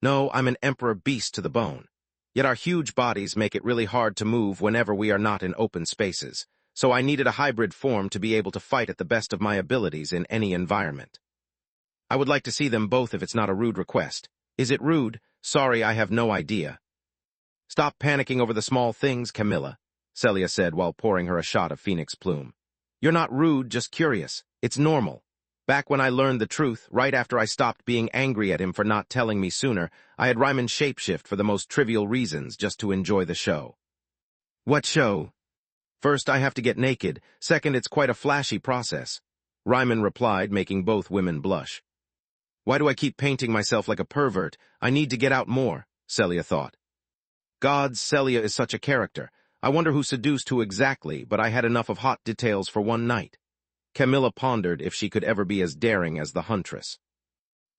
"No, I'm an Emperor Beast to the bone. Yet our huge bodies make it really hard to move whenever we are not in open spaces, so I needed a hybrid form to be able to fight at the best of my abilities in any environment. I would like to see them both if it's not a rude request. Is it rude? Sorry, I have no idea." "Stop panicking over the small things, Camilla," Celia said while pouring her a shot of Phoenix Plume. "You're not rude, just curious. It's normal. Back when I learned the truth, right after I stopped being angry at him for not telling me sooner, I had Ryman shapeshift for the most trivial reasons just to enjoy the show." "What show?" "First, I have to get naked. Second, it's quite a flashy process," Ryman replied, making both women blush. "Why do I keep painting myself like a pervert? I need to get out more," Celia thought. Gods, Celia is such a character. I wonder who seduced who exactly, but I had enough of hot details for one night. Camilla pondered if she could ever be as daring as the huntress.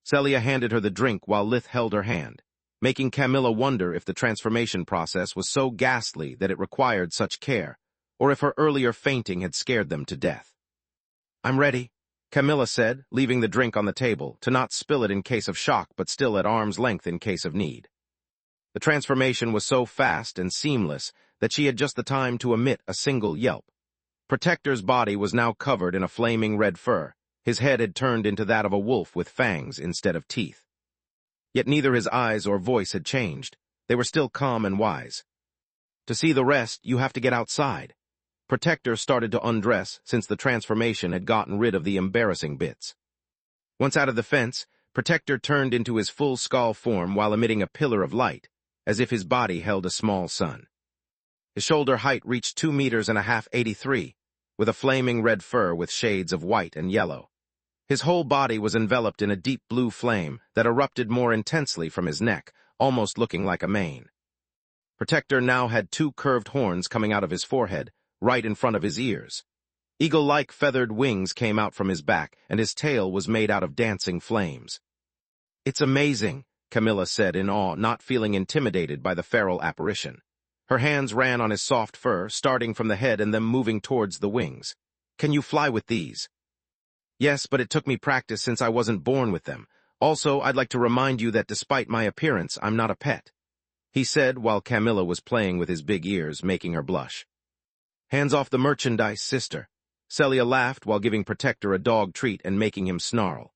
Celia handed her the drink while Lith held her hand, making Camilla wonder if the transformation process was so ghastly that it required such care, or if her earlier fainting had scared them to death. "I'm ready," Camilla said, leaving the drink on the table, to not spill it in case of shock but still at arm's length in case of need. The transformation was so fast and seamless that she had just the time to emit a single yelp. Protector's body was now covered in a flaming red fur. His head had turned into that of a wolf with fangs instead of teeth. Yet neither his eyes or voice had changed. They were still calm and wise. "To see the rest, you have to get outside." Protector started to undress since the transformation had gotten rid of the embarrassing bits. Once out of the fence, Protector turned into his full skull form while emitting a pillar of light, as if his body held a small sun. His shoulder height reached 2.5 meters, 83, with a flaming red fur with shades of white and yellow. His whole body was enveloped in a deep blue flame that erupted more intensely from his neck, almost looking like a mane. Protector now had 2 curved horns coming out of his forehead, right in front of his ears. Eagle-like feathered wings came out from his back, and his tail was made out of dancing flames. "It's amazing," Camilla said in awe, not feeling intimidated by the feral apparition. Her hands ran on his soft fur, starting from the head and then moving towards the wings. "Can you fly with these?" "Yes, but it took me practice since I wasn't born with them. Also, I'd like to remind you that despite my appearance, I'm not a pet." he said while Camilla was playing with his big ears, making her blush. Hands off the merchandise, sister. Celia laughed while giving Protector a dog treat and making him snarl.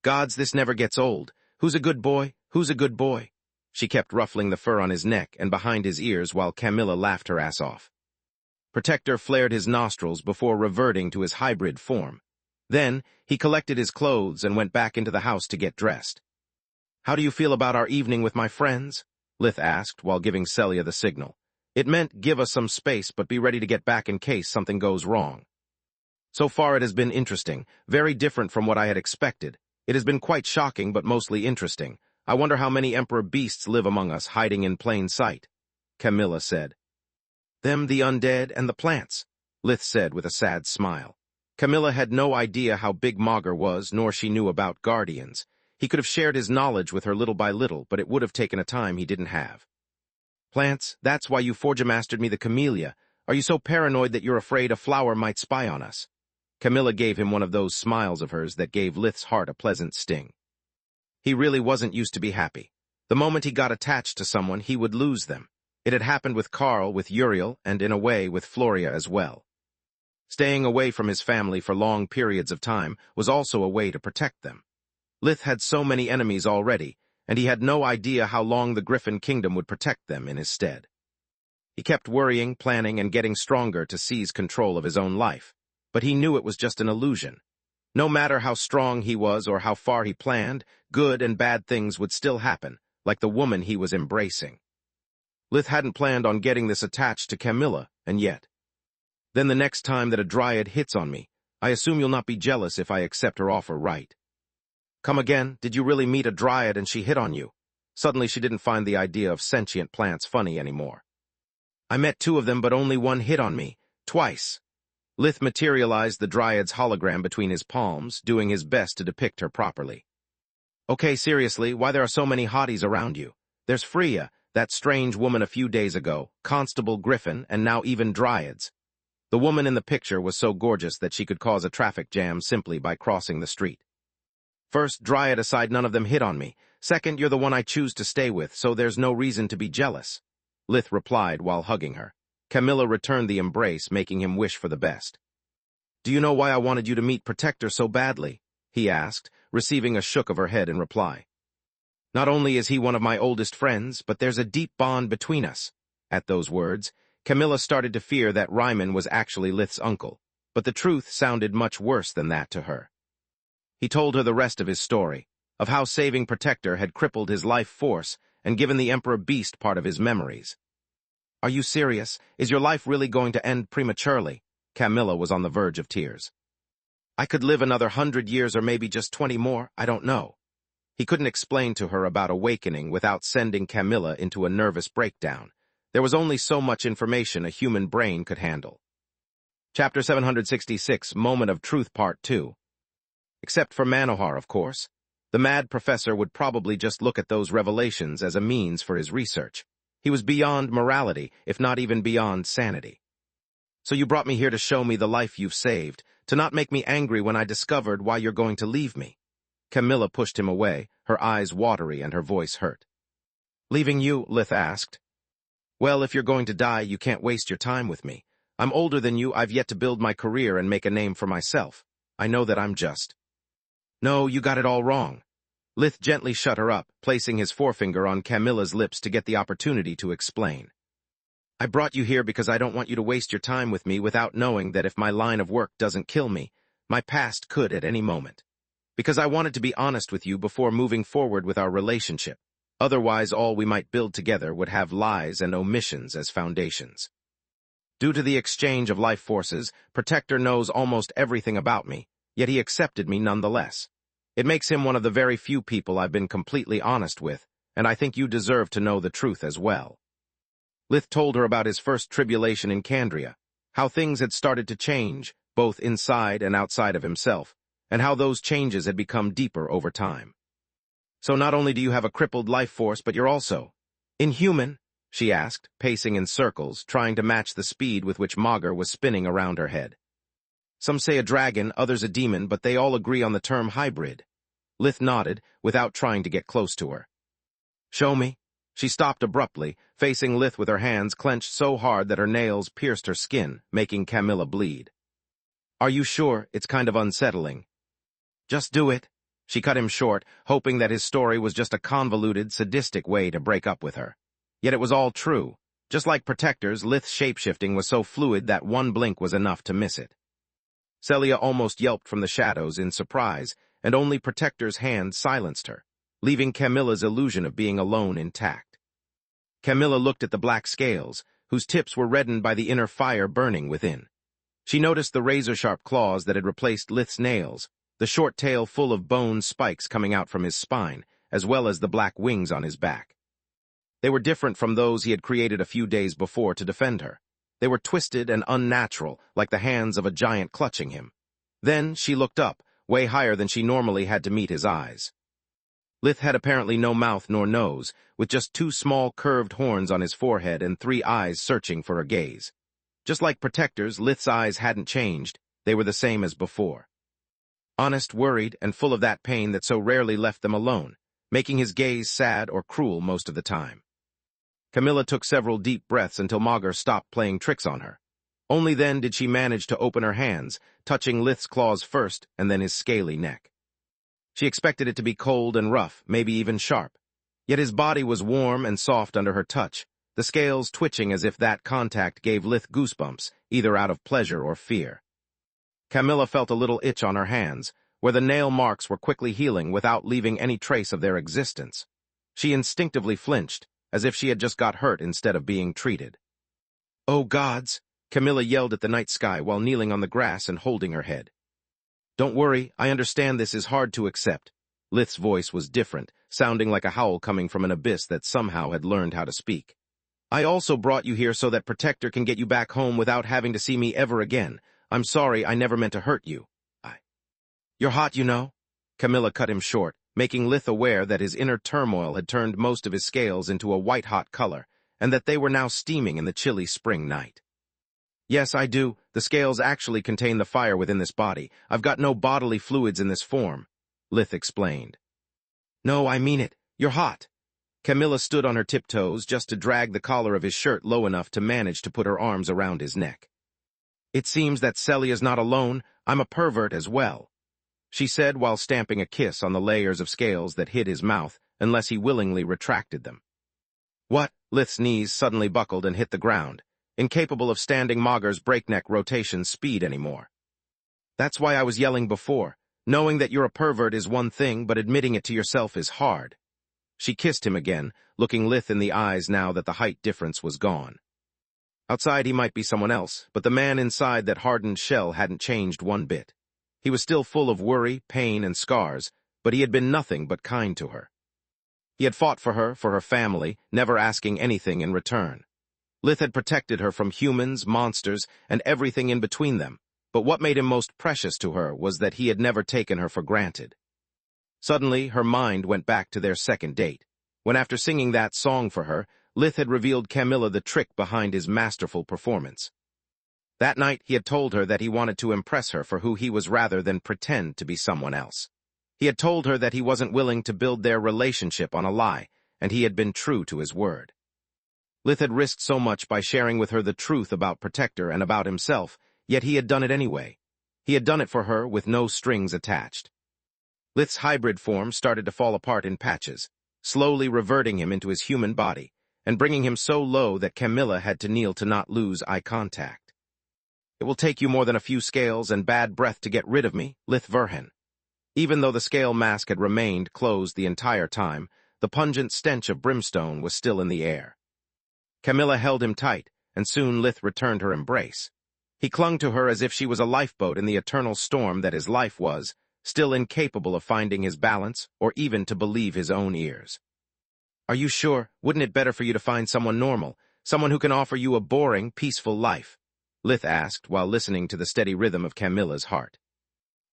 Gods, this never gets old. Who's a good boy? Who's a good boy? She kept ruffling the fur on his neck and behind his ears while Camilla laughed her ass off. Protector flared his nostrils before reverting to his hybrid form. Then, he collected his clothes and went back into the house to get dressed. How do you feel about our evening with my friends? Lith asked while giving Celia the signal. It meant give us some space but be ready to get back in case something goes wrong. So far it has been interesting, very different from what I had expected. It has been quite shocking but mostly interesting. I wonder how many Emperor beasts live among us hiding in plain sight, Camilla said. Them the undead and the plants, Lith said with a sad smile. Camilla had no idea how big Magur was, nor she knew about guardians. He could have shared his knowledge with her little by little, but it would have taken a time he didn't have. Plants, that's why you Forgemastered me the camellia. Are you so paranoid that you're afraid a flower might spy on us? Camilla gave him one of those smiles of hers that gave Lith's heart a pleasant sting. He really wasn't used to be happy. The moment he got attached to someone, he would lose them. It had happened with Carl, with Uriel, and in a way with Floria as well. Staying away from his family for long periods of time was also a way to protect them. Lith had so many enemies already, and he had no idea how long the Griffin Kingdom would protect them in his stead. He kept worrying, planning, and getting stronger to seize control of his own life, but he knew it was just an illusion. No matter how strong he was or how far he planned, good and bad things would still happen, like the woman he was embracing. Lith hadn't planned on getting this attached to Camilla, and yet. Then the next time that a dryad hits on me, I assume you'll not be jealous if I accept her offer, right? Come again, did you really meet a dryad and she hit on you? Suddenly she didn't find the idea of sentient plants funny anymore. I met 2 of them, but only one hit on me, twice. Lith materialized the dryad's hologram between his palms, doing his best to depict her properly. Okay, seriously, why there are so many hotties around you? There's Freya, that strange woman a few days ago, Constable Griffin, and now even dryads. The woman in the picture was so gorgeous that she could cause a traffic jam simply by crossing the street. First, dryad aside, none of them hit on me. Second, you're the one I choose to stay with, so there's no reason to be jealous, Lith replied while hugging her. Camilla returned the embrace, making him wish for the best. Do you know why I wanted you to meet Protector so badly? He asked, receiving a shook of her head in reply. Not only is he one of my oldest friends, but there's a deep bond between us. At those words, Camilla started to fear that Ryman was actually Lith's uncle, but the truth sounded much worse than that to her. He told her the rest of his story, of how saving Protector had crippled his life force and given the Emperor Beast part of his memories. Are you serious? Is your life really going to end prematurely? Camilla was on the verge of tears. I could live another 100 years or maybe just 20 more, I don't know. He couldn't explain to her about awakening without sending Camilla into a nervous breakdown. There was only so much information a human brain could handle. Chapter 766, Moment of Truth Part 2. Except for Manohar, of course. The mad professor would probably just look at those revelations as a means for his research. He was beyond morality, if not even beyond sanity. So you brought me here to show me the life you've saved, to not make me angry when I discovered why you're going to leave me. Camilla pushed him away, her eyes watery and her voice hurt. Leaving you? Lith asked. Well, if you're going to die, you can't waste your time with me. I'm older than you, I've yet to build my career and make a name for myself. I know that I'm just. No, you got it all wrong. Lith gently shut her up, placing his forefinger on Camilla's lips to get the opportunity to explain. I brought you here because I don't want you to waste your time with me without knowing that if my line of work doesn't kill me, my past could at any moment. Because I wanted to be honest with you before moving forward with our relationship. Otherwise, all we might build together would have lies and omissions as foundations. Due to the exchange of life forces, Protector knows almost everything about me, yet he accepted me nonetheless. It makes him one of the very few people I've been completely honest with, and I think you deserve to know the truth as well. Lith told her about his first tribulation in Candria, how things had started to change, both inside and outside of himself, and how those changes had become deeper over time. So not only do you have a crippled life force, but you're also inhuman, she asked, pacing in circles, trying to match the speed with which Magur was spinning around her head. Some say a dragon, others a demon, but they all agree on the term hybrid. Lith nodded, without trying to get close to her. Show me. She stopped abruptly, facing Lith with her hands clenched so hard that her nails pierced her skin, making Camilla bleed. "Are you sure? It's kind of unsettling." "Just do it." She cut him short, hoping that his story was just a convoluted, sadistic way to break up with her. Yet it was all true. Just like Protector's, Lith's shapeshifting was so fluid that one blink was enough to miss it. Celia almost yelped from the shadows in surprise, and only Protector's hand silenced her, leaving Camilla's illusion of being alone intact. Camilla looked at the black scales, whose tips were reddened by the inner fire burning within. She noticed the razor-sharp claws that had replaced Lith's nails, the short tail full of bone spikes coming out from his spine, as well as the black wings on his back. They were different from those he had created a few days before to defend her. They were twisted and unnatural, like the hands of a giant clutching him. Then she looked up, way higher than she normally had to meet his eyes. Lith had apparently no mouth nor nose, with just two small curved horns on his forehead and three eyes searching for her gaze. Just like Protector's, Lith's eyes hadn't changed. They were the same as before. Honest, worried, and full of that pain that so rarely left them alone, making his gaze sad or cruel most of the time. Camilla took several deep breaths until Magus stopped playing tricks on her. Only then did she manage to open her hands, touching Lith's claws first and then his scaly neck. She expected it to be cold and rough, maybe even sharp. Yet his body was warm and soft under her touch, the scales twitching as if that contact gave Lith goosebumps, either out of pleasure or fear. Camilla felt a little itch on her hands, where the nail marks were quickly healing without leaving any trace of their existence. She instinctively flinched, as if she had just got hurt instead of being treated. "Oh, gods!" Camilla yelled at the night sky while kneeling on the grass and holding her head. "Don't worry, I understand this is hard to accept." Lith's voice was different, sounding like a howl coming from an abyss that somehow had learned how to speak. "I also brought you here so that Protector can get you back home without having to see me ever again. I'm sorry, I never meant to hurt you. You're hot, you know?" Camilla cut him short, making Lith aware that his inner turmoil had turned most of his scales into a white-hot color, and that they were now steaming in the chilly spring night. "Yes, I do. The scales actually contain the fire within this body. I've got no bodily fluids in this form," Lith explained. "No, I mean it. You're hot." Camilla stood on her tiptoes just to drag the collar of his shirt low enough to manage to put her arms around his neck. "It seems that Celia's not alone. I'm a pervert as well," she said while stamping a kiss on the layers of scales that hid his mouth unless he willingly retracted them. "What?" Lith's knees suddenly buckled and hit the ground, incapable of standing Mager's breakneck rotation speed anymore. "That's why I was yelling before. Knowing that you're a pervert is one thing, but admitting it to yourself is hard." She kissed him again, looking Lith in the eyes now that the height difference was gone. Outside he might be someone else, but the man inside that hardened shell hadn't changed one bit. He was still full of worry, pain, and scars, but he had been nothing but kind to her. He had fought for her family, never asking anything in return. Lith had protected her from humans, monsters, and everything in between them, but what made him most precious to her was that he had never taken her for granted. Suddenly, her mind went back to their second date, when after singing that song for her, Lith had revealed Camilla the trick behind his masterful performance. That night, he had told her that he wanted to impress her for who he was rather than pretend to be someone else. He had told her that he wasn't willing to build their relationship on a lie, and he had been true to his word. Lith had risked so much by sharing with her the truth about Protector and about himself, yet he had done it anyway. He had done it for her with no strings attached. Lith's hybrid form started to fall apart in patches, slowly reverting him into his human body, and bringing him so low that Camilla had to kneel to not lose eye contact. "It will take you more than a few scales and bad breath to get rid of me, Lith Verhen." Even though the scale mask had remained closed the entire time, the pungent stench of brimstone was still in the air. Camilla held him tight, and soon Lith returned her embrace. He clung to her as if she was a lifeboat in the eternal storm that his life was, still incapable of finding his balance or even to believe his own ears. "Are you sure? Wouldn't it better for you to find someone normal, someone who can offer you a boring, peaceful life?" Lith asked while listening to the steady rhythm of Camilla's heart.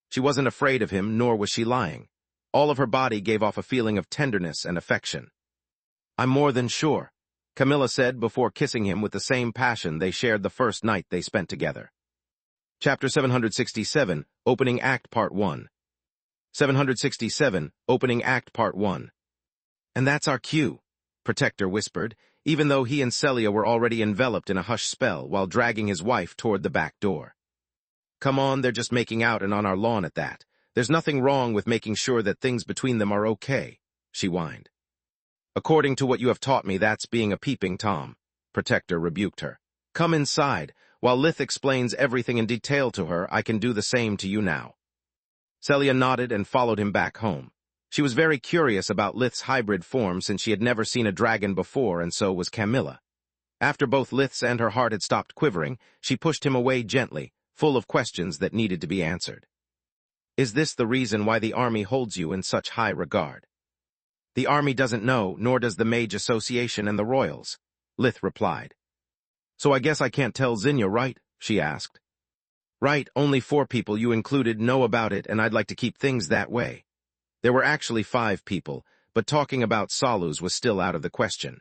She wasn't afraid of him, nor was she lying. All of her body gave off a feeling of tenderness and affection. "I'm more than sure," Camilla said before kissing him with the same passion they shared the first night they spent together. Chapter 767, Opening Act Part 1. 767, Opening Act Part 1. "And that's our cue." Protector whispered, even though he and Celia were already enveloped in a hush spell while dragging his wife toward the back door. Come on, they're just making out and on our lawn at that. There's nothing wrong with making sure that things between them are okay, she whined. According to what you have taught me, that's being a peeping Tom, Protector rebuked her. Come inside. While Lith explains everything in detail to her, I can do the same to you now. Celia nodded and followed him back home. She was very curious about Lith's hybrid form since she had never seen a dragon before, and so was Camilla. After both Lith's and her heart had stopped quivering, she pushed him away gently, full of questions that needed to be answered. Is this the reason why the army holds you in such high regard? The army doesn't know, nor does the Mage Association and the Royals, Lith replied. So I guess I can't tell Zinnia, right? She asked. Right, only 4 people you included know about it, and I'd like to keep things that way. There were actually 5 people, but talking about Salus was still out of the question.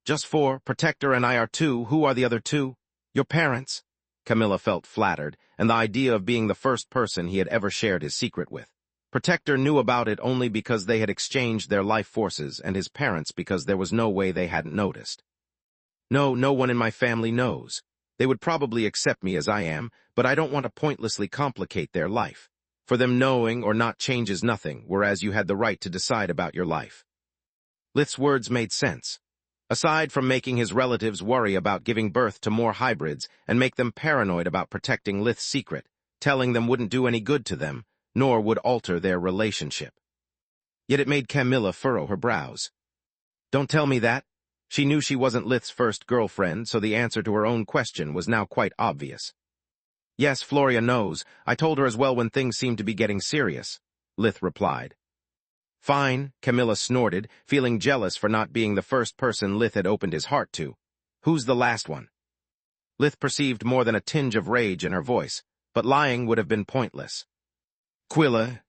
Just 4, Protector and I are 2, who are the other 2? Your parents? Camilla felt flattered, and the idea of being the first person he had ever shared his secret with. Protector knew about it only because they had exchanged their life forces, and his parents because there was no way they hadn't noticed. No, no one in my family knows. They would probably accept me as I am, but I don't want to pointlessly complicate their life. For them knowing or not changes nothing, whereas you had the right to decide about your life. Lith's words made sense. Aside from making his relatives worry about giving birth to more hybrids and make them paranoid about protecting Lith's secret, telling them wouldn't do any good to them, nor would alter their relationship. Yet it made Camilla furrow her brows. Don't tell me that. She knew she wasn't Lith's first girlfriend, so the answer to her own question was now quite obvious. Yes, Floria knows. I told her as well when things seemed to be getting serious, Lith replied. Fine, Camilla snorted, feeling jealous for not being the first person Lith had opened his heart to. Who's the last one? Lith perceived more than a tinge of rage in her voice, but lying would have been pointless. Quilla.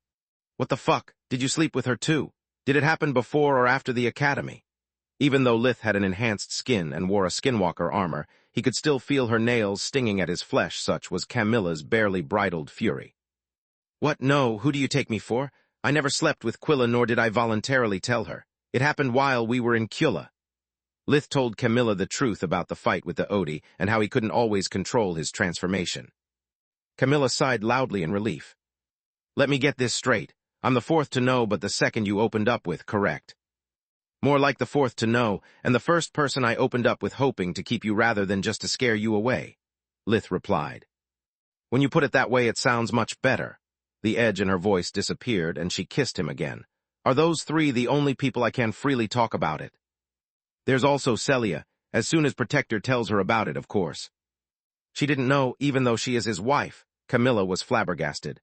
What the fuck? Did you sleep with her too? Did it happen before or after the academy? Even though Lith had an enhanced skin and wore a skinwalker armor, he could still feel her nails stinging at his flesh, such was Camilla's barely bridled fury. What? No, who do you take me for? I never slept with Quilla, nor did I voluntarily tell her. It happened while we were in Culla. Lith told Camilla the truth about the fight with the Odi and how he couldn't always control his transformation. Camilla sighed loudly in relief. Let me get this straight. I'm the 4th to know, but the second you opened up with, correct? More like the 4th to know, and the first person I opened up with hoping to keep you rather than just to scare you away, Lith replied. When you put it that way, it sounds much better. The edge in her voice disappeared, and she kissed him again. Are those 3 the only people I can freely talk about it? There's also Celia, as soon as Protector tells her about it, of course. She didn't know, even though she is his wife. Camilla was flabbergasted.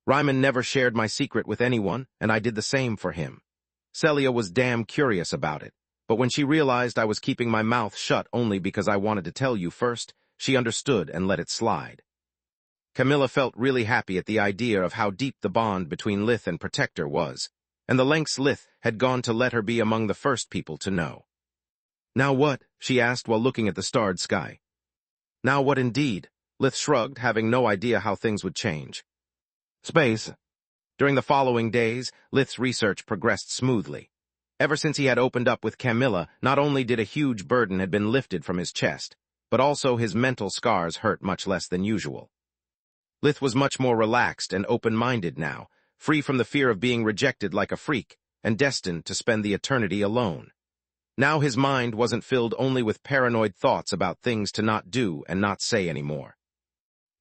Ryman never shared my secret with anyone, and I did the same for him. Celia was damn curious about it, but when she realized I was keeping my mouth shut only because I wanted to tell you first, she understood and let it slide. Camilla felt really happy at the idea of how deep the bond between Lith and Protector was, and the lengths Lith had gone to let her be among the first people to know. Now what? She asked while looking at the starred sky. Now what indeed? Lith shrugged, having no idea how things would change. Space. During the following days, Lith's research progressed smoothly. Ever since he had opened up with Camilla, not only did a huge burden had been lifted from his chest, but also his mental scars hurt much less than usual. Lith was much more relaxed and open-minded now, free from the fear of being rejected like a freak, and destined to spend the eternity alone. Now his mind wasn't filled only with paranoid thoughts about things to not do and not say anymore.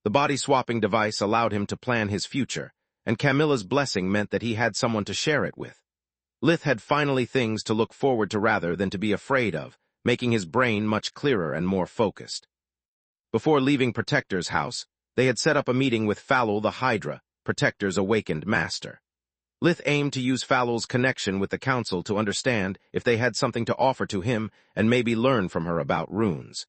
The body-swapping device allowed him to plan his future, and Camilla's blessing meant that he had someone to share it with. Lith had finally things to look forward to rather than to be afraid of, making his brain much clearer and more focused. Before leaving Protector's house, they had set up a meeting with Falul the Hydra, Protector's awakened master. Lith aimed to use Falul's connection with the council to understand if they had something to offer to him and maybe learn from her about runes.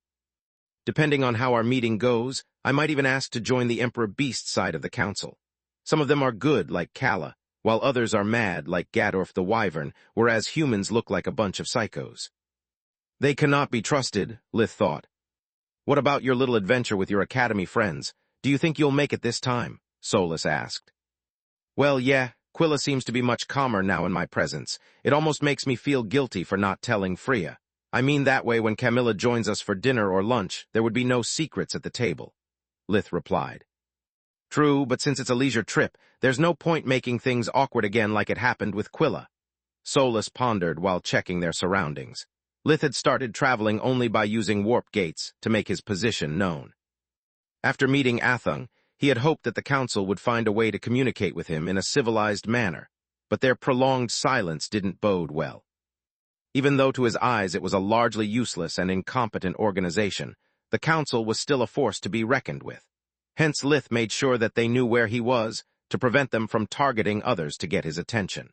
Depending on how our meeting goes, I might even ask to join the Emperor Beast side of the council. Some of them are good, like Kala, while others are mad, like Gadorf the Wyvern, whereas humans look like a bunch of psychos. They cannot be trusted, Lith thought. What about your little adventure with your academy friends? Do you think you'll make it this time? Solus asked. Well, yeah, Quilla seems to be much calmer now in my presence. It almost makes me feel guilty for not telling Freya. I mean that way when Camilla joins us for dinner or lunch, there would be no secrets at the table. Lith replied. True, but since it's a leisure trip, there's no point making things awkward again like it happened with Quilla. Solus pondered while checking their surroundings. Lith had started traveling only by using warp gates to make his position known. After meeting Athung, he had hoped that the council would find a way to communicate with him in a civilized manner, but their prolonged silence didn't bode well. Even though to his eyes it was a largely useless and incompetent organization, the council was still a force to be reckoned with. Hence Lith made sure that they knew where he was, to prevent them from targeting others to get his attention.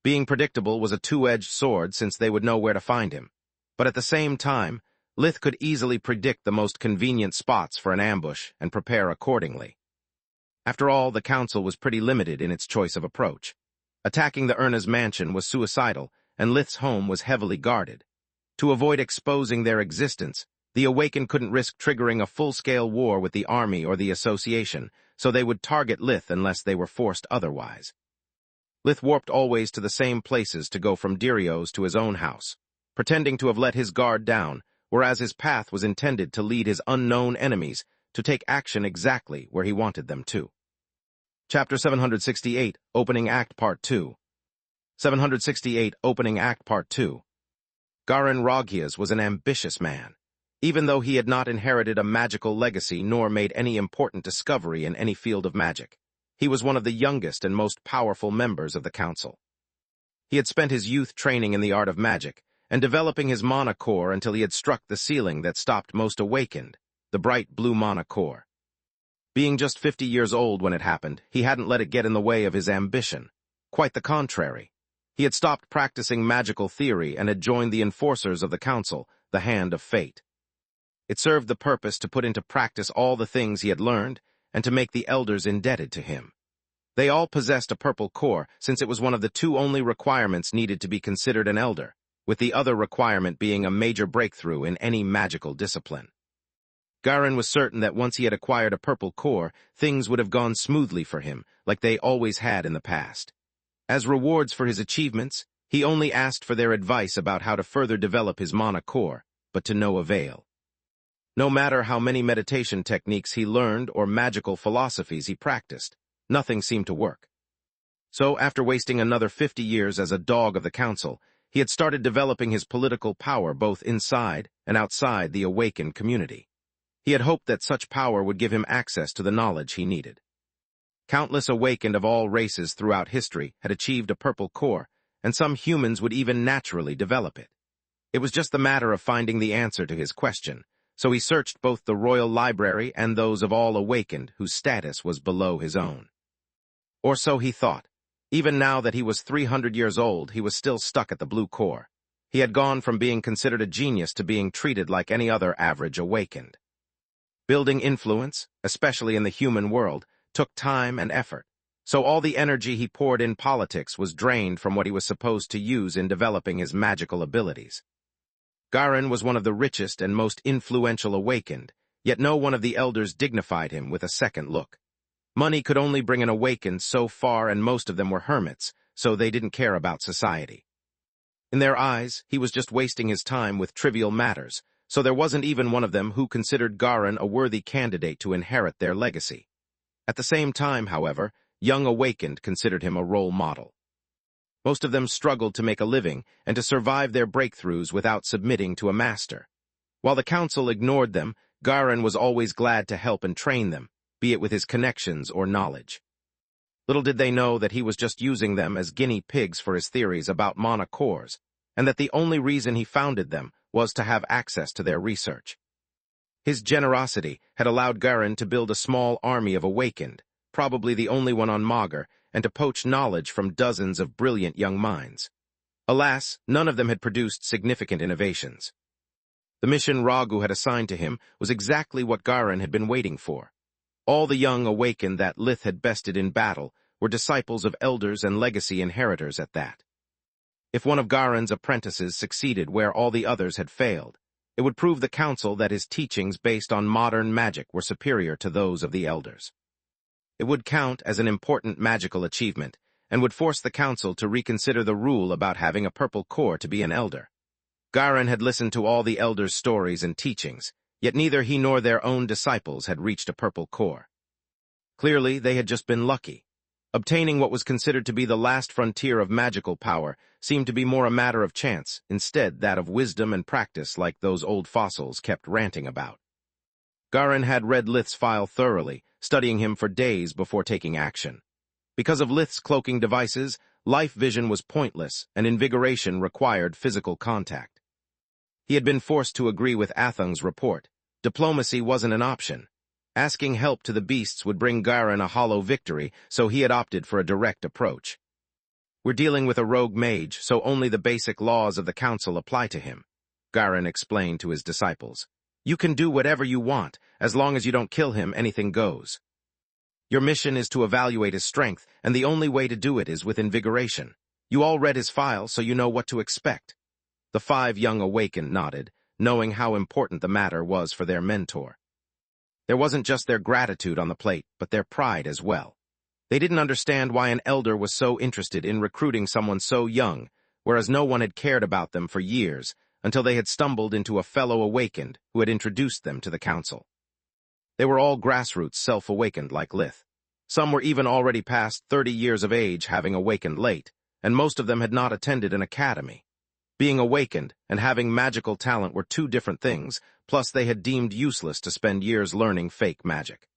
Being predictable was a two-edged sword since they would know where to find him, but at the same time, Lith could easily predict the most convenient spots for an ambush and prepare accordingly. After all, the council was pretty limited in its choice of approach. Attacking the Erna's mansion was suicidal, and Lith's home was heavily guarded. To avoid exposing their existence, the Awakened couldn't risk triggering a full-scale war with the army or the association, so they would target Lith unless they were forced otherwise. Lith warped always to the same places to go from Dirio's to his own house, pretending to have let his guard down, whereas his path was intended to lead his unknown enemies to take action exactly where he wanted them to. Chapter 768, Opening Act Part 2. 768, Opening Act Part 2. Garin Rogias was an ambitious man. Even though he had not inherited a magical legacy nor made any important discovery in any field of magic, he was one of the youngest and most powerful members of the council. He had spent his youth training in the art of magic and developing his mana core until he had struck the ceiling that stopped most Awakened, the bright blue mana core. Being just 50 years old when it happened, he hadn't let it get in the way of his ambition. Quite the contrary. He had stopped practicing magical theory and had joined the enforcers of the council, the Hand of Fate. It served the purpose to put into practice all the things he had learned and to make the elders indebted to him. They all possessed a purple core, since it was one of the two only requirements needed to be considered an elder, with the other requirement being a major breakthrough in any magical discipline. Garin was certain that once he had acquired a purple core, things would have gone smoothly for him, like they always had in the past. As rewards for his achievements, he only asked for their advice about how to further develop his mana core, but to no avail. No matter how many meditation techniques he learned or magical philosophies he practiced, nothing seemed to work. So, after wasting another 50 years as a dog of the council, he had started developing his political power both inside and outside the Awakened community. He had hoped that such power would give him access to the knowledge he needed. Countless Awakened of all races throughout history had achieved a purple core, and some humans would even naturally develop it. It was just the matter of finding the answer to his question, so he searched both the royal library and those of all Awakened whose status was below his own. Or so he thought. Even now that he was 300 years old, he was still stuck at the blue core. He had gone from being considered a genius to being treated like any other average Awakened. Building influence, especially in the human world, took time and effort, so all the energy he poured in politics was drained from what he was supposed to use in developing his magical abilities. Garin was one of the richest and most influential Awakened, yet no one of the elders dignified him with a second look. Money could only bring an Awakened so far, and most of them were hermits, so they didn't care about society. In their eyes, he was just wasting his time with trivial matters, so there wasn't even one of them who considered Garin a worthy candidate to inherit their legacy. At the same time, however, young Awakened considered him a role model. Most of them struggled to make a living and to survive their breakthroughs without submitting to a master. While the council ignored them, Garin was always glad to help and train them, be it with his connections or knowledge. Little did they know that he was just using them as guinea pigs for his theories about mana cores, and that the only reason he founded them was to have access to their research. His generosity had allowed Garin to build a small army of Awakened, probably the only one on Magur, and to poach knowledge from dozens of brilliant young minds. Alas, none of them had produced significant innovations. The mission Ragu had assigned to him was exactly what Garin had been waiting for. All the young Awakened that Lith had bested in battle were disciples of elders and legacy inheritors at that. If one of Garin's apprentices succeeded where all the others had failed, it would prove the council that his teachings based on modern magic were superior to those of the elders. It would count as an important magical achievement, and would force the council to reconsider the rule about having a purple core to be an elder. Garen had listened to all the elders' stories and teachings, yet neither he nor their own disciples had reached a purple core. Clearly, they had just been lucky. Obtaining what was considered to be the last frontier of magical power seemed to be more a matter of chance, instead that of wisdom and practice like those old fossils kept ranting about. Garen had read Lith's file thoroughly, studying him for days before taking action. Because of Lith's cloaking devices, life vision was pointless, and invigoration required physical contact. He had been forced to agree with Athung's report. Diplomacy wasn't an option. Asking help to the beasts would bring Garen a hollow victory, so he had opted for a direct approach. "We're dealing with a rogue mage, so only the basic laws of the council apply to him," Garen explained to his disciples. "You can do whatever you want. As long as you don't kill him, anything goes. Your mission is to evaluate his strength, and the only way to do it is with invigoration. You all read his file, so you know what to expect." The 5 young awakened nodded, knowing how important the matter was for their mentor. There wasn't just their gratitude on the plate, but their pride as well. They didn't understand why an elder was so interested in recruiting someone so young, whereas no one had cared about them for years, until they had stumbled into a fellow awakened who had introduced them to the council. They were all grassroots self-awakened like Lith. Some were even already past 30 years of age, having awakened late, and most of them had not attended an academy. Being awakened and having magical talent were 2 different things, plus they had deemed useless to spend years learning fake magic.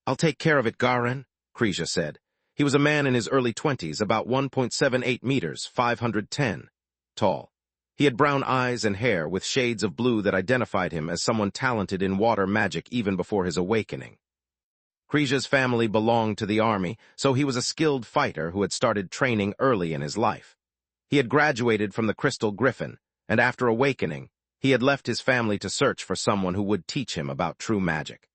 "I'll take care of it, Garen," Krija said. He was a man in his early 20s, about 1.78 meters, 510, tall. He had brown eyes and hair with shades of blue that identified him as someone talented in water magic even before his awakening. Krija's family belonged to the army, so he was a skilled fighter who had started training early in his life. He had graduated from the Crystal Griffin, and after awakening, he had left his family to search for someone who would teach him about true magic.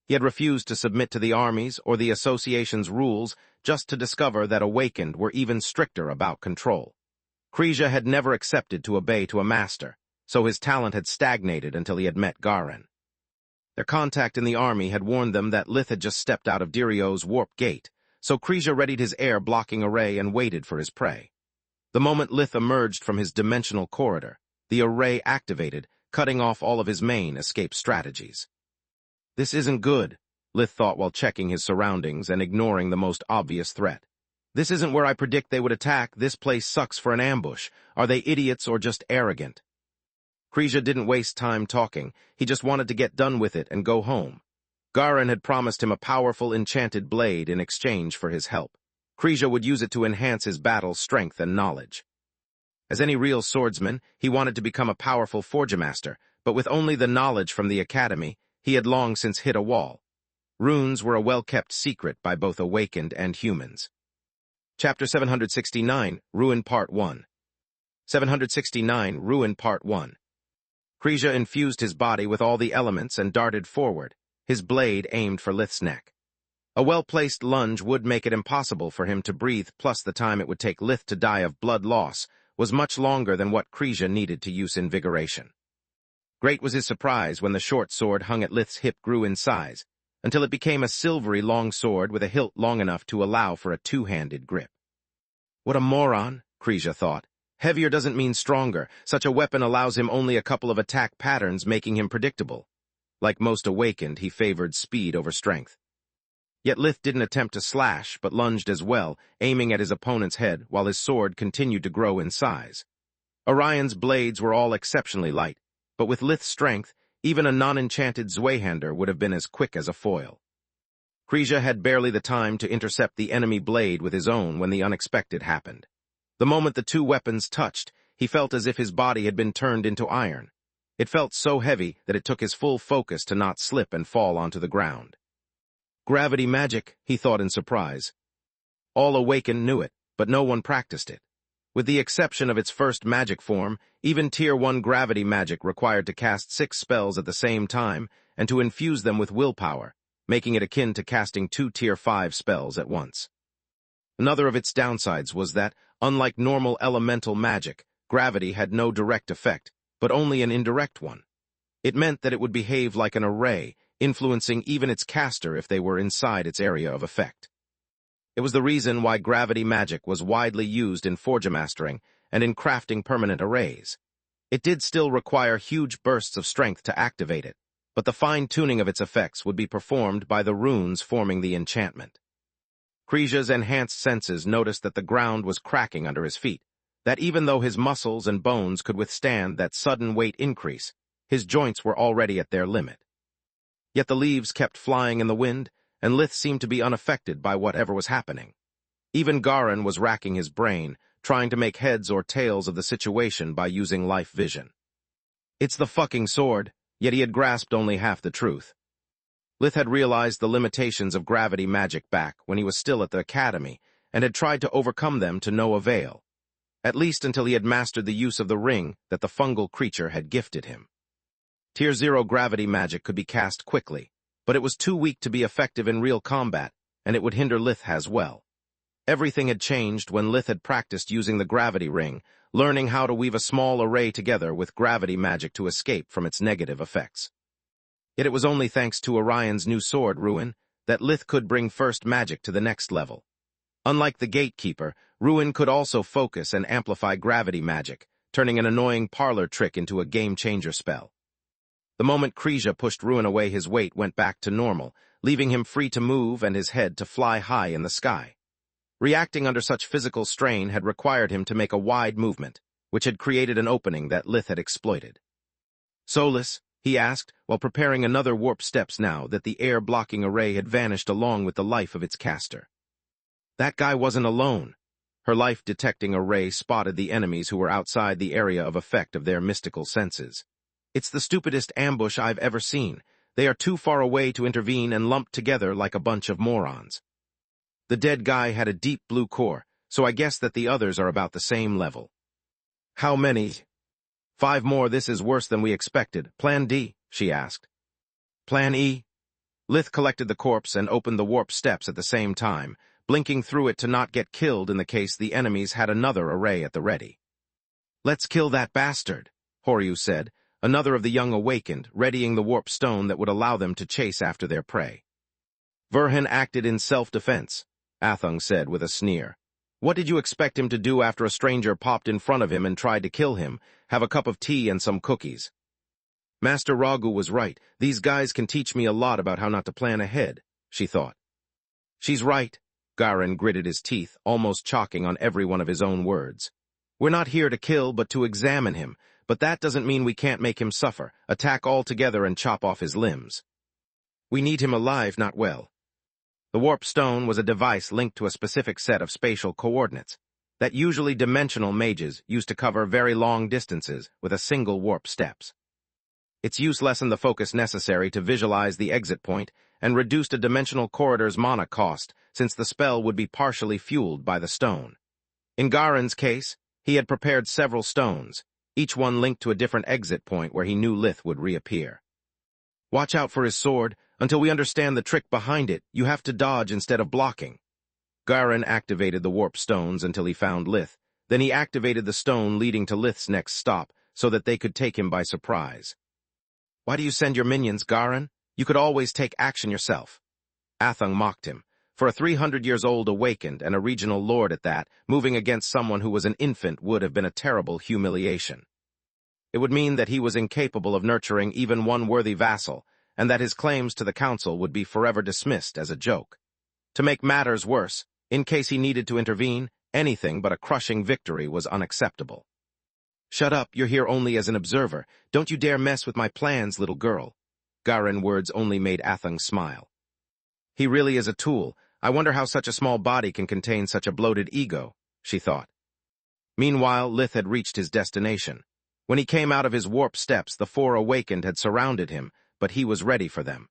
He had refused to submit to the army's or the association's rules just to discover that awakened were even stricter about control. Krija had never accepted to obey to a master, so his talent had stagnated until he had met Garen. Their contact in the army had warned them that Lith had just stepped out of Dirio's warp gate, so Krija readied his air-blocking array and waited for his prey. The moment Lith emerged from his dimensional corridor, the array activated, cutting off all of his main escape strategies. "This isn't good," Lith thought while checking his surroundings and ignoring the most obvious threat. "This isn't where I predict they would attack. This place sucks for an ambush. Are they idiots or just arrogant?" Krija didn't waste time talking. He just wanted to get done with it and go home. Garen had promised him a powerful enchanted blade in exchange for his help. Krija would use it to enhance his battle strength and knowledge. As any real swordsman, he wanted to become a powerful forgemaster, but with only the knowledge from the academy, he had long since hit a wall. Runes were a well-kept secret by both awakened and humans. Chapter 769, Ruin Part 1. 769, Ruin Part 1. Krija infused his body with all the elements and darted forward, his blade aimed for Lith's neck. A well-placed lunge would make it impossible for him to breathe, plus the time it would take Lith to die of blood loss was much longer than what Krija needed to use invigoration. Great was his surprise when the short sword hung at Lith's hip grew in size, until it became a silvery long sword with a hilt long enough to allow for a 2-handed grip. What a moron, Krija thought. Heavier doesn't mean stronger. Such a weapon allows him only a couple of attack patterns, making him predictable. Like most awakened, he favored speed over strength. Yet Lith didn't attempt to slash, but lunged as well, aiming at his opponent's head while his sword continued to grow in size. Orion's blades were all exceptionally light, but with Lith's strength, even a non-enchanted Zweihander would have been as quick as a foil. Krija had barely the time to intercept the enemy blade with his own when the unexpected happened. The moment the 2 weapons touched, he felt as if his body had been turned into iron. It felt so heavy that it took his full focus to not slip and fall onto the ground. Gravity magic, he thought in surprise. All awakened knew it, but no one practiced it. With the exception of its first magic form, even Tier 1 gravity magic required to cast 6 spells at the same time and to infuse them with willpower, making it akin to casting 2 Tier 5 spells at once. Another of its downsides was that, unlike normal elemental magic, gravity had no direct effect, but only an indirect one. It meant that it would behave like an array, influencing even its caster if they were inside its area of effect. It was the reason why gravity magic was widely used in forge mastering and in crafting permanent arrays. It did still require huge bursts of strength to activate it, but the fine-tuning of its effects would be performed by the runes forming the enchantment. Kreeja's enhanced senses noticed that the ground was cracking under his feet, that even though his muscles and bones could withstand that sudden weight increase, his joints were already at their limit. Yet the leaves kept flying in the wind, and Lith seemed to be unaffected by whatever was happening. Even Garin was racking his brain, trying to make heads or tails of the situation by using life vision. It's the fucking sword, yet he had grasped only half the truth. Lith had realized the limitations of gravity magic back when he was still at the academy, and had tried to overcome them to no avail, at least until he had mastered the use of the ring that the fungal creature had gifted him. Tier 0 gravity magic could be cast quickly, but it was too weak to be effective in real combat, and it would hinder Lith as well. Everything had changed when Lith had practiced using the gravity ring, learning how to weave a small array together with gravity magic to escape from its negative effects. Yet it was only thanks to Orion's new sword, Ruin, that Lith could bring first magic to the next level. Unlike the Gatekeeper, Ruin could also focus and amplify gravity magic, turning an annoying parlor trick into a game-changer spell. The moment Kreeja pushed Ruin away, his weight went back to normal, leaving him free to move and his head to fly high in the sky. Reacting under such physical strain had required him to make a wide movement, which had created an opening that Lith had exploited. "Solus?" he asked, while preparing another warp steps now that the air-blocking array had vanished along with the life of its caster. That guy wasn't alone. Her life-detecting array spotted the enemies who were outside the area of effect of their mystical senses. "It's the stupidest ambush I've ever seen. They are too far away to intervene and lumped together like a bunch of morons." The dead guy had a deep blue core, so I guess that the others are about the same level. "How many?" "5 more. This is worse than we expected. Plan D?" she asked. "Plan E?" Lith collected the corpse and opened the warp steps at the same time, blinking through it to not get killed in the case the enemies had another array at the ready. "Let's kill that bastard," Horyu said, another of the young awakened, readying the warp stone that would allow them to chase after their prey. "Verhin acted in self-defense," Athung said with a sneer. "What did you expect him to do after a stranger popped in front of him and tried to kill him? Have a cup of tea and some cookies." Master Ragu was right. These guys can teach me a lot about how not to plan ahead, she thought. "She's right." Garin gritted his teeth, almost chalking on every one of his own words. "We're not here to kill, but to examine him. But that doesn't mean we can't make him suffer, attack all together and chop off his limbs. We need him alive, not well." The warp stone was a device linked to a specific set of spatial coordinates that usually dimensional mages used to cover very long distances with a single warp steps. Its use lessened the focus necessary to visualize the exit point and reduced a dimensional corridor's mana cost, since the spell would be partially fueled by the stone. In Garin's case, he had prepared several stones, each one linked to a different exit point where he knew Lith would reappear. "Watch out for his sword. Until we understand the trick behind it, you have to dodge instead of blocking." Garin activated the warp stones until he found Lith. Then he activated the stone leading to Lith's next stop so that they could take him by surprise. "Why do you send your minions, Garin? You could always take action yourself." Athung mocked him. For a 300-years-old awakened, and a regional lord at that, moving against someone who was an infant would have been a terrible humiliation. It would mean that he was incapable of nurturing even one worthy vassal, and that his claims to the council would be forever dismissed as a joke. To make matters worse, in case he needed to intervene, anything but a crushing victory was unacceptable. "Shut up, you're here only as an observer. Don't you dare mess with my plans, little girl." Garin's words only made Athung smile. "He really is a tool. I wonder how such a small body can contain such a bloated ego," she thought. Meanwhile, Lith had reached his destination. When he came out of his warp steps, the 4 awakened had surrounded him, but he was ready for them.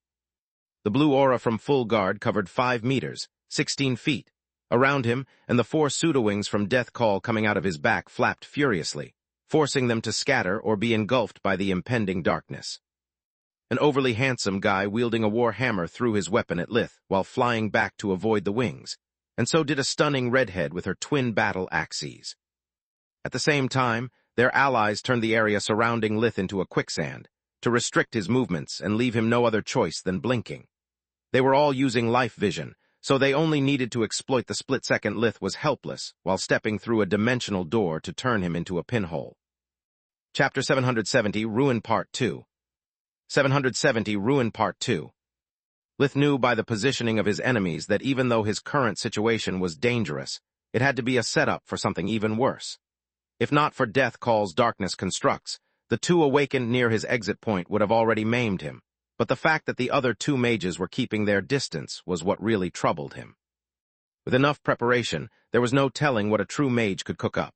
The blue aura from Full Guard covered 5 meters, 16 feet, around him, and the 4 pseudo-wings from Death Call coming out of his back flapped furiously, forcing them to scatter or be engulfed by the impending darkness. An overly handsome guy wielding a war hammer threw his weapon at Lith while flying back to avoid the wings, and so did a stunning redhead with her twin battle axes. At the same time, their allies turned the area surrounding Lith into a quicksand, to restrict his movements and leave him no other choice than blinking. They were all using life vision, so they only needed to exploit the split-second Lith was helpless while stepping through a dimensional door to turn him into a pinhole. Chapter 770, Ruin Part 2. 770, Ruin Part 2. Lith knew by the positioning of his enemies that even though his current situation was dangerous, it had to be a setup for something even worse. If not for Death Call's darkness constructs, the two awakened near his exit point would have already maimed him, but the fact that the other two mages were keeping their distance was what really troubled him. With enough preparation, there was no telling what a true mage could cook up.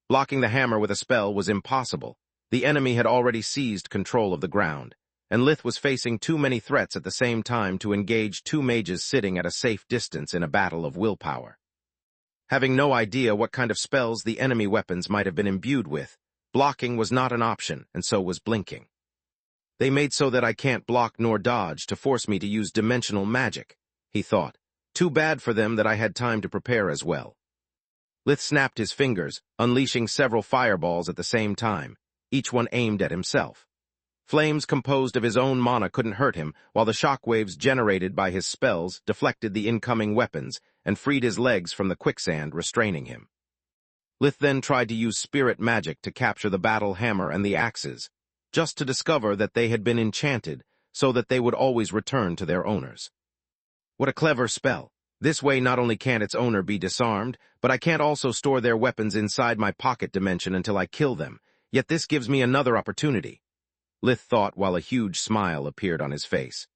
Blocking the hammer with a spell was impossible. The enemy had already seized control of the ground, and Lith was facing too many threats at the same time to engage two mages sitting at a safe distance in a battle of willpower. Having no idea what kind of spells the enemy weapons might have been imbued with, blocking was not an option, and so was blinking. They made so that I can't block nor dodge to force me to use dimensional magic, he thought. Too bad for them that I had time to prepare as well. Lith snapped his fingers, unleashing several fireballs at the same time, each one aimed at himself. Flames composed of his own mana couldn't hurt him, while the shockwaves generated by his spells deflected the incoming weapons and freed his legs from the quicksand restraining him. Lith then tried to use spirit magic to capture the battle hammer and the axes, just to discover that they had been enchanted so that they would always return to their owners. What a clever spell! This way not only can't its owner be disarmed, but I can't also store their weapons inside my pocket dimension until I kill them, yet this gives me another opportunity. Lith thought while a huge smile appeared on his face.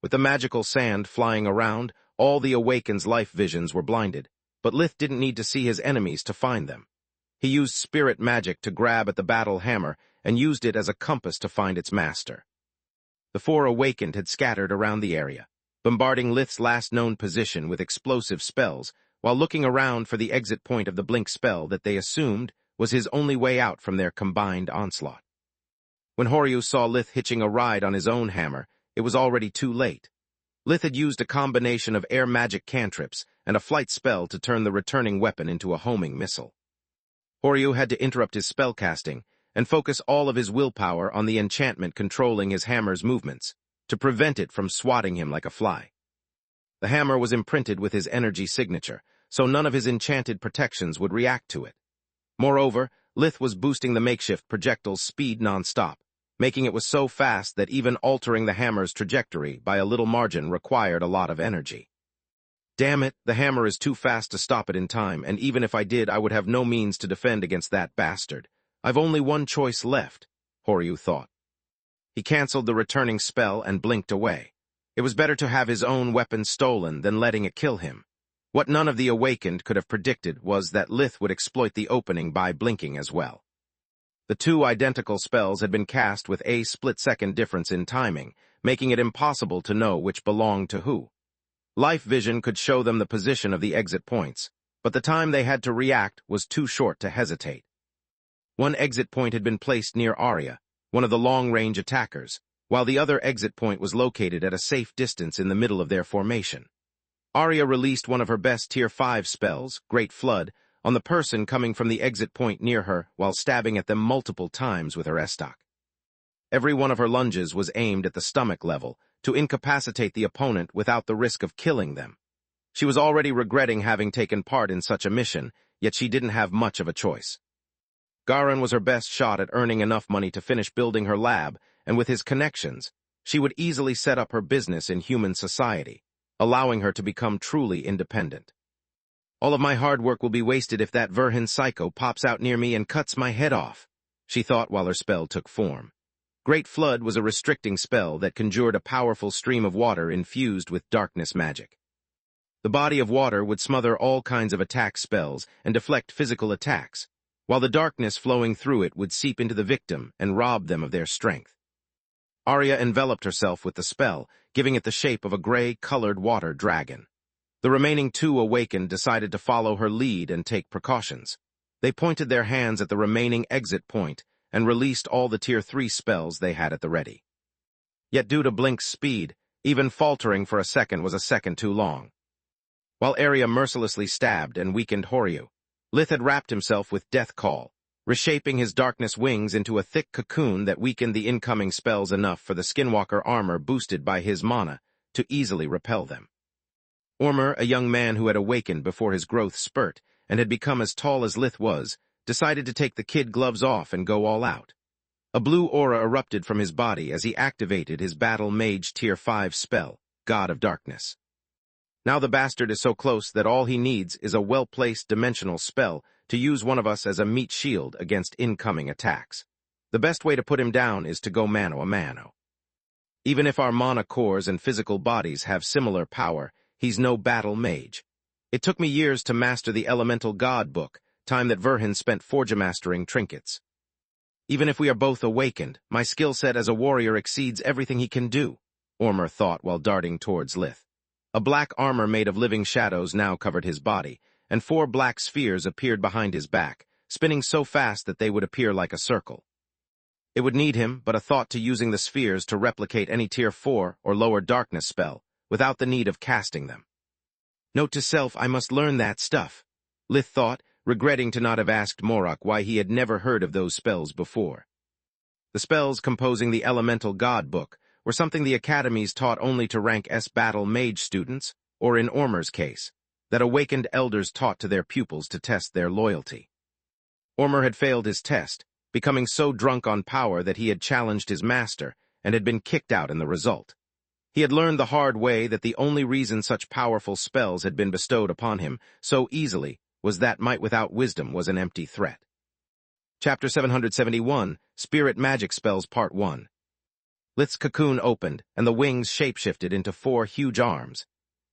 With the magical sand flying around, all the Awakened's life visions were blinded, but Lith didn't need to see his enemies to find them. He used spirit magic to grab at the battle hammer and used it as a compass to find its master. The four Awakened had scattered around the area, bombarding Lith's last known position with explosive spells, while looking around for the exit point of the blink spell that they assumed was his only way out from their combined onslaught. When Horyu saw Lith hitching a ride on his own hammer, it was already too late. Lith had used a combination of air magic cantrips and a flight spell to turn the returning weapon into a homing missile. Horyu had to interrupt his spellcasting and focus all of his willpower on the enchantment controlling his hammer's movements, to prevent it from swatting him like a fly. The hammer was imprinted with his energy signature, so none of his enchanted protections would react to it. Moreover, Lith was boosting the makeshift projectile's speed non-stop, making it was so fast that even altering the hammer's trajectory by a little margin required a lot of energy. Damn it, the hammer is too fast to stop it in time, and even if I did, I would have no means to defend against that bastard. I've only one choice left, Horyu thought. He cancelled the returning spell and blinked away. It was better to have his own weapon stolen than letting it kill him. What none of the Awakened could have predicted was that Lith would exploit the opening by blinking as well. The two identical spells had been cast with a split-second difference in timing, making it impossible to know which belonged to who. Life vision could show them the position of the exit points, but the time they had to react was too short to hesitate. One exit point had been placed near Arya, one of the long-range attackers, while the other exit point was located at a safe distance in the middle of their formation. Arya released one of her best Tier 5 spells, Great Flood, on the person coming from the exit point near her while stabbing at them multiple times with her estoc. Every one of her lunges was aimed at the stomach level to incapacitate the opponent without the risk of killing them. She was already regretting having taken part in such a mission, yet she didn't have much of a choice. Garin was her best shot at earning enough money to finish building her lab, and with his connections, she would easily set up her business in human society, allowing her to become truly independent. All of my hard work will be wasted if that Verhin psycho pops out near me and cuts my head off, she thought while her spell took form. Great Flood was a restricting spell that conjured a powerful stream of water infused with darkness magic. The body of water would smother all kinds of attack spells and deflect physical attacks, while the darkness flowing through it would seep into the victim and rob them of their strength. Arya enveloped herself with the spell, giving it the shape of a gray-colored water dragon. The remaining two Awakened decided to follow her lead and take precautions. They pointed their hands at the remaining exit point and released all the Tier 3 spells they had at the ready. Yet due to Blink's speed, even faltering for a second was a second too long. While Arya mercilessly stabbed and weakened Horyu, Lith had wrapped himself with Death Call, reshaping his darkness wings into a thick cocoon that weakened the incoming spells enough for the Skinwalker armor boosted by his mana to easily repel them. Ormer, a young man who had awakened before his growth spurt and had become as tall as Lith was, decided to take the kid gloves off and go all out. A blue aura erupted from his body as he activated his Battle Mage Tier 5 spell, God of Darkness. Now the bastard is so close that all he needs is a well-placed dimensional spell to use one of us as a meat shield against incoming attacks. The best way to put him down is to go mano a mano. Even if our mana cores and physical bodies have similar power, he's no battle mage. It took me years to master the Elemental God book, time that Verhin spent forge-mastering trinkets. Even if we are both awakened, my skill set as a warrior exceeds everything he can do, Ormer thought while darting towards Lith. A black armor made of living shadows now covered his body, and 4 black spheres appeared behind his back, spinning so fast that they would appear like a circle. It would need him but a thought to using the spheres to replicate any Tier 4 or lower darkness spell, without the need of casting them. Note to self, I must learn that stuff, Lith thought, regretting to not have asked Morok why he had never heard of those spells before. The spells composing the Elemental God book were something the academies taught only to rank S Battle Mage students, or in Ormer's case, that awakened elders taught to their pupils to test their loyalty. Ormer had failed his test, becoming so drunk on power that he had challenged his master and had been kicked out in the result. He had learned the hard way that the only reason such powerful spells had been bestowed upon him so easily was that might without wisdom was an empty threat. Chapter 771, Spirit Magic Spells Part 1. Lith's cocoon opened, and the wings shapeshifted into 4 huge arms.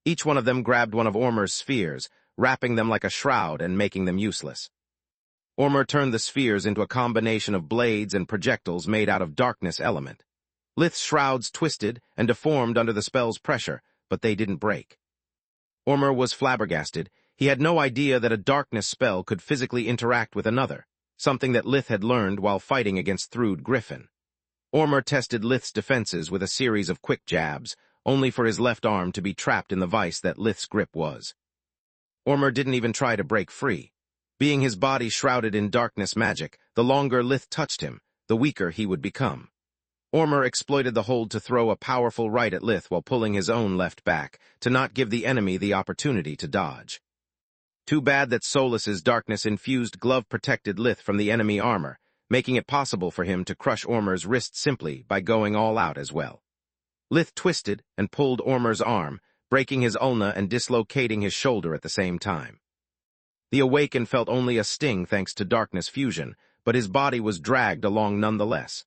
Each one of them grabbed one of Ormer's spheres, wrapping them like a shroud and making them useless. Ormer turned the spheres into a combination of blades and projectiles made out of darkness element. Lith's shrouds twisted and deformed under the spell's pressure, but they didn't break. Ormer was flabbergasted. He had no idea that a darkness spell could physically interact with another, something that Lith had learned while fighting against Thrud Griffin. Ormer tested Lith's defenses with a series of quick jabs, only for his left arm to be trapped in the vice that Lith's grip was. Ormer didn't even try to break free. Being his body shrouded in darkness magic, the longer Lith touched him, the weaker he would become. Ormer exploited the hold to throw a powerful right at Lith while pulling his own left back, to not give the enemy the opportunity to dodge. Too bad that Solus's darkness-infused glove protected Lith from the enemy armor, making it possible for him to crush Ormer's wrist simply by going all out as well. Lith twisted and pulled Ormer's arm, breaking his ulna and dislocating his shoulder at the same time. The Awakened felt only a sting thanks to darkness fusion, but his body was dragged along nonetheless.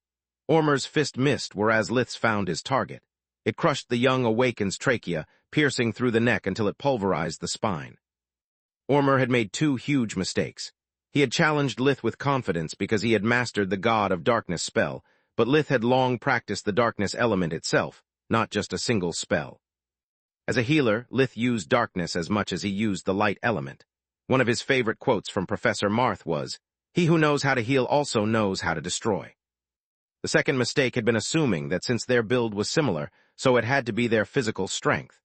Ormer's fist missed, whereas Lith's found his target. It crushed the young Awakened's trachea, piercing through the neck until it pulverized the spine. Ormer had made 2 huge mistakes. He had challenged Lith with confidence because he had mastered the God of Darkness spell, but Lith had long practiced the darkness element itself, not just a single spell. As a healer, Lith used darkness as much as he used the light element. One of his favorite quotes from Professor Marth was, "He who knows how to heal also knows how to destroy." The second mistake had been assuming that since their build was similar, so it had to be their physical strength.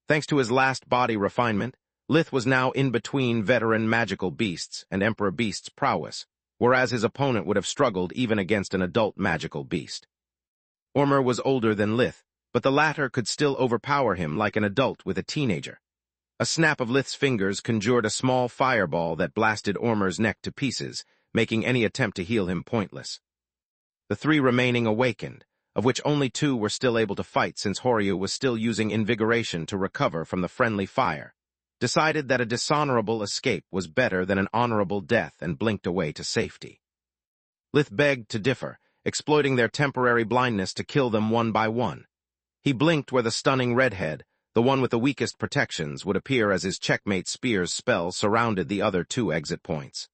Thanks to his last body refinement, Lith was now in between veteran magical beasts and Emperor Beast's prowess, whereas his opponent would have struggled even against an adult magical beast. Ormer was older than Lith, but the latter could still overpower him like an adult with a teenager. A snap of Lith's fingers conjured a small fireball that blasted Ormer's neck to pieces, making any attempt to heal him pointless. The 3 remaining Awakened, of which only 2 were still able to fight since Horyu was still using invigoration to recover from the friendly fire, decided that a dishonorable escape was better than an honorable death and blinked away to safety. Lith begged to differ, exploiting their temporary blindness to kill them one by one. He blinked where the stunning redhead, the one with the weakest protections, would appear as his checkmate spear's spell surrounded the other 2 exit points.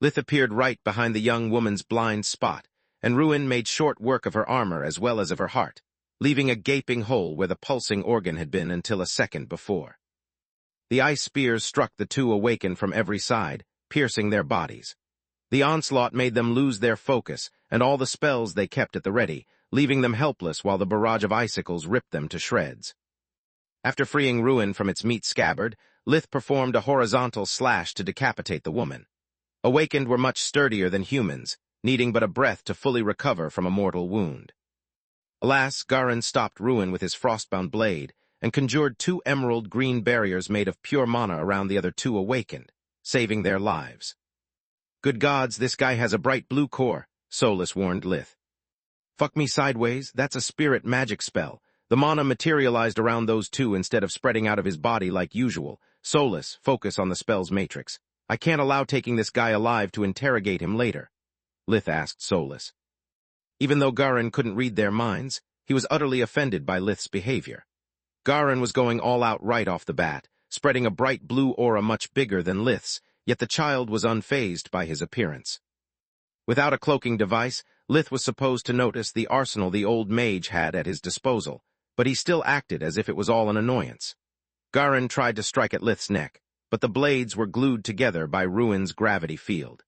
Lith appeared right behind the young woman's blind spot, and Ruin made short work of her armor as well as of her heart, leaving a gaping hole where the pulsing organ had been until a second before. The ice spears struck the 2 Awakened from every side, piercing their bodies. The onslaught made them lose their focus and all the spells they kept at the ready, leaving them helpless while the barrage of icicles ripped them to shreds. After freeing Ruin from its meat scabbard, Lith performed a horizontal slash to decapitate the woman. Awakened were much sturdier than humans, needing but a breath to fully recover from a mortal wound. Alas, Garin stopped Ruin with his frostbound blade, and conjured 2 emerald green barriers made of pure mana around the other 2 awakened, saving their lives. "Good gods, this guy has a bright blue core," Solus warned Lith. "Fuck me sideways, that's a spirit magic spell." The mana materialized around those 2 instead of spreading out of his body like usual. "Solus, focus on the spell's matrix. I can't allow taking this guy alive to interrogate him later," Lith asked Solus. Even though Garin couldn't read their minds, he was utterly offended by Lith's behavior. Garin was going all out right off the bat, spreading a bright blue aura much bigger than Lith's, yet the child was unfazed by his appearance. Without a cloaking device, Lith was supposed to notice the arsenal the old mage had at his disposal, but he still acted as if it was all an annoyance. Garin tried to strike at Lith's neck, but the blades were glued together by Ruin's gravity field.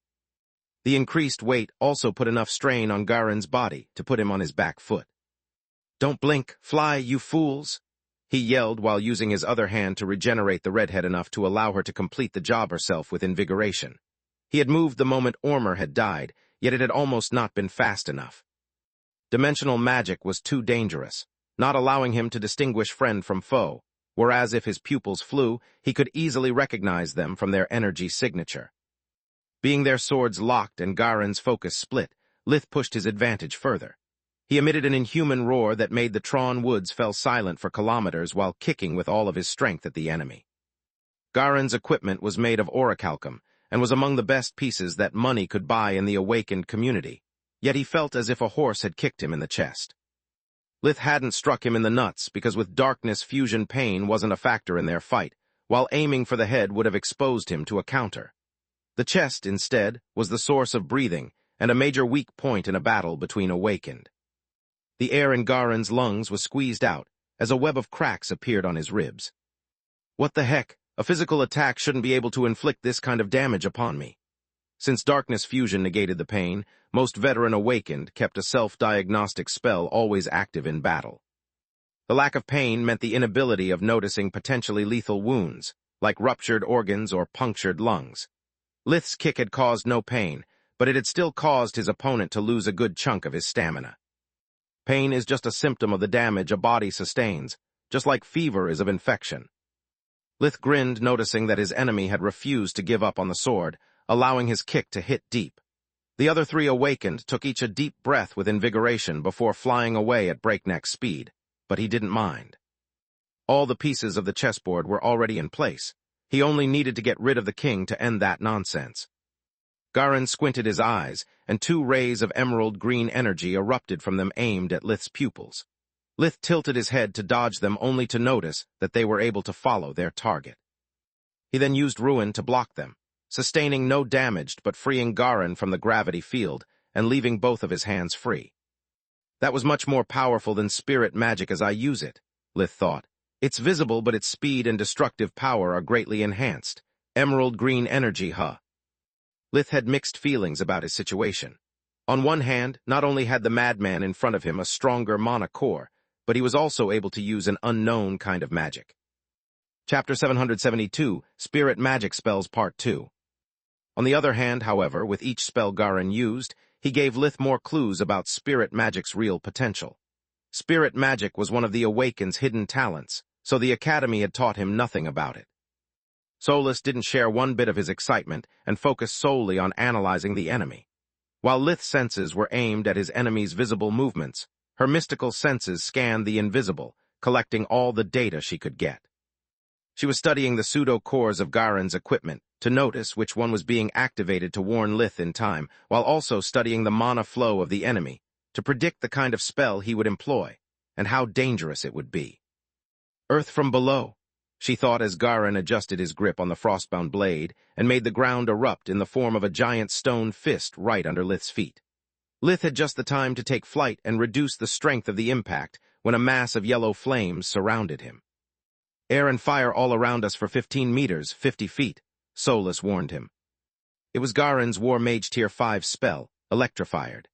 The increased weight also put enough strain on Garin's body to put him on his back foot. "Don't blink, fly, you fools!" he yelled while using his other hand to regenerate the redhead enough to allow her to complete the job herself with invigoration. He had moved the moment Ormer had died, yet it had almost not been fast enough. Dimensional magic was too dangerous, not allowing him to distinguish friend from foe, whereas if his pupils flew, he could easily recognize them from their energy signature. Being their swords locked and Garin's focus split, Lith pushed his advantage further. He emitted an inhuman roar that made the Tron woods fell silent for kilometers while kicking with all of his strength at the enemy. Garin's equipment was made of orichalcum and was among the best pieces that money could buy in the awakened community, yet he felt as if a horse had kicked him in the chest. Lith hadn't struck him in the nuts because with darkness fusion pain wasn't a factor in their fight, while aiming for the head would have exposed him to a counter. The chest, instead, was the source of breathing and a major weak point in a battle between awakened. The air in Garin's lungs was squeezed out as a web of cracks appeared on his ribs. "What the heck? A physical attack shouldn't be able to inflict this kind of damage upon me." Since darkness fusion negated the pain, most veteran awakened kept a self-diagnostic spell always active in battle. The lack of pain meant the inability of noticing potentially lethal wounds, like ruptured organs or punctured lungs. Lith's kick had caused no pain, but it had still caused his opponent to lose a good chunk of his stamina. Pain is just a symptom of the damage a body sustains, just like fever is of infection. Lith grinned, noticing that his enemy had refused to give up on the sword, allowing his kick to hit deep. The other 3 awakened took each a deep breath with invigoration before flying away at breakneck speed, but he didn't mind. All the pieces of the chessboard were already in place. He only needed to get rid of the king to end that nonsense. Garin squinted his eyes, and 2 rays of emerald green energy erupted from them aimed at Lith's pupils. Lith tilted his head to dodge them only to notice that they were able to follow their target. He then used Ruin to block them, sustaining no damage but freeing Garin from the gravity field and leaving both of his hands free. "That was much more powerful than spirit magic as I use it," Lith thought. "It's visible, but its speed and destructive power are greatly enhanced. Emerald green energy, huh?" Lith had mixed feelings about his situation. On one hand, not only had the madman in front of him a stronger mana core, but he was also able to use an unknown kind of magic. Chapter 772, Spirit Magic Spells Part 2. On the other hand, however, with each spell Garin used, he gave Lith more clues about spirit magic's real potential. Spirit magic was one of the Awaken's hidden talents, so the Academy had taught him nothing about it. Solus didn't share one bit of his excitement and focused solely on analyzing the enemy. While Lith's senses were aimed at his enemy's visible movements, her mystical senses scanned the invisible, collecting all the data she could get. She was studying the pseudo-cores of Garin's equipment to notice which one was being activated to warn Lith in time, while also studying the mana flow of the enemy to predict the kind of spell he would employ and how dangerous it would be. "Earth from below," she thought as Garin adjusted his grip on the frostbound blade and made the ground erupt in the form of a giant stone fist right under Lith's feet. Lith had just the time to take flight and reduce the strength of the impact when a mass of yellow flames surrounded him. "Air and fire all around us for 15 meters, 50 feet, Solus warned him. It was Garin's War Mage Tier 5 spell, Electrified.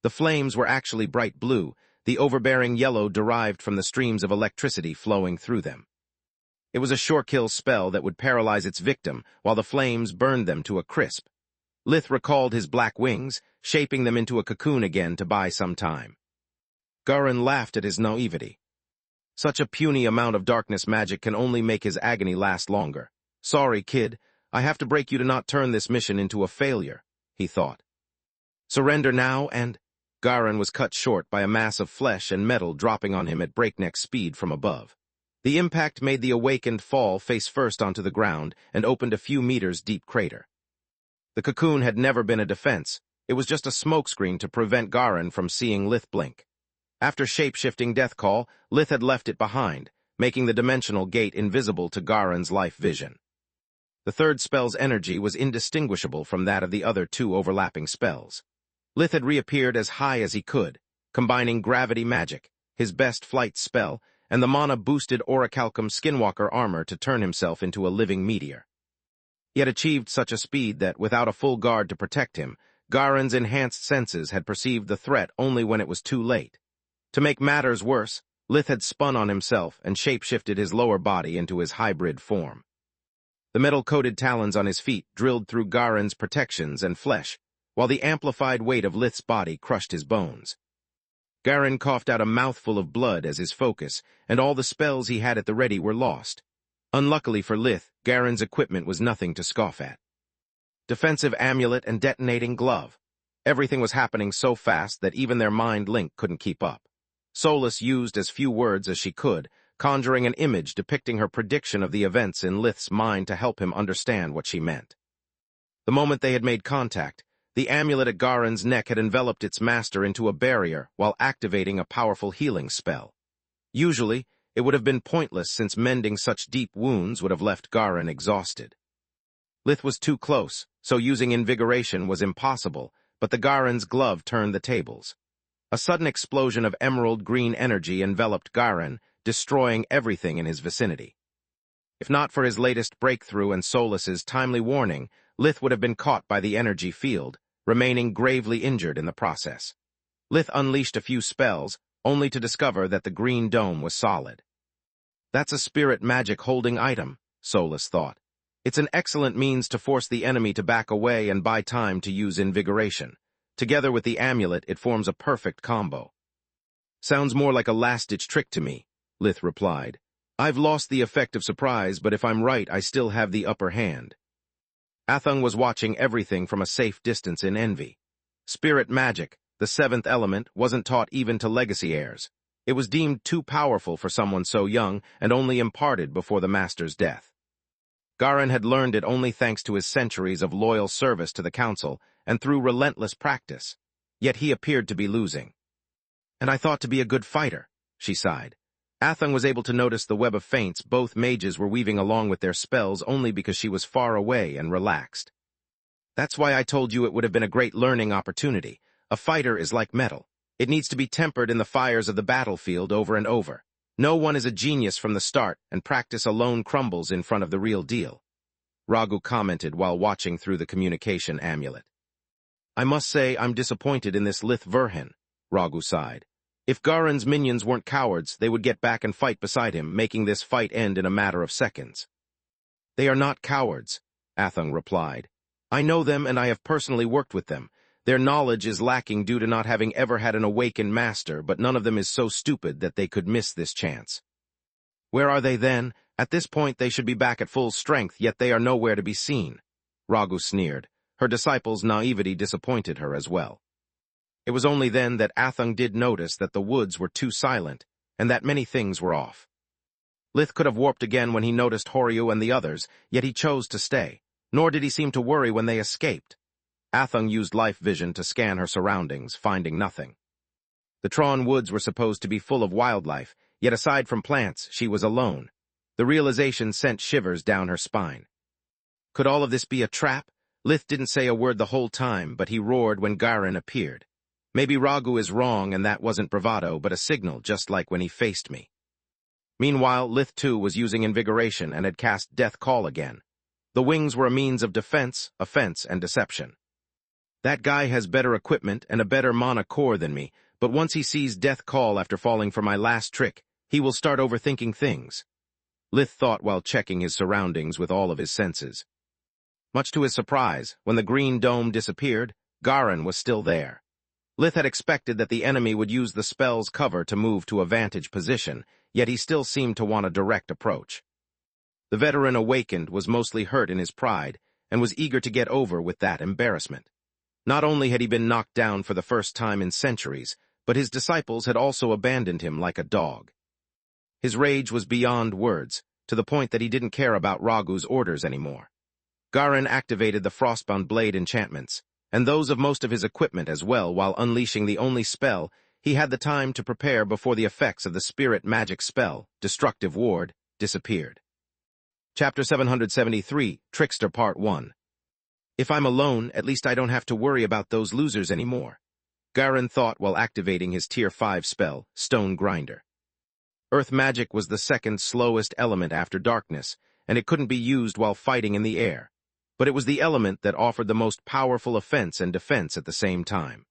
The flames were actually bright blue, the overbearing yellow derived from the streams of electricity flowing through them. It was a sure-kill spell that would paralyze its victim while the flames burned them to a crisp. Lith recalled his black wings, shaping them into a cocoon again to buy some time. Garin laughed at his naivety. Such a puny amount of darkness magic can only make his agony last longer. Sorry, kid, I have to break you to not turn this mission into a failure, he thought. Surrender now and... Garin was cut short by a mass of flesh and metal dropping on him at breakneck speed from above. The impact made the awakened fall face first onto the ground and opened a few meters deep crater. The cocoon had never been a defense. It was just a smokescreen to prevent Garin from seeing Lith blink. After shape-shifting Death Call, Lith had left it behind, making the dimensional gate invisible to Garin's life vision. The third spell's energy was indistinguishable from that of the other two overlapping spells. Lith had reappeared as high as he could, combining gravity magic, his best flight spell, and the mana-boosted orichalcum skinwalker armor to turn himself into a living meteor. He had achieved such a speed that, without a full guard to protect him, Garin's enhanced senses had perceived the threat only when it was too late. To make matters worse, Lith had spun on himself and shape-shifted his lower body into his hybrid form. The metal-coated talons on his feet drilled through Garin's protections and flesh, while the amplified weight of Lith's body crushed his bones. Garin coughed out a mouthful of blood as his focus, and all the spells he had at the ready were lost. Unluckily for Lith, Garin's equipment was nothing to scoff at. Defensive amulet and detonating glove. Everything was happening so fast that even their mind link couldn't keep up. Solus used as few words as she could, conjuring an image depicting her prediction of the events in Lith's mind to help him understand what she meant. The moment they had made contact, the amulet at Garin's neck had enveloped its master into a barrier while activating a powerful healing spell. Usually, it would have been pointless since mending such deep wounds would have left Garin exhausted. Lith was too close, so using invigoration was impossible, but the Garin's glove turned the tables. A sudden explosion of emerald green energy enveloped Garin, destroying everything in his vicinity. If not for his latest breakthrough and Solus's timely warning, Lith would have been caught by the energy field, remaining gravely injured in the process. Lith unleashed a few spells, only to discover that the green dome was solid. That's a spirit magic holding item, Solus thought. It's an excellent means to force the enemy to back away and buy time to use invigoration. Together with the amulet, it forms a perfect combo. Sounds more like a last-ditch trick to me, Lith replied. I've lost the effect of surprise, but if I'm right, I still have the upper hand. Athung was watching everything from a safe distance in envy. Spirit magic, the seventh element, wasn't taught even to legacy heirs. It was deemed too powerful for someone so young and only imparted before the master's death. Garin had learned it only thanks to his centuries of loyal service to the council and through relentless practice. Yet he appeared to be losing. And I thought to be a good fighter, she sighed. Athung was able to notice the web of feints both mages were weaving along with their spells only because she was far away and relaxed. That's why I told you it would have been a great learning opportunity. A fighter is like metal. It needs to be tempered in the fires of the battlefield over and over. No one is a genius from the start, and practice alone crumbles in front of the real deal. Ragu commented while watching through the communication amulet. I must say I'm disappointed in this Lith Verhin, Ragu sighed. If Garin's minions weren't cowards, they would get back and fight beside him, making this fight end in a matter of seconds. They are not cowards, Athung replied. I know them and I have personally worked with them. Their knowledge is lacking due to not having ever had an awakened master, but none of them is so stupid that they could miss this chance. Where are they then? At this point they should be back at full strength, yet they are nowhere to be seen. Ragu sneered. Her disciple's naivety disappointed her as well. It was only then that Athung did notice that the woods were too silent, and that many things were off. Lith could have warped again when he noticed Horyu and the others, yet he chose to stay, nor did he seem to worry when they escaped. Athung used life vision to scan her surroundings, finding nothing. The Tron woods were supposed to be full of wildlife, yet aside from plants, she was alone. The realization sent shivers down her spine. Could all of this be a trap? Lith didn't say a word the whole time, but he roared when Garin appeared. Maybe Ragu is wrong and that wasn't bravado, but a signal, just like when he faced me. Meanwhile, Lith too was using invigoration and had cast Death Call again. The wings were a means of defense, offense, and deception. That guy has better equipment and a better mana core than me, but once he sees Death Call after falling for my last trick, he will start overthinking things. Lith thought while checking his surroundings with all of his senses. Much to his surprise, when the green dome disappeared, Garin was still there. Lith had expected that the enemy would use the spell's cover to move to a vantage position, yet he still seemed to want a direct approach. The veteran awakened was mostly hurt in his pride and was eager to get over with that embarrassment. Not only had he been knocked down for the first time in centuries, but his disciples had also abandoned him like a dog. His rage was beyond words, to the point that he didn't care about Ragu's orders anymore. Garin activated the Frostbound Blade enchantments, and those of most of his equipment as well, while unleashing the only spell he had the time to prepare before the effects of the spirit magic spell, Destructive Ward, disappeared. Chapter 773, Trickster Part 1. If I'm alone, at least I don't have to worry about those losers anymore, Garin thought while activating his Tier 5 spell, Stone Grinder. Earth magic was the second slowest element after darkness, and it couldn't be used while fighting in the air, but it was the element that offered the most powerful offense and defense at the same time.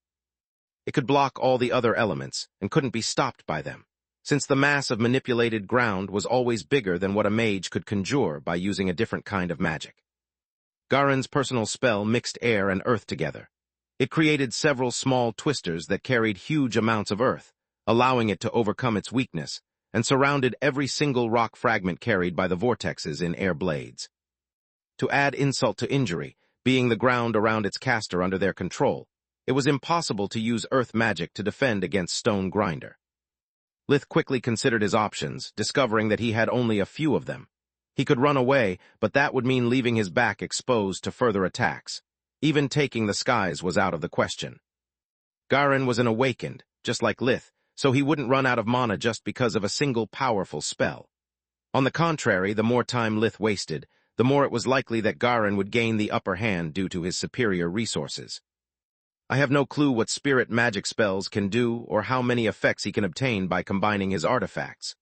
It could block all the other elements and couldn't be stopped by them, since the mass of manipulated ground was always bigger than what a mage could conjure by using a different kind of magic. Garin's personal spell mixed air and earth together. It created several small twisters that carried huge amounts of earth, allowing it to overcome its weakness, and surrounded every single rock fragment carried by the vortexes in air blades. To add insult to injury, being the ground around its caster under their control, it was impossible to use earth magic to defend against Stone Grinder. Lith quickly considered his options, discovering that he had only a few of them. He could run away, but that would mean leaving his back exposed to further attacks. Even taking the skies was out of the question. Garin was an awakened, just like Lith, so he wouldn't run out of mana just because of a single powerful spell. On the contrary, the more time Lith wasted, the more it was likely that Garin would gain the upper hand due to his superior resources. I have no clue what spirit magic spells can do or how many effects he can obtain by combining his artifacts,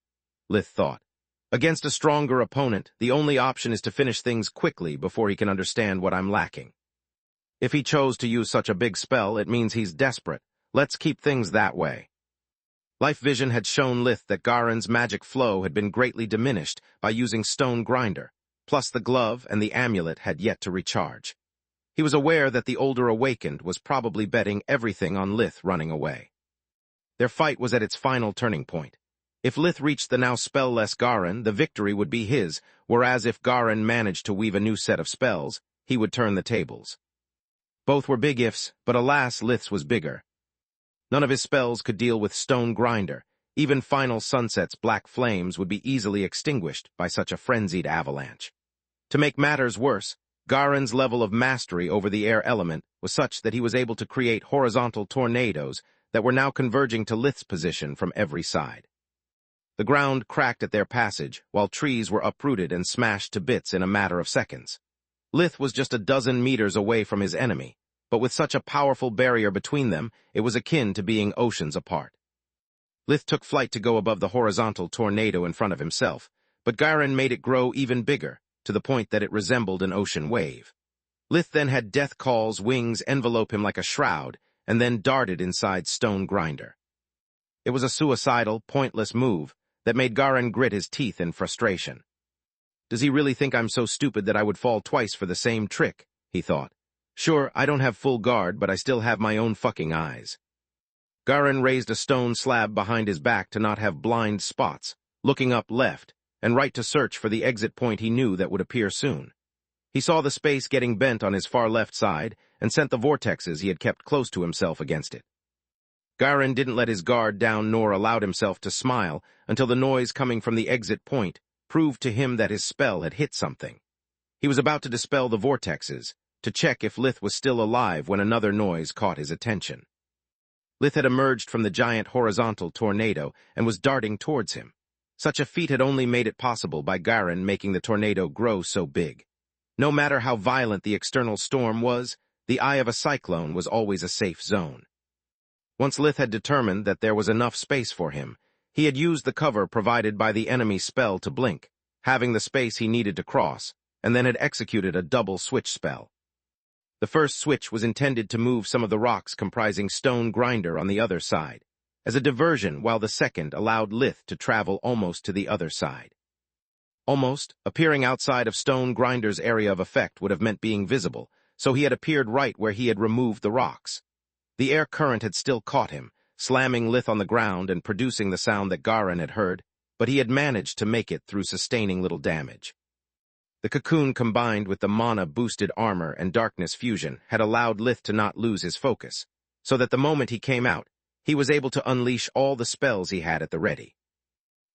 Lith thought. Against a stronger opponent, the only option is to finish things quickly before he can understand what I'm lacking. If he chose to use such a big spell, it means he's desperate. Let's keep things that way. Life Vision had shown Lith that Garin's magic flow had been greatly diminished by using Stone Grinder, plus the glove and the amulet had yet to recharge. He was aware that the older awakened was probably betting everything on Lith running away. Their fight was at its final turning point. If Lith reached the now spell-less Garin, the victory would be his, whereas if Garin managed to weave a new set of spells, he would turn the tables. Both were big ifs, but alas, Lith's was bigger. None of his spells could deal with Stone Grinder. Even Final Sunset's black flames would be easily extinguished by such a frenzied avalanche. To make matters worse, Garin's level of mastery over the air element was such that he was able to create horizontal tornadoes that were now converging to Lith's position from every side. The ground cracked at their passage, while trees were uprooted and smashed to bits in a matter of seconds. Lith was just a dozen meters away from his enemy, but with such a powerful barrier between them, it was akin to being oceans apart. Lith took flight to go above the horizontal tornado in front of himself, but Garin made it grow even bigger, to the point that it resembled an ocean wave. Lith then had Death Call's wings envelope him like a shroud, and then darted inside Stone Grinder. It was a suicidal, pointless move that made Garin grit his teeth in frustration. Does he really think I'm so stupid that I would fall twice for the same trick? He thought. Sure, I don't have full guard, but I still have my own fucking eyes. Garin raised a stone slab behind his back to not have blind spots, looking up left and right to search for the exit point he knew that would appear soon. He saw the space getting bent on his far left side and sent the vortexes he had kept close to himself against it. Garin didn't let his guard down nor allowed himself to smile until the noise coming from the exit point proved to him that his spell had hit something. He was about to dispel the vortexes, to check if Lith was still alive when another noise caught his attention. Lith had emerged from the giant horizontal tornado and was darting towards him. Such a feat had only made it possible by Garin making the tornado grow so big. No matter how violent the external storm was, the eye of a cyclone was always a safe zone. Once Lith had determined that there was enough space for him, he had used the cover provided by the enemy spell to blink, having the space he needed to cross, and then had executed a double switch spell. The first switch was intended to move some of the rocks comprising Stone Grinder on the other side, as a diversion, while the second allowed Lith to travel almost to the other side. Almost, appearing outside of Stone Grinder's area of effect would have meant being visible, so he had appeared right where he had removed the rocks. The air current had still caught him, slamming Lith on the ground and producing the sound that Garin had heard, but he had managed to make it through sustaining little damage. The cocoon combined with the mana-boosted armor and darkness fusion had allowed Lith to not lose his focus, so that the moment he came out, he was able to unleash all the spells he had at the ready.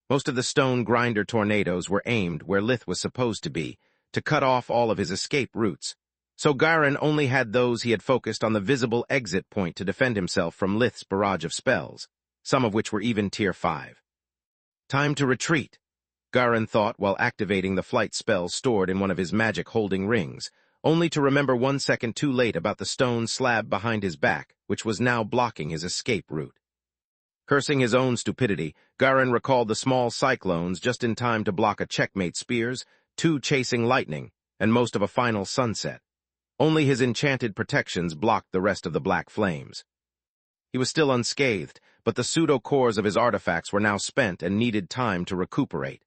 Most of the stone grinder tornadoes were aimed where Lith was supposed to be, to cut off all of his escape routes, so Garin only had those he had focused on the visible exit point to defend himself from Lith's barrage of spells, some of which were even tier 5. Time to retreat, Garin thought while activating the flight spell stored in one of his magic-holding rings, only to remember 1 second too late about the stone slab behind his back, which was now blocking his escape route. Cursing his own stupidity, Garin recalled the small cyclones just in time to block a checkmate spears, 2 chasing lightning, and most of a final sunset. Only his enchanted protections blocked the rest of the black flames. He was still unscathed, but the pseudo-cores of his artifacts were now spent and needed time to recuperate.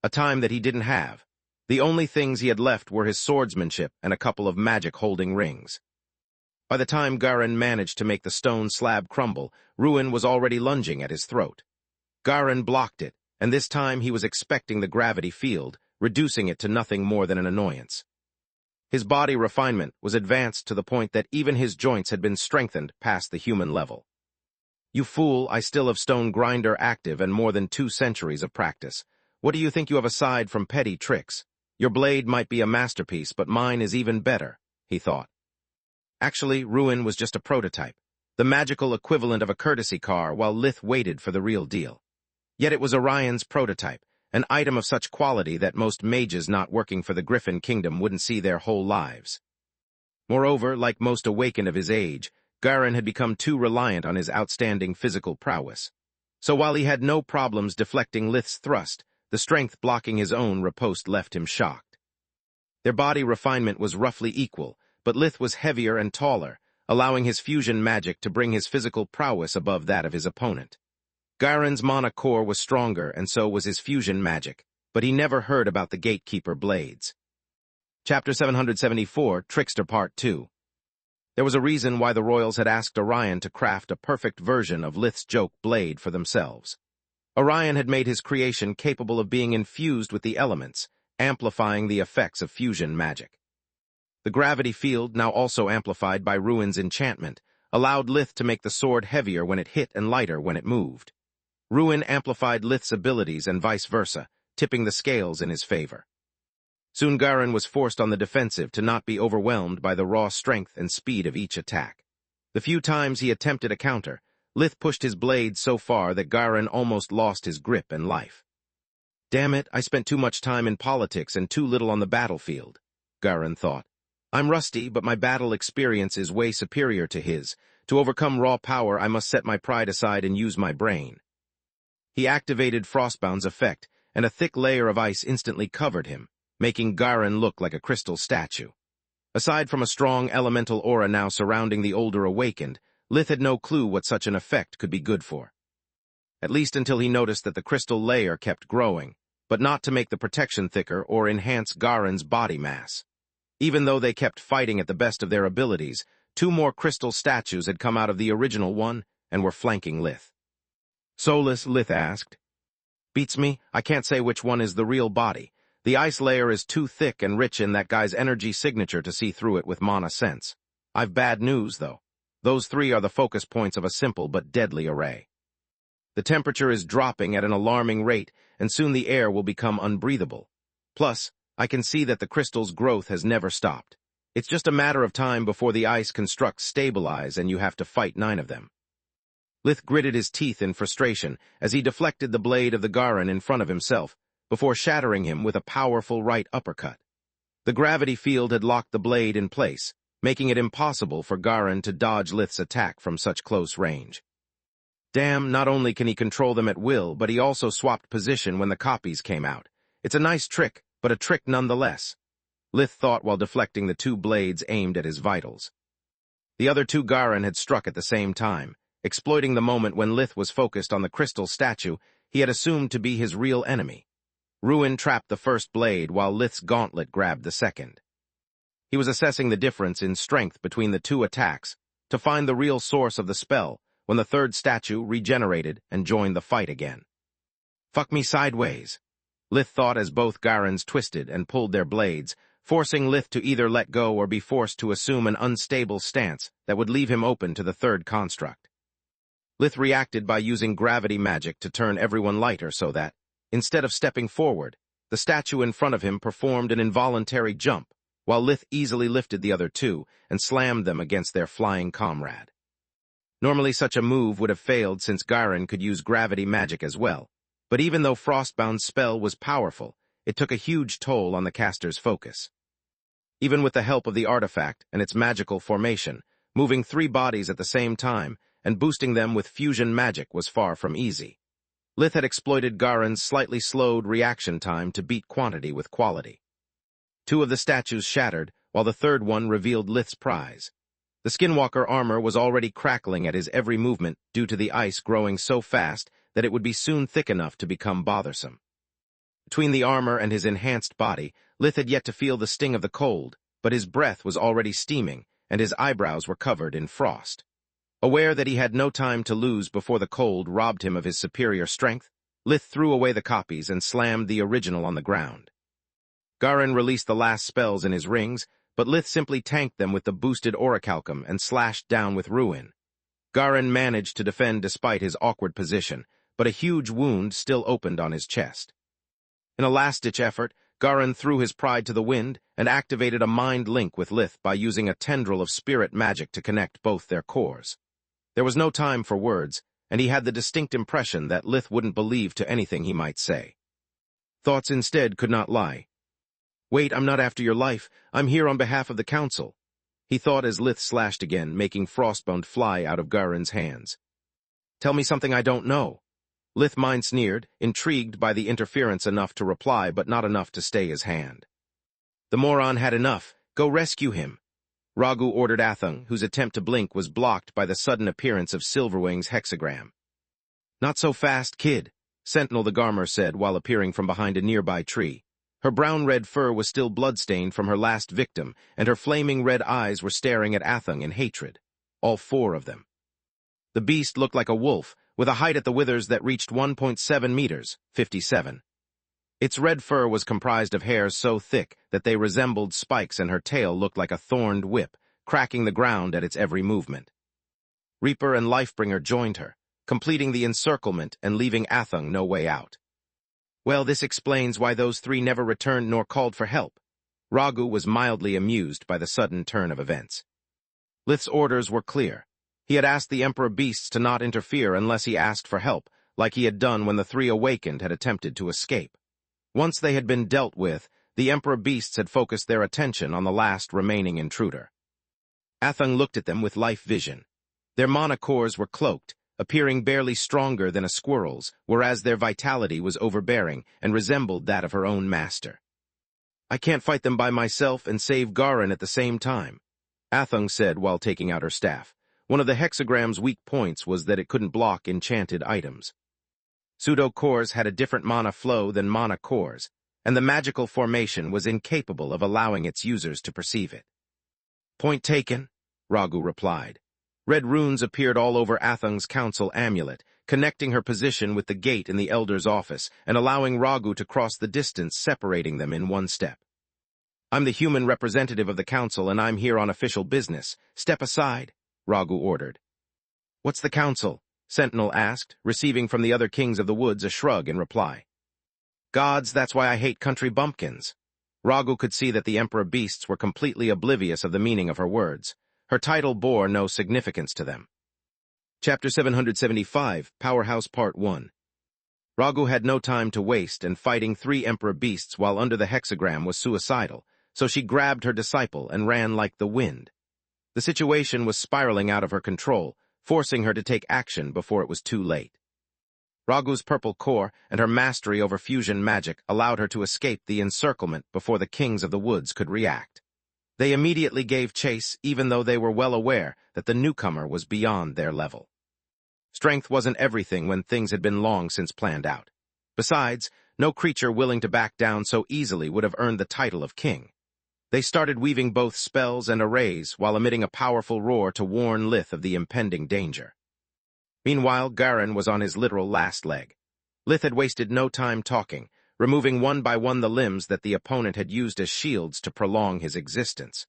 A time that he didn't have. The only things he had left were his swordsmanship and a couple of magic-holding rings. By the time Garin managed to make the stone slab crumble, Ruin was already lunging at his throat. Garin blocked it, and this time he was expecting the gravity field, reducing it to nothing more than an annoyance. His body refinement was advanced to the point that even his joints had been strengthened past the human level. You fool, I still have stone grinder active and more than 2 centuries of practice. What do you think you have aside from petty tricks? Your blade might be a masterpiece, but mine is even better, he thought. Actually, Ruin was just a prototype, the magical equivalent of a courtesy car while Lith waited for the real deal. Yet it was Orion's prototype, an item of such quality that most mages not working for the Griffin Kingdom wouldn't see their whole lives. Moreover, like most awakened of his age, Garin had become too reliant on his outstanding physical prowess. So while he had no problems deflecting Lith's thrust, the strength blocking his own riposte left him shocked. Their body refinement was roughly equal, but Lith was heavier and taller, allowing his fusion magic to bring his physical prowess above that of his opponent. Garin's mana core was stronger, and so was his fusion magic, but he never heard about the Gatekeeper blades. Chapter 774, Trickster Part 2. There was a reason why the royals had asked Orion to craft a perfect version of Lith's joke blade for themselves. Orion had made his creation capable of being infused with the elements, amplifying the effects of fusion magic. The gravity field, now also amplified by Ruin's enchantment, allowed Lith to make the sword heavier when it hit and lighter when it moved. Ruin amplified Lith's abilities and vice versa, tipping the scales in his favor. Soon Garin was forced on the defensive to not be overwhelmed by the raw strength and speed of each attack. The few times he attempted a counter, Lith pushed his blade so far that Garin almost lost his grip and life. Damn it, I spent too much time in politics and too little on the battlefield, Garin thought. I'm rusty, but my battle experience is way superior to his. To overcome raw power, I must set my pride aside and use my brain. He activated Frostbound's effect, and a thick layer of ice instantly covered him, making Garin look like a crystal statue. Aside from a strong elemental aura now surrounding the older awakened, Lith had no clue what such an effect could be good for. At least until he noticed that the crystal layer kept growing, but not to make the protection thicker or enhance Garin's body mass. Even though they kept fighting at the best of their abilities, 2 more crystal statues had come out of the original one and were flanking Lith. Soulless, Lith asked. Beats me, I can't say which one is the real body. The ice layer is too thick and rich in that guy's energy signature to see through it with mana sense. I've bad news, though. Those 3 are the focus points of a simple but deadly array. The temperature is dropping at an alarming rate, and soon the air will become unbreathable. Plus, I can see that the crystal's growth has never stopped. It's just a matter of time before the ice constructs stabilize and you have to fight 9 of them. Lith gritted his teeth in frustration as he deflected the blade of the Garin in front of himself, before shattering him with a powerful right uppercut. The gravity field had locked the blade in place, making it impossible for Garin to dodge Lith's attack from such close range. Damn, not only can he control them at will, but he also swapped position when the copies came out. It's a nice trick, but a trick nonetheless, Lith thought while deflecting the 2 blades aimed at his vitals. The other 2 Garin had struck at the same time, exploiting the moment when Lith was focused on the crystal statue he had assumed to be his real enemy. Ruin trapped the first blade while Lith's gauntlet grabbed the second. He was assessing the difference in strength between the 2 attacks to find the real source of the spell when the third statue regenerated and joined the fight again. Fuck me sideways, Lith thought as both Garans twisted and pulled their blades, forcing Lith to either let go or be forced to assume an unstable stance that would leave him open to the third construct. Lith reacted by using gravity magic to turn everyone lighter so that, instead of stepping forward, the statue in front of him performed an involuntary jump, while Lith easily lifted the other two and slammed them against their flying comrade. Normally such a move would have failed since Garan could use gravity magic as well, but even though Frostbound's spell was powerful, it took a huge toll on the caster's focus. Even with the help of the artifact and its magical formation, moving 3 bodies at the same time and boosting them with fusion magic was far from easy. Lith had exploited Garen's slightly slowed reaction time to beat quantity with quality. 2 of the statues shattered, while the third one revealed Lith's prize. The Skinwalker armor was already crackling at his every movement due to the ice growing so fast that it would be soon thick enough to become bothersome. Between the armor and his enhanced body, Lith had yet to feel the sting of the cold, but his breath was already steaming, and his eyebrows were covered in frost. Aware that he had no time to lose before the cold robbed him of his superior strength, Lith threw away the copies and slammed the original on the ground. Garen released the last spells in his rings, but Lith simply tanked them with the boosted orichalcum and slashed down with ruin. Garen managed to defend despite his awkward position, but a huge wound still opened on his chest. In a last-ditch effort, Garen threw his pride to the wind and activated a mind link with Lith by using a tendril of spirit magic to connect both their cores. There was no time for words, and he had the distinct impression that Lith wouldn't believe to anything he might say. Thoughts instead could not lie. "Wait, I'm not after your life. I'm here on behalf of the council," he thought as Lith slashed again, making Frostbound fly out of Garen's hands. "Tell me something I don't know." Lith mind sneered, intrigued by the interference enough to reply but not enough to stay his hand. "The moron had enough. Go rescue him." Ragu ordered Athung, whose attempt to blink was blocked by the sudden appearance of Silverwing's hexagram. "Not so fast, kid," Sentinel the Garmer said while appearing from behind a nearby tree. Her brown-red fur was still bloodstained from her last victim, and her flaming red eyes were staring at Athung in hatred. All 4 of them. The beast looked like a wolf, with a height at the withers that reached 1.7 meters, 57. Its red fur was comprised of hairs so thick that they resembled spikes, and her tail looked like a thorned whip, cracking the ground at its every movement. Reaper and Lifebringer joined her, completing the encirclement and leaving Athung no way out. "Well, this explains why those 3 never returned nor called for help." Ragu was mildly amused by the sudden turn of events. Lith's orders were clear. He had asked the Emperor Beasts to not interfere unless he asked for help, like he had done when the 3 Awakened had attempted to escape. Once they had been dealt with, the Emperor Beasts had focused their attention on the last remaining intruder. Athung looked at them with life vision. Their mana cores were cloaked, appearing barely stronger than a squirrel's, whereas their vitality was overbearing and resembled that of her own master. "I can't fight them by myself and save Garen at the same time," Athung said while taking out her staff. One of the hexagram's weak points was that it couldn't block enchanted items. Pseudo-cores had a different mana flow than mana cores, and the magical formation was incapable of allowing its users to perceive it. "Point taken," Ragu replied. Red runes appeared all over Athung's council amulet, connecting her position with the gate in the Elder's office and allowing Ragu to cross the distance separating them in 1 step. "I'm the human representative of the council and I'm here on official business. Step aside," Ragu ordered. "What's the council?" Sentinel asked, receiving from the other kings of the woods a shrug in reply. "Gods, that's why I hate country bumpkins." Ragu could see that the Emperor Beasts were completely oblivious of the meaning of her words. Her title bore no significance to them. Chapter 775, Powerhouse Part 1. Ragu had no time to waste, and fighting 3 Emperor Beasts while under the hexagram was suicidal, so she grabbed her disciple and ran like the wind. The situation was spiraling out of her control, forcing her to take action before it was too late. Ragu's purple core and her mastery over fusion magic allowed her to escape the encirclement before the kings of the woods could react. They immediately gave chase, even though they were well aware that the newcomer was beyond their level. Strength wasn't everything when things had been long since planned out. Besides, no creature willing to back down so easily would have earned the title of king. They started weaving both spells and arrays while emitting a powerful roar to warn Lith of the impending danger. Meanwhile, Garin was on his literal last leg. Lith had wasted no time talking, removing one by one the limbs that the opponent had used as shields to prolong his existence.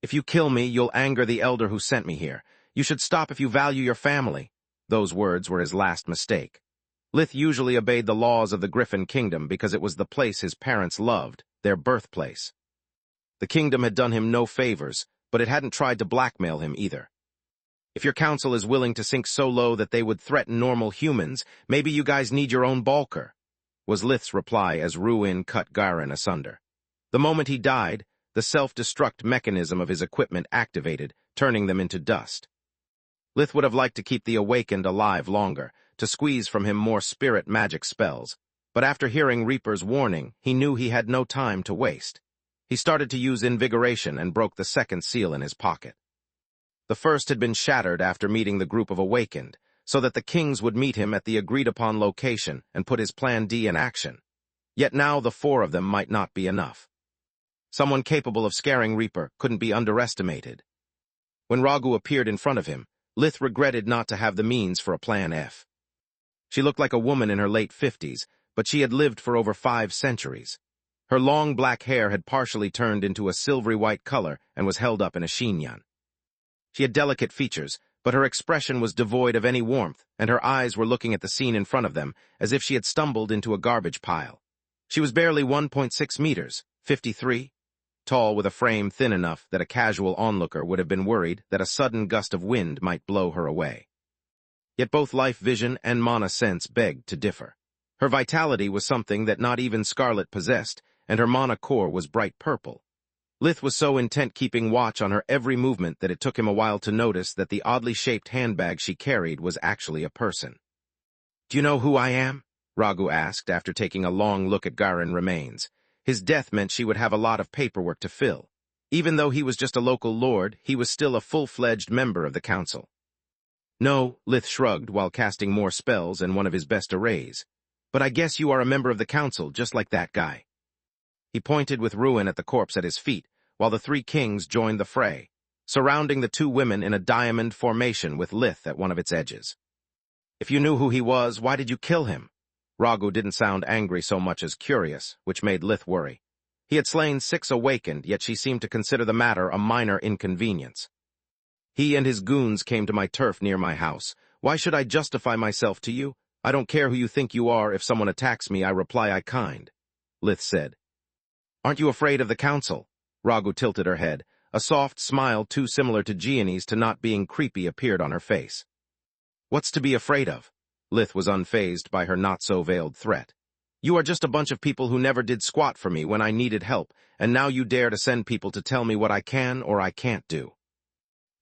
"If you kill me, you'll anger the elder who sent me here. You should stop if you value your family." Those words were his last mistake. Lith usually obeyed the laws of the Griffin Kingdom because it was the place his parents loved, their birthplace. The kingdom had done him no favors, but it hadn't tried to blackmail him either. "If your council is willing to sink so low that they would threaten normal humans, maybe you guys need your own Balker," was Lith's reply as Ruin cut Garin asunder. The moment he died, the self-destruct mechanism of his equipment activated, turning them into dust. Lith would have liked to keep the Awakened alive longer, to squeeze from him more spirit magic spells, but after hearing Reaper's warning, he knew he had no time to waste. He started to use Invigoration and broke the second seal in his pocket. The first had been shattered after meeting the group of Awakened, so that the kings would meet him at the agreed-upon location and put his Plan D in action. Yet now the 4 of them might not be enough. Someone capable of scaring Reaper couldn't be underestimated. When Ragu appeared in front of him, Lith regretted not to have the means for a Plan F. She looked like a woman in her late 50s, but she had lived for over 5 centuries. Her long black hair had partially turned into a silvery white color and was held up in a chignon. She had delicate features, but her expression was devoid of any warmth, and her eyes were looking at the scene in front of them, as if she had stumbled into a garbage pile. She was barely 1.6 meters, 53, tall with a frame thin enough that a casual onlooker would have been worried that a sudden gust of wind might blow her away. Yet both life vision and mana sense begged to differ. Her vitality was something that not even Scarlet possessed, and her mana core was bright purple. Lith was so intent keeping watch on her every movement that it took him a while to notice that the oddly shaped handbag she carried was actually a person. "Do you know who I am?" Ragu asked after taking a long look at Garin remains. His death meant she would have a lot of paperwork to fill. Even though he was just a local lord, he was still a full-fledged member of the council. "No," Lith shrugged while casting more spells and one of his best arrays. "But I guess you are a member of the council, just like that guy." He pointed with Ruin at the corpse at his feet, while the 3 kings joined the fray, surrounding the 2 women in a diamond formation with Lith at one of its edges. "If you knew who he was, why did you kill him?" Ragu didn't sound angry so much as curious, which made Lith worry. He had slain 6 Awakened, yet she seemed to consider the matter a minor inconvenience. "He and his goons came to my turf near my house. Why should I justify myself to you? I don't care who you think you are. If someone attacks me, I reply I kind," Lith said. "Aren't you afraid of the council?" Ragu tilted her head. A soft smile too similar to Gianni's to not being creepy appeared on her face. "What's to be afraid of?" Lith was unfazed by her not-so-veiled threat. "You are just a bunch of people who never did squat for me when I needed help, and now you dare to send people to tell me what I can or I can't do.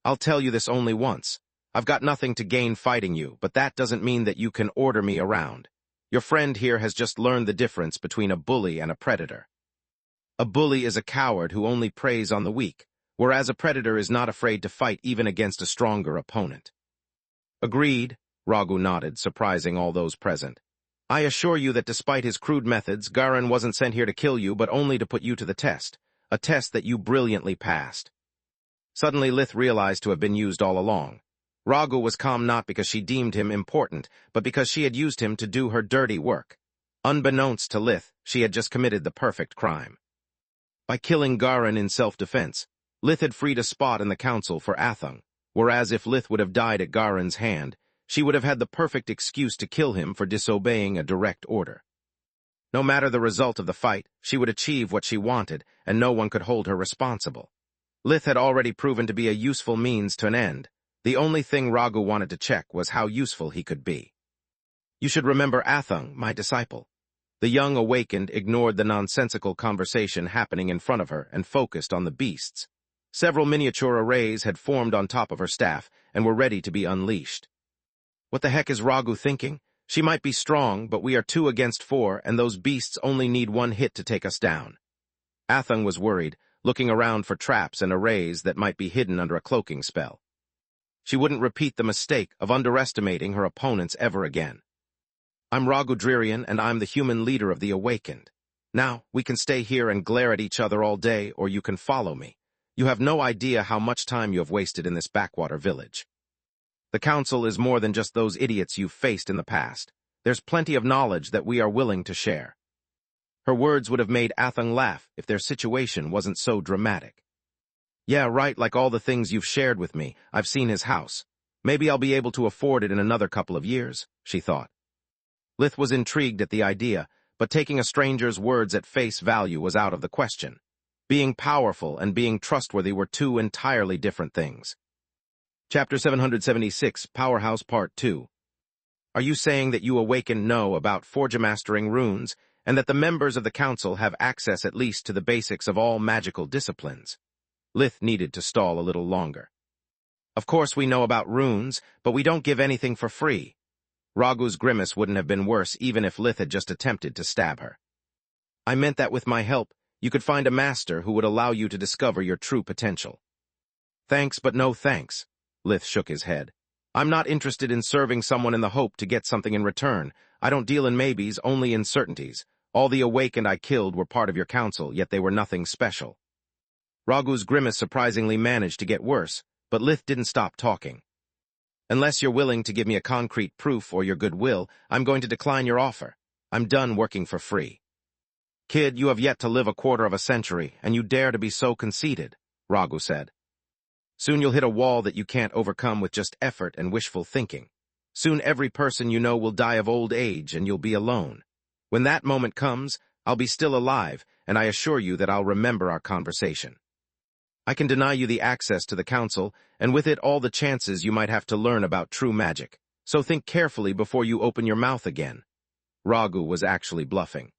I'll tell you this only once. I've got nothing to gain fighting you, but that doesn't mean that you can order me around. Your friend here has just learned the difference between a bully and a predator. A bully is a coward who only preys on the weak, whereas a predator is not afraid to fight even against a stronger opponent." "Agreed," Ragu nodded, surprising all those present. "I assure you that despite his crude methods, Garin wasn't sent here to kill you, but only to put you to the test, a test that you brilliantly passed." Suddenly Lith realized to have been used all along. Ragu was calm not because she deemed him important, but because she had used him to do her dirty work. Unbeknownst to Lith, she had just committed the perfect crime. By killing Garin in self-defense, Lith had freed a spot in the council for Athung, whereas if Lith would have died at Garin's hand, she would have had the perfect excuse to kill him for disobeying a direct order. No matter the result of the fight, she would achieve what she wanted, and no one could hold her responsible. Lith had already proven to be a useful means to an end. The only thing Ragu wanted to check was how useful he could be. "You should remember Athung, my disciple." The young Awakened ignored the nonsensical conversation happening in front of her and focused on the beasts. Several miniature arrays had formed on top of her staff and were ready to be unleashed. "What the heck is Ragu thinking? She might be strong, but we are 2 against 4, and those beasts only need 1 hit to take us down." Athung was worried, looking around for traps and arrays that might be hidden under a cloaking spell. She wouldn't repeat the mistake of underestimating her opponents ever again. "I'm Ragu Dririan, and I'm the human leader of the Awakened. Now, we can stay here and glare at each other all day, or you can follow me. You have no idea how much time you have wasted in this backwater village. The council is more than just those idiots you've faced in the past. There's plenty of knowledge that we are willing to share. Her words would have made Athung laugh if their situation wasn't so dramatic. Yeah, right, like all the things you've shared with me. I've seen his house. Maybe I'll be able to afford it in another couple of years, she thought. Lith was intrigued at the idea, but taking a stranger's words at face value was out of the question. Being powerful and being trustworthy were two entirely different things. Chapter 776, Powerhouse Part 2. Are you saying that you awakened know about forgemastering runes, and that the members of the council have access at least to the basics of all magical disciplines? Lith needed to stall a little longer. Of course we know about runes, but we don't give anything for free. Ragu's grimace wouldn't have been worse even if Lith had just attempted to stab her. I meant that with my help, you could find a master who would allow you to discover your true potential. Thanks, but no thanks. Lith shook his head. I'm not interested in serving someone in the hope to get something in return. I don't deal in maybes, only in certainties. All the awakened I killed were part of your council, yet they were nothing special. Ragu's grimace surprisingly managed to get worse, but Lith didn't stop talking. Unless you're willing to give me a concrete proof or your goodwill, I'm going to decline your offer. I'm done working for free. Kid, you have yet to live a quarter of a century, and you dare to be so conceited, Ragu said. Soon you'll hit a wall that you can't overcome with just effort and wishful thinking. Soon every person you know will die of old age and you'll be alone. When that moment comes, I'll be still alive, and I assure you that I'll remember our conversation. I can deny you the access to the council, and with it all the chances you might have to learn about true magic, so think carefully before you open your mouth again. Ragu was actually bluffing.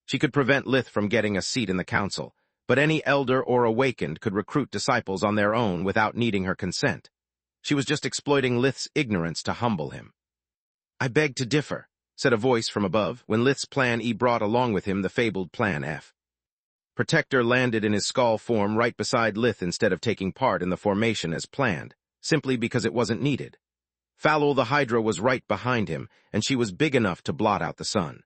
She could prevent Lith from getting a seat in the council, but any elder or awakened could recruit disciples on their own without needing her consent. She was just exploiting Lith's ignorance to humble him. I beg to differ, said a voice from above, when Lith's Plan E brought along with him the fabled Plan F. Protector landed in his skull form right beside Lith instead of taking part in the formation as planned, simply because it wasn't needed. Falul the Hydra was right behind him, and she was big enough to blot out the sun.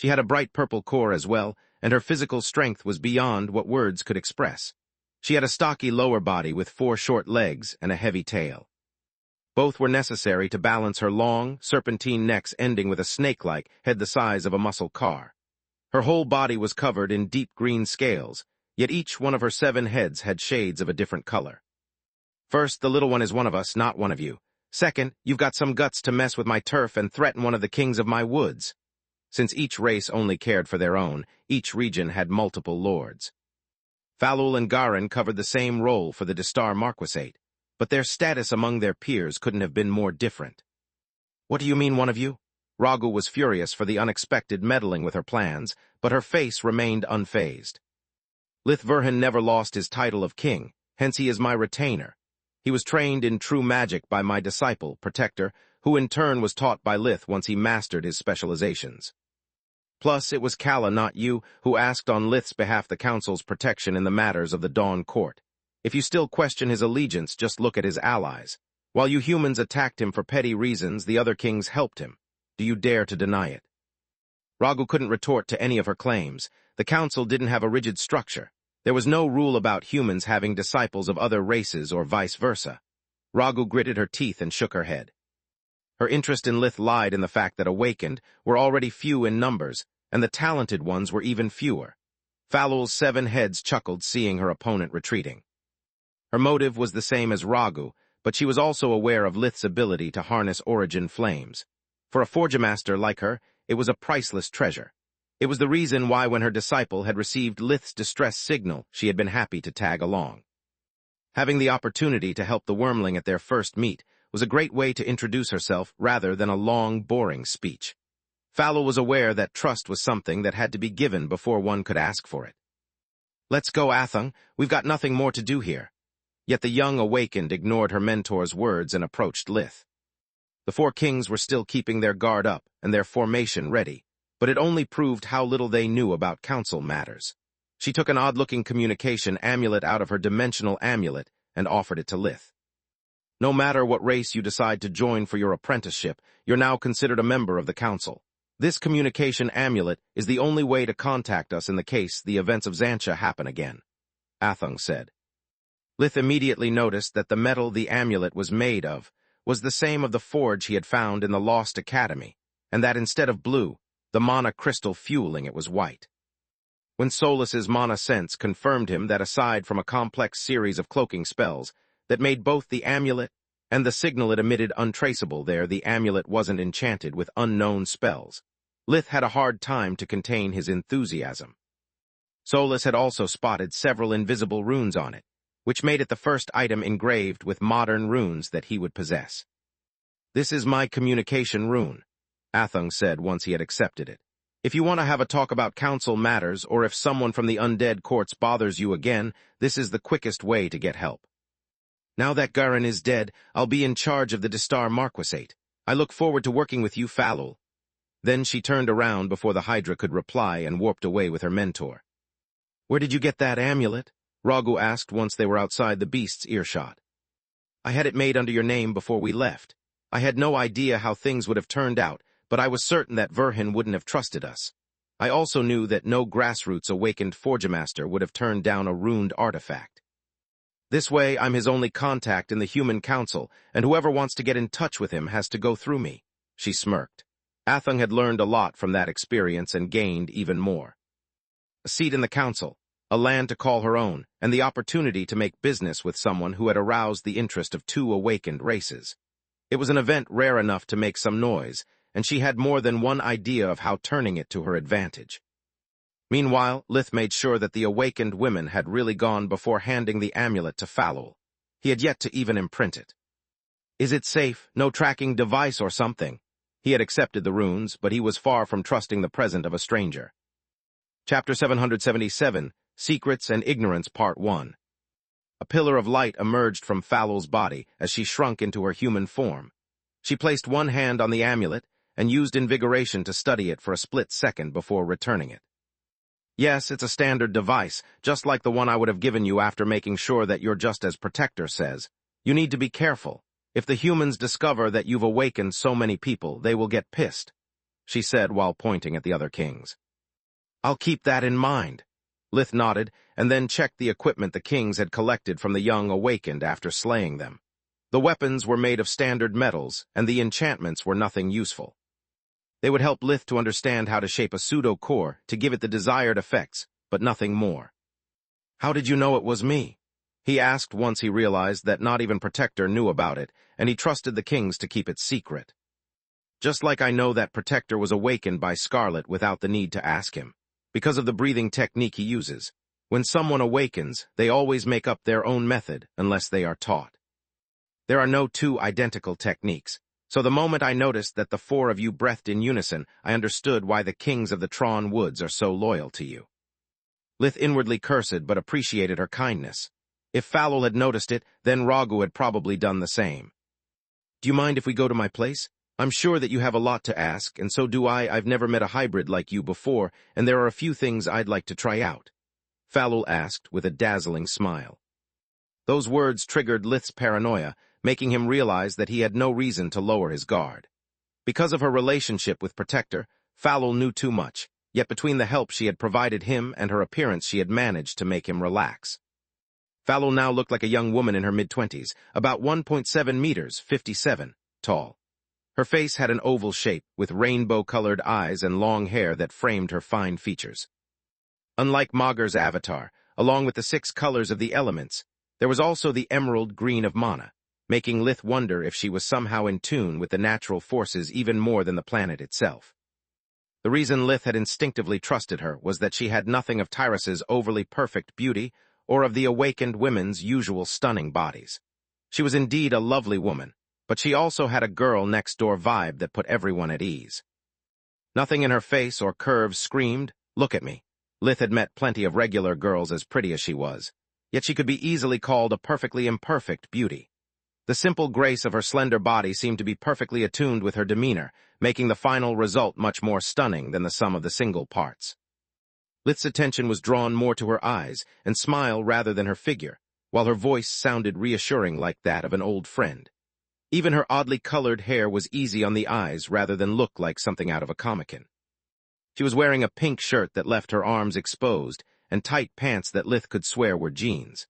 She had a bright purple core as well, and her physical strength was beyond what words could express. She had a stocky lower body with 4 short legs and a heavy tail. Both were necessary to balance her long, serpentine necks ending with a snake-like head the size of a muscle car. Her whole body was covered in deep green scales, yet each one of her 7 heads had shades of a different color. First, the little one is one of us, not one of you. Second, you've got some guts to mess with my turf and threaten one of the kings of my woods. Since each race only cared for their own, each region had multiple lords. Falul and Garin covered the same role for the Distar Marquisate, but their status among their peers couldn't have been more different. What do you mean, one of you? Ragu was furious for the unexpected meddling with her plans, but her face remained unfazed. Lith Verhan never lost his title of king, hence he is my retainer. He was trained in true magic by my disciple, Protector, who in turn was taught by Lith once he mastered his specializations. Plus, it was Kala, not you, who asked on Lith's behalf the council's protection in the matters of the Dawn Court. If you still question his allegiance, just look at his allies. While you humans attacked him for petty reasons, the other kings helped him. Do you dare to deny it? Ragu couldn't retort to any of her claims. The council didn't have a rigid structure. There was no rule about humans having disciples of other races or vice versa. Ragu gritted her teeth and shook her head. Her interest in Lith lied in the fact that awakened were already few in numbers, and the talented ones were even fewer. Falul's 7 heads chuckled seeing her opponent retreating. Her motive was the same as Ragu, but she was also aware of Lith's ability to harness origin flames. For a forgemaster like her, it was a priceless treasure. It was the reason why when her disciple had received Lith's distress signal, she had been happy to tag along. Having the opportunity to help the wormling at their first meet was a great way to introduce herself rather than a long, boring speech. Falul was aware that trust was something that had to be given before one could ask for it. Let's go, Athung. We've got nothing more to do here. Yet the young awakened ignored her mentor's words and approached Lith. The 4 kings were still keeping their guard up and their formation ready, but it only proved how little they knew about council matters. She took an odd-looking communication amulet out of her dimensional amulet and offered it to Lith. No matter what race you decide to join for your apprenticeship, you're now considered a member of the council. This communication amulet is the only way to contact us in the case the events of Xantia happen again, Athung said. Lith immediately noticed that the metal the amulet was made of was the same of the forge he had found in the Lost Academy, and that instead of blue, the mana crystal fueling it was white. When Solas's mana sense confirmed him that aside from a complex series of cloaking spells that made both the amulet and the signal it emitted untraceable there, the amulet wasn't enchanted with unknown spells, Lith had a hard time to contain his enthusiasm. Solas had also spotted several invisible runes on it, which made it the first item engraved with modern runes that he would possess. "This is my communication rune," Athung said once he had accepted it. "If you want to have a talk about council matters, or if someone from the undead courts bothers you again, this is the quickest way to get help. Now that Garen is dead, I'll be in charge of the Distar Marquisate. I look forward to working with you, Falul." Then she turned around before the Hydra could reply and warped away with her mentor. "Where did you get that amulet?" Ragu asked once they were outside the beast's earshot. "I had it made under your name before we left. I had no idea how things would have turned out, but I was certain that Verhin wouldn't have trusted us. I also knew that no grassroots awakened Forgemaster would have turned down a runed artifact. This way, I'm his only contact in the Human Council, and whoever wants to get in touch with him has to go through me," she smirked. Athung had learned a lot from that experience and gained even more. A seat in the council, a land to call her own, and the opportunity to make business with someone who had aroused the interest of two awakened races. It was an event rare enough to make some noise, and she had more than one idea of how turning it to her advantage. Meanwhile, Lith made sure that the awakened women had really gone before handing the amulet to Falul. He had yet to even imprint it. "Is it safe? No tracking device or something?" He had accepted the runes, but he was far from trusting the present of a stranger. Chapter 777, Secrets and Ignorance, Part 1. A pillar of light emerged from Falul's body as she shrunk into her human form. She placed one hand on the amulet and used invigoration to study it for a split second before returning it. "Yes, it's a standard device, just like the one I would have given you after making sure that you're just as Protector says. You need to be careful. If the humans discover that you've awakened so many people, they will get pissed," she said while pointing at the other kings. "I'll keep that in mind." Lith nodded, and then checked the equipment the kings had collected from the young awakened after slaying them. The weapons were made of standard metals, and the enchantments were nothing useful. They would help Lith to understand how to shape a pseudo-core to give it the desired effects, but nothing more. "How did you know it was me?" he asked once he realized that not even Protector knew about it, and he trusted the kings to keep it secret. "Just like I know that Protector was awakened by Scarlet without the need to ask him, because of the breathing technique he uses. When someone awakens, they always make up their own method unless they are taught. There are no two identical techniques, so the moment I noticed that the four of you breathed in unison, I understood why the kings of the Tron Woods are so loyal to you." Lith inwardly cursed but appreciated her kindness. If Falul had noticed it, then Ragu had probably done the same. "Do you mind if we go to my place? I'm sure that you have a lot to ask, and so do I. I've never met a hybrid like you before, and there are a few things I'd like to try out," Falul asked with a dazzling smile. Those words triggered Lith's paranoia, making him realize that he had no reason to lower his guard. Because of her relationship with Protector, Falul knew too much, yet between the help she had provided him and her appearance she had managed to make him relax. Falul now looked like a young woman in her mid-20s, about 1.7 meters, 57, tall. Her face had an oval shape, with rainbow-colored eyes and long hair that framed her fine features. Unlike Mager's avatar, along with the 6 colors of the elements, there was also the emerald green of mana, making Lith wonder if she was somehow in tune with the natural forces even more than the planet itself. The reason Lith had instinctively trusted her was that she had nothing of Tyrus's overly perfect beauty or of the awakened women's usual stunning bodies. She was indeed a lovely woman, but she also had a girl-next-door vibe that put everyone at ease. Nothing in her face or curves screamed, "Look at me." Lith had met plenty of regular girls as pretty as she was, yet she could be easily called a perfectly imperfect beauty. The simple grace of her slender body seemed to be perfectly attuned with her demeanor, making the final result much more stunning than the sum of the single parts. Lith's attention was drawn more to her eyes and smile rather than her figure, while her voice sounded reassuring like that of an old friend. Even her oddly colored hair was easy on the eyes rather than look like something out of a comic-con. She was wearing a pink shirt that left her arms exposed and tight pants that Lith could swear were jeans.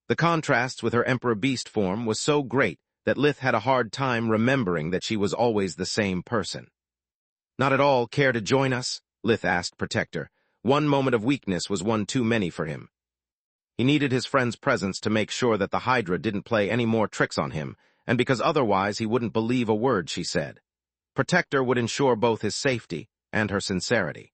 The contrasts with her Emperor Beast form was so great that Lith had a hard time remembering that she was always the same person. "Not at all care to join us?" Lith asked Protector. One moment of weakness was one too many for him. He needed his friend's presence to make sure that the Hydra didn't play any more tricks on him, and because otherwise he wouldn't believe a word she said. Protector would ensure both his safety and her sincerity.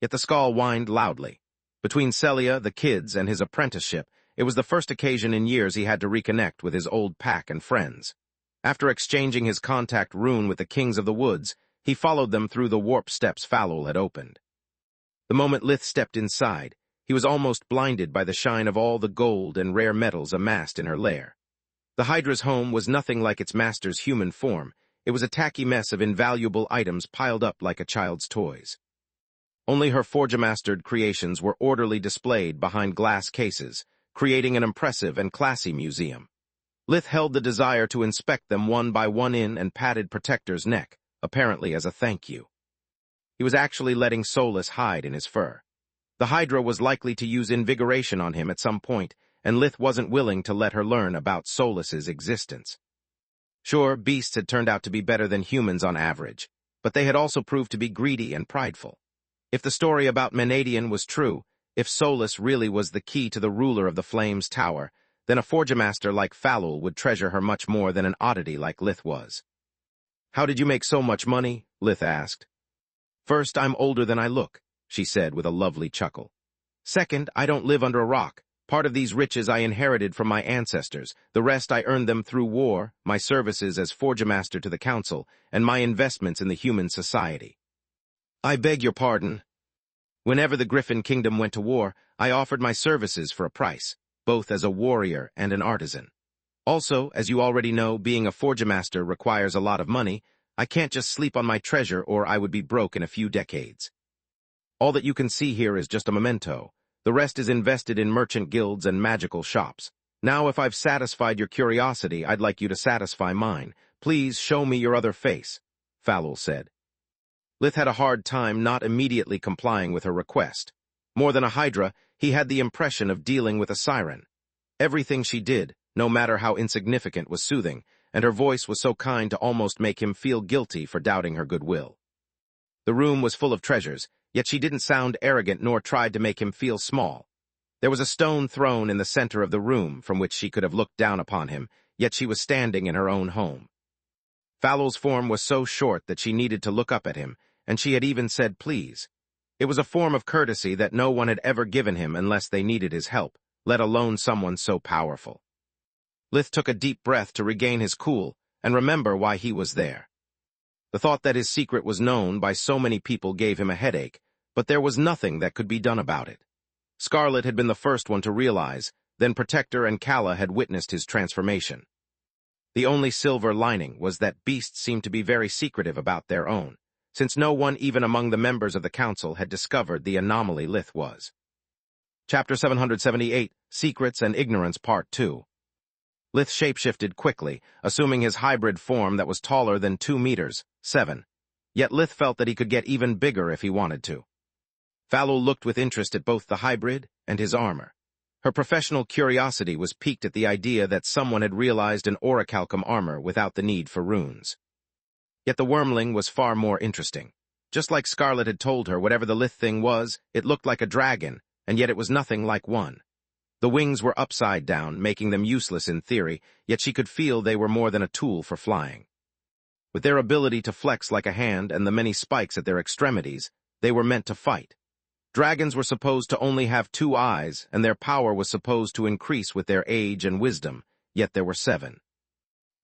Yet the Skull whined loudly. Between Celia, the kids, and his apprenticeship, it was the first occasion in years he had to reconnect with his old pack and friends. After exchanging his contact rune with the Kings of the Woods, he followed them through the warp steps Falul had opened. The moment Lith stepped inside, he was almost blinded by the shine of all the gold and rare metals amassed in her lair. The Hydra's home was nothing like its master's human form. It was a tacky mess of invaluable items piled up like a child's toys. Only her Forgemastered creations were orderly displayed behind glass cases, creating an impressive and classy museum. Lith held the desire to inspect them one by one and patted Protector's neck, apparently as a thank you. He was actually letting Solus hide in his fur. The Hydra was likely to use invigoration on him at some point, and Lith wasn't willing to let her learn about Solus's existence. Sure, beasts had turned out to be better than humans on average, but they had also proved to be greedy and prideful. If the story about Menadian was true, if Solus really was the key to the ruler of the Flames Tower, then a Forgemaster like Falul would treasure her much more than an oddity like Lith was. "How did you make so much money?" Lith asked. "First, I'm older than I look," she said with a lovely chuckle. "Second, I don't live under a rock. Part of these riches I inherited from my ancestors, the rest I earned them through war, my services as Forgemaster to the Council, and my investments in the human society." "I beg your pardon. Whenever the Griffin Kingdom went to war, I offered my services for a price, both as a warrior and an artisan. Also, as you already know, being a Forgemaster requires a lot of money. I can't just sleep on my treasure or I would be broke in a few decades. All that you can see here is just a memento. The rest is invested in merchant guilds and magical shops. Now, if I've satisfied your curiosity, I'd like you to satisfy mine. Please show me your other face," Falul said. Lith had a hard time not immediately complying with her request. More than a Hydra, he had the impression of dealing with a siren. Everything she did, no matter how insignificant, was soothing, and her voice was so kind to almost make him feel guilty for doubting her goodwill. The room was full of treasures, yet she didn't sound arrogant nor tried to make him feel small. There was a stone throne in the center of the room from which she could have looked down upon him, yet she was standing in her own home. Falul's form was so short that she needed to look up at him, and she had even said please. It was a form of courtesy that no one had ever given him unless they needed his help, let alone someone so powerful. Lith took a deep breath to regain his cool and remember why he was there. The thought that his secret was known by so many people gave him a headache, but there was nothing that could be done about it. Scarlet had been the first one to realize, then Protector and Kala had witnessed his transformation. The only silver lining was that beasts seemed to be very secretive about their own, since no one even among the members of the council had discovered the anomaly Lith was. Chapter 778, Secrets and Ignorance Part 2. Lith shapeshifted quickly, assuming his hybrid form that was taller than 2 meters, 7. Yet Lith felt that he could get even bigger if he wanted to. Falul looked with interest at both the hybrid and his armor. Her professional curiosity was piqued at the idea that someone had realized an orichalcum armor without the need for runes. Yet the wormling was far more interesting. Just like Scarlet had told her, whatever the Lith thing was, it looked like a dragon, and yet it was nothing like one. The wings were upside down, making them useless in theory, yet she could feel they were more than a tool for flying. With their ability to flex like a hand and the many spikes at their extremities, they were meant to fight. Dragons were supposed to only have 2 eyes, and their power was supposed to increase with their age and wisdom, yet there were 7.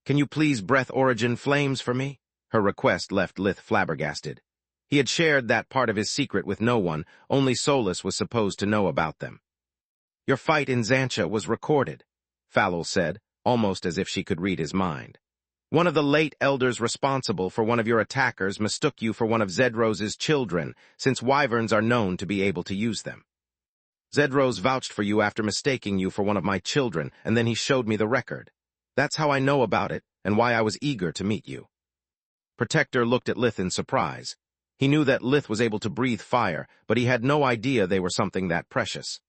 "Can you please breath origin flames for me?" Her request left Lith flabbergasted. He had shared that part of his secret with no one, only Solus was supposed to know about them. "Your fight in Xantia was recorded," Falul said, almost as if she could read his mind. "One of the late elders responsible for one of your attackers mistook you for one of Zedrose's children, since wyverns are known to be able to use them. Zedrose vouched for you after mistaking you for one of my children, and then he showed me the record. That's how I know about it, and why I was eager to meet you. Protector looked at Lith in surprise. He knew that Lith was able to breathe fire, but he had no idea they were something that precious.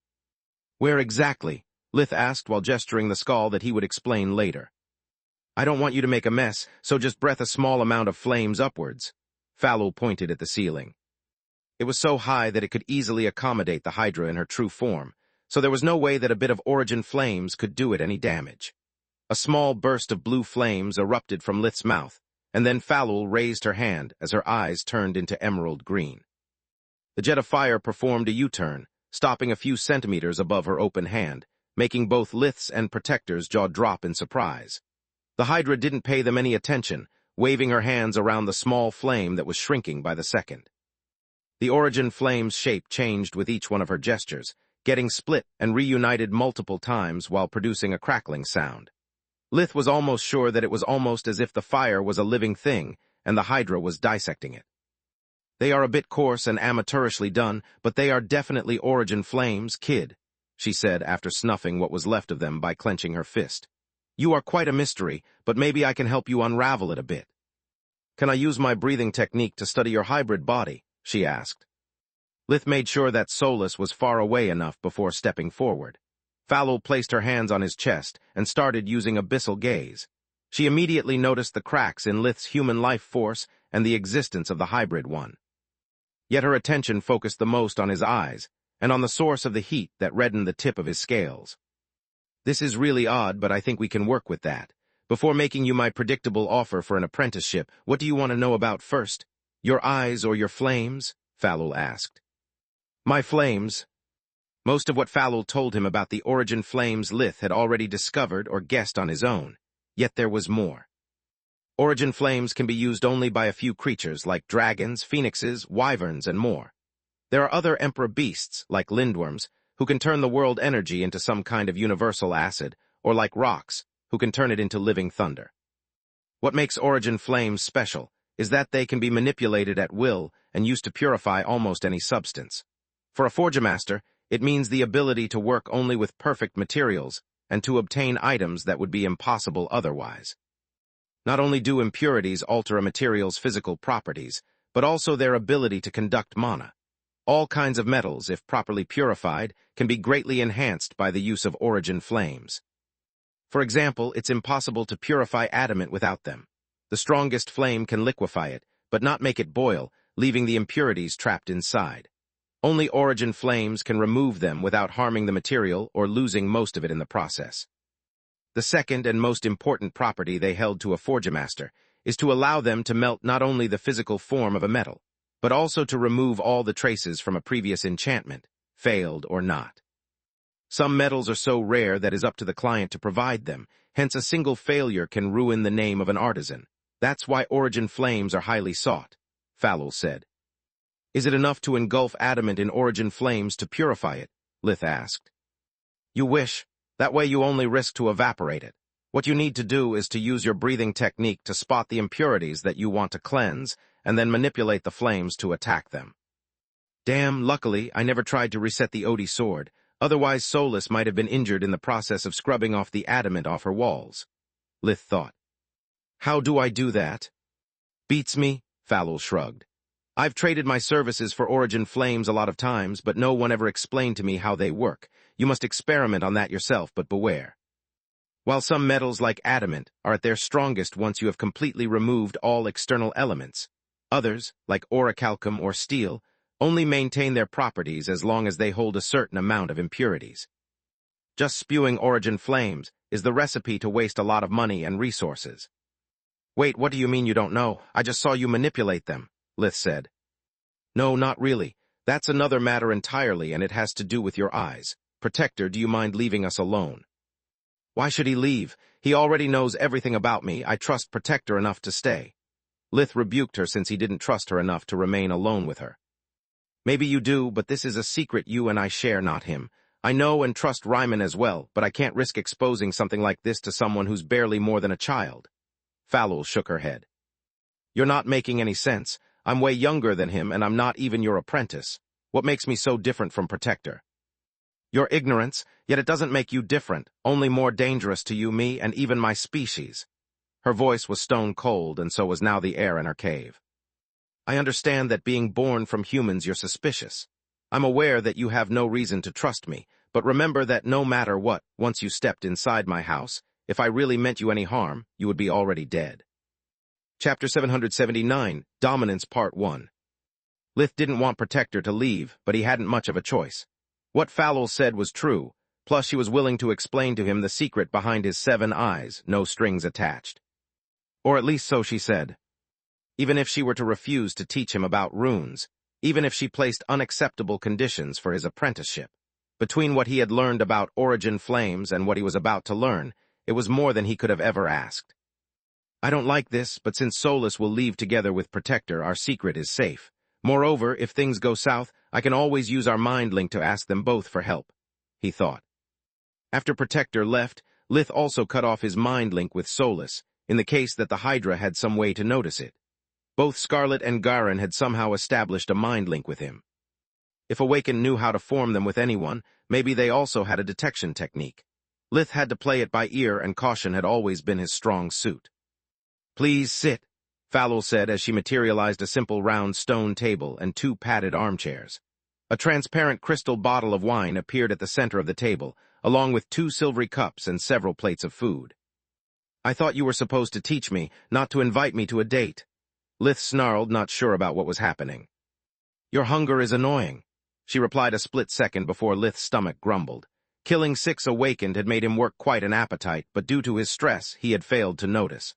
Where exactly? Lith asked while gesturing the skull that he would explain later. I don't want you to make a mess, so just breath a small amount of flames upwards. Falul pointed at the ceiling. It was so high that it could easily accommodate the Hydra in her true form, so there was no way that a bit of origin flames could do it any damage. A small burst of blue flames erupted from Lith's mouth, and then Falul raised her hand as her eyes turned into emerald green. The jet of fire performed a U-turn, stopping a few centimeters above her open hand, making both Lith's and Protector's jaw drop in surprise. The Hydra didn't pay them any attention, waving her hands around the small flame that was shrinking by the second. The origin flame's shape changed with each one of her gestures, getting split and reunited multiple times while producing a crackling sound. Lith was almost sure that it was almost as if the fire was a living thing and the Hydra was dissecting it. They are a bit coarse and amateurishly done, but they are definitely origin flames, kid, she said after snuffing what was left of them by clenching her fist. You are quite a mystery, but maybe I can help you unravel it a bit. Can I use my breathing technique to study your hybrid body? She asked. Lith made sure that Solus was far away enough before stepping forward. Falul placed her hands on his chest and started using abyssal gaze. She immediately noticed the cracks in Lith's human life force and the existence of the hybrid one. Yet her attention focused the most on his eyes and on the source of the heat that reddened the tip of his scales. This is really odd, but I think we can work with that. Before making you my predictable offer for an apprenticeship, what do you want to know about first? Your eyes or your flames? Falul asked. My flames. Most of what Falul told him about the origin flames Lith had already discovered or guessed on his own, yet there was more. Origin flames can be used only by a few creatures like dragons, phoenixes, wyverns, and more. There are other emperor beasts, like lindworms, who can turn the world energy into some kind of universal acid, or like rocks, who can turn it into living thunder. What makes origin flames special is that they can be manipulated at will and used to purify almost any substance. For a Forgemaster, it means the ability to work only with perfect materials and to obtain items that would be impossible otherwise. Not only do impurities alter a material's physical properties, but also their ability to conduct mana. All kinds of metals, if properly purified, can be greatly enhanced by the use of origin flames. For example, it's impossible to purify adamant without them. The strongest flame can liquefy it, but not make it boil, leaving the impurities trapped inside. Only origin flames can remove them without harming the material or losing most of it in the process. The second and most important property they held to a Forgemaster is to allow them to melt not only the physical form of a metal, but also to remove all the traces from a previous enchantment, failed or not. Some metals are so rare that it is up to the client to provide them, hence a single failure can ruin the name of an artisan. That's why origin flames are highly sought, Falul said. Is it enough to engulf adamant in origin flames to purify it? Lith asked. You wish. That way you only risk to evaporate it. What you need to do is to use your breathing technique to spot the impurities that you want to cleanse, and then manipulate the flames to attack them. Damn, luckily, I never tried to reset the Odie sword, otherwise Solus might have been injured in the process of scrubbing off the adamant off her walls. Lith thought. How do I do that? Beats me, Falul shrugged. I've traded my services for origin flames a lot of times, but no one ever explained to me how they work. You must experiment on that yourself, but beware. While some metals like adamant are at their strongest once you have completely removed all external elements, others, like orichalcum or steel, only maintain their properties as long as they hold a certain amount of impurities. Just spewing origin flames is the recipe to waste a lot of money and resources. Wait, what do you mean you don't know? I just saw you manipulate them, Lith said. No, not really. That's another matter entirely, and it has to do with your eyes. Protector, do you mind leaving us alone? Why should he leave? He already knows everything about me. I trust Protector enough to stay. Lith rebuked her since he didn't trust her enough to remain alone with her. Maybe you do, but this is a secret you and I share, not him. I know and trust Ryman as well, but I can't risk exposing something like this to someone who's barely more than a child. Falul shook her head. You're not making any sense. I'm way younger than him, and I'm not even your apprentice. What makes me so different from Protector? Your ignorance, yet it doesn't make you different, only more dangerous to you, me, and even my species. Her voice was stone cold, and so was now the air in her cave. I understand that being born from humans you're suspicious. I'm aware that you have no reason to trust me, but remember that no matter what, once you stepped inside my house, if I really meant you any harm, you would be already dead. Chapter 779, Dominance Part 1. Lith didn't want Protector to leave, but he hadn't much of a choice. What Falul said was true, plus she was willing to explain to him the secret behind his 7 eyes, no strings attached. Or at least so she said. Even if she were to refuse to teach him about runes, even if she placed unacceptable conditions for his apprenticeship, between what he had learned about origin flames and what he was about to learn, it was more than he could have ever asked. I don't like this, but since Solus will leave together with Protector, our secret is safe. Moreover, if things go south, I can always use our mind link to ask them both for help, he thought. After Protector left, Lith also cut off his mind link with Solus, in the case that the Hydra had some way to notice it. Both Scarlet and Garen had somehow established a mind link with him. If Awakened knew how to form them with anyone, maybe they also had a detection technique. Lith had to play it by ear, and caution had always been his strong suit. Please sit, Falul said as she materialized a simple round stone table and 2 padded armchairs. A transparent crystal bottle of wine appeared at the center of the table, along with 2 silvery cups and several plates of food. I thought you were supposed to teach me, not to invite me to a date. Lith snarled, not sure about what was happening. Your hunger is annoying, she replied a split second before Lith's stomach grumbled. Killing 6 Awakened had made him work quite an appetite, but due to his stress, he had failed to notice.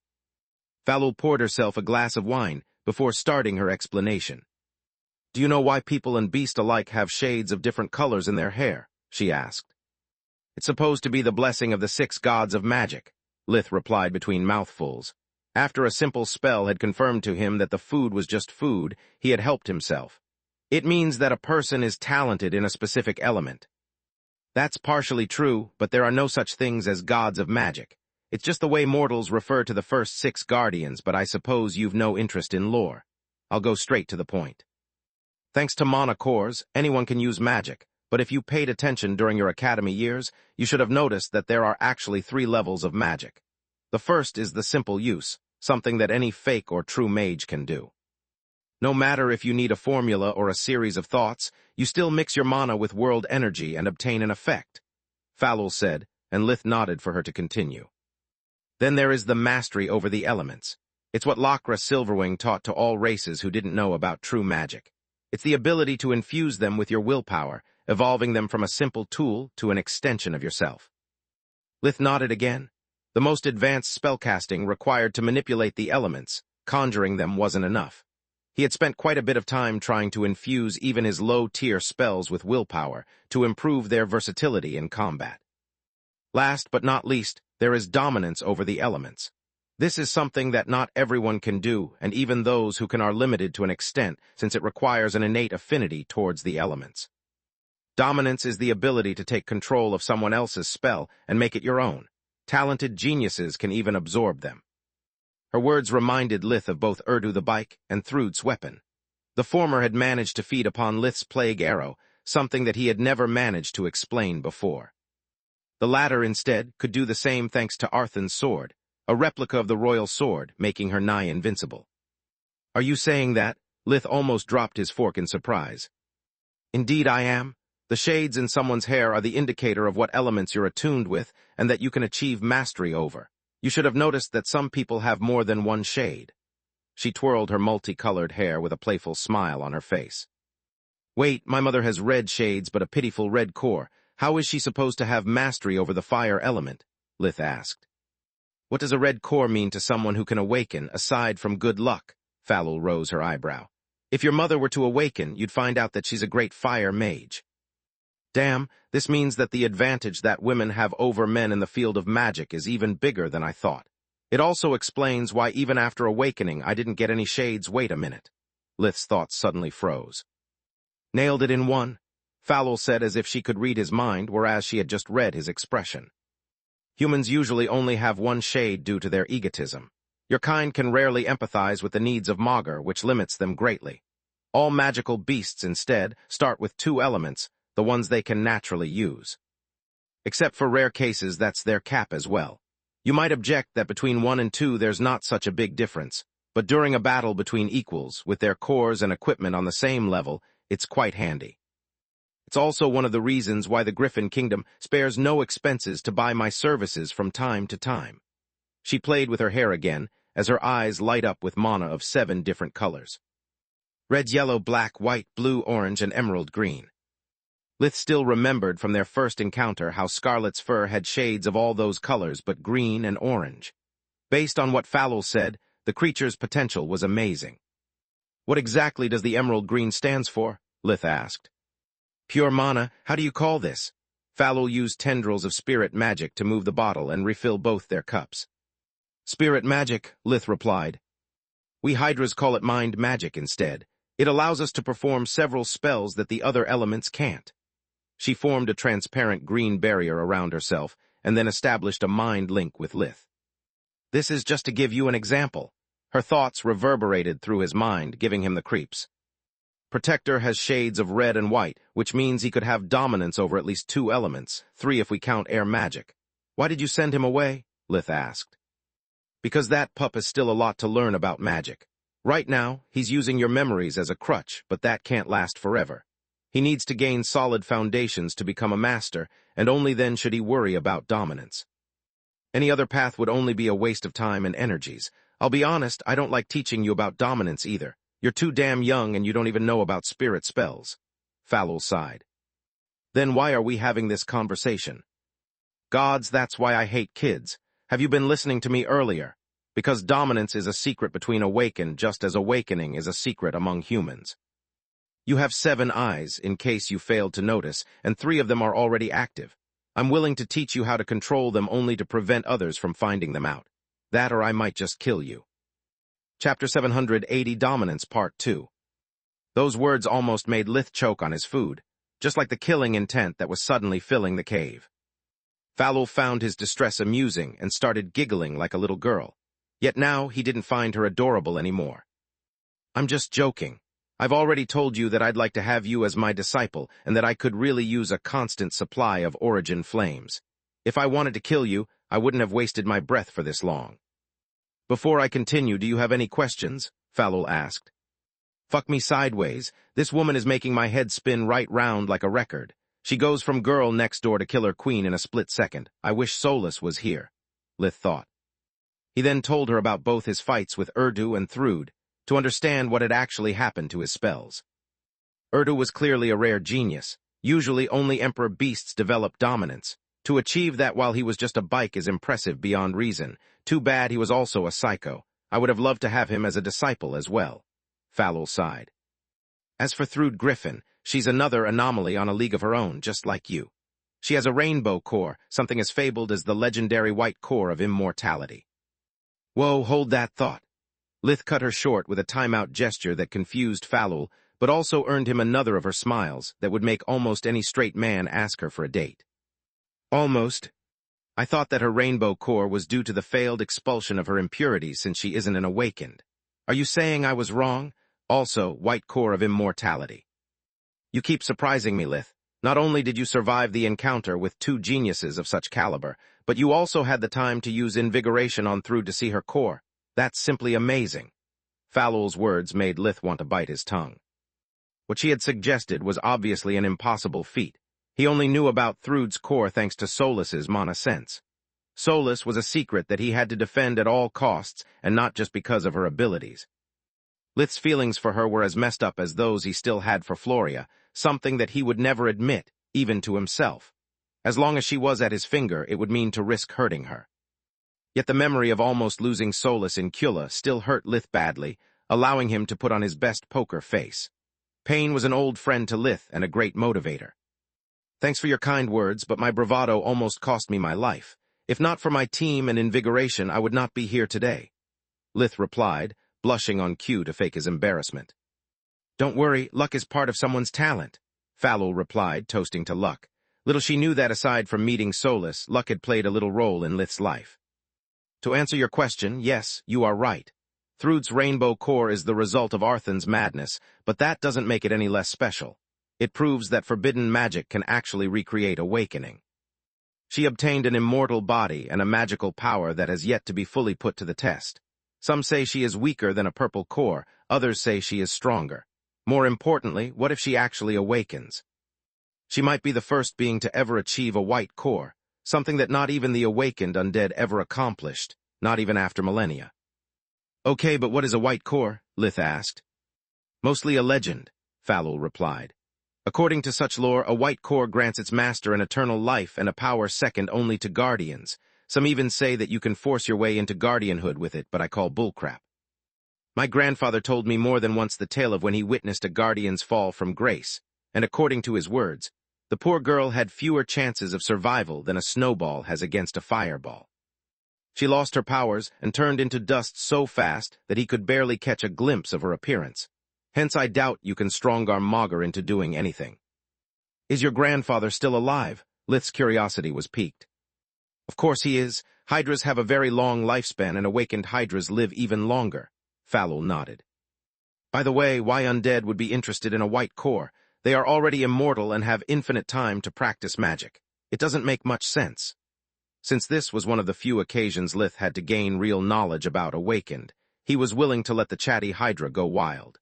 Falul poured herself a glass of wine before starting her explanation. Do you know why people and beast alike have shades of different colors in their hair? She asked. It's supposed to be the blessing of the 6 gods of magic, Lith replied between mouthfuls. After a simple spell had confirmed to him that the food was just food, he had helped himself. It means that a person is talented in a specific element. That's partially true, but there are no such things as gods of magic. It's just the way mortals refer to the first 6 guardians, but I suppose you've no interest in lore. I'll go straight to the point. Thanks to mana cores, anyone can use magic, but if you paid attention during your academy years, you should have noticed that there are actually 3 levels of magic. The first is the simple use, something that any fake or true mage can do. No matter if you need a formula or a series of thoughts, you still mix your mana with world energy and obtain an effect, Falul said, and Lith nodded for her to continue. Then there is the mastery over the elements. It's what Lakra Silverwing taught to all races who didn't know about true magic. It's the ability to infuse them with your willpower, evolving them from a simple tool to an extension of yourself. Lith nodded again. The most advanced spellcasting required to manipulate the elements. Conjuring them wasn't enough. He had spent quite a bit of time trying to infuse even his low-tier spells with willpower to improve their versatility in combat. Last but not least, there is dominance over the elements. This is something that not everyone can do, and even those who can are limited to an extent, since it requires an innate affinity towards the elements. Dominance is the ability to take control of someone else's spell and make it your own. Talented geniuses can even absorb them. Her words reminded Lith of both Urdu the Bike and Thrud's weapon. The former had managed to feed upon Lith's plague arrow, something that he had never managed to explain before. The latter, instead, could do the same thanks to Arthan's sword, a replica of the royal sword, making her nigh invincible. Are you saying that? Lith almost dropped his fork in surprise. Indeed I am. The shades in someone's hair are the indicator of what elements you're attuned with and that you can achieve mastery over. You should have noticed that some people have more than one shade. She twirled her multicolored hair with a playful smile on her face. Wait, my mother has red shades but a pitiful red core. How is she supposed to have mastery over the fire element? Lith asked. What does a red core mean to someone who can awaken, aside from good luck? Falul rose her eyebrow. If your mother were to awaken, you'd find out that she's a great fire mage. Damn, this means that the advantage that women have over men in the field of magic is even bigger than I thought. It also explains why even after awakening I didn't get any shades. Wait a minute. Lith's thoughts suddenly froze. Nailed it in one, Falul said as if she could read his mind, whereas she had just read his expression. Humans usually only have one shade due to their egotism. Your kind can rarely empathize with the needs of Magur, which limits them greatly. All magical beasts, instead, start with 2 elements, the ones they can naturally use. Except for rare cases, that's their cap as well. You might object that between 1 and 2 there's not such a big difference, but during a battle between equals, with their cores and equipment on the same level, it's quite handy. It's also one of the reasons why the Griffin Kingdom spares no expenses to buy my services from time to time. She played with her hair again, as her eyes light up with mana of 7 different colors. Red, yellow, black, white, blue, orange, and emerald green. Lith still remembered from their first encounter how Scarlet's fur had shades of all those colors but green and orange. Based on what Falul said, the creature's potential was amazing. What exactly does the emerald green stands for? Lith asked. Pure mana, how do you call this? Falul used tendrils of spirit magic to move the bottle and refill both their cups. Spirit magic, Lith replied. We Hydras call it mind magic instead. It allows us to perform several spells that the other elements can't. She formed a transparent green barrier around herself and then established a mind link with Lith. This is just to give you an example. Her thoughts reverberated through his mind, giving him the creeps. Protector has shades of red and white, which means he could have dominance over at least 2 elements, 3 if we count air magic. Why did you send him away? Lith asked. Because that pup has still a lot to learn about magic. Right now, he's using your memories as a crutch, but that can't last forever. He needs to gain solid foundations to become a master, and only then should he worry about dominance. Any other path would only be a waste of time and energies. I'll be honest, I don't like teaching you about dominance either. You're too damn young and you don't even know about spirit spells. Falul sighed. Then why are we having this conversation? Gods, that's why I hate kids. Have you been listening to me earlier? Because dominance is a secret between awakened, just as awakening is a secret among humans. You have 7 eyes, in case you failed to notice, and 3 of them are already active. I'm willing to teach you how to control them only to prevent others from finding them out. That or I might just kill you. Chapter 780, Dominance, Part 2. Those words almost made Lith choke on his food, just like the killing intent that was suddenly filling the cave. Falul found his distress amusing and started giggling like a little girl. Yet now he didn't find her adorable anymore. I'm just joking. I've already told you that I'd like to have you as my disciple and that I could really use a constant supply of origin flames. If I wanted to kill you, I wouldn't have wasted my breath for this long. Before I continue, do you have any questions? Falul asked. Fuck me sideways. This woman is making my head spin right round like a record. She goes from girl next door to killer queen in a split second. I wish Solus was here, Lith thought. He then told her about both his fights with Urdu and Thrud, to understand what had actually happened to his spells. Urdu was clearly a rare genius. Usually only Emperor Beasts develop dominance. To achieve that while he was just a bike is impressive beyond reason. Too bad he was also a psycho. I would have loved to have him as a disciple as well. Falul sighed. As for Thrud Griffin, she's another anomaly on a league of her own, just like you. She has a rainbow core, something as fabled as the legendary white core of immortality. Whoa, hold that thought. Lith cut her short with a timeout gesture that confused Falul, but also earned him another of her smiles that would make almost any straight man ask her for a date. Almost. I thought that her rainbow core was due to the failed expulsion of her impurities since she isn't an awakened. Are you saying I was wrong? Also, white core of immortality. You keep surprising me, Lith. Not only did you survive the encounter with 2 geniuses of such caliber, but you also had the time to use invigoration on Thrud to see her core. That's simply amazing. Falul's words made Lith want to bite his tongue. What she had suggested was obviously an impossible feat. He only knew about Thrud's core thanks to Solus's mana sense. Solus was a secret that he had to defend at all costs, and not just because of her abilities. Lith's feelings for her were as messed up as those he still had for Floria, something that he would never admit, even to himself. As long as she was at his finger, it would mean to risk hurting her. Yet the memory of almost losing Solus in Kula still hurt Lith badly, allowing him to put on his best poker face. Pain was an old friend to Lith and a great motivator. Thanks for your kind words, but my bravado almost cost me my life. If not for my team and invigoration, I would not be here today. Lith replied, blushing on cue to fake his embarrassment. Don't worry, luck is part of someone's talent, Falul replied, toasting to luck. Little she knew that aside from meeting Solus, luck had played a little role in Lith's life. To answer your question, yes, you are right. Thrud's rainbow core is the result of Arthan's madness, but that doesn't make it any less special. It proves that forbidden magic can actually recreate awakening. She obtained an immortal body and a magical power that has yet to be fully put to the test. Some say she is weaker than a purple core, others say she is stronger. More importantly, what if she actually awakens? She might be the first being to ever achieve a white core, something that not even the awakened undead ever accomplished, not even after millennia. Okay, but what is a white core? Lith asked. Mostly a legend, Falul replied. According to such lore, a white core grants its master an eternal life and a power second only to guardians. Some even say that you can force your way into guardianhood with it, but I call bullcrap. My grandfather told me more than once the tale of when he witnessed a guardian's fall from grace, and according to his words, the poor girl had fewer chances of survival than a snowball has against a fireball. She lost her powers and turned into dust so fast that he could barely catch a glimpse of her appearance. Hence I doubt you can strong-arm Magur into doing anything. Is your grandfather still alive? Lith's curiosity was piqued. Of course he is. Hydras have a very long lifespan and awakened Hydras live even longer. Falul nodded. By the way, why undead would be interested in a white core? They are already immortal and have infinite time to practice magic. It doesn't make much sense. Since this was one of the few occasions Lith had to gain real knowledge about awakened, he was willing to let the chatty Hydra go wild.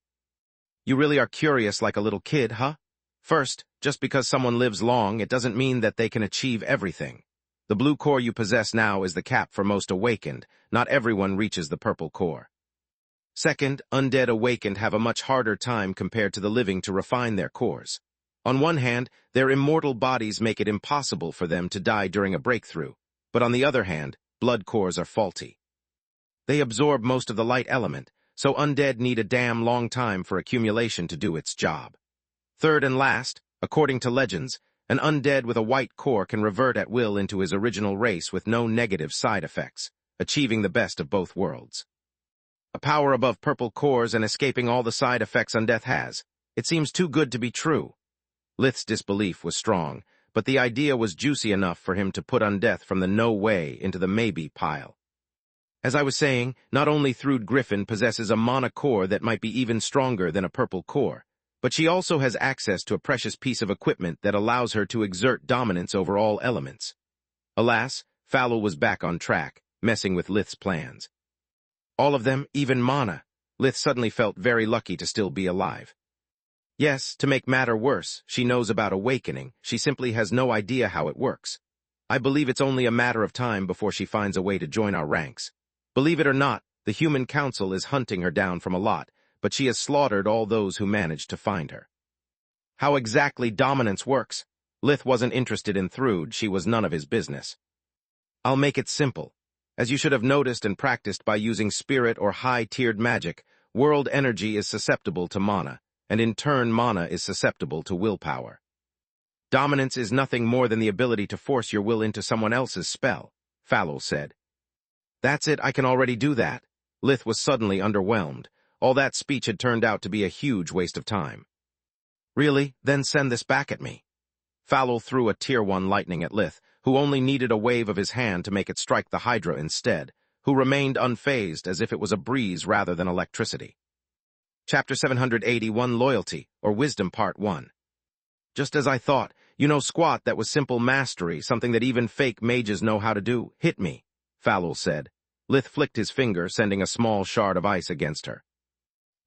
You really are curious like a little kid, huh? First, just because someone lives long, it doesn't mean that they can achieve everything. The blue core you possess now is the cap for most awakened. Not everyone reaches the purple core. Second, undead awakened have a much harder time compared to the living to refine their cores. On one hand, their immortal bodies make it impossible for them to die during a breakthrough, but on the other hand, blood cores are faulty. They absorb most of the light element, so undead need a damn long time for accumulation to do its job. Third and last, according to legends, an undead with a white core can revert at will into his original race with no negative side effects, achieving the best of both worlds. A power above purple cores and escaping all the side effects undeath has. It seems too good to be true. Lith's disbelief was strong, but the idea was juicy enough for him to put undeath from the no way into the maybe pile. As I was saying, not only Thrud Griffin possesses a mana core that might be even stronger than a purple core, but she also has access to a precious piece of equipment that allows her to exert dominance over all elements. Alas, Falul was back on track, messing with Lith's plans. All of them, even mana. Lith suddenly felt very lucky to still be alive. Yes, to make matter worse, she knows about awakening, she simply has no idea how it works. I believe it's only a matter of time before she finds a way to join our ranks. Believe it or not, the Human Council is hunting her down from a lot, but she has slaughtered all those who managed to find her. How exactly dominance works? Lith wasn't interested in Thrud, she was none of his business. I'll make it simple. As you should have noticed and practiced by using spirit or high-tiered magic, world energy is susceptible to mana, and in turn mana is susceptible to willpower. Dominance is nothing more than the ability to force your will into someone else's spell, Falul said. That's it, I can already do that. Lith was suddenly underwhelmed. All that speech had turned out to be a huge waste of time. Really? Then send this back at me. Falul threw a Tier 1 lightning at Lith, who only needed a wave of his hand to make it strike the Hydra instead, who remained unfazed as if it was a breeze rather than electricity. Chapter 781 Loyalty, or Wisdom Part 1. Just as I thought, you know squat, that was simple mastery, something that even fake mages know how to do. Hit me, Falul said. Lith flicked his finger, sending a small shard of ice against her.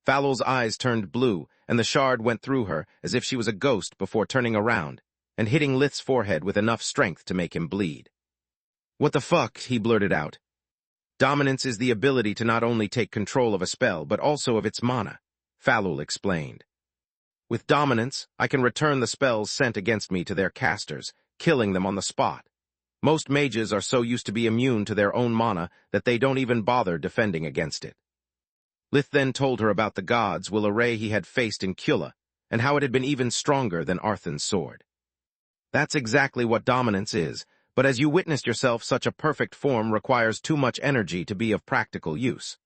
Falul's eyes turned blue, and the shard went through her as if she was a ghost before turning around and hitting Lith's forehead with enough strength to make him bleed. What the fuck, he blurted out. Dominance is the ability to not only take control of a spell, but also of its mana, Falul explained. With dominance, I can return the spells sent against me to their casters, killing them on the spot. Most mages are so used to be immune to their own mana that they don't even bother defending against it. Lith then told her about the gods' will array he had faced in Kula, and how it had been even stronger than Arthan's sword. That's exactly what dominance is, but as you witnessed yourself, such a perfect form requires too much energy to be of practical use.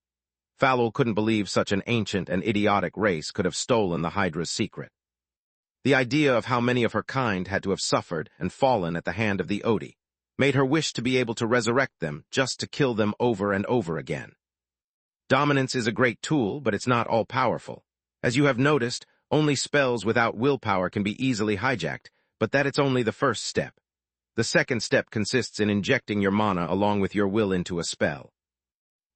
Falul couldn't believe such an ancient and idiotic race could have stolen the Hydra's secret. The idea of how many of her kind had to have suffered and fallen at the hand of the Odi made her wish to be able to resurrect them just to kill them over and over again. Dominance is a great tool, but it's not all-powerful. As you have noticed, only spells without willpower can be easily hijacked, but that it's only the first step. The second step consists in injecting your mana along with your will into a spell.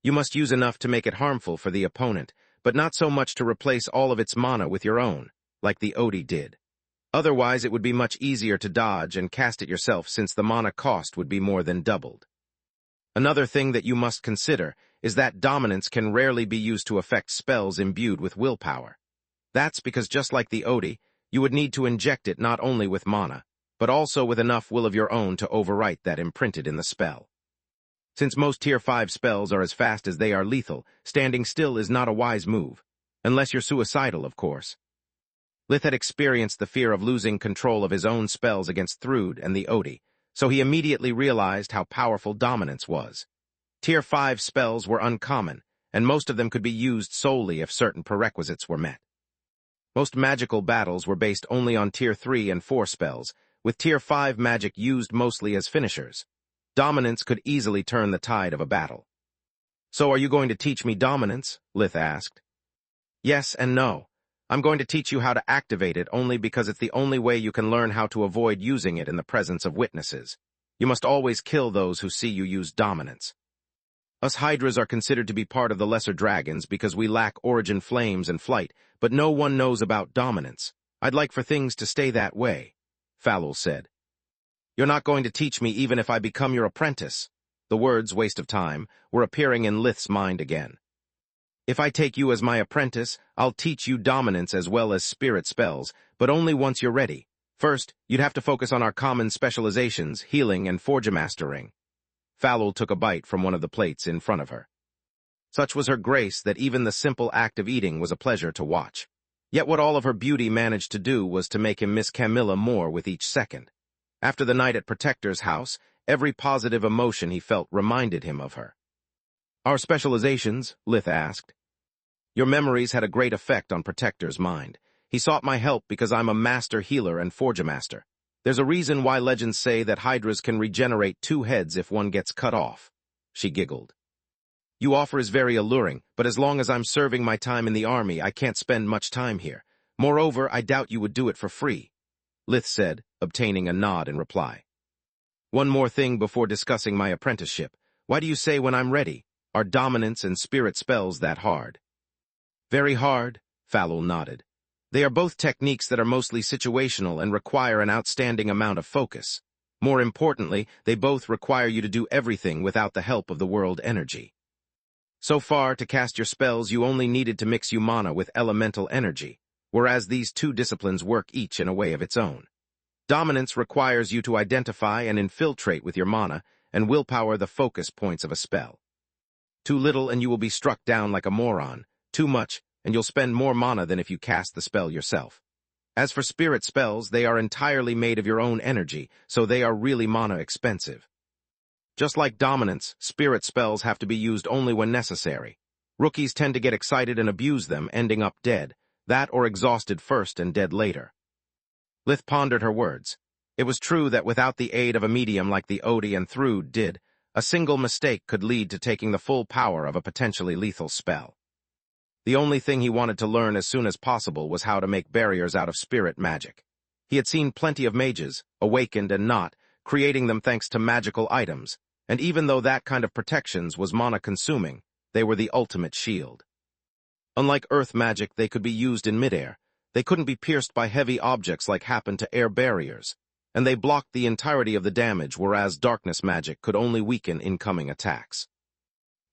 You must use enough to make it harmful for the opponent, but not so much to replace all of its mana with your own, like the Odi did. Otherwise, it would be much easier to dodge and cast it yourself since the mana cost would be more than doubled. Another thing that you must consider is that dominance can rarely be used to affect spells imbued with willpower. That's because just like the Odi, you would need to inject it not only with mana, but also with enough will of your own to overwrite that imprinted in the spell. Since most Tier 5 spells are as fast as they are lethal, standing still is not a wise move, unless you're suicidal, of course. Lith had experienced the fear of losing control of his own spells against Thrud and the Odi, so he immediately realized how powerful dominance was. Tier 5 spells were uncommon, and most of them could be used solely if certain prerequisites were met. Most magical battles were based only on Tier 3 and 4 spells, with Tier 5 magic used mostly as finishers. Dominance could easily turn the tide of a battle. "So are you going to teach me dominance?" Lith asked. "Yes and no. I'm going to teach you how to activate it only because it's the only way you can learn how to avoid using it in the presence of witnesses. You must always kill those who see you use dominance. Us Hydras are considered to be part of the lesser dragons because we lack origin flames and flight, but no one knows about dominance. I'd like for things to stay that way," Falul said. "You're not going to teach me even if I become your apprentice." The words, "waste of time," were appearing in Lith's mind again. "If I take you as my apprentice, I'll teach you dominance as well as spirit spells, but only once you're ready. First, you'd have to focus on our common specializations, healing and forgemastering." Falul took a bite from one of the plates in front of her. Such was her grace that even the simple act of eating was a pleasure to watch. Yet what all of her beauty managed to do was to make him miss Camilla more with each second. After the night at Protector's house, every positive emotion he felt reminded him of her. "Our specializations?" Lith asked. "Your memories had a great effect on Protector's mind. He sought my help because I'm a master healer and forgemaster. There's a reason why legends say that Hydras can regenerate 2 heads if one gets cut off." She giggled. "Your offer is very alluring, but as long as I'm serving my time in the army, I can't spend much time here. Moreover, I doubt you would do it for free," Lith said, obtaining a nod in reply. "One more thing before discussing my apprenticeship. Why do you say when I'm ready? Are dominance and spirit spells that hard?" "Very hard," Falul nodded. "They are both techniques that are mostly situational and require an outstanding amount of focus. More importantly, they both require you to do everything without the help of the world energy. So far, to cast your spells, you only needed to mix your mana with elemental energy, whereas these 2 disciplines work each in a way of its own. Dominance requires you to identify and infiltrate with your mana and willpower the focus points of a spell. Too little and you will be struck down like a moron. Too much, and you'll spend more mana than if you cast the spell yourself. As for spirit spells, they are entirely made of your own energy, so they are really mana expensive. Just like dominance, spirit spells have to be used only when necessary. Rookies tend to get excited and abuse them, ending up dead, that or exhausted first and dead later." Lith pondered her words. It was true that without the aid of a medium like the Odi and Thrud did, a single mistake could lead to taking the full power of a potentially lethal spell. The only thing he wanted to learn as soon as possible was how to make barriers out of spirit magic. He had seen plenty of mages, awakened and not, creating them thanks to magical items, and even though that kind of protections was mana-consuming, they were the ultimate shield. Unlike earth magic, they could be used in midair. They couldn't be pierced by heavy objects like happened to air barriers, and they blocked the entirety of the damage, whereas darkness magic could only weaken incoming attacks.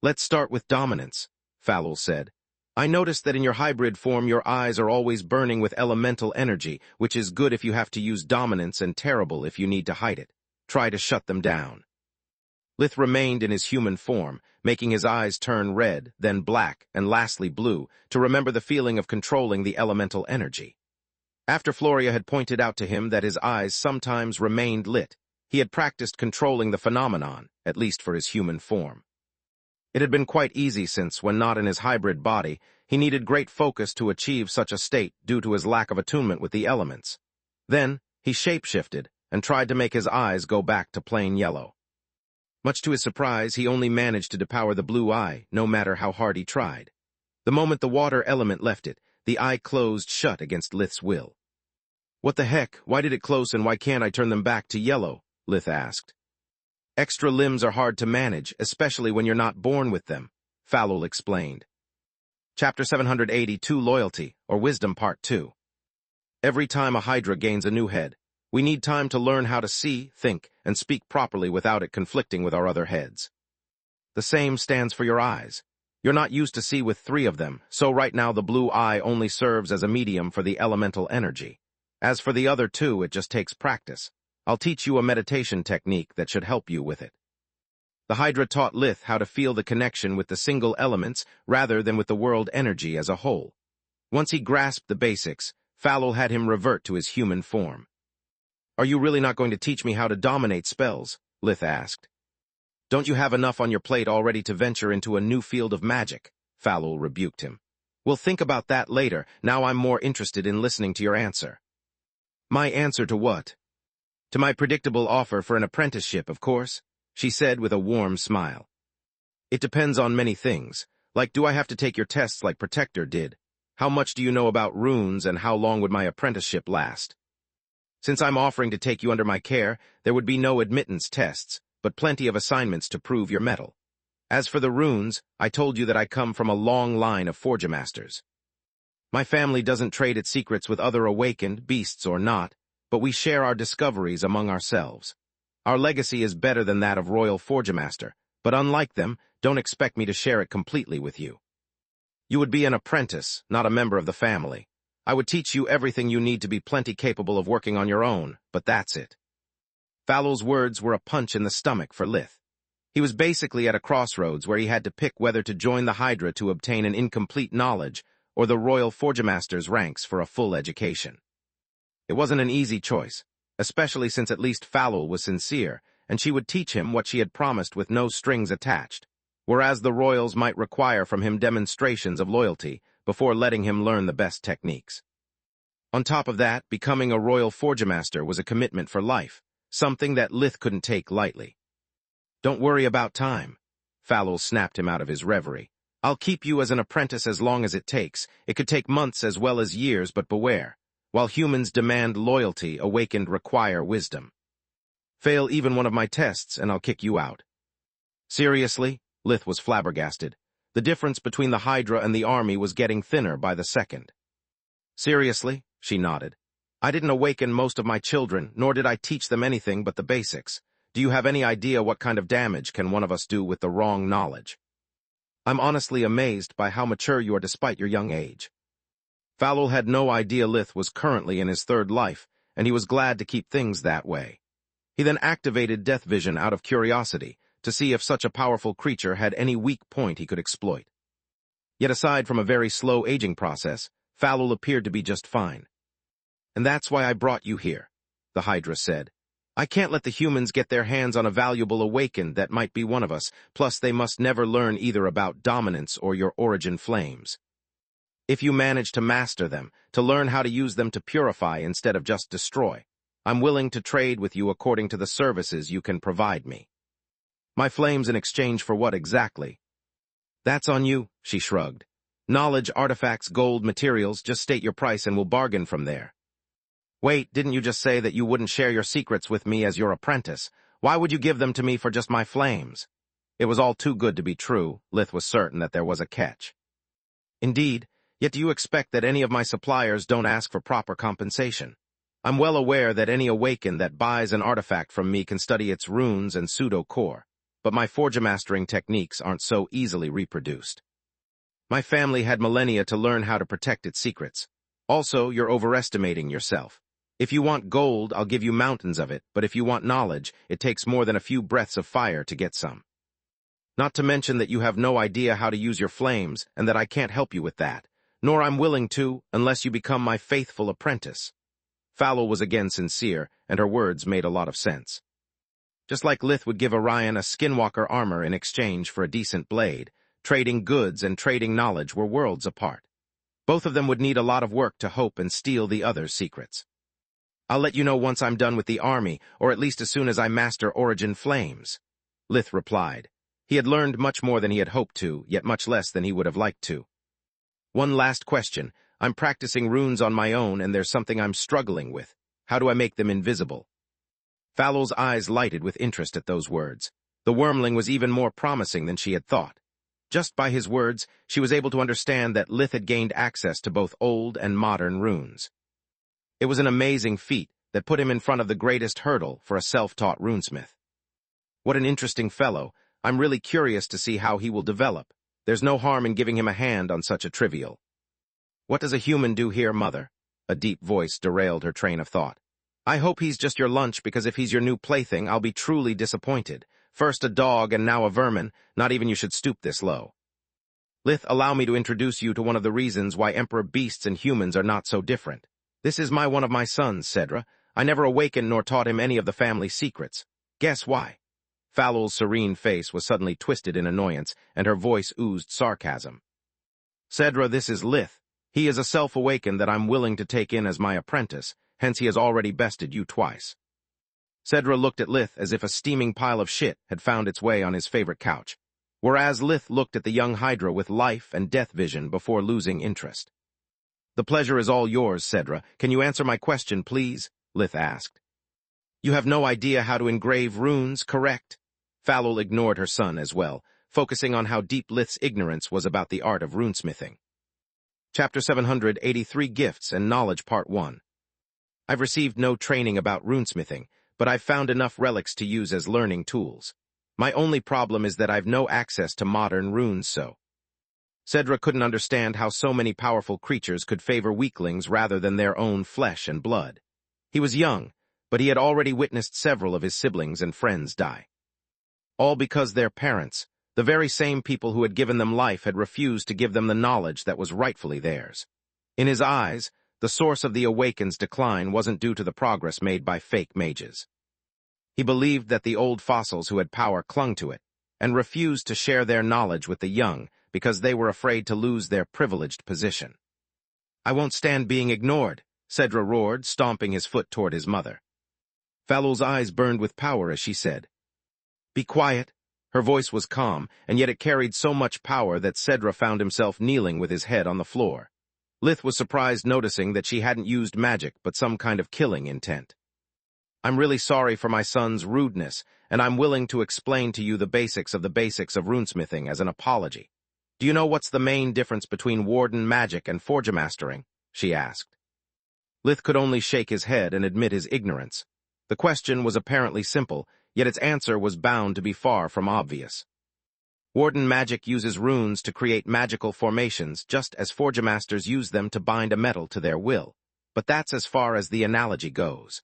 "Let's start with dominance," Falul said. "I noticed that in your hybrid form your eyes are always burning with elemental energy, which is good if you have to use dominance and terrible if you need to hide it. Try to shut them down." Lith remained in his human form, making his eyes turn red, then black, and lastly blue, to remember the feeling of controlling the elemental energy. After Floria had pointed out to him that his eyes sometimes remained lit, he had practiced controlling the phenomenon, at least for his human form. It had been quite easy since, when not in his hybrid body, he needed great focus to achieve such a state due to his lack of attunement with the elements. Then, he shapeshifted and tried to make his eyes go back to plain yellow. Much to his surprise, he only managed to depower the blue eye, no matter how hard he tried. The moment the water element left it, the eye closed shut against Lith's will. "What the heck? Why did it close and why can't I turn them back to yellow?" Lith asked. Extra limbs are hard to manage, especially when you're not born with them, Falul explained. Chapter 782, Loyalty, or Wisdom Part 2. Every time a Hydra gains a new head, we need time to learn how to see, think, and speak properly without it conflicting with our other heads. The same stands for your eyes. You're not used to see with 3 of them, so right now the blue eye only serves as a medium for the elemental energy. As for the other 2, it just takes practice. I'll teach you a meditation technique that should help you with it. The Hydra taught Lith how to feel the connection with the single elements rather than with the world energy as a whole. Once he grasped the basics, Falul had him revert to his human form. Are you really not going to teach me how to dominate spells? Lith asked. Don't you have enough on your plate already to venture into a new field of magic? Falul rebuked him. We'll think about that later. Now I'm more interested in listening to your answer. My answer to what? To my predictable offer for an apprenticeship, of course, she said with a warm smile. It depends on many things, like do I have to take your tests like Protector did? How much do you know about runes and how long would my apprenticeship last? Since I'm offering to take you under my care, there would be no admittance tests, but plenty of assignments to prove your mettle. As for the runes, I told you that I come from a long line of Forgemasters. My family doesn't trade its secrets with other awakened, beasts or not, but we share our discoveries among ourselves. Our legacy is better than that of Royal Forgemaster, but unlike them, don't expect me to share it completely with you. You would be an apprentice, not a member of the family. I would teach you everything you need to be plenty capable of working on your own, but that's it. Falul's words were a punch in the stomach for Lith. He was basically at a crossroads where he had to pick whether to join the Hydra to obtain an incomplete knowledge or the Royal Forgemaster's ranks for a full education. It wasn't an easy choice, especially since at least Falul was sincere, and she would teach him what she had promised with no strings attached, whereas the Royals might require from him demonstrations of loyalty before letting him learn the best techniques. On top of that, becoming a Royal Forgemaster was a commitment for life, something that Lith couldn't take lightly. Don't worry about time. Falul snapped him out of his reverie. I'll keep you as an apprentice as long as it takes. It could take months as well as years, but beware. While humans demand loyalty, awakened require wisdom. Fail even one of my tests, and I'll kick you out. Seriously? Lith was flabbergasted. The difference between the Hydra and the army was getting thinner by the second. Seriously? She nodded. I didn't awaken most of my children, nor did I teach them anything but the basics. Do you have any idea what kind of damage can one of us do with the wrong knowledge? I'm honestly amazed by how mature you are despite your young age. Falul had no idea Lith was currently in his 3rd life, and he was glad to keep things that way. He then activated Death Vision out of curiosity to see if such a powerful creature had any weak point he could exploit. Yet aside from a very slow aging process, Falul appeared to be just fine. And that's why I brought you here, the Hydra said. I can't let the humans get their hands on a valuable awakened that might be one of us, plus they must never learn either about dominance or your origin flames. If you manage to master them, to learn how to use them to purify instead of just destroy, I'm willing to trade with you according to the services you can provide me. My flames in exchange for what exactly? That's on you, she shrugged. Knowledge, artifacts, gold, materials, just state your price and we'll bargain from there. Wait, didn't you just say that you wouldn't share your secrets with me as your apprentice? Why would you give them to me for just my flames? It was all too good to be true. Lith was certain that there was a catch. Indeed, yet do you expect that any of my suppliers don't ask for proper compensation? I'm well aware that any awakened that buys an artifact from me can study its runes and pseudo-core, but my forgemastering techniques aren't so easily reproduced. My family had millennia to learn how to protect its secrets. Also, you're overestimating yourself. If you want gold, I'll give you mountains of it, but if you want knowledge, it takes more than a few breaths of fire to get some. Not to mention that you have no idea how to use your flames, and that I can't help you with that, nor I'm willing to, unless you become my faithful apprentice. Falul was again sincere, and her words made a lot of sense. Just like Lith would give Orion a skinwalker armor in exchange for a decent blade, trading goods and trading knowledge were worlds apart. Both of them would need a lot of work to hope and steal the other's secrets. I'll let you know once I'm done with the army, or at least as soon as I master Origin Flames, Lith replied. He had learned much more than he had hoped to, yet much less than he would have liked to. One last question. I'm practicing runes on my own, and there's something I'm struggling with. How do I make them invisible? Fallow's eyes lighted with interest at those words. The wormling was even more promising than she had thought. Just by his words, she was able to understand that Lith had gained access to both old and modern runes. It was an amazing feat that put him in front of the greatest hurdle for a self-taught runesmith. What an interesting fellow. I'm really curious to see how he will develop. There's no harm in giving him a hand on such a trivial. What does a human do here, Mother? A deep voice derailed her train of thought. I hope he's just your lunch, because if he's your new plaything, I'll be truly disappointed. First a dog and now a vermin, not even you should stoop this low. Lith, allow me to introduce you to one of the reasons why Emperor beasts and humans are not so different. This is one of my sons, Cedra. I never awakened nor taught him any of the family secrets. Guess why? Fallow's serene face was suddenly twisted in annoyance, and her voice oozed sarcasm. Cedra, this is Lith. He is a self-awakened that I'm willing to take in as my apprentice, hence he has already bested you twice. Cedra looked at Lith as if a steaming pile of shit had found its way on his favorite couch, whereas Lith looked at the young Hydra with life and death vision before losing interest. The pleasure is all yours, Cedra. Can you answer my question, please? Lith asked. You have no idea how to engrave runes, correct? Fallow ignored her son as well, focusing on how deep Lith's ignorance was about the art of runesmithing. Chapter 783 Gifts and Knowledge Part 1. I've received no training about runesmithing, but I've found enough relics to use as learning tools. My only problem is that I've no access to modern runes, so. Cedra couldn't understand how so many powerful creatures could favor weaklings rather than their own flesh and blood. He was young, but he had already witnessed several of his siblings and friends die. All because their parents, the very same people who had given them life, had refused to give them the knowledge that was rightfully theirs. In his eyes, the source of the Awakened's decline wasn't due to the progress made by fake mages. He believed that the old fossils who had power clung to it, and refused to share their knowledge with the young because they were afraid to lose their privileged position. I won't stand being ignored, Cedra roared, stomping his foot toward his mother. Fallow's eyes burned with power as she said, Be quiet. Her voice was calm, and yet it carried so much power that Cedra found himself kneeling with his head on the floor. Lith was surprised noticing that she hadn't used magic but some kind of killing intent. I'm really sorry for my son's rudeness, and I'm willing to explain to you the basics of runesmithing as an apology. Do you know what's the main difference between warden magic and forgemastering? She asked. Lith could only shake his head and admit his ignorance. The question was apparently simple, yet its answer was bound to be far from obvious. Warden magic uses runes to create magical formations, just as forgemasters use them to bind a metal to their will. But that's as far as the analogy goes.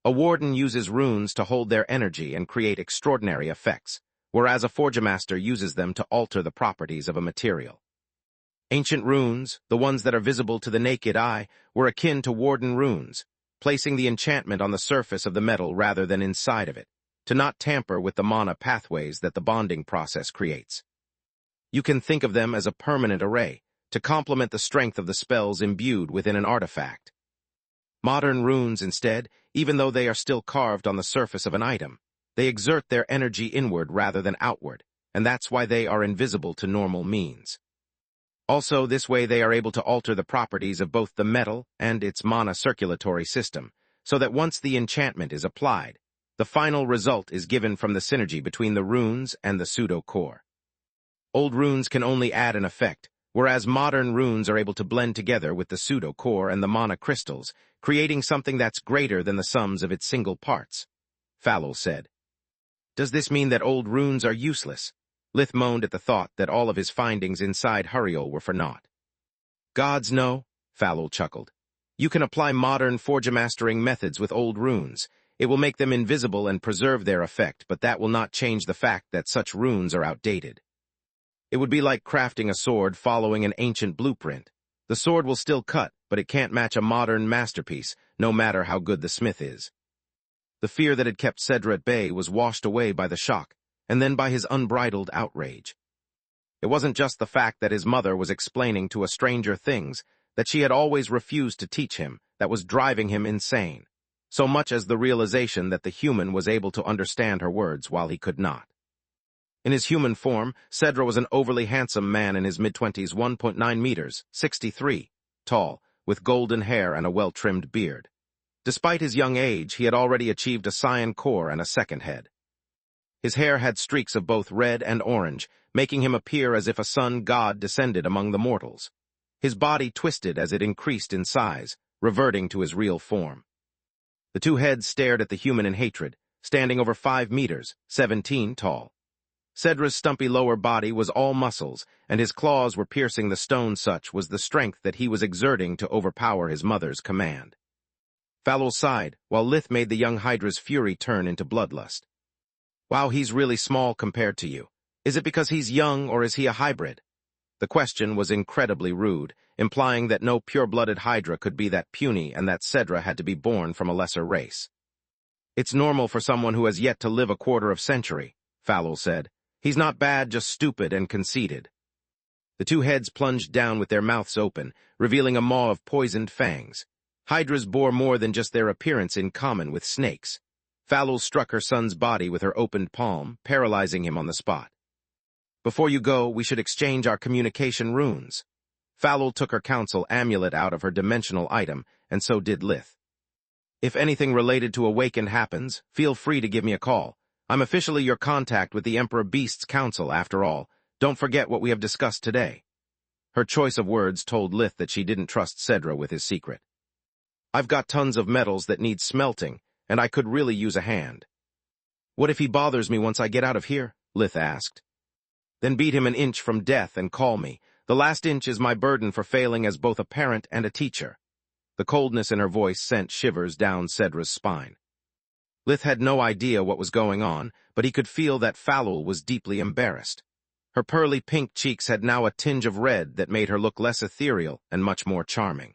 A warden uses runes to hold their energy and create extraordinary effects, whereas a forgemaster uses them to alter the properties of a material. Ancient runes, the ones that are visible to the naked eye, were akin to warden runes, placing the enchantment on the surface of the metal rather than inside of it, to not tamper with the mana pathways that the bonding process creates. You can think of them as a permanent array, to complement the strength of the spells imbued within an artifact. Modern runes, instead, even though they are still carved on the surface of an item, they exert their energy inward rather than outward, and that's why they are invisible to normal means. Also, this way they are able to alter the properties of both the metal and its mana circulatory system, so that once the enchantment is applied, the final result is given from the synergy between the runes and the pseudo-core. Old runes can only add an effect, whereas modern runes are able to blend together with the pseudo-core and the mana crystals, creating something that's greater than the sums of its single parts. Fallow said. Does this mean that old runes are useless? Lith moaned at the thought that all of his findings inside Huriel were for naught. Gods, no, Fallow chuckled. You can apply modern forgemastering methods with old runes. It will make them invisible and preserve their effect, but that will not change the fact that such runes are outdated. It would be like crafting a sword following an ancient blueprint. The sword will still cut, but it can't match a modern masterpiece, no matter how good the smith is. The fear that had kept Cedra at bay was washed away by the shock, and then by his unbridled outrage. It wasn't just the fact that his mother was explaining to a stranger things that she had always refused to teach him that was driving him insane, so much as the realization that the human was able to understand her words while he could not. In his human form, Cedra was an overly handsome man in his mid-20s, 1.9 meters, 63, tall, with golden hair and a well-trimmed beard. Despite his young age, he had already achieved a cyan core and a second head. His hair had streaks of both red and orange, making him appear as if a sun god descended among the mortals. His body twisted as it increased in size, reverting to his real form. The two heads stared at the human in hatred, standing over 5 meters, 17 tall. Cedra's stumpy lower body was all muscles, and his claws were piercing the stone. Such was the strength that he was exerting to overpower his mother's command. Falul sighed, while Lith made the young Hydra's fury turn into bloodlust. Wow, he's really small compared to you. Is it because he's young, or is he a hybrid? The question was incredibly rude, implying that no pure-blooded Hydra could be that puny and that Cedra had to be born from a lesser race. It's normal for someone who has yet to live a quarter of century, Falul said. He's not bad, just stupid and conceited. The two heads plunged down with their mouths open, revealing a maw of poisoned fangs. Hydras bore more than just their appearance in common with snakes. Falul struck her son's body with her opened palm, paralyzing him on the spot. Before you go, we should exchange our communication runes. Falul took her council amulet out of her dimensional item, and so did Lith. If anything related to Awaken happens, feel free to give me a call. I'm officially your contact with the Emperor Beast's council, after all. Don't forget what we have discussed today. Her choice of words told Lith that she didn't trust Cedra with his secret. I've got tons of metals that need smelting, and I could really use a hand. What if he bothers me once I get out of here? Lith asked. Then beat him an inch from death and call me. The last inch is my burden for failing as both a parent and a teacher. The coldness in her voice sent shivers down Cedra's spine. Lith had no idea what was going on, but he could feel that Falul was deeply embarrassed. Her pearly pink cheeks had now a tinge of red that made her look less ethereal and much more charming.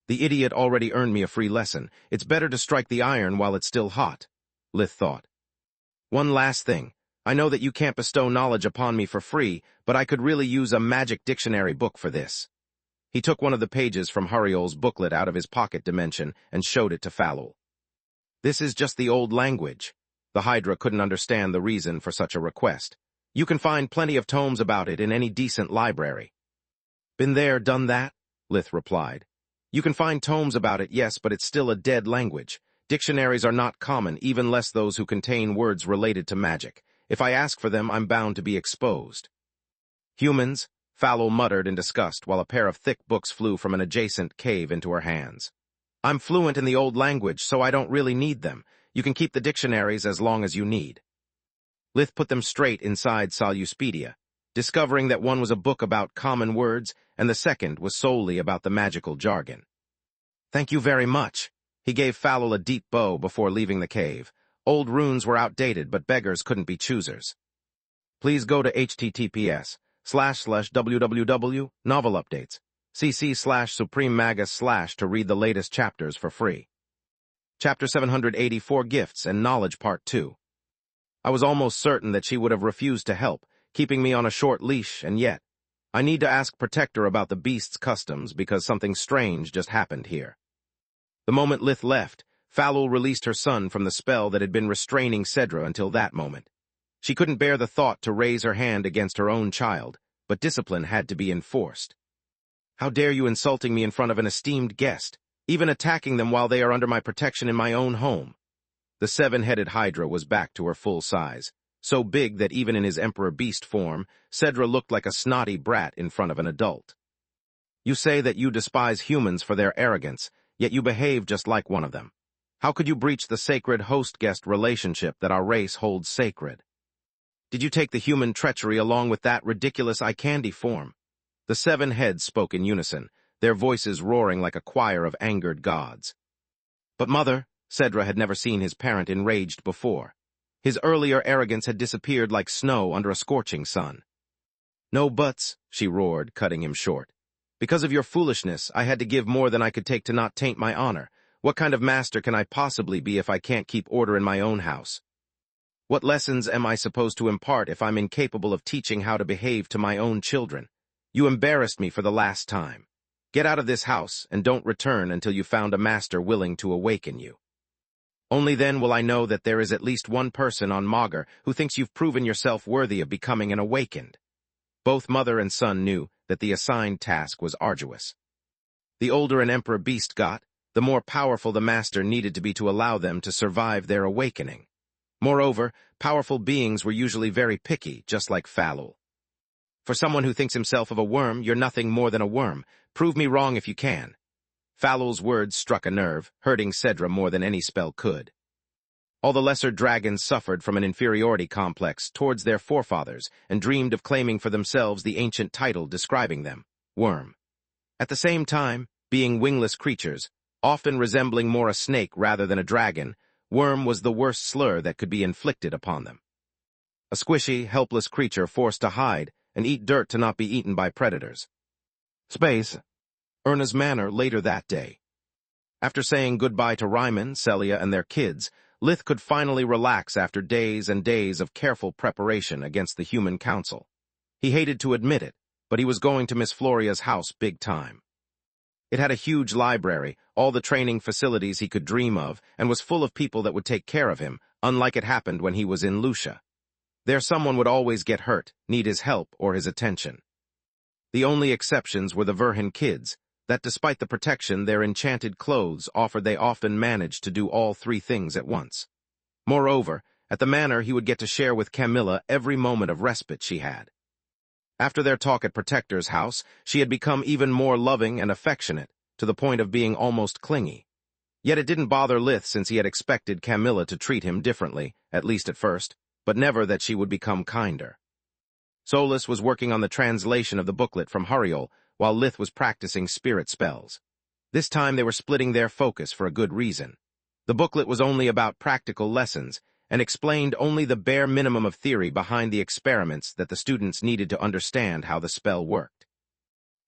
The idiot already earned me a free lesson. It's better to strike the iron while it's still hot, Lith thought. One last thing. I know that you can't bestow knowledge upon me for free, but I could really use a magic dictionary book for this. He took one of the pages from Huriol's booklet out of his pocket dimension and showed it to Falul. This is just the old language. The Hydra couldn't understand the reason for such a request. You can find plenty of tomes about it in any decent library. Been there, done that, Lith replied. You can find tomes about it, yes, but it's still a dead language. Dictionaries are not common, even less those who contain words related to magic. If I ask for them, I'm bound to be exposed. Humans, Falul muttered in disgust while a pair of thick books flew from an adjacent cave into her hands. I'm fluent in the old language, so I don't really need them. You can keep the dictionaries as long as you need. Lith put them straight inside Soluspedia, discovering that one was a book about common words and the second was solely about the magical jargon. Thank you very much. He gave Falul a deep bow before leaving the cave. Old runes were outdated, but beggars couldn't be choosers. Please go to https://www.novelupdates. cc/Supreme Magus/ to read the latest chapters for free. Chapter 784 Gifts and Knowledge Part 2. I was almost certain that she would have refused to help, keeping me on a short leash, and yet, I need to ask Protector about the beast's customs because something strange just happened here. The moment Lith left, Falul released her son from the spell that had been restraining Cedra until that moment. She couldn't bear the thought to raise her hand against her own child, but discipline had to be enforced. How dare you insulting me in front of an esteemed guest, even attacking them while they are under my protection in my own home? The seven-headed Hydra was back to her full size, so big that even in his Emperor Beast form, Cedra looked like a snotty brat in front of an adult. You say that you despise humans for their arrogance, yet you behave just like one of them. How could you breach the sacred host-guest relationship that our race holds sacred? Did you take the human treachery along with that ridiculous eye-candy form? The seven heads spoke in unison, their voices roaring like a choir of angered gods. But Mother, Cedra had never seen his parent enraged before. His earlier arrogance had disappeared like snow under a scorching sun. No buts, she roared, cutting him short. Because of your foolishness, I had to give more than I could take to not taint my honor. What kind of master can I possibly be if I can't keep order in my own house? What lessons am I supposed to impart if I'm incapable of teaching how to behave to my own children? You embarrassed me for the last time. Get out of this house and don't return until you found a master willing to awaken you. Only then will I know that there is at least one person on Maugr who thinks you've proven yourself worthy of becoming an awakened. Both mother and son knew that the assigned task was arduous. The older an Emperor Beast got, the more powerful the master needed to be to allow them to survive their awakening. Moreover, powerful beings were usually very picky, just like Falul. For someone who thinks himself of a worm, you're nothing more than a worm. Prove me wrong if you can. Falul's words struck a nerve, hurting Cedra more than any spell could. All the lesser dragons suffered from an inferiority complex towards their forefathers and dreamed of claiming for themselves the ancient title describing them, worm. At the same time, being wingless creatures, often resembling more a snake rather than a dragon, worm was the worst slur that could be inflicted upon them. A squishy, helpless creature forced to hide and eat dirt to not be eaten by predators. Space. Erna's manor later that day. After saying goodbye to Ryman, Celia, and their kids, Lith could finally relax after days and days of careful preparation against the human council. He hated to admit it, but he was going to Miss Floria's house big time. It had a huge library, all the training facilities he could dream of, and was full of people that would take care of him, unlike it happened when he was in Lucia. There someone would always get hurt, need his help or his attention. The only exceptions were the Verhin kids, that despite the protection their enchanted clothes offered, they often managed to do all three things at once. Moreover, at the manor he would get to share with Camilla every moment of respite she had. After their talk at Protector's house, she had become even more loving and affectionate, to the point of being almost clingy. Yet it didn't bother Lith, since he had expected Camilla to treat him differently, at least at first, but never that she would become kinder. Solus was working on the translation of the booklet from Huriel, while Lith was practicing spirit spells. This time they were splitting their focus for a good reason. The booklet was only about practical lessons, and explained only the bare minimum of theory behind the experiments that the students needed to understand how the spell worked.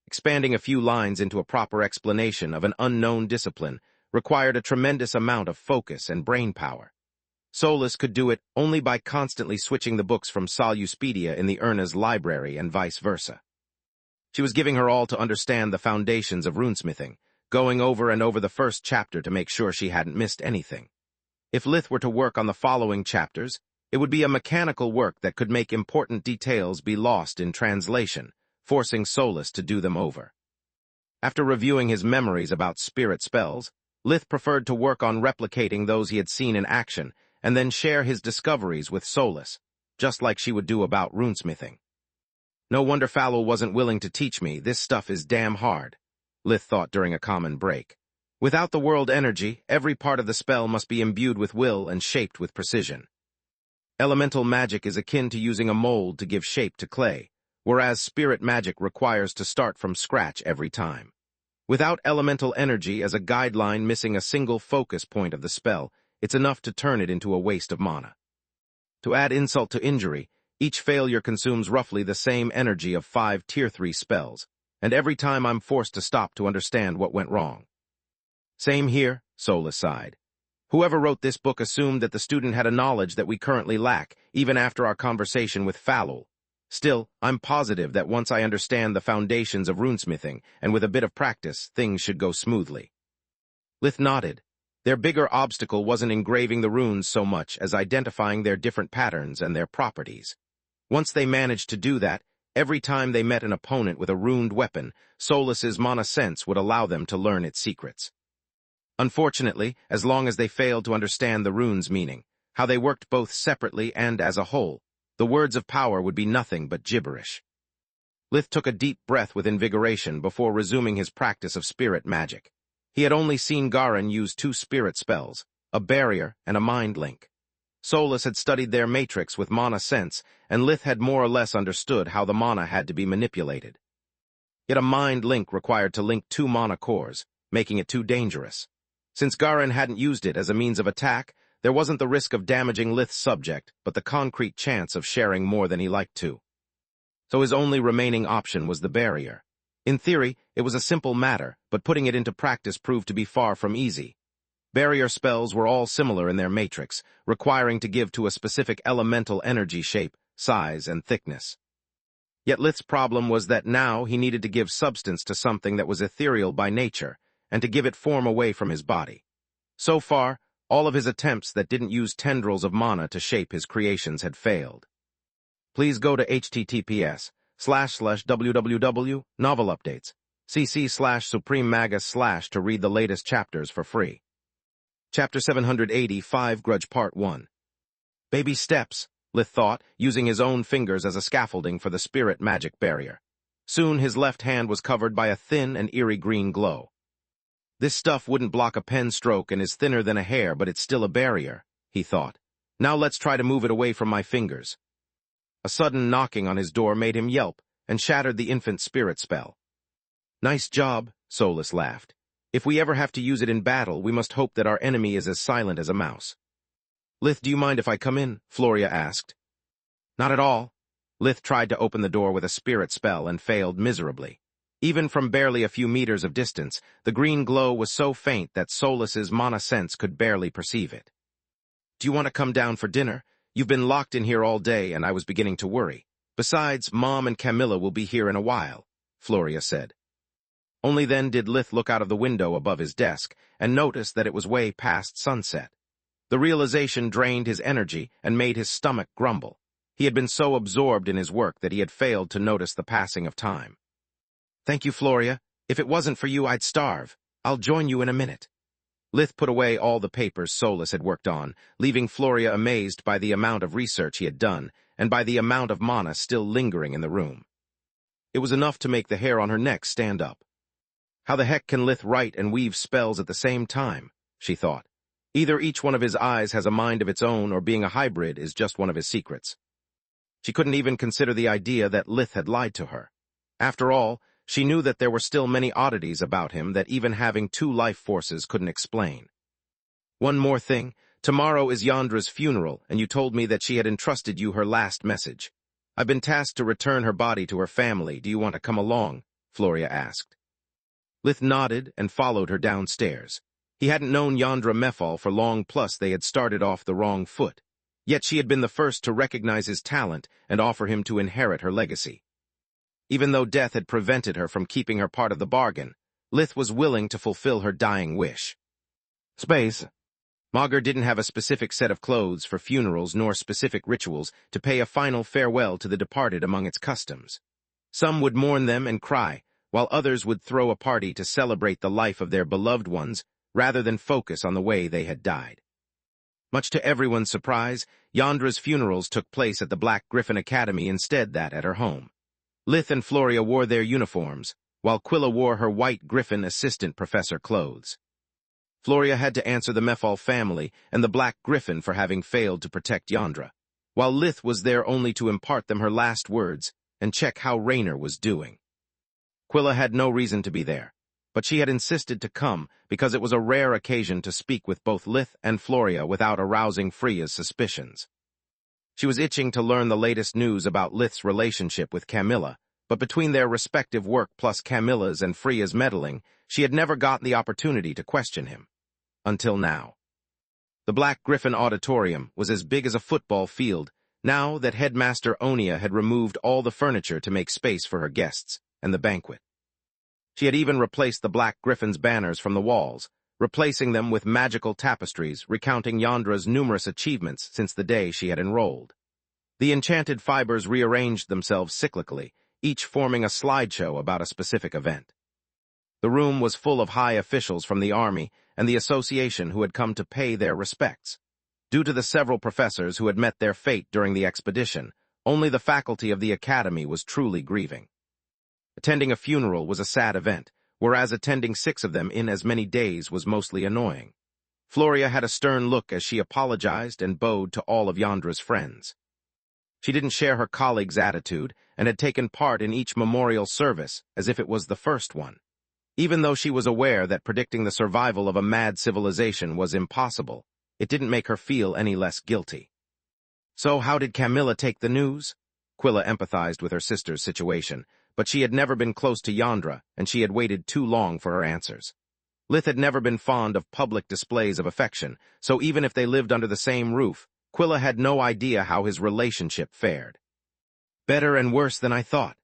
Expanding a few lines into a proper explanation of an unknown discipline required a tremendous amount of focus and brain power. Solus could do it only by constantly switching the books from Soluspedia in the Erna's library and vice versa. She was giving her all to understand the foundations of runesmithing, going over and over the first chapter to make sure she hadn't missed anything. If Lith were to work on the following chapters, it would be a mechanical work that could make important details be lost in translation, forcing Solus to do them over. After reviewing his memories about spirit spells, Lith preferred to work on replicating those he had seen in action and then share his discoveries with Solus, just like she would do about runesmithing. No wonder Falul wasn't willing to teach me, this stuff is damn hard, Lith thought during a common break. Without the world energy, every part of the spell must be imbued with will and shaped with precision. Elemental magic is akin to using a mold to give shape to clay, whereas spirit magic requires to start from scratch every time. Without elemental energy as a guideline missing a single focus point of the spell, it's enough to turn it into a waste of mana. To add insult to injury, each failure consumes roughly the same energy of 5 Tier 3 spells, and every time I'm forced to stop to understand what went wrong. Same here, Solus sighed. Whoever wrote this book assumed that the student had a knowledge that we currently lack, even after our conversation with Falul. Still, I'm positive that once I understand the foundations of runesmithing, and with a bit of practice, things should go smoothly. Lith nodded. Their bigger obstacle wasn't engraving the runes so much as identifying their different patterns and their properties. Once they managed to do that, every time they met an opponent with a runed weapon, Solus's mana sense would allow them to learn its secrets. Unfortunately, as long as they failed to understand the runes' meaning, how they worked both separately and as a whole, the words of power would be nothing but gibberish. Lith took a deep breath with invigoration before resuming his practice of spirit magic. He had only seen Garin use 2 spirit spells, a barrier and a mind link. Solus had studied their matrix with mana sense, and Lith had more or less understood how the mana had to be manipulated. Yet a mind link required to link 2 mana cores, making it too dangerous. Since Garin hadn't used it as a means of attack, there wasn't the risk of damaging Lith's subject, but the concrete chance of sharing more than he liked to. So his only remaining option was the barrier. In theory, it was a simple matter, but putting it into practice proved to be far from easy. Barrier spells were all similar in their matrix, requiring to give to a specific elemental energy shape, size, and thickness. Yet Lith's problem was that now he needed to give substance to something that was ethereal by nature, and to give it form away from his body. So far, all of his attempts that didn't use tendrils of mana to shape his creations had failed. Please go to https://www.novelupdates. cc/Supreme Magus/ to read the latest chapters for free. Chapter 785, Grudge Part 1. Baby steps, Lith thought, using his own fingers as a scaffolding for the spirit magic barrier. Soon his left hand was covered by a thin and eerie green glow. This stuff wouldn't block a pen stroke and is thinner than a hair, but it's still a barrier, he thought. Now let's try to move it away from my fingers. A sudden knocking on his door made him yelp and shattered the infant spirit spell. Nice job, Solus laughed. If we ever have to use it in battle, we must hope that our enemy is as silent as a mouse. Lith, do you mind if I come in? Floria asked. Not at all. Lith tried to open the door with a spirit spell and failed miserably. Even from barely a few meters of distance, the green glow was so faint that Solus's mana sense could barely perceive it. Do you want to come down for dinner? You've been locked in here all day, and I was beginning to worry. Besides, Mom and Camilla will be here in a while, Floria said. Only then did Lith look out of the window above his desk and notice that it was way past sunset. The realization drained his energy and made his stomach grumble. He had been so absorbed in his work that he had failed to notice the passing of time. Thank you, Floria. If it wasn't for you, I'd starve. I'll join you in a minute. Lith put away all the papers Solus had worked on, leaving Floria amazed by the amount of research he had done and by the amount of mana still lingering in the room. It was enough to make the hair on her neck stand up. How the heck can Lith write and weave spells at the same time? She thought. Either each one of his eyes has a mind of its own, or being a hybrid is just one of his secrets. She couldn't even consider the idea that Lith had lied to her. After all, she knew that there were still many oddities about him that even having two life forces couldn't explain. One more thing. Tomorrow is Yandra's funeral, and you told me that she had entrusted you her last message. I've been tasked to return her body to her family. Do you want to come along? Floria asked. Lith nodded and followed her downstairs. He hadn't known Yandra Mefal for long, plus they had started off the wrong foot. Yet she had been the first to recognize his talent and offer him to inherit her legacy. Even though death had prevented her from keeping her part of the bargain, Lith was willing to fulfill her dying wish. Space. Magur didn't have a specific set of clothes for funerals nor specific rituals to pay a final farewell to the departed among its customs. Some would mourn them and cry, while others would throw a party to celebrate the life of their beloved ones rather than focus on the way they had died. Much to everyone's surprise, Yandra's funerals took place at the Black Griffin Academy instead that at her home. Lith and Floria wore their uniforms, while Quilla wore her white Griffin assistant professor clothes. Floria had to answer the Mefal family and the Black Griffin for having failed to protect Yandra, while Lith was there only to impart them her last words and check how Raynor was doing. Quilla had no reason to be there, but she had insisted to come because it was a rare occasion to speak with both Lith and Floria without arousing Freya's suspicions. She was itching to learn the latest news about Lith's relationship with Camilla, but between their respective work plus Camilla's and Freya's meddling, she had never gotten the opportunity to question him. Until now. The Black Griffin Auditorium was as big as a football field, now that Headmaster Onia had removed all the furniture to make space for her guests and the banquet. She had even replaced the Black Griffin's banners from the walls, replacing them with magical tapestries recounting Yandra's numerous achievements since the day she had enrolled. The enchanted fibers rearranged themselves cyclically, each forming a slideshow about a specific event. The room was full of high officials from the army and the association who had come to pay their respects. Due to the several professors who had met their fate during the expedition, only the faculty of the academy was truly grieving. Attending a funeral was a sad event, whereas attending 6 of them in as many days was mostly annoying. Floria had a stern look as she apologized and bowed to all of Yandra's friends. She didn't share her colleagues' attitude and had taken part in each memorial service as if it was the first one. Even though she was aware that predicting the survival of a mad civilization was impossible, it didn't make her feel any less guilty. So how did Camilla take the news? Quilla empathized with her sister's situation, but she had never been close to Yandra, and she had waited too long for her answers. Lith had never been fond of public displays of affection, so even if they lived under the same roof, Quilla had no idea how his relationship fared. Better and worse than I thought,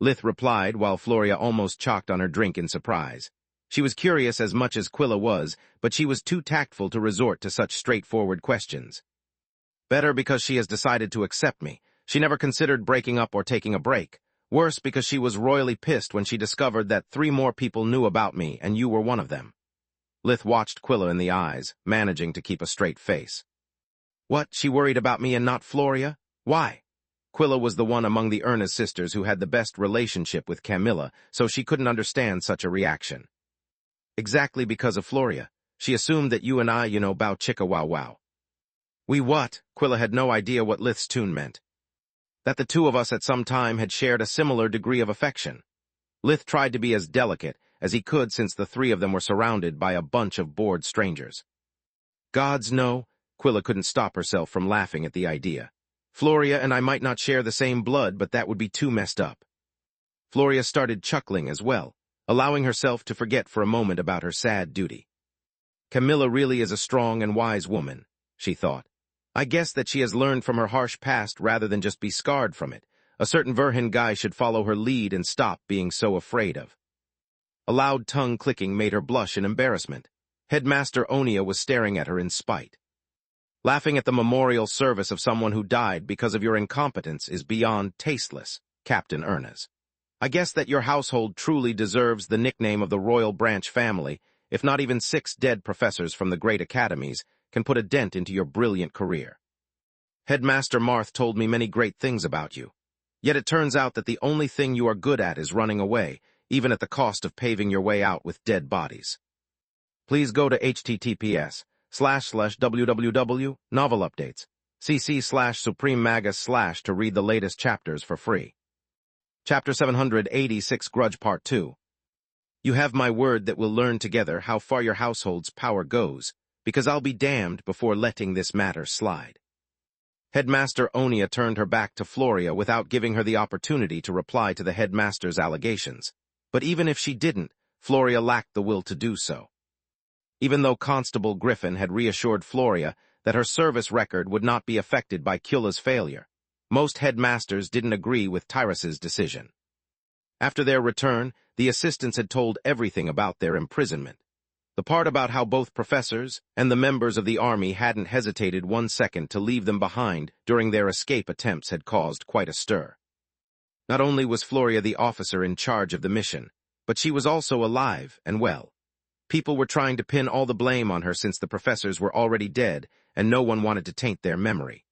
Lith replied while Floria almost chocked on her drink in surprise. She was curious as much as Quilla was, but she was too tactful to resort to such straightforward questions. Better because she has decided to accept me. She never considered breaking up or taking a break. Worse, because she was royally pissed when she discovered that 3 more people knew about me and you were one of them. Lith watched Quilla in the eyes, managing to keep a straight face. What, she worried about me and not Floria? Why? Quilla was the one among the Erna's sisters who had the best relationship with Camilla, so she couldn't understand such a reaction. Exactly because of Floria. She assumed that you and I, bow chicka wow wow. We what? Quilla had no idea what Lith's tune meant. That the 2 of us at some time had shared a similar degree of affection. Lith tried to be as delicate as he could since the 3 of them were surrounded by a bunch of bored strangers. Gods, no. Quilla couldn't stop herself from laughing at the idea. Floria and I might not share the same blood, but that would be too messed up. Floria started chuckling as well, allowing herself to forget for a moment about her sad duty. Camilla really is a strong and wise woman, she thought. I guess that she has learned from her harsh past rather than just be scarred from it. A certain Verhin guy should follow her lead and stop being so afraid of. A loud tongue clicking made her blush in embarrassment. Headmaster Onia was staring at her in spite. Laughing at the memorial service of someone who died because of your incompetence is beyond tasteless, Captain Ernas. I guess that your household truly deserves the nickname of the Royal Branch family, if not even 6 dead professors from the great academies can put a dent into your brilliant career. Headmaster Marth told me many great things about you. Yet it turns out that the only thing you are good at is running away, even at the cost of paving your way out with dead bodies. Please go to https://www.novelupdates, cc/Supreme Magus/ to read the latest chapters for free. Chapter 786 Grudge Part 2. You have my word that we'll learn together how far your household's power goes, because I'll be damned before letting this matter slide. Headmaster Onia turned her back to Floria without giving her the opportunity to reply to the headmaster's allegations. But even if she didn't, Floria lacked the will to do so. Even though Constable Griffin had reassured Floria that her service record would not be affected by Kulla's failure, most headmasters didn't agree with Tyrus's decision. After their return, the assistants had told everything about their imprisonment. The part about how both professors and the members of the army hadn't hesitated 1 second to leave them behind during their escape attempts had caused quite a stir. Not only was Floria the officer in charge of the mission, but she was also alive and well. People were trying to pin all the blame on her since the professors were already dead, and no one wanted to taint their memory.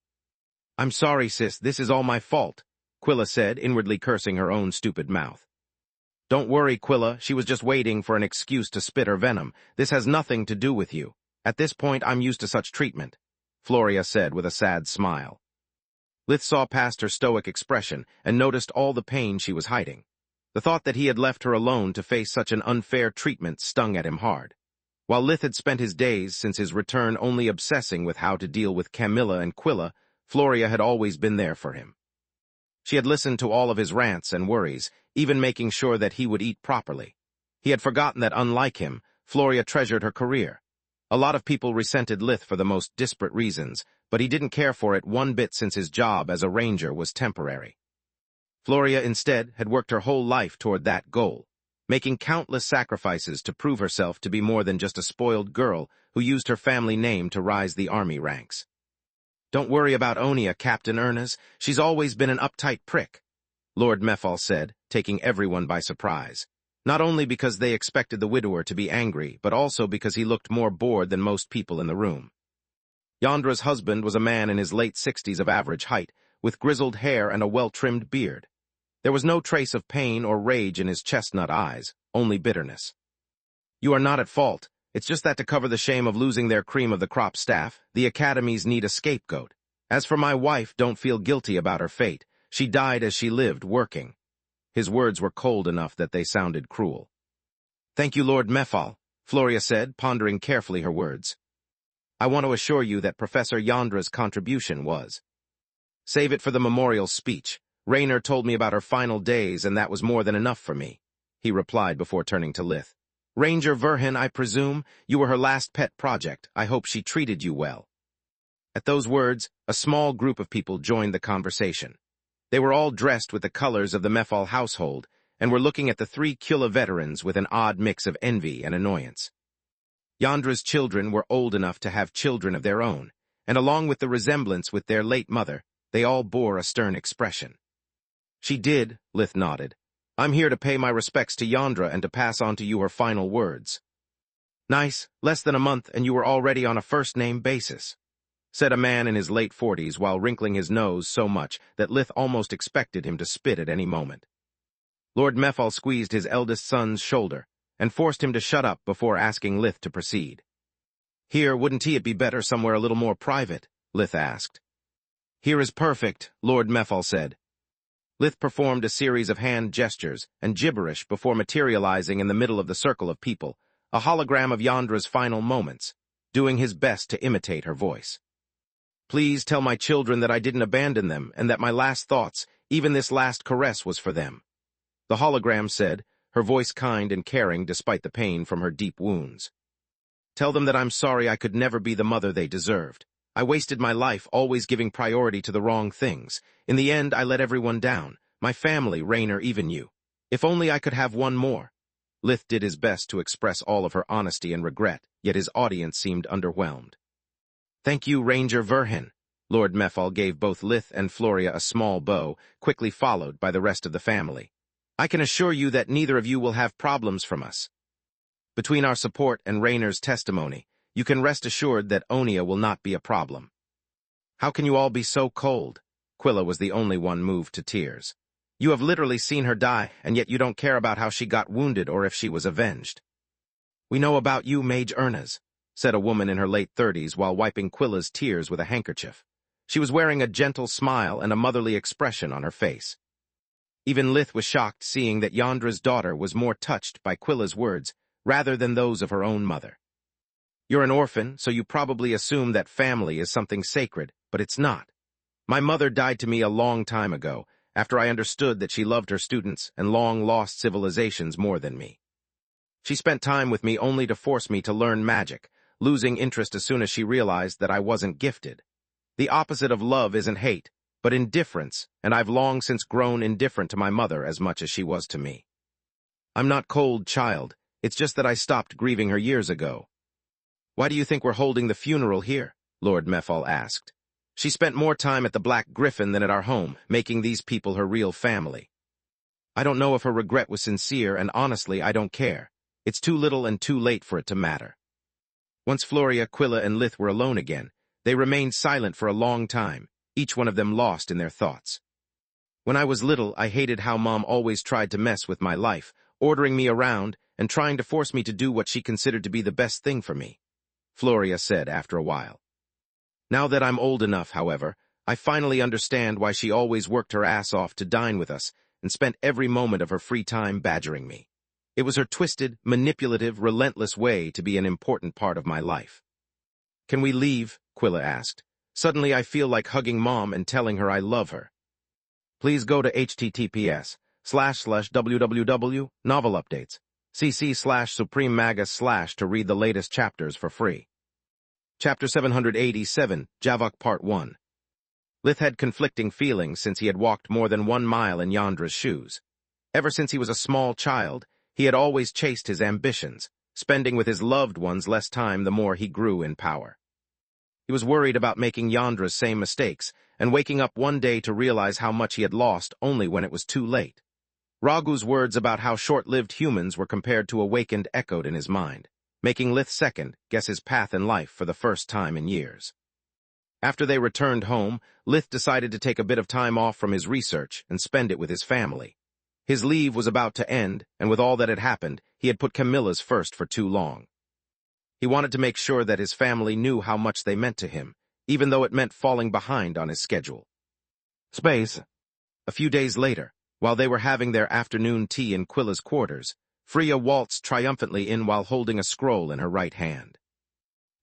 I'm sorry, sis, this is all my fault, Quilla said, inwardly cursing her own stupid mouth. Don't worry, Quilla, she was just waiting for an excuse to spit her venom. This has nothing to do with you. At this point, I'm used to such treatment, Floria said with a sad smile. Lith saw past her stoic expression and noticed all the pain she was hiding. The thought that he had left her alone to face such an unfair treatment stung at him hard. While Lith had spent his days since his return only obsessing with how to deal with Camilla and Quilla, Floria had always been there for him. She had listened to all of his rants and worries, even making sure that he would eat properly. He had forgotten that, unlike him, Floria treasured her career. A lot of people resented Lith for the most disparate reasons, but he didn't care for it one bit since his job as a ranger was temporary. Floria, instead, had worked her whole life toward that goal, making countless sacrifices to prove herself to be more than just a spoiled girl who used her family name to rise the army ranks. Don't worry about Onia, Captain Ernas. She's always been an uptight prick, Lord Mefal said, taking everyone by surprise. Not only because they expected the widower to be angry, but also because he looked more bored than most people in the room. Yandra's husband was a man in his late 60s of average height, with grizzled hair and a well-trimmed beard. There was no trace of pain or rage in his chestnut eyes, only bitterness. You are not at fault. It's just that to cover the shame of losing their cream of the crop staff, the academies need a scapegoat. As for my wife, don't feel guilty about her fate. She died as she lived, working. His words were cold enough that they sounded cruel. Thank you, Lord Mefal, Floria said, pondering carefully her words. I want to assure you that Professor Yandra's contribution was. Save it for the memorial speech. Raynor told me about her final days, and that was more than enough for me, he replied before turning to Lith. Ranger Verhin, I presume, you were her last pet project. I hope she treated you well. At those words, a small group of people joined the conversation. They were all dressed with the colors of the Mefal household, and were looking at the 3 Kula veterans with an odd mix of envy and annoyance. Yandra's children were old enough to have children of their own, and along with the resemblance with their late mother, they all bore a stern expression. She did, Lith nodded. I'm here to pay my respects to Yandra and to pass on to you her final words. Nice, less than a month and you were already on a first-name basis, said a man in his late 40s while wrinkling his nose so much that Lith almost expected him to spit at any moment. Lord Mefal squeezed his eldest son's shoulder and forced him to shut up before asking Lith to proceed. Here, wouldn't it be better somewhere a little more private? Lith asked. Here is perfect, Lord Mefal said. Lith performed a series of hand gestures and gibberish before materializing in the middle of the circle of people, a hologram of Yandra's final moments, doing his best to imitate her voice. Please tell my children that I didn't abandon them and that my last thoughts, even this last caress, was for them. The hologram said, her voice kind and caring despite the pain from her deep wounds. Tell them that I'm sorry I could never be the mother they deserved. I wasted my life always giving priority to the wrong things. In the end, I let everyone down. My family, Raynor, even you. If only I could have one more. Lith did his best to express all of her honesty and regret, yet his audience seemed underwhelmed. Thank you, Ranger Verhin. Lord Mefal gave both Lith and Floria a small bow, quickly followed by the rest of the family. I can assure you that neither of you will have problems from us. Between our support and Raynor's testimony, you can rest assured that Onia will not be a problem. How can you all be so cold? Quilla was the only one moved to tears. You have literally seen her die, and yet you don't care about how she got wounded or if she was avenged. We know about you, Mage Ernas, said a woman in her late 30s while wiping Quilla's tears with a handkerchief. She was wearing a gentle smile and a motherly expression on her face. Even Lith was shocked seeing that Yandra's daughter was more touched by Quilla's words rather than those of her own mother. You're an orphan, so you probably assume that family is something sacred, but it's not. My mother died to me a long time ago, after I understood that she loved her students and long-lost civilizations more than me. She spent time with me only to force me to learn magic, losing interest as soon as she realized that I wasn't gifted. The opposite of love isn't hate, but indifference, and I've long since grown indifferent to my mother as much as she was to me. I'm not cold, child. It's just that I stopped grieving her years ago. Why do you think we're holding the funeral here? Lord Mefal asked. She spent more time at the Black Griffin than at our home, making these people her real family. I don't know if her regret was sincere, and honestly, I don't care. It's too little and too late for it to matter. Once Floria, Quilla, and Lith were alone again, they remained silent for a long time, each one of them lost in their thoughts. When I was little, I hated how Mom always tried to mess with my life, ordering me around and trying to force me to do what she considered to be the best thing for me, Floria said after a while. Now that I'm old enough, however, I finally understand why she always worked her ass off to dine with us and spent every moment of her free time badgering me. It was her twisted, manipulative, relentless way to be an important part of my life. Can we leave? Quilla asked. Suddenly I feel like hugging Mom and telling her I love her. Please go to https://www.novelupdates, cc/Supreme Magus/ to read the latest chapters for free. Chapter 787, Javok Part 1. Lith had conflicting feelings since he had walked more than 1 mile in Yandra's shoes. Ever since he was a small child, he had always chased his ambitions, spending with his loved ones less time the more he grew in power. He was worried about making Yandra's same mistakes and waking up one day to realize how much he had lost only when it was too late. Ragu's words about how short-lived humans were compared to awakened echoed in his mind, making Lith II guess his path in life for the first time in years. After they returned home, Lith decided to take a bit of time off from his research and spend it with his family. His leave was about to end, and with all that had happened, he had put Camilla's first for too long. He wanted to make sure that his family knew how much they meant to him, even though it meant falling behind on his schedule. Space. A few days later, while they were having their afternoon tea in Quilla's quarters, Freya waltzed triumphantly in while holding a scroll in her right hand.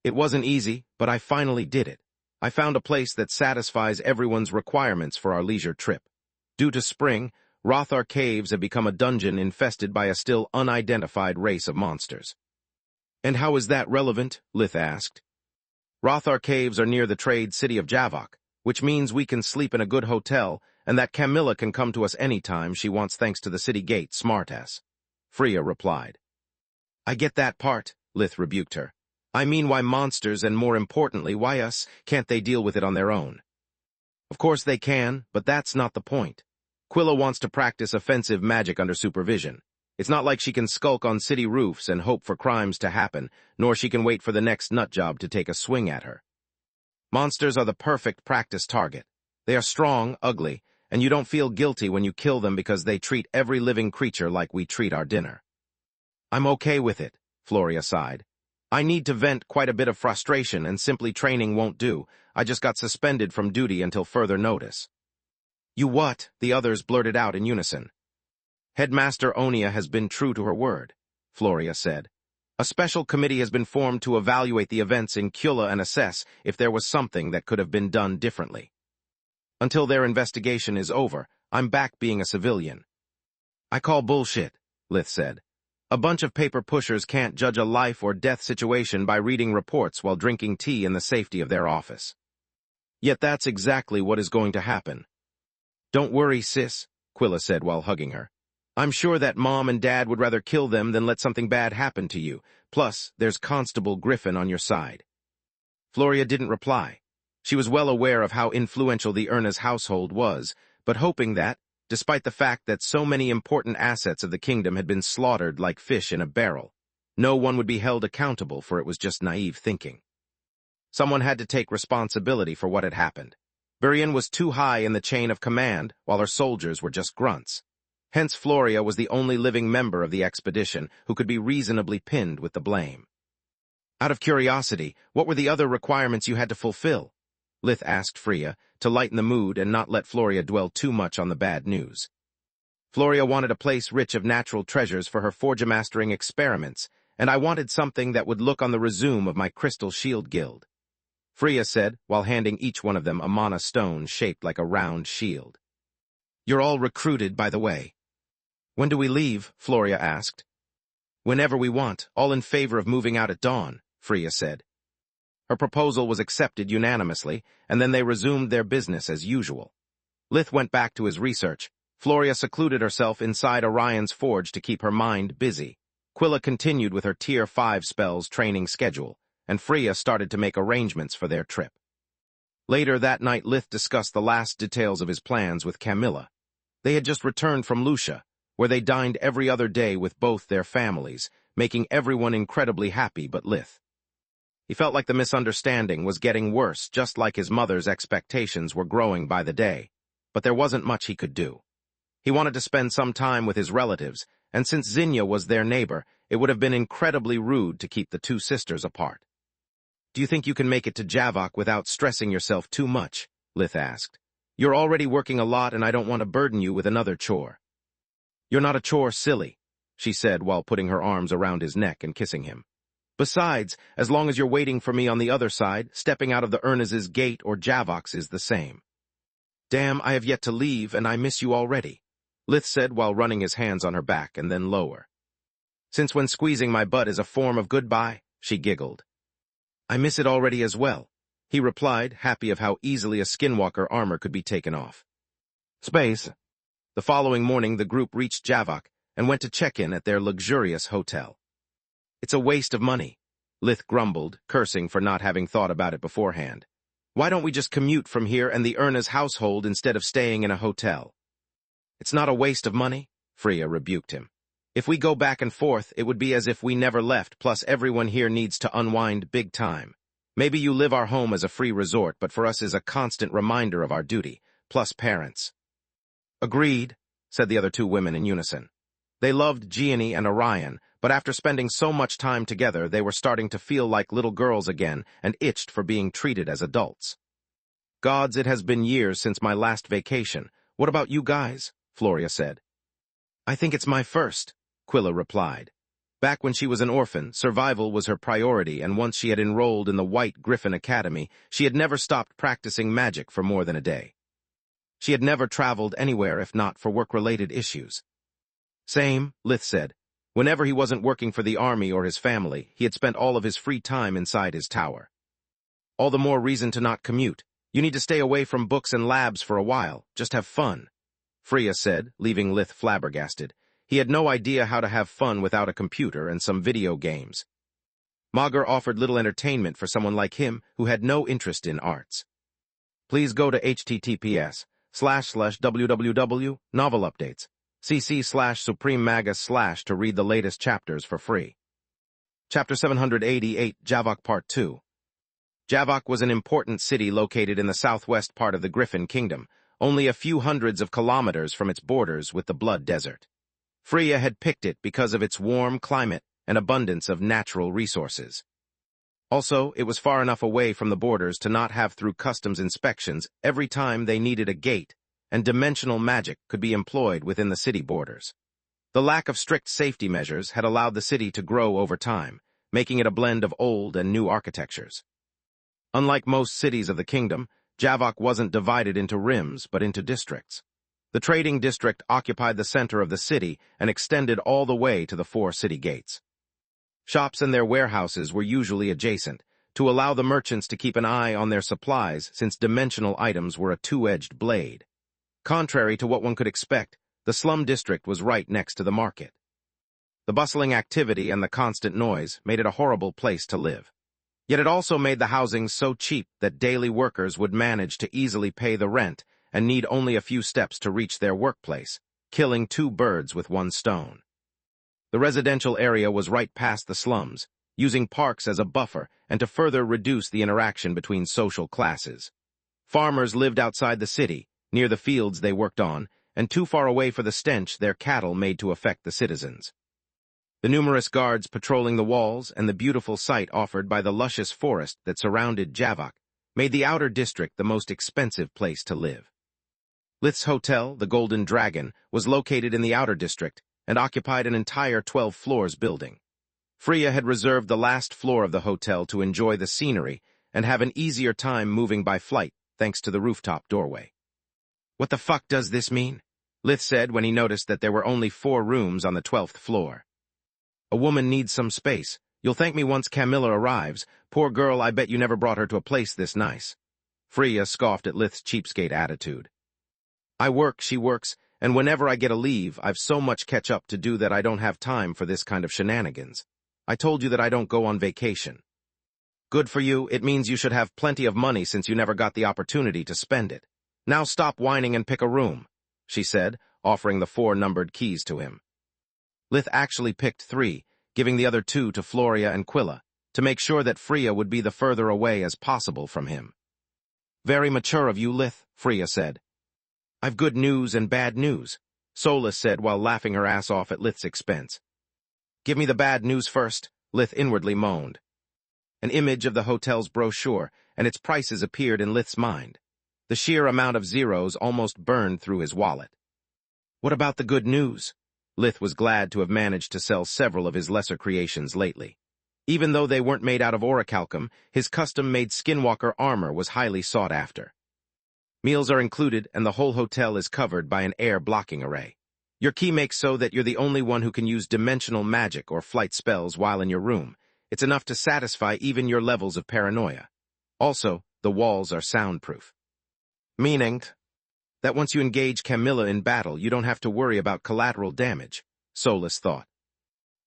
It wasn't easy, but I finally did it. I found a place that satisfies everyone's requirements for our leisure trip. Due to spring, Rothar Caves have become a dungeon infested by a still unidentified race of monsters. And how is that relevant? Lith asked. Rothar Caves are near the trade city of Javok, which means we can sleep in a good hotel and that Camilla can come to us anytime she wants thanks to the city gate smartass. Freya replied. I get that part, Lith rebuked her. I mean why monsters and more importantly why us, can't they deal with it on their own? Of course they can, but that's not the point. Quilla wants to practice offensive magic under supervision. It's not like she can skulk on city roofs and hope for crimes to happen, nor she can wait for the next nutjob to take a swing at her. Monsters are the perfect practice target. They are strong, ugly, and you don't feel guilty when you kill them because they treat every living creature like we treat our dinner. I'm okay with it, Floria sighed. I need to vent quite a bit of frustration, and simply training won't do. I just got suspended from duty until further notice. You what? The others blurted out in unison. Headmaster Onia has been true to her word, Floria said. A special committee has been formed to evaluate the events in Kula and assess if there was something that could have been done differently. Until their investigation is over, I'm back being a civilian. I call bullshit, Lith said. A bunch of paper pushers can't judge a life or death situation by reading reports while drinking tea in the safety of their office. Yet that's exactly what is going to happen. Don't worry, sis, Quilla said while hugging her. I'm sure that Mom and Dad would rather kill them than let something bad happen to you. Plus, there's Constable Griffin on your side. Floria didn't reply. She was well aware of how influential the Erna's household was, but hoping that, despite the fact that so many important assets of the kingdom had been slaughtered like fish in a barrel, no one would be held accountable, for it was just naive thinking. Someone had to take responsibility for what had happened. Burian was too high in the chain of command, while her soldiers were just grunts. Hence Floria was the only living member of the expedition who could be reasonably pinned with the blame. Out of curiosity, what were the other requirements you had to fulfill? Lith asked Freya, to lighten the mood and not let Floria dwell too much on the bad news. Floria wanted a place rich of natural treasures for her forge-mastering experiments, and I wanted something that would look on the resume of my crystal shield guild, Freya said, while handing each one of them a mana stone shaped like a round shield. You're all recruited, by the way. When do we leave? Floria asked. Whenever we want, all in favor of moving out at dawn, Freya said. Her proposal was accepted unanimously, and then they resumed their business as usual. Lith went back to his research. Floria secluded herself inside Orion's forge to keep her mind busy. Quilla continued with her Tier 5 spells training schedule, and Freya started to make arrangements for their trip. Later that night, Lith discussed the last details of his plans with Camilla. They had just returned from Lucia, where they dined every other day with both their families, making everyone incredibly happy but Lith. He felt like the misunderstanding was getting worse, just like his mother's expectations were growing by the day, but there wasn't much he could do. He wanted to spend some time with his relatives, and since Zinnia was their neighbor, it would have been incredibly rude to keep the two sisters apart. Do you think you can make it to Javok without stressing yourself too much? Lith asked. You're already working a lot, and I don't want to burden you with another chore. You're not a chore, silly, she said while putting her arms around his neck and kissing him. Besides, as long as you're waiting for me on the other side, stepping out of the Ernaz's gate or Javok's is the same. Damn, I have yet to leave, and I miss you already, Lith said while running his hands on her back and then lower. Since when squeezing my butt is a form of goodbye? She giggled. I miss it already as well, he replied, happy of how easily a skinwalker armor could be taken off. Space. The following morning, the group reached Javok and went to check in at their luxurious hotel. It's a waste of money, Lith grumbled, cursing for not having thought about it beforehand. Why don't we just commute from here and the Erna's household instead of staying in a hotel? It's not a waste of money, Freya rebuked him. If we go back and forth, it would be as if we never left, plus everyone here needs to unwind big time. Maybe you live our home as a free resort, but for us is a constant reminder of our duty, plus parents. Agreed, said the other two women in unison. They loved Gianni and Orion, but after spending so much time together, they were starting to feel like little girls again and itched for being treated as adults. Gods, it has been years since my last vacation. What about you guys? Floria said. I think it's my first, Quilla replied. Back when she was an orphan, survival was her priority, and once she had enrolled in the White Griffin Academy, she had never stopped practicing magic for more than a day. She had never traveled anywhere if not for work-related issues. Same, Lith said. Whenever he wasn't working for the army or his family, he had spent all of his free time inside his tower. All the more reason to not commute. You need to stay away from books and labs for a while. Just have fun, Freya said, leaving Lith flabbergasted. He had no idea how to have fun without a computer and some video games. Magur offered little entertainment for someone like him who had no interest in arts. Please go to https www, novel updates, cc/Supreme Magus/ to read the latest chapters for free. Chapter 788, Javok Part 2. Javok was an important city located in the southwest part of the Griffin Kingdom, only a few hundreds of kilometers from its borders with the Blood Desert. Freya had picked it because of its warm climate and abundance of natural resources. Also, it was far enough away from the borders to not have through customs inspections every time they needed a gate, and dimensional magic could be employed within the city borders. The lack of strict safety measures had allowed the city to grow over time, making it a blend of old and new architectures. Unlike most cities of the kingdom, Javok wasn't divided into rims but into districts. The trading district occupied the center of the city and extended all the way to the 4 city gates. Shops and their warehouses were usually adjacent, to allow the merchants to keep an eye on their supplies since dimensional items were a two-edged blade. Contrary to what one could expect, the slum district was right next to the market. The bustling activity and the constant noise made it a horrible place to live. Yet it also made the housing so cheap that daily workers would manage to easily pay the rent and need only a few steps to reach their workplace, killing 2 birds with 1 stone. The residential area was right past the slums, using parks as a buffer and to further reduce the interaction between social classes. Farmers lived outside the city, near the fields they worked on, and too far away for the stench their cattle made to affect the citizens. The numerous guards patrolling the walls and the beautiful sight offered by the luscious forest that surrounded Javok made the outer district the most expensive place to live. Lith's hotel, the Golden Dragon, was located in the outer district and occupied an entire 12 floors building. Freya had reserved the last floor of the hotel to enjoy the scenery and have an easier time moving by flight thanks to the rooftop doorway. "What the fuck does this mean?" Lith said when he noticed that there were only 4 rooms on the 12th floor. "A woman needs some space. You'll thank me once Camilla arrives. Poor girl, I bet you never brought her to a place this nice." Freya scoffed at Lith's cheapskate attitude. "I work, she works, and whenever I get a leave, I've so much catch up to do that I don't have time for this kind of shenanigans. I told you that I don't go on vacation." "Good for you. It means you should have plenty of money since you never got the opportunity to spend it. Now stop whining and pick a room," she said, offering the 4 numbered keys to him. Lith actually picked 3, giving the other 2 to Floria and Quilla, to make sure that Freya would be the further away as possible from him. "Very mature of you, Lith," Freya said. "I've good news and bad news," Solus said while laughing her ass off at Lith's expense. "Give me the bad news first," Lith inwardly moaned. An image of the hotel's brochure and its prices appeared in Lith's mind. The sheer amount of zeros almost burned through his wallet. "What about the good news?" Lith was glad to have managed to sell several of his lesser creations lately. Even though they weren't made out of orichalcum, his custom-made skinwalker armor was highly sought after. Meals are included, and the whole hotel is covered by an air blocking array. Your key makes so that you're the only one who can use dimensional magic or flight spells while in your room. It's enough to satisfy even your levels of paranoia. Also, the walls are soundproof. Meaning that once you engage Camilla in battle, you don't have to worry about collateral damage, Solus thought.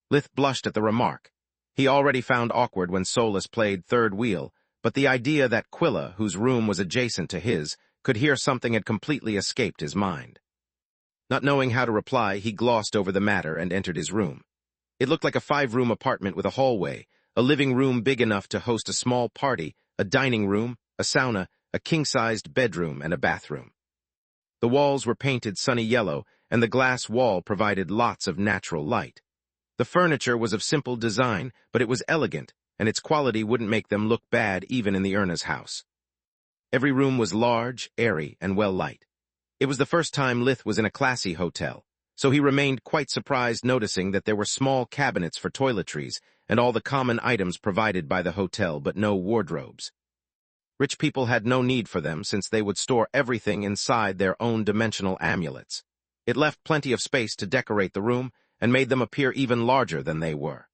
Lith blushed at the remark. He already found awkward when Solus played third wheel, but the idea that Quilla, whose room was adjacent to his, could hear something had completely escaped his mind. Not knowing how to reply, he glossed over the matter and entered his room. It looked like a 5-room apartment with a hallway, a living room big enough to host a small party, a dining room, a sauna, a king-sized bedroom, and a bathroom. The walls were painted sunny yellow, and the glass wall provided lots of natural light. The furniture was of simple design, but it was elegant, and its quality wouldn't make them look bad even in the Erna's house. Every room was large, airy, and well-lit. It was the first time Lith was in a classy hotel, so he remained quite surprised noticing that there were small cabinets for toiletries and all the common items provided by the hotel but no wardrobes. Rich people had no need for them since they would store everything inside their own dimensional amulets. It left plenty of space to decorate the room and made them appear even larger than they were.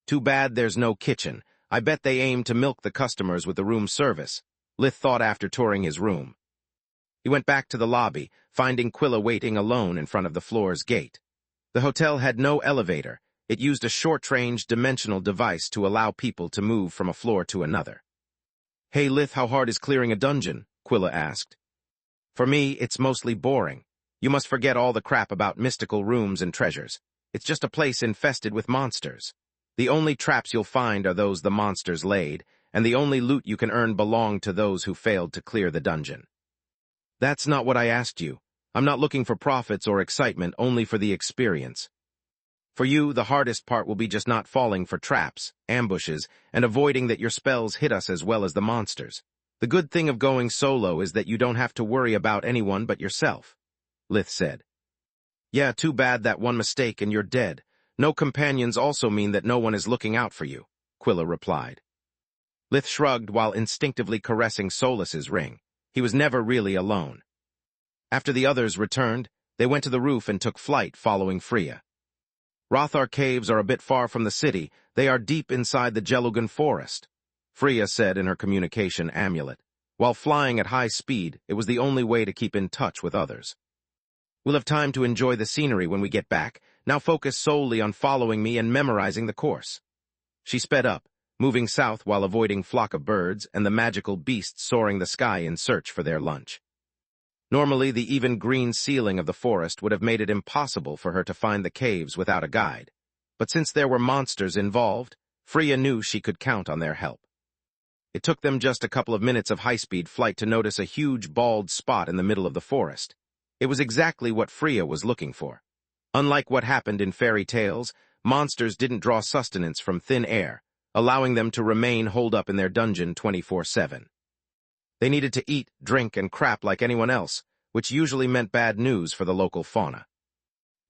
Too bad there's no kitchen. I bet they aim to milk the customers with the room service, Lith thought after touring his room. He went back to the lobby, finding Quilla waiting alone in front of the floor's gate. The hotel had no elevator. It used a short-range dimensional device to allow people to move from a floor to another. "Hey Lith, how hard is clearing a dungeon?" Quilla asked. For me, it's mostly boring. You must forget all the crap about mystical rooms and treasures. It's just a place infested with monsters. The only traps you'll find are those the monsters laid, and the only loot you can earn belong to those who failed to clear the dungeon. That's not what I asked you. I'm not looking for profits or excitement, only for the experience. For you, the hardest part will be just not falling for traps, ambushes, and avoiding that your spells hit us as well as the monsters. The good thing of going solo is that you don't have to worry about anyone but yourself, Lith said. Yeah, too bad that one mistake and you're dead. No companions also mean that no one is looking out for you, Quilla replied. Lith shrugged while instinctively caressing Solus's ring. He was never really alone. After the others returned, they went to the roof and took flight following Freya. Rothar caves are a bit far from the city. They are deep inside the Jelugan forest, Freya said in her communication amulet. While flying at high speed, it was the only way to keep in touch with others. We'll have time to enjoy the scenery when we get back. Now focus solely on following me and memorizing the course. She sped up, moving south while avoiding flock of birds and the magical beasts soaring the sky in search for their lunch. Normally, the even green ceiling of the forest would have made it impossible for her to find the caves without a guide. But since there were monsters involved, Freya knew she could count on their help. It took them just a couple of minutes of high-speed flight to notice a huge bald spot in the middle of the forest. It was exactly what Freya was looking for. Unlike what happened in fairy tales, monsters didn't draw sustenance from thin air, allowing them to remain holed up in their dungeon 24/7. They needed to eat, drink, and crap like anyone else, which usually meant bad news for the local fauna.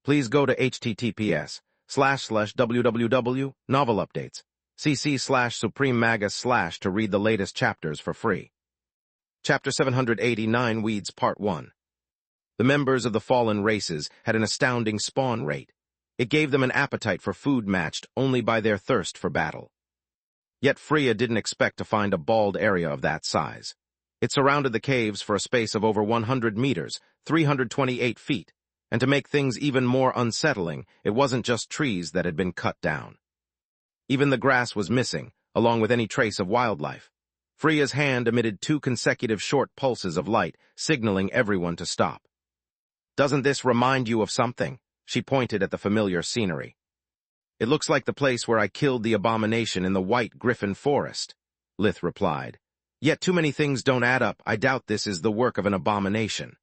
Please go to https://www.novelupdates, cc/Supreme Magus/ to read the latest chapters for free. Chapter 789 Weeds Part 1. The members of the fallen races had an astounding spawn rate. It gave them an appetite for food matched only by their thirst for battle. Yet Freya didn't expect to find a bald area of that size. It surrounded the caves for a space of over 100 meters, 328 feet, and to make things even more unsettling, it wasn't just trees that had been cut down. Even the grass was missing, along with any trace of wildlife. Freya's hand emitted 2 consecutive short pulses of light, signaling everyone to stop. Doesn't this remind you of something? She pointed at the familiar scenery. It looks like the place where I killed the abomination in the White Griffin Forest, Lith replied. Yet too many things don't add up. I doubt this is the work of an abomination.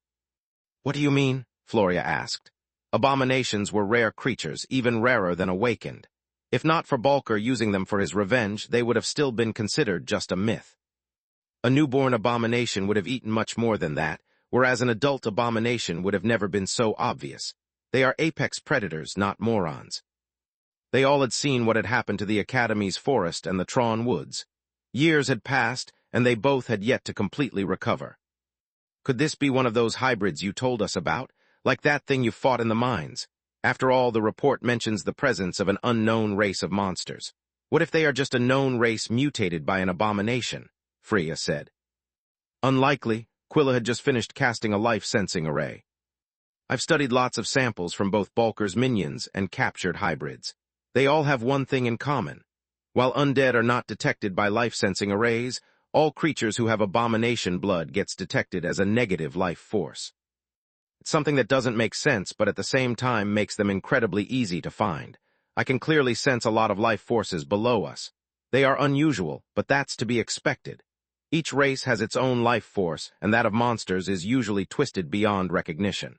What do you mean? Floria asked. Abominations were rare creatures, even rarer than awakened. If not for Balker using them for his revenge, they would have still been considered just a myth. A newborn abomination would have eaten much more than that, whereas an adult abomination would have never been so obvious. They are apex predators, not morons. They all had seen what had happened to the Academy's forest and the Tron woods. Years had passed, and they both had yet to completely recover. Could this be one of those hybrids you told us about, like that thing you fought in the mines? After all, the report mentions the presence of an unknown race of monsters. What if they are just a known race mutated by an abomination? Freya said. Unlikely. Quilla had just finished casting a life-sensing array. I've studied lots of samples from both Balker's minions and captured hybrids. They all have one thing in common. While undead are not detected by life-sensing arrays, all creatures who have abomination blood gets detected as a negative life force. It's something that doesn't make sense, but at the same time makes them incredibly easy to find. I can clearly sense a lot of life forces below us. They are unusual, but that's to be expected. Each race has its own life force, and that of monsters is usually twisted beyond recognition.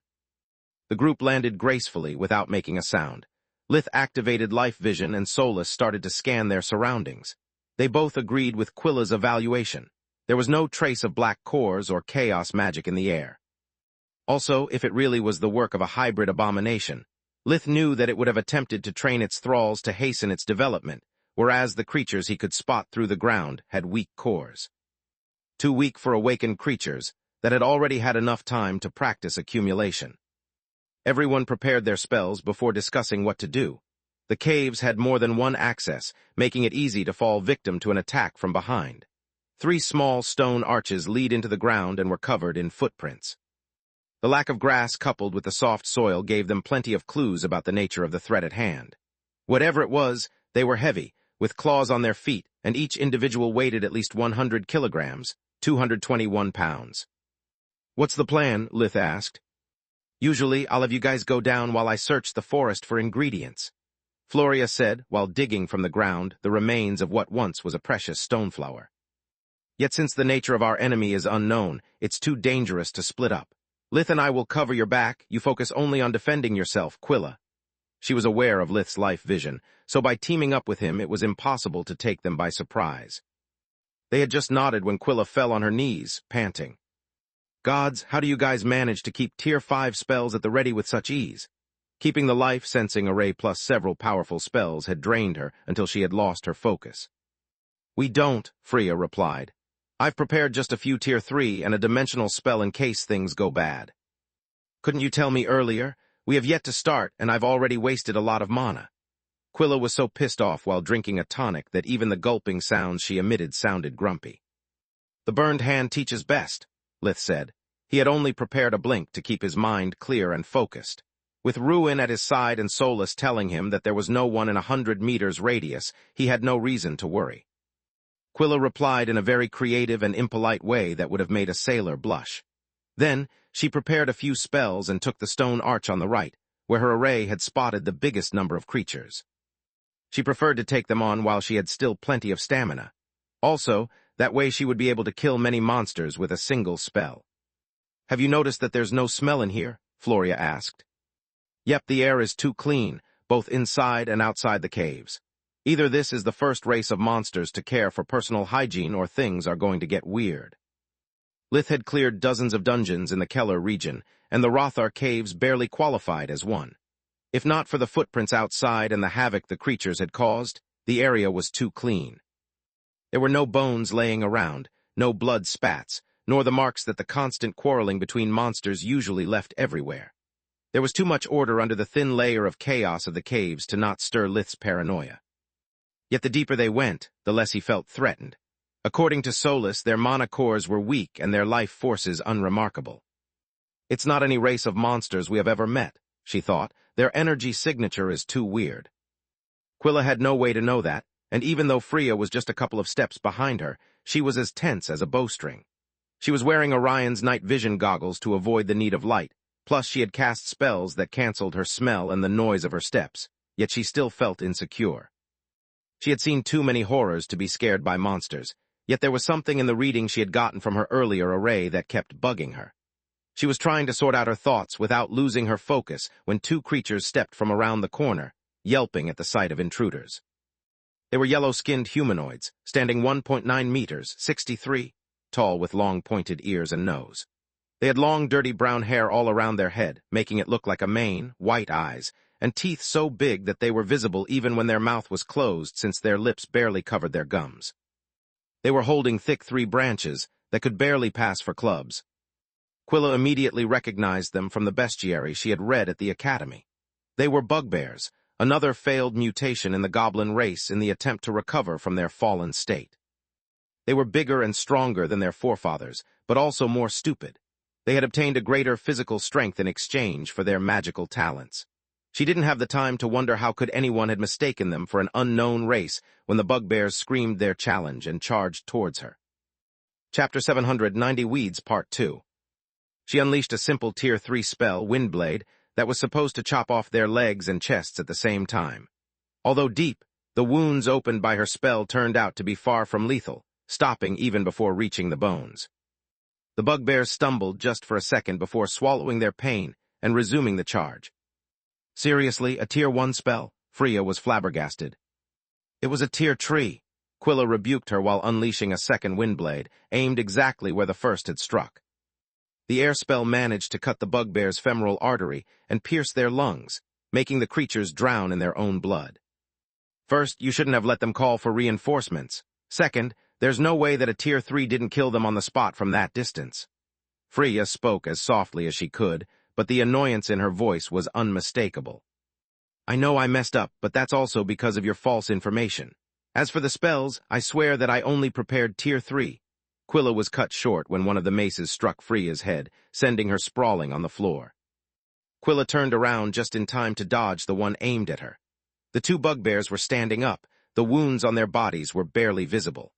The group landed gracefully without making a sound. Lith activated life vision and Solus started to scan their surroundings. They both agreed with Quilla's evaluation. There was no trace of black cores or chaos magic in the air. Also, if it really was the work of a hybrid abomination, Lith knew that it would have attempted to train its thralls to hasten its development, whereas the creatures he could spot through the ground had weak cores. Too weak for awakened creatures that had already had enough time to practice accumulation. Everyone prepared their spells before discussing what to do. The caves had more than one access, making it easy to fall victim to an attack from behind. 3 small stone arches lead into the ground and were covered in footprints. The lack of grass coupled with the soft soil gave them plenty of clues about the nature of the threat at hand. Whatever it was, they were heavy, with claws on their feet, and each individual weighted at least 100 kilograms, 221 pounds. What's the plan? Lith asked. Usually, I'll have you guys go down while I search the forest for ingredients, Floria said while digging from the ground the remains of what once was a precious stoneflower. Yet since the nature of our enemy is unknown, it's too dangerous to split up. Lith and I will cover your back, you focus only on defending yourself, Quilla. She was aware of Lith's life vision, so by teaming up with him it was impossible to take them by surprise. They had just nodded when Quilla fell on her knees, panting. Gods, how do you guys manage to keep Tier 5 spells at the ready with such ease? Keeping the life-sensing array plus several powerful spells had drained her until she had lost her focus. We don't, Freya replied. I've prepared just a few Tier 3 and a dimensional spell in case things go bad. Couldn't you tell me earlier? We have yet to start, and I've already wasted a lot of mana. Quilla was so pissed off while drinking a tonic that even the gulping sounds she emitted sounded grumpy. The burned hand teaches best, Lith said. He had only prepared a blink to keep his mind clear and focused. With Ruin at his side and Solus telling him that there was no one in 100 meters radius, he had no reason to worry. Quilla replied in a very creative and impolite way that would have made a sailor blush. Then, she prepared a few spells and took the stone arch on the right, where her array had spotted the biggest number of creatures. She preferred to take them on while she had still plenty of stamina. Also, that way she would be able to kill many monsters with a single spell. Have you noticed that there's no smell in here? Floria asked. Yep, the air is too clean, both inside and outside the caves. Either this is the first race of monsters to care for personal hygiene or things are going to get weird. Lith had cleared dozens of dungeons in the Keller region, and the Rothar caves barely qualified as one. If not for the footprints outside and the havoc the creatures had caused, the area was too clean. There were no bones laying around, no blood spats, nor the marks that the constant quarreling between monsters usually left everywhere. There was too much order under the thin layer of chaos of the caves to not stir Lith's paranoia. Yet the deeper they went, the less he felt threatened. According to Solus, their mana cores were weak and their life forces unremarkable. It's not any race of monsters we have ever met, she thought. Their energy signature is too weird. Quilla had no way to know that, and even though Freya was just a couple of steps behind her, she was as tense as a bowstring. She was wearing Orion's night vision goggles to avoid the need of light, plus she had cast spells that canceled her smell and the noise of her steps, yet she still felt insecure. She had seen too many horrors to be scared by monsters, yet there was something in the reading she had gotten from her earlier array that kept bugging her. She was trying to sort out her thoughts without losing her focus when two creatures stepped from around the corner, yelping at the sight of intruders. They were yellow-skinned humanoids, standing 1.9 meters, 63, tall with long pointed ears and nose. They had long, dirty brown hair all around their head, making it look like a mane, white eyes, and teeth so big that they were visible even when their mouth was closed since their lips barely covered their gums. They were holding thick 3 branches that could barely pass for clubs. Quilla immediately recognized them from the bestiary she had read at the academy. They were bugbears, another failed mutation in the goblin race in the attempt to recover from their fallen state. They were bigger and stronger than their forefathers, but also more stupid. They had obtained a greater physical strength in exchange for their magical talents. She didn't have the time to wonder how could anyone had mistaken them for an unknown race when the bugbears screamed their challenge and charged towards her. Chapter 790 Weeds Part 2. She unleashed a simple Tier 3 spell, Windblade, that was supposed to chop off their legs and chests at the same time. Although deep, the wounds opened by her spell turned out to be far from lethal, stopping even before reaching the bones. The bugbears stumbled just for a second before swallowing their pain and resuming the charge. Seriously, a Tier 1 spell? Freya was flabbergasted. It was a Tier 3. Quilla rebuked her while unleashing a second Windblade, aimed exactly where the first had struck. The air spell managed to cut the bugbear's femoral artery and pierce their lungs, making the creatures drown in their own blood. First, you shouldn't have let them call for reinforcements. Second, there's no way that a Tier 3 didn't kill them on the spot from that distance. Freya spoke as softly as she could, but the annoyance in her voice was unmistakable. I know I messed up, but that's also because of your false information. As for the spells, I swear that I only prepared Tier 3. Quilla was cut short when one of the maces struck Freya's head, sending her sprawling on the floor. Quilla turned around just in time to dodge the one aimed at her. The 2 bugbears were standing up. The wounds on their bodies were barely visible.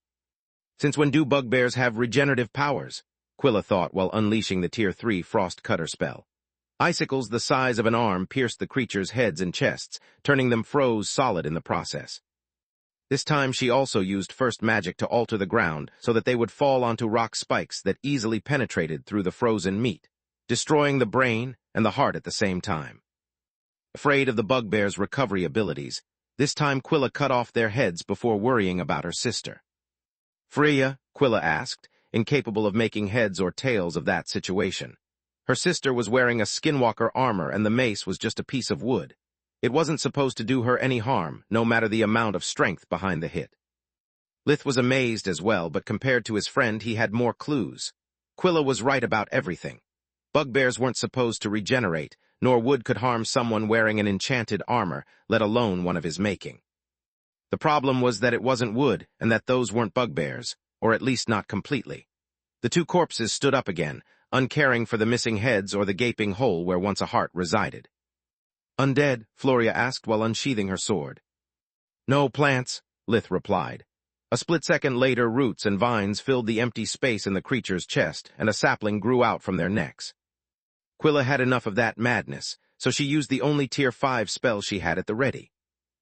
Since when do bugbears have regenerative powers? Quilla thought while unleashing the Tier 3 Frost Cutter spell. Icicles the size of an arm pierced the creatures' heads and chests, turning them froze solid in the process. This time she also used First Magic to alter the ground so that they would fall onto rock spikes that easily penetrated through the frozen meat, destroying the brain and the heart at the same time. Afraid of the bugbear's recovery abilities, this time Quilla cut off their heads before worrying about her sister. Freya, Quilla asked, incapable of making heads or tails of that situation. Her sister was wearing a skinwalker armor and the mace was just a piece of wood. It wasn't supposed to do her any harm, no matter the amount of strength behind the hit. Lith was amazed as well, but compared to his friend he had more clues. Quilla was right about everything. Bugbears weren't supposed to regenerate, nor wood could harm someone wearing an enchanted armor, let alone one of his making. The problem was that it wasn't wood, and that those weren't bugbears, or at least not completely. The two corpses stood up again, uncaring for the missing heads or the gaping hole where once a heart resided. "Undead?" Floria asked while unsheathing her sword. "No plants," Lith replied. A split second later, roots and vines filled the empty space in the creature's chest, and a sapling grew out from their necks. Quilla had enough of that madness, so she used the only Tier 5 spell she had at the ready.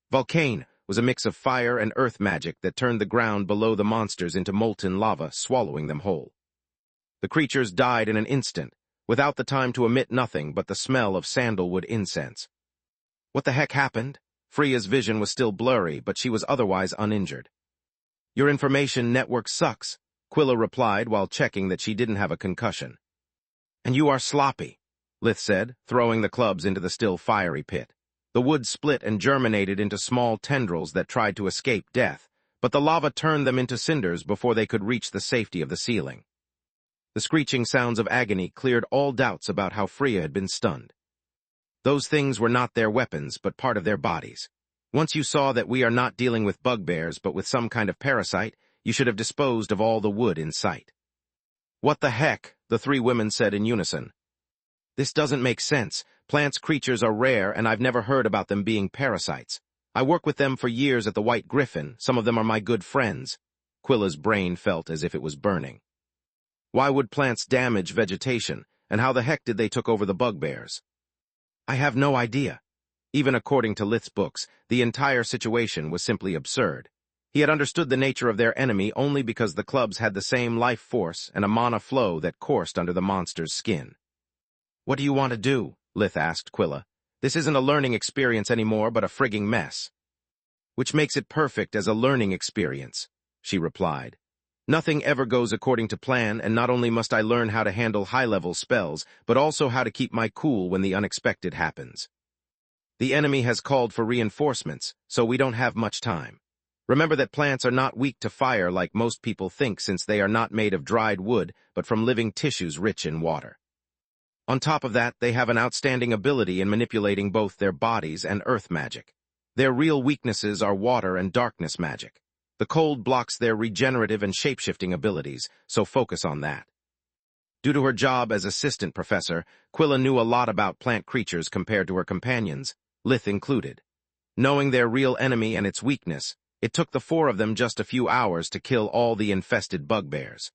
Volcane was a mix of fire and earth magic that turned the ground below the monsters into molten lava, swallowing them whole. The creatures died in an instant, without the time to emit nothing but the smell of sandalwood incense. What the heck happened? Freya's vision was still blurry, but she was otherwise uninjured. "Your information network sucks," Quilla replied while checking that she didn't have a concussion. "And you are sloppy," Lith said, throwing the clubs into the still fiery pit. The wood split and germinated into small tendrils that tried to escape death, but the lava turned them into cinders before they could reach the safety of the ceiling. The screeching sounds of agony cleared all doubts about how Freya had been stunned. Those things were not their weapons, but part of their bodies. Once you saw that we are not dealing with bugbears, but with some kind of parasite, you should have disposed of all the wood in sight. "What the heck?" the three women said in unison. "This doesn't make sense. Plants creatures are rare, and I've never heard about them being parasites. I work with them for years at the White Griffin. Some of them are my good friends." Quilla's brain felt as if it was burning. Why would plants damage vegetation, and how the heck did they took over the bugbears? "I have no idea." Even according to Lith's books, the entire situation was simply absurd. He had understood the nature of their enemy only because the clubs had the same life force and a mana flow that coursed under the monster's skin. "What do you want to do?" Lith asked Quilla. "This isn't a learning experience anymore, but a frigging mess." "Which makes it perfect as a learning experience," she replied. "Nothing ever goes according to plan, and not only must I learn how to handle high-level spells, but also how to keep my cool when the unexpected happens. The enemy has called for reinforcements, so we don't have much time. Remember that plants are not weak to fire like most people think, since they are not made of dried wood, but from living tissues rich in water. On top of that, they have an outstanding ability in manipulating both their bodies and earth magic. Their real weaknesses are water and darkness magic. The cold blocks their regenerative and shape-shifting abilities, so focus on that." Due to her job as assistant professor, Quilla knew a lot about plant creatures compared to her companions, Lith included. Knowing their real enemy and its weakness, it took the four of them just a few hours to kill all the infested bugbears.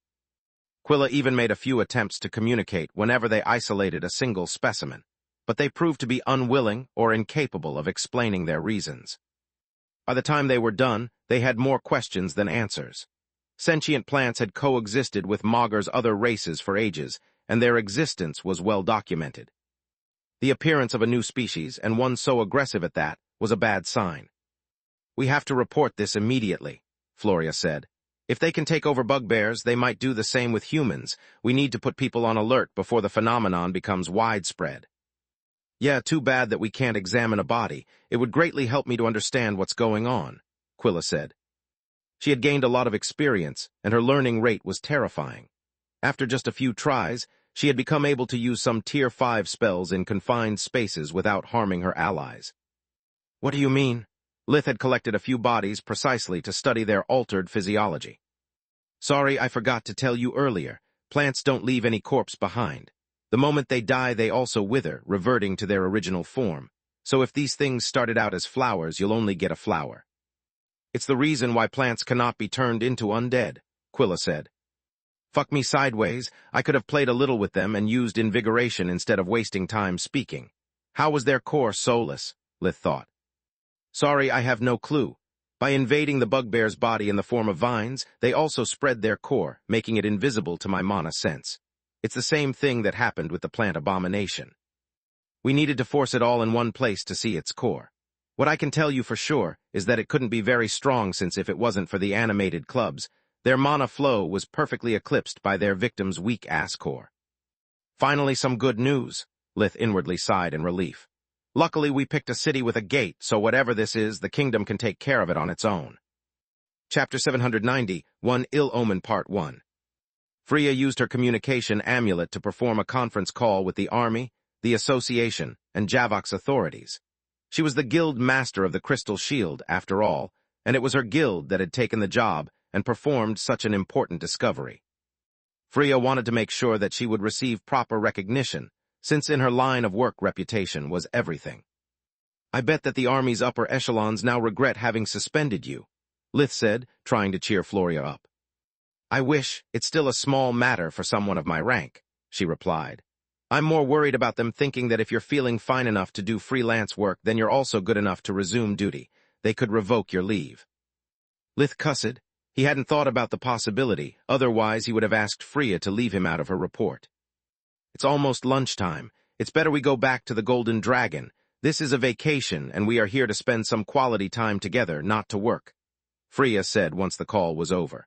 Quilla even made a few attempts to communicate whenever they isolated a single specimen, but they proved to be unwilling or incapable of explaining their reasons. By the time they were done, they had more questions than answers. Sentient plants had coexisted with Magus' other races for ages, and their existence was well documented. The appearance of a new species, and one so aggressive at that, was a bad sign. "We have to report this immediately," Floria said. "If they can take over bugbears, they might do the same with humans. We need to put people on alert before the phenomenon becomes widespread." "Yeah, too bad that we can't examine a body. It would greatly help me to understand what's going on," Quilla said. She had gained a lot of experience, and her learning rate was terrifying. After just a few tries, she had become able to use some Tier 5 spells in confined spaces without harming her allies. "What do you mean?" Lith had collected a few bodies precisely to study their altered physiology. "Sorry, I forgot to tell you earlier. Plants don't leave any corpse behind. The moment they die, they also wither, reverting to their original form. So if these things started out as flowers, you'll only get a flower. It's the reason why plants cannot be turned into undead," Quilla said. Fuck me sideways, I could have played a little with them and used invigoration instead of wasting time speaking. How was their core soulless? Lith thought. Sorry, I have no clue. By invading the bugbear's body in the form of vines, they also spread their core, making it invisible to my mana sense. It's the same thing that happened with the plant abomination. We needed to force it all in one place to see its core. What I can tell you for sure is that it couldn't be very strong, since if it wasn't for the animated clubs, their mana flow was perfectly eclipsed by their victim's weak-ass core. Finally, some good news, Lith inwardly sighed in relief. Luckily, we picked a city with a gate, so whatever this is, the kingdom can take care of it on its own. Chapter 790, One Ill Omen Part 1. Freya used her communication amulet to perform a conference call with the army, the association, and Javok's authorities. She was the guild master of the Crystal Shield, after all, and it was her guild that had taken the job and performed such an important discovery. Freya wanted to make sure that she would receive proper recognition, since in her line of work reputation was everything. I bet that the army's upper echelons now regret having suspended you, Lith said, trying to cheer Floria up. I wish it's still a small matter for someone of my rank, she replied. I'm more worried about them thinking that if you're feeling fine enough to do freelance work, then you're also good enough to resume duty. They could revoke your leave. Lith cussed. He hadn't thought about the possibility, otherwise he would have asked Freya to leave him out of her report. It's almost lunchtime. It's better we go back to the Golden Dragon. This is a vacation, and we are here to spend some quality time together, not to work, Freya said once the call was over.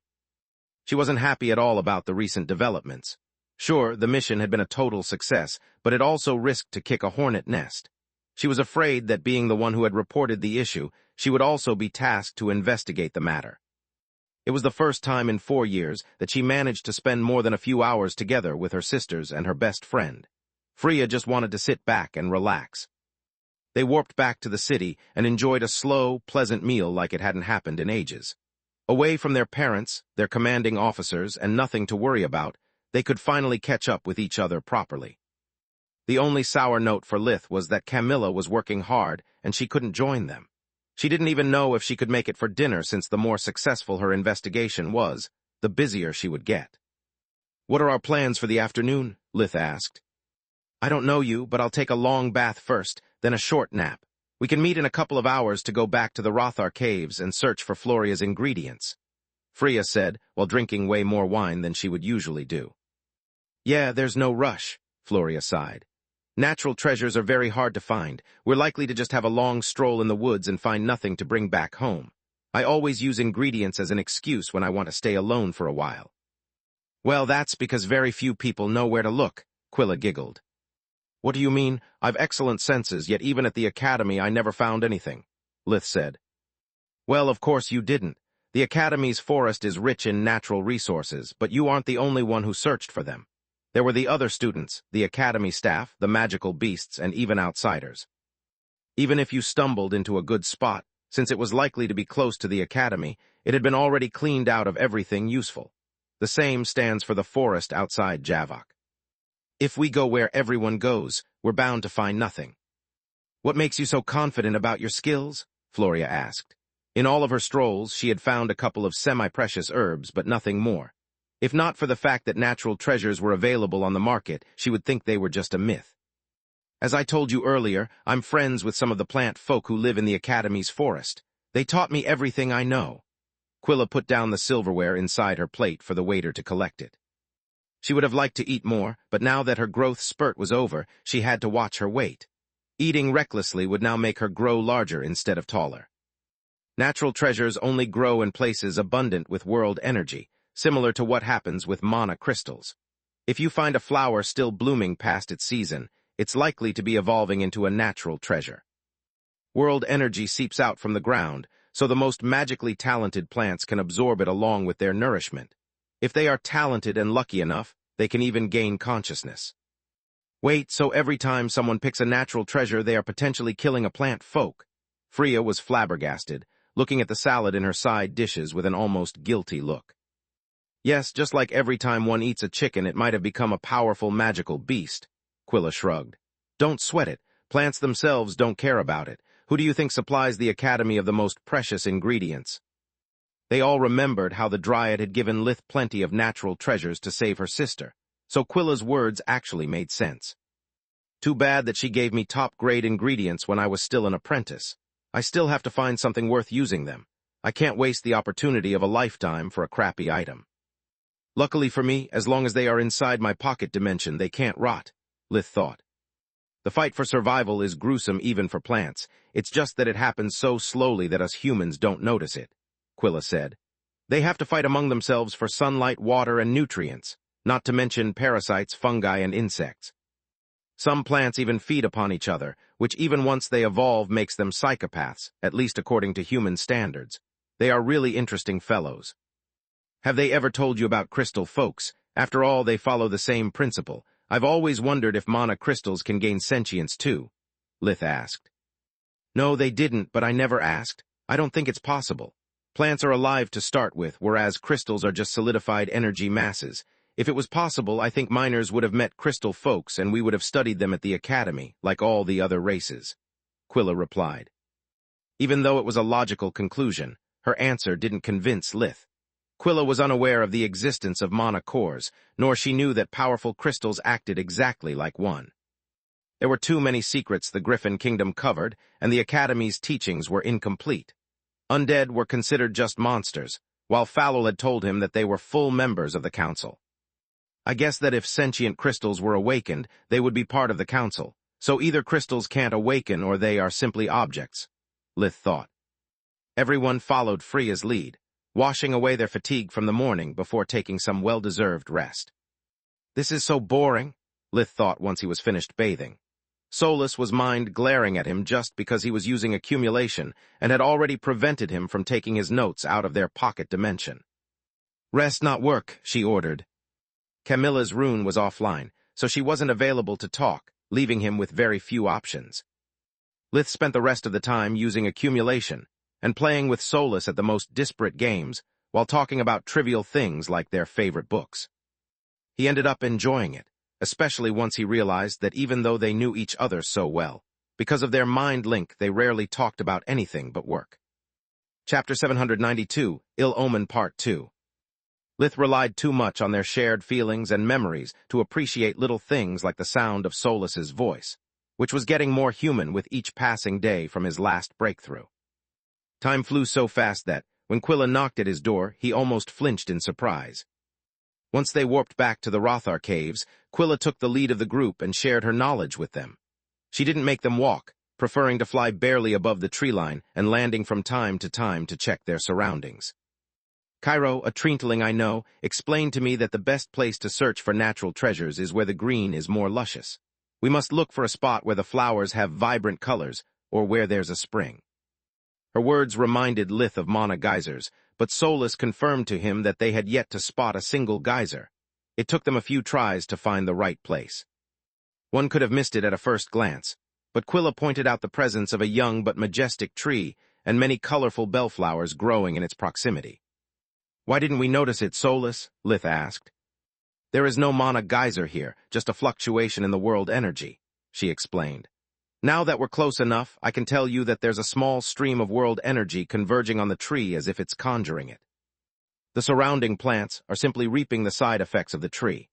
She wasn't happy at all about the recent developments. Sure, the mission had been a total success, but it also risked to kick a hornet nest. She was afraid that being the one who had reported the issue, she would also be tasked to investigate the matter. It was the first time in 4 years that she managed to spend more than a few hours together with her sisters and her best friend. Freya just wanted to sit back and relax. They warped back to the city and enjoyed a slow, pleasant meal like it hadn't happened in ages. Away from their parents, their commanding officers, and nothing to worry about, they could finally catch up with each other properly. The only sour note for Lith was that Camilla was working hard and she couldn't join them. She didn't even know if she could make it for dinner, since the more successful her investigation was, the busier she would get. What are our plans for the afternoon? Lith asked. I don't know you, but I'll take a long bath first, then a short nap. We can meet in a couple of hours to go back to the Rothar caves and search for Floria's ingredients, Freya said, while drinking way more wine than she would usually do. Yeah, there's no rush, Floria sighed. Natural treasures are very hard to find. We're likely to just have a long stroll in the woods and find nothing to bring back home. I always use ingredients as an excuse when I want to stay alone for a while. Well, that's because very few people know where to look, Quilla giggled. What do you mean? I've excellent senses, yet even at the academy I never found anything, Lith said. Well, of course you didn't. The academy's forest is rich in natural resources, but you aren't the only one who searched for them. There were the other students, the academy staff, the magical beasts, and even outsiders. Even if you stumbled into a good spot, since it was likely to be close to the academy, it had been already cleaned out of everything useful. The same stands for the forest outside Javok. If we go where everyone goes, we're bound to find nothing. What makes you so confident about your skills? Floria asked. In all of her strolls, she had found a couple of semi-precious herbs, but nothing more. If not for the fact that natural treasures were available on the market, she would think they were just a myth. As I told you earlier, I'm friends with some of the plant folk who live in the Academy's forest. They taught me everything I know. Quilla put down the silverware inside her plate for the waiter to collect it. She would have liked to eat more, but now that her growth spurt was over, she had to watch her weight. Eating recklessly would now make her grow larger instead of taller. Natural treasures only grow in places abundant with world energy, similar to what happens with mana crystals. If you find a flower still blooming past its season, it's likely to be evolving into a natural treasure. World energy seeps out from the ground, so the most magically talented plants can absorb it along with their nourishment. If they are talented and lucky enough, they can even gain consciousness. Wait, so every time someone picks a natural treasure, they are potentially killing a plant folk? Freya was flabbergasted, looking at the salad in her side dishes with an almost guilty look. Yes, just like every time one eats a chicken, it might have become a powerful magical beast, Quilla shrugged. Don't sweat it. Plants themselves don't care about it. Who do you think supplies the Academy of the most precious ingredients? They all remembered how the Dryad had given Lith plenty of natural treasures to save her sister, so Quilla's words actually made sense. Too bad that she gave me top-grade ingredients when I was still an apprentice. I still have to find something worth using them. I can't waste the opportunity of a lifetime for a crappy item. Luckily for me, as long as they are inside my pocket dimension, they can't rot, Lith thought. The fight for survival is gruesome even for plants. It's just that it happens so slowly that us humans don't notice it, Quilla said. They have to fight among themselves for sunlight, water, and nutrients, not to mention parasites, fungi, and insects. Some plants even feed upon each other, which even once they evolve makes them psychopaths, at least according to human standards. They are really interesting fellows. Have they ever told you about crystal folks? After all, they follow the same principle. I've always wondered if mana crystals can gain sentience too, Lith asked. No, they didn't, but I never asked. I don't think it's possible. Plants are alive to start with, whereas crystals are just solidified energy masses. If it was possible, I think miners would have met crystal folks and we would have studied them at the academy, like all the other races, Quilla replied. Even though it was a logical conclusion, her answer didn't convince Lith. Quilla was unaware of the existence of mana cores, nor she knew that powerful crystals acted exactly like one. There were too many secrets the Griffin Kingdom covered, and the Academy's teachings were incomplete. Undead were considered just monsters, while Fallow had told him that they were full members of the Council. I guess that if sentient crystals were awakened, they would be part of the Council, so either crystals can't awaken or they are simply objects, Lith thought. Everyone followed Freya's lead, washing away their fatigue from the morning before taking some well-deserved rest. This is so boring, Lith thought once he was finished bathing. Solus was mind glaring at him just because he was using accumulation and had already prevented him from taking his notes out of their pocket dimension. Rest, not work, she ordered. Camilla's rune was offline, so she wasn't available to talk, leaving him with very few options. Lith spent the rest of the time using accumulation and playing with Solus at the most disparate games while talking about trivial things like their favorite books. He ended up enjoying it, especially once he realized that even though they knew each other so well, because of their mind link they rarely talked about anything but work. Chapter 792, Ill Omen Part 2. Lith relied too much on their shared feelings and memories to appreciate little things like the sound of Solus's voice, which was getting more human with each passing day from his last breakthrough. Time flew so fast that, when Quilla knocked at his door, he almost flinched in surprise. Once they warped back to the Rothar caves, Quilla took the lead of the group and shared her knowledge with them. She didn't make them walk, preferring to fly barely above the tree line and landing from time to check their surroundings. Cairo, a treantling I know, explained to me that the best place to search for natural treasures is where the green is more luscious. We must look for a spot where the flowers have vibrant colors or where there's a spring. Her words reminded Lith of mana geysers, but Solus confirmed to him that they had yet to spot a single geyser. It took them a few tries to find the right place. One could have missed it at a first glance, but Quilla pointed out the presence of a young but majestic tree and many colorful bellflowers growing in its proximity. Why didn't we notice it, Solus? Lith asked. There is no mana geyser here, just a fluctuation in the world energy, she explained. Now that we're close enough, I can tell you that there's a small stream of world energy converging on the tree as if it's conjuring it. The surrounding plants are simply reaping the side effects of the tree.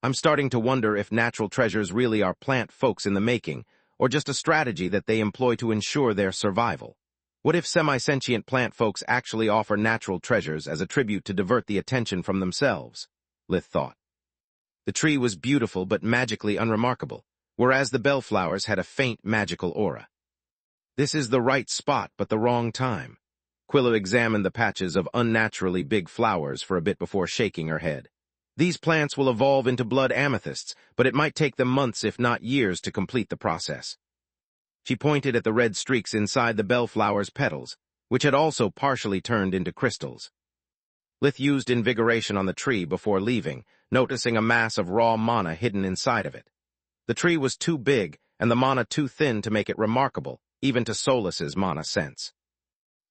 I'm starting to wonder if natural treasures really are plant folks in the making, or just a strategy that they employ to ensure their survival. What if semi-sentient plant folks actually offer natural treasures as a tribute to divert the attention from themselves? Lith thought. The tree was beautiful but magically unremarkable, whereas the bellflowers had a faint magical aura. This is the right spot but the wrong time. Quilla examined the patches of unnaturally big flowers for a bit before shaking her head. These plants will evolve into blood amethysts, but it might take them months if not years to complete the process. She pointed at the red streaks inside the bellflower's petals, which had also partially turned into crystals. Lith used invigoration on the tree before leaving, noticing a mass of raw mana hidden inside of it. The tree was too big and the mana too thin to make it remarkable, even to Solus's mana sense.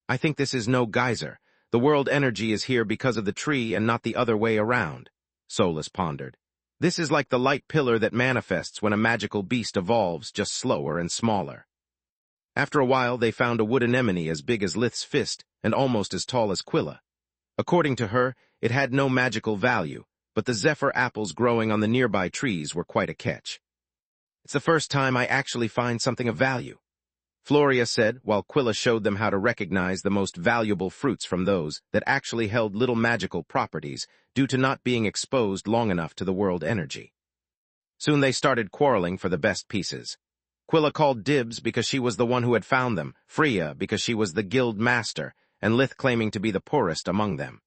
I think this is no geyser. The world energy is here because of the tree and not the other way around, Solus pondered. This is like the light pillar that manifests when a magical beast evolves, just slower and smaller. After a while, they found a wood anemone as big as Lith's fist and almost as tall as Quilla. According to her, it had no magical value, but the zephyr apples growing on the nearby trees were quite a catch. "It's the first time I actually find something of value," Floria said, while Quilla showed them how to recognize the most valuable fruits from those that actually held little magical properties due to not being exposed long enough to the world energy. Soon they started quarreling for the best pieces. Quilla called dibs because she was the one who had found them, Freya because she was the guild master, and Lith claiming to be the poorest among them.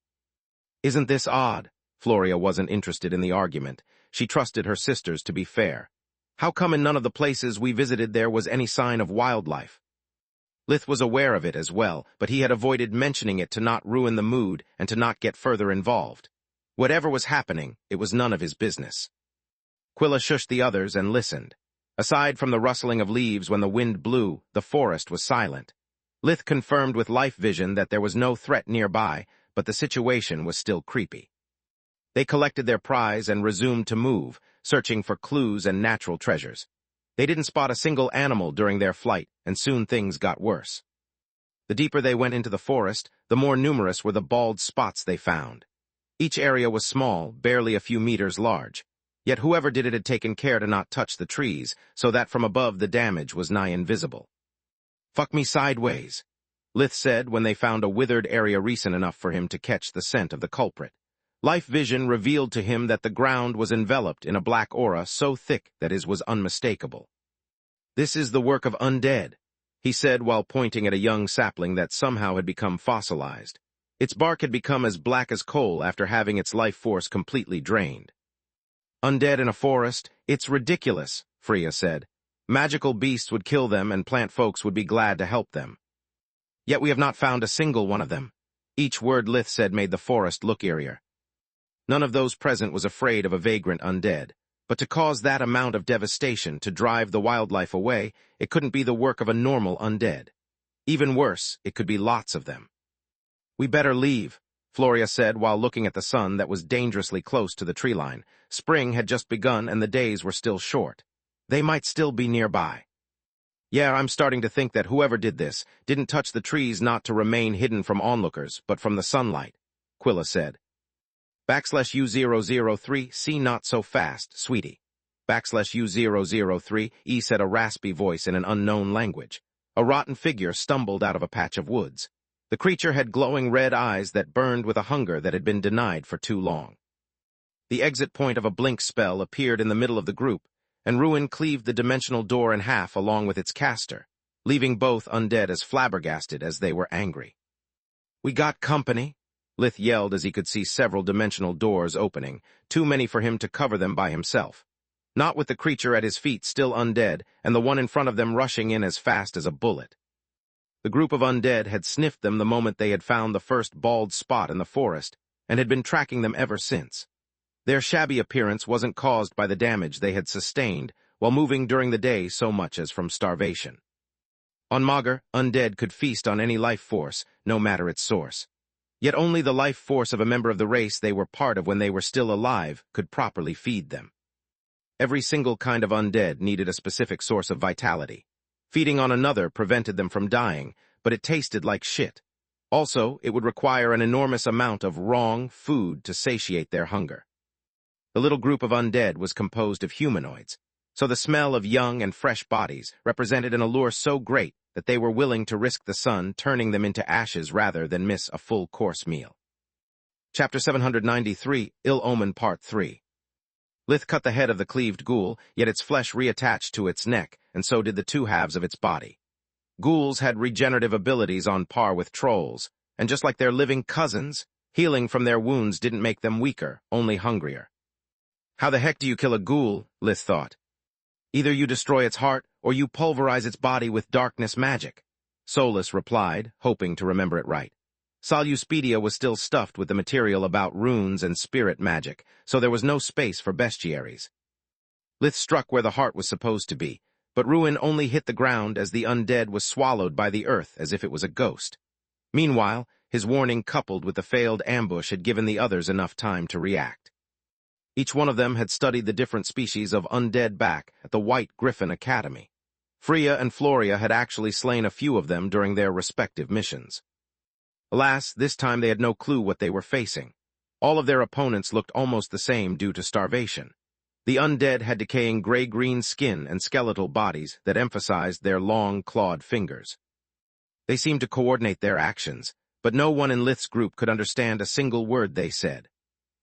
"Isn't this odd?" Floria wasn't interested in the argument. She trusted her sisters to be fair. "How come in none of the places we visited there was any sign of wildlife?" Lith was aware of it as well, but he had avoided mentioning it to not ruin the mood and to not get further involved. Whatever was happening, it was none of his business. Quilla shushed the others and listened. Aside from the rustling of leaves when the wind blew, the forest was silent. Lith confirmed with life vision that there was no threat nearby, but the situation was still creepy. They collected their prize and resumed to move, searching for clues and natural treasures. They didn't spot a single animal during their flight, and soon things got worse. The deeper they went into the forest, the more numerous were the bald spots they found. Each area was small, barely a few meters large. Yet whoever did it had taken care to not touch the trees, so that from above the damage was nigh invisible. "Fuck me sideways," Lith said when they found a withered area recent enough for him to catch the scent of the culprit. Life vision revealed to him that the ground was enveloped in a black aura so thick that it was unmistakable. "This is the work of undead," he said while pointing at a young sapling that somehow had become fossilized. Its bark had become as black as coal after having its life force completely drained. "Undead in a forest? It's ridiculous," Freya said. "Magical beasts would kill them and plant folks would be glad to help them. Yet we have not found a single one of them." Each word Lith said made the forest look eerier. None of those present was afraid of a vagrant undead, but to cause that amount of devastation to drive the wildlife away, it couldn't be the work of a normal undead. Even worse, it could be lots of them. "We better leave," Floria said while looking at the sun that was dangerously close to the tree line. Spring had just begun and the days were still short. They might still be nearby. "Yeah, I'm starting to think that whoever did this didn't touch the trees not to remain hidden from onlookers, but from the sunlight," Quilla said. /U003, see not so fast, sweetie. /U003, E said a raspy voice in an unknown language. A rotten figure stumbled out of a patch of woods. The creature had glowing red eyes that burned with a hunger that had been denied for too long. The exit point of a blink spell appeared in the middle of the group, and Ruin cleaved the dimensional door in half along with its caster, leaving both undead as flabbergasted as they were angry. "We got company," Lith yelled as he could see several dimensional doors opening, too many for him to cover them by himself. Not with the creature at his feet still undead, and the one in front of them rushing in as fast as a bullet. The group of undead had sniffed them the moment they had found the first bald spot in the forest, and had been tracking them ever since. Their shabby appearance wasn't caused by the damage they had sustained while moving during the day so much as from starvation. On Magur, undead could feast on any life force, no matter its source. Yet only the life force of a member of the race they were part of when they were still alive could properly feed them. Every single kind of undead needed a specific source of vitality. Feeding on another prevented them from dying, but it tasted like shit. Also, it would require an enormous amount of wrong food to satiate their hunger. The little group of undead was composed of humanoids, so the smell of young and fresh bodies represented an allure so great that they were willing to risk the sun turning them into ashes rather than miss a full-course meal. Chapter 793, Ill Omen Part 3. Lith cut the head of the cleaved ghoul, yet its flesh reattached to its neck, and so did the two halves of its body. Ghouls had regenerative abilities on par with trolls, and just like their living cousins, healing from their wounds didn't make them weaker, only hungrier. How the heck do you kill a ghoul? Lith thought. Either you destroy its heart, or you pulverize its body with darkness magic. Solus replied, hoping to remember it right. Soluspedia was still stuffed with the material about runes and spirit magic, so there was no space for bestiaries. Lith struck where the heart was supposed to be, but Ruin only hit the ground as the undead was swallowed by the earth as if it was a ghost. Meanwhile, his warning coupled with the failed ambush had given the others enough time to react. Each one of them had studied the different species of undead back at the White Griffin Academy. Freya and Floria had actually slain a few of them during their respective missions. Alas, this time they had no clue what they were facing. All of their opponents looked almost the same due to starvation. The undead had decaying gray-green skin and skeletal bodies that emphasized their long, clawed fingers. They seemed to coordinate their actions, but no one in Lith's group could understand a single word they said.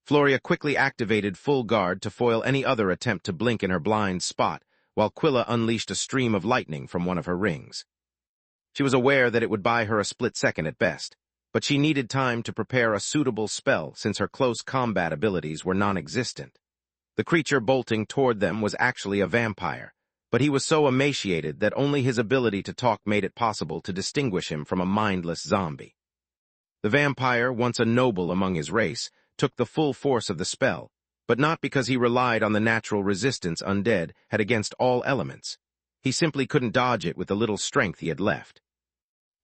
Floria quickly activated full guard to foil any other attempt to blink in her blind spot, while Quilla unleashed a stream of lightning from one of her rings. She was aware that it would buy her a split second at best, but she needed time to prepare a suitable spell since her close combat abilities were non-existent. The creature bolting toward them was actually a vampire, but he was so emaciated that only his ability to talk made it possible to distinguish him from a mindless zombie. The vampire, once a noble among his race, took the full force of the spell, but not because he relied on the natural resistance undead had against all elements. He simply couldn't dodge it with the little strength he had left.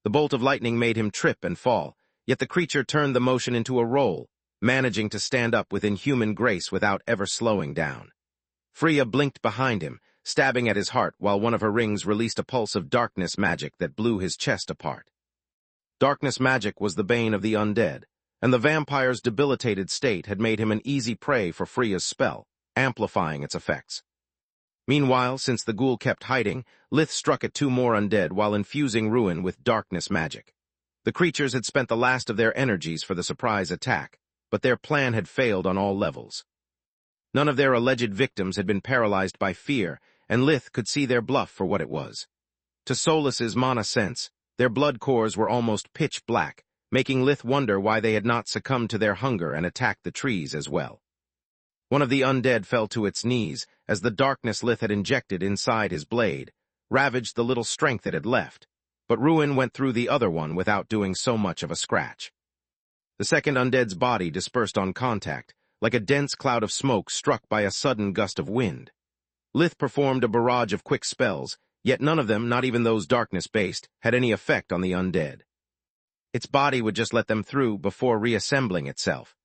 The bolt of lightning made him trip and fall, yet the creature turned the motion into a roll, managing to stand up with inhuman grace without ever slowing down. Freya blinked behind him, stabbing at his heart while one of her rings released a pulse of darkness magic that blew his chest apart. Darkness magic was the bane of the undead, and the vampire's debilitated state had made him an easy prey for Freya's spell, amplifying its effects. Meanwhile, since the ghoul kept hiding, Lith struck at two more undead while infusing ruin with darkness magic. The creatures had spent the last of their energies for the surprise attack, but their plan had failed on all levels. None of their alleged victims had been paralyzed by fear, and Lith could see their bluff for what it was. To Solas's mana sense, their blood cores were almost pitch black, making Lith wonder why they had not succumbed to their hunger and attacked the trees as well. One of the undead fell to its knees as the darkness Lith had injected inside his blade ravaged the little strength it had left, but ruin went through the other one without doing so much of a scratch. The second undead's body dispersed on contact, like a dense cloud of smoke struck by a sudden gust of wind. Lith performed a barrage of quick spells, yet none of them, not even those darkness-based, had any effect on the undead. Its body would just let them through before reassembling itself.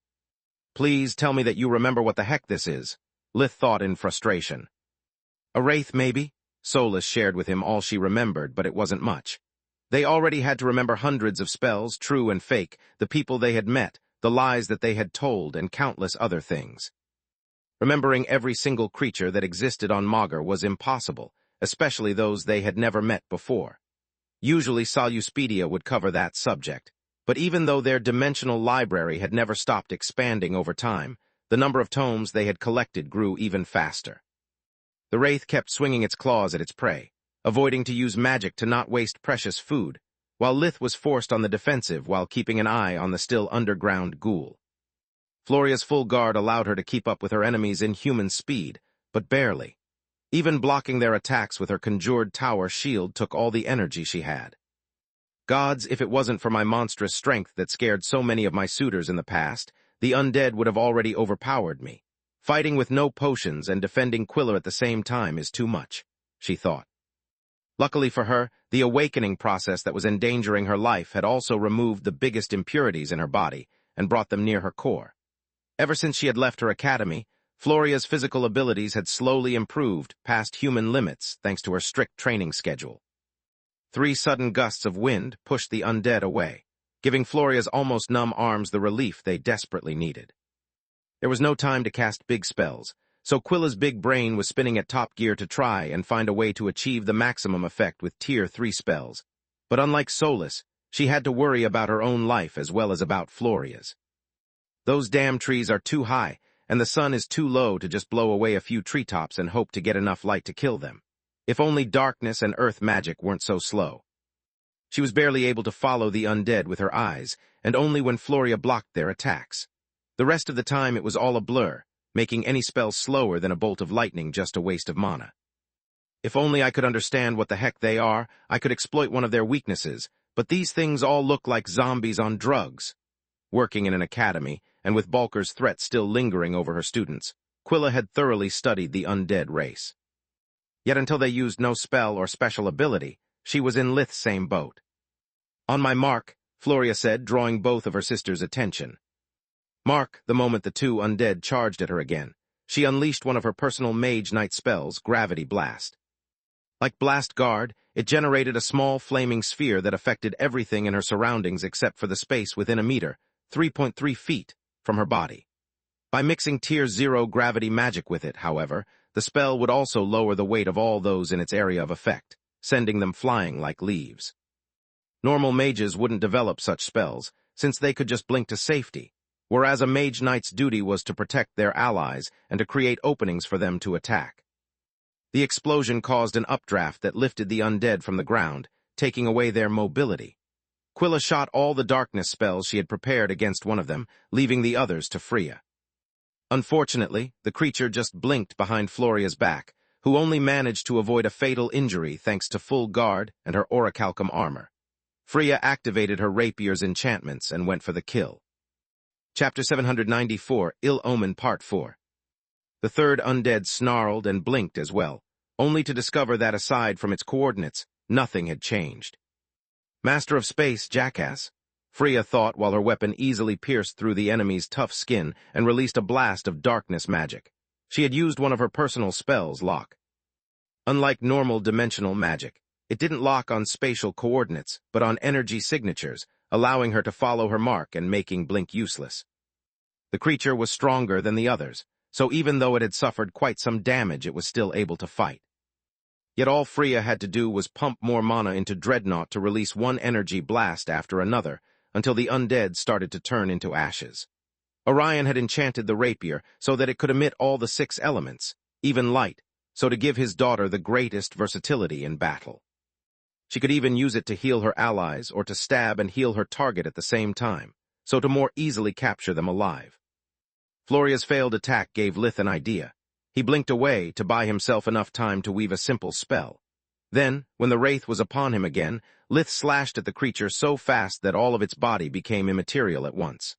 "Please tell me that you remember what the heck this is," Lith thought in frustration. "A wraith, maybe?" Solas shared with him all she remembered, but it wasn't much. They already had to remember hundreds of spells, true and fake, the people they had met, the lies that they had told, and countless other things. Remembering every single creature that existed on Magur was impossible, especially those they had never met before. Usually Saluspedia would cover that subject, but even though their dimensional library had never stopped expanding over time, the number of tomes they had collected grew even faster. The wraith kept swinging its claws at its prey, avoiding to use magic to not waste precious food, while Lith was forced on the defensive while keeping an eye on the still underground ghoul. Floria's full guard allowed her to keep up with her enemies' inhuman speed, but barely. Even blocking their attacks with her conjured tower shield took all the energy she had. Gods, if it wasn't for my monstrous strength that scared so many of my suitors in the past, the undead would have already overpowered me. Fighting with no potions and defending Quilla at the same time is too much, she thought. Luckily for her, the awakening process that was endangering her life had also removed the biggest impurities in her body and brought them near her core. Ever since she had left her academy, Floria's physical abilities had slowly improved past human limits thanks to her strict training schedule. 3 sudden gusts of wind pushed the undead away, giving Floria's almost numb arms the relief they desperately needed. There was no time to cast big spells, so Quilla's big brain was spinning at top gear to try and find a way to achieve the maximum effect with Tier 3 spells. But unlike Solas, she had to worry about her own life as well as about Floria's. Those damn trees are too high, and the sun is too low to just blow away a few treetops and hope to get enough light to kill them. If only darkness and earth magic weren't so slow. She was barely able to follow the undead with her eyes, and only when Floria blocked their attacks. The rest of the time it was all a blur, making any spell slower than a bolt of lightning just a waste of mana. If only I could understand what the heck they are, I could exploit one of their weaknesses, but these things all look like zombies on drugs. Working in an academy, and with Balker's threat still lingering over her students, Quilla had thoroughly studied the undead race. Yet until they used no spell or special ability, she was in Lith's same boat. "On my mark," Floria said, drawing both of her sisters' attention. Mark, the moment the two undead charged at her again, she unleashed one of her personal Mage Knight spells, Gravity Blast. Like Blast Guard, it generated a small flaming sphere that affected everything in her surroundings except for the space within a meter, 3.3 feet, from her body. By mixing Tier 0 gravity magic with it, however, the spell would also lower the weight of all those in its area of effect, sending them flying like leaves. Normal mages wouldn't develop such spells, since they could just blink to safety, whereas a mage knight's duty was to protect their allies and to create openings for them to attack. The explosion caused an updraft that lifted the undead from the ground, taking away their mobility. Quilla shot all the darkness spells she had prepared against one of them, leaving the others to Freya. Unfortunately, the creature just blinked behind Floria's back, who only managed to avoid a fatal injury thanks to full guard and her orichalcum armor. Freya activated her rapier's enchantments and went for the kill. Chapter 794, Ill Omen Part 4. The third undead snarled and blinked as well, only to discover that aside from its coordinates, nothing had changed. Master of Space, jackass, Freya thought while her weapon easily pierced through the enemy's tough skin and released a blast of darkness magic. She had used one of her personal spells, Lock. Unlike normal dimensional magic, it didn't lock on spatial coordinates, but on energy signatures, allowing her to follow her mark and making blink useless. The creature was stronger than the others, so even though it had suffered quite some damage, it was still able to fight. Yet all Freya had to do was pump more mana into Dreadnought to release one energy blast after another, until the undead started to turn into ashes. Orion had enchanted the rapier so that it could emit all the 6 elements, even light, so to give his daughter the greatest versatility in battle. She could even use it to heal her allies or to stab and heal her target at the same time, so to more easily capture them alive. Floria's failed attack gave Lith an idea. He blinked away to buy himself enough time to weave a simple spell. Then, when the wraith was upon him again, Lith slashed at the creature so fast that all of its body became immaterial at once.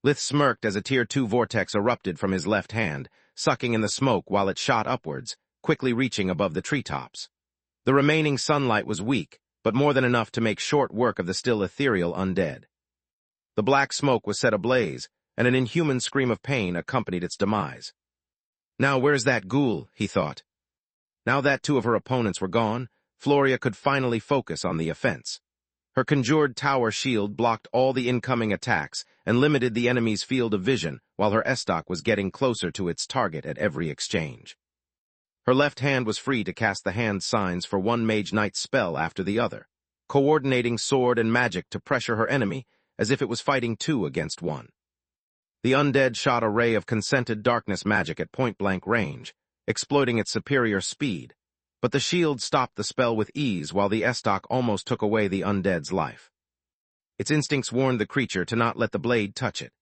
Lith smirked as a Tier 2 vortex erupted from his left hand, sucking in the smoke while it shot upwards, quickly reaching above the treetops. The remaining sunlight was weak, but more than enough to make short work of the still ethereal undead. The black smoke was set ablaze, and an inhuman scream of pain accompanied its demise. Now where's that ghoul, he thought. Now that 2 of her opponents were gone, Floria could finally focus on the offense. Her conjured tower shield blocked all the incoming attacks and limited the enemy's field of vision while her estoc was getting closer to its target at every exchange. Her left hand was free to cast the hand signs for one mage knight's spell after the other, coordinating sword and magic to pressure her enemy as if it was fighting 2 against 1. The undead shot a ray of consented darkness magic at point-blank range, exploiting its superior speed, but the shield stopped the spell with ease while the estoc almost took away the undead's life. Its instincts warned the creature to not let the blade touch it.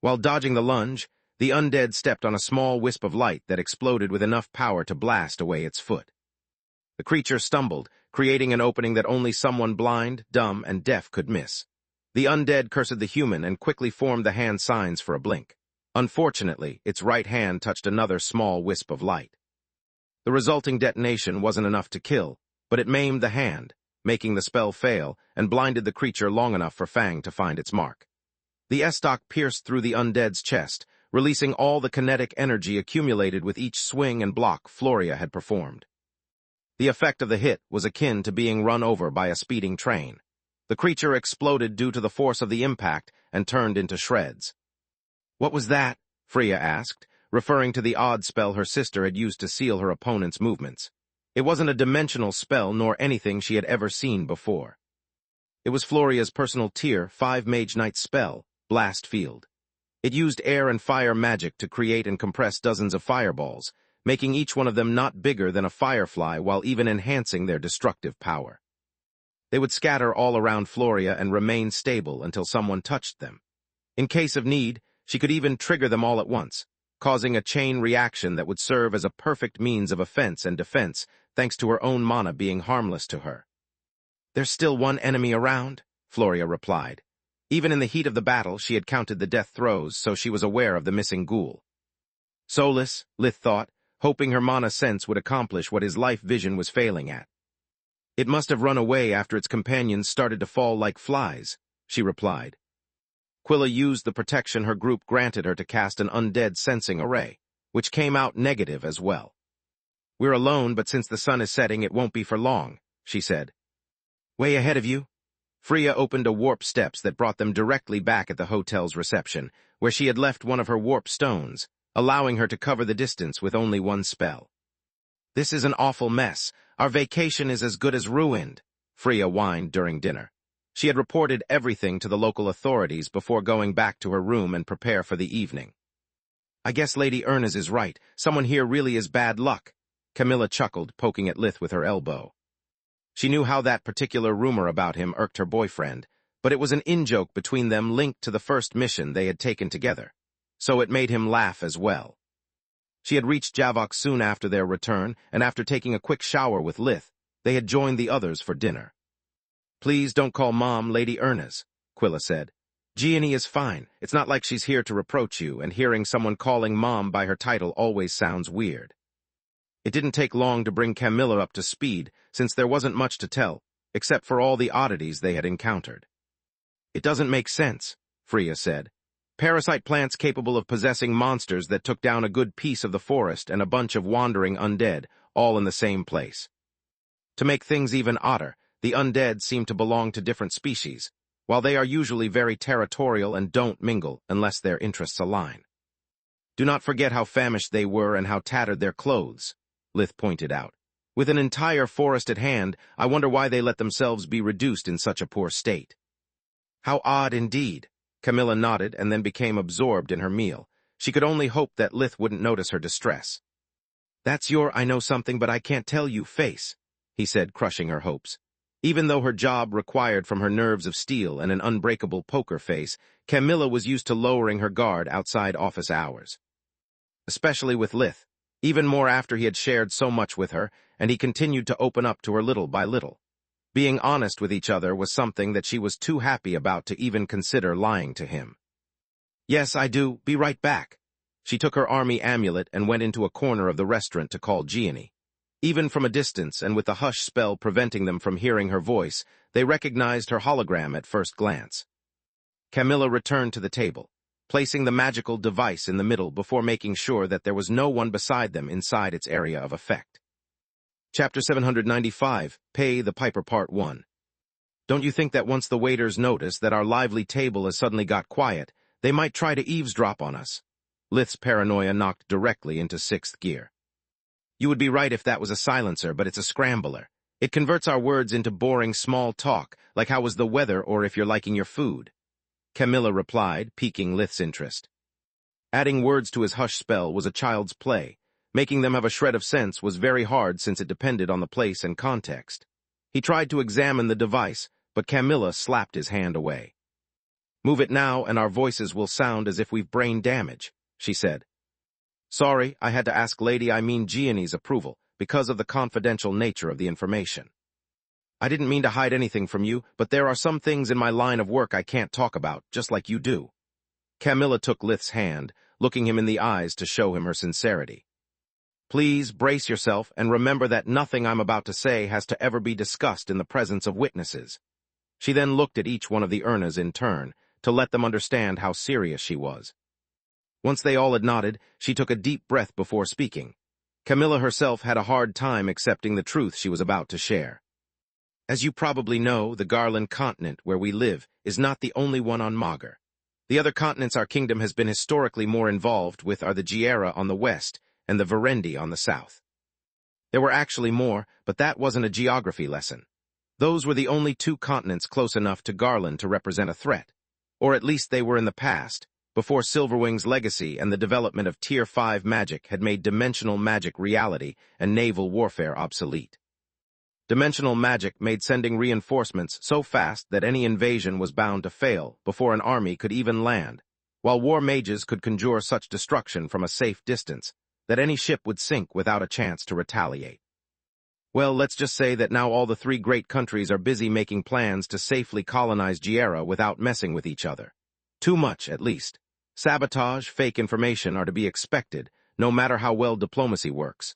While dodging the lunge, the undead stepped on a small wisp of light that exploded with enough power to blast away its foot. The creature stumbled, creating an opening that only someone blind, dumb, and deaf could miss. The undead cursed the human and quickly formed the hand signs for a blink. Unfortunately, its right hand touched another small wisp of light. The resulting detonation wasn't enough to kill, but it maimed the hand, making the spell fail and blinded the creature long enough for Fang to find its mark. The estoc pierced through the undead's chest, releasing all the kinetic energy accumulated with each swing and block Floria had performed. The effect of the hit was akin to being run over by a speeding train. The creature exploded due to the force of the impact and turned into shreds. "What was that?" Freya asked, referring to the odd spell her sister had used to seal her opponent's movements. It wasn't a dimensional spell nor anything she had ever seen before. It was Floria's personal Tier 5 Mage Knight spell, Blast Field. It used air and fire magic to create and compress dozens of fireballs, making each one of them not bigger than a firefly while even enhancing their destructive power. They would scatter all around Floria and remain stable until someone touched them. In case of need, she could even trigger them all at once, causing a chain reaction that would serve as a perfect means of offense and defense thanks to her own mana being harmless to her. "There's still one enemy around," Floria replied. Even in the heat of the battle, she had counted the death throes, so she was aware of the missing ghoul. Soulless, Lith thought, hoping her mana sense would accomplish what his life vision was failing at. "It must have run away after its companions started to fall like flies," she replied. Quilla used the protection her group granted her to cast an undead sensing array, which came out negative as well. We're alone, but since the sun is setting, it won't be for long, she said. Way ahead of you? Freya opened a warp steps that brought them directly back at the hotel's reception, where she had left one of her warp stones, allowing her to cover the distance with only one spell. This is an awful mess. Our vacation is as good as ruined, Freya whined during dinner. She had reported everything to the local authorities before going back to her room and prepare for the evening. I guess Lady Ernest is right. Someone here really is bad luck, Camilla chuckled, poking at Lith with her elbow. She knew how that particular rumor about him irked her boyfriend, but it was an in-joke between them linked to the first mission they had taken together, so it made him laugh as well. She had reached Javok soon after their return, and after taking a quick shower with Lith, they had joined the others for dinner. Please don't call Mom Lady Ernest, Quilla said. Gianni is fine. It's not like she's here to reproach you, and hearing someone calling Mom by her title always sounds weird. It didn't take long to bring Camilla up to speed, since there wasn't much to tell, except for all the oddities they had encountered. It doesn't make sense, Freya said. Parasite plants capable of possessing monsters that took down a good piece of the forest and a bunch of wandering undead, all in the same place. To make things even odder, the undead seem to belong to different species, while they are usually very territorial and don't mingle unless their interests align. Do not forget how famished they were and how tattered their clothes, Lith pointed out. With an entire forest at hand, I wonder why they let themselves be reduced in such a poor state. How odd indeed. Camilla nodded and then became absorbed in her meal. She could only hope that Lith wouldn't notice her distress. That's your I know something but I can't tell you face, he said, crushing her hopes. Even though her job required from her nerves of steel and an unbreakable poker face, Camilla was used to lowering her guard outside office hours. Especially with Lith, even more after he had shared so much with her, and he continued to open up to her little by little. Being honest with each other was something that she was too happy about to even consider lying to him. Yes, I do. Be right back. She took her army amulet and went into a corner of the restaurant to call Gianni. Even from a distance and with the hush spell preventing them from hearing her voice, they recognized her hologram at first glance. Camilla returned to the table, placing the magical device in the middle before making sure that there was no one beside them inside its area of effect. Chapter 795, Pay the Piper Part 1. Don't you think that once the waiters notice that our lively table has suddenly got quiet, they might try to eavesdrop on us? Lith's paranoia knocked directly into sixth gear. You would be right if that was a silencer, but it's a scrambler. It converts our words into boring small talk, like how was the weather or if you're liking your food. Camilla replied, piquing Lith's interest. Adding words to his hush spell was a child's play. Making them have a shred of sense was very hard since it depended on the place and context. He tried to examine the device, but Camilla slapped his hand away. Move it now and our voices will sound as if we've brain damage, she said. Sorry, I had to ask Gianni's approval because of the confidential nature of the information. I didn't mean to hide anything from you, but there are some things in my line of work I can't talk about, just like you do. Camilla took Lith's hand, looking him in the eyes to show him her sincerity. Please brace yourself and remember that nothing I'm about to say has to ever be discussed in the presence of witnesses. She then looked at each one of the Ernas in turn, to let them understand how serious she was. Once they all had nodded, she took a deep breath before speaking. Camilla herself had a hard time accepting the truth she was about to share. As you probably know, the Garland continent where we live is not the only one on Magur. The other continents our kingdom has been historically more involved with are the Giera on the west and the Verendi on the south. There were actually more, but that wasn't a geography lesson. Those were the only two continents close enough to Garland to represent a threat, or at least they were in the past, before Silverwing's legacy and the development of Tier 5 magic had made dimensional magic reality and naval warfare obsolete. Dimensional magic made sending reinforcements so fast that any invasion was bound to fail before an army could even land, while war mages could conjure such destruction from a safe distance that any ship would sink without a chance to retaliate. Well, let's just say that now all the three great countries are busy making plans to safely colonize Giera without messing with each other. Too much, at least. Sabotage, fake information are to be expected, no matter how well diplomacy works.